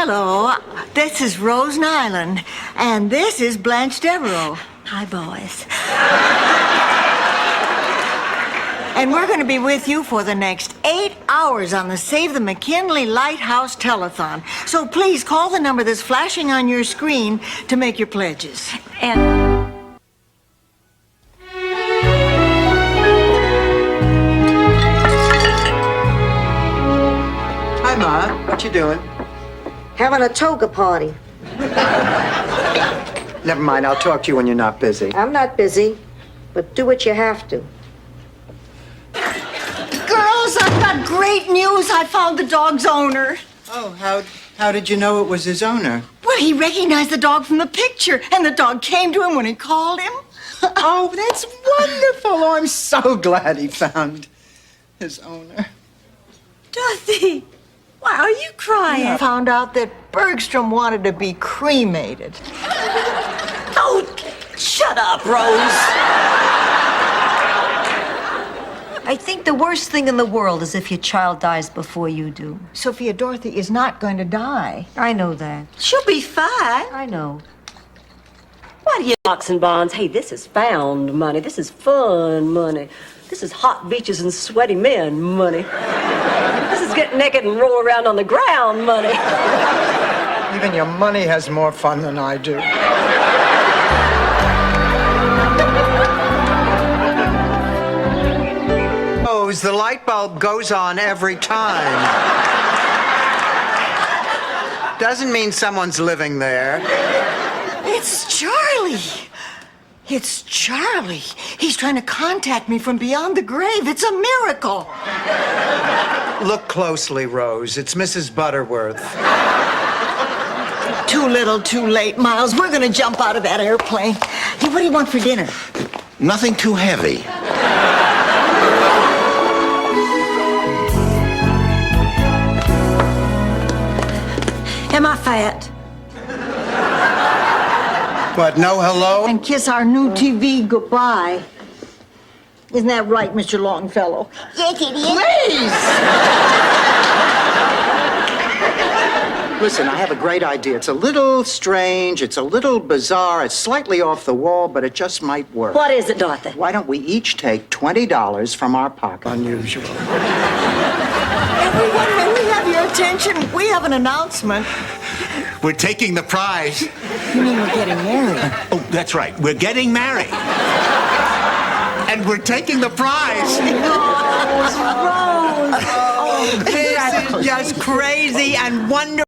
Hello, this is Rose Nyland, and this is Blanche Devereaux. Hi, boys. And we're going to be with you for the next 8 hours on the Save the McKinley Lighthouse Telethon. So please call the number that's flashing on your screen to make your pledges. And... Hi, Ma. What you doing? Having a toga party. Never mind. I'll talk to you when you're not busy. I'm not busy, but do what you have to. Girls, I've got great news. I found the dog's owner. Oh, how did you know it was his owner? Well, he recognized the dog from the picture, and the dog came to him when he called him. Oh, that's wonderful. Oh, I'm so glad he found his owner. Dorothy, why are you crying? I found out that Bergstrom wanted to be cremated. Oh, shut up, Rose. I think the worst thing in the world is if your child dies before you do. Sophia, Dorothy is not going to die. I know that. She'll be fine. I know. Why do you stocks and bonds? Hey, this is found money. This is fun money. This is hot beaches and sweaty men money. This is get naked and roll around on the ground money. Even your money has more fun than I do. Rose, the light bulb goes on every time. Doesn't mean someone's living there. It's Charlie. It's Charlie. He's trying to contact me from beyond the grave. It's a miracle. Look closely, Rose. It's Mrs. Butterworth. Too little, too late, Miles. We're going to jump out of that airplane. Hey, what do you want for dinner? Nothing too heavy. Am I fat? What, no hello? And kiss our new TV goodbye. Isn't that right, Mr. Longfellow? Yes, it is. Please! Listen, I have a great idea. It's a little strange, it's a little bizarre, it's slightly off the wall, but it just might work. What is it, Dorothy? Why don't we each take $20 from our pocket? Unusual. Everyone, may we have your attention? We have an announcement. We're taking the prize. You mean we're getting married? Oh, that's right. We're getting married. And we're taking the prize. Rose! This is just crazy and wonderful.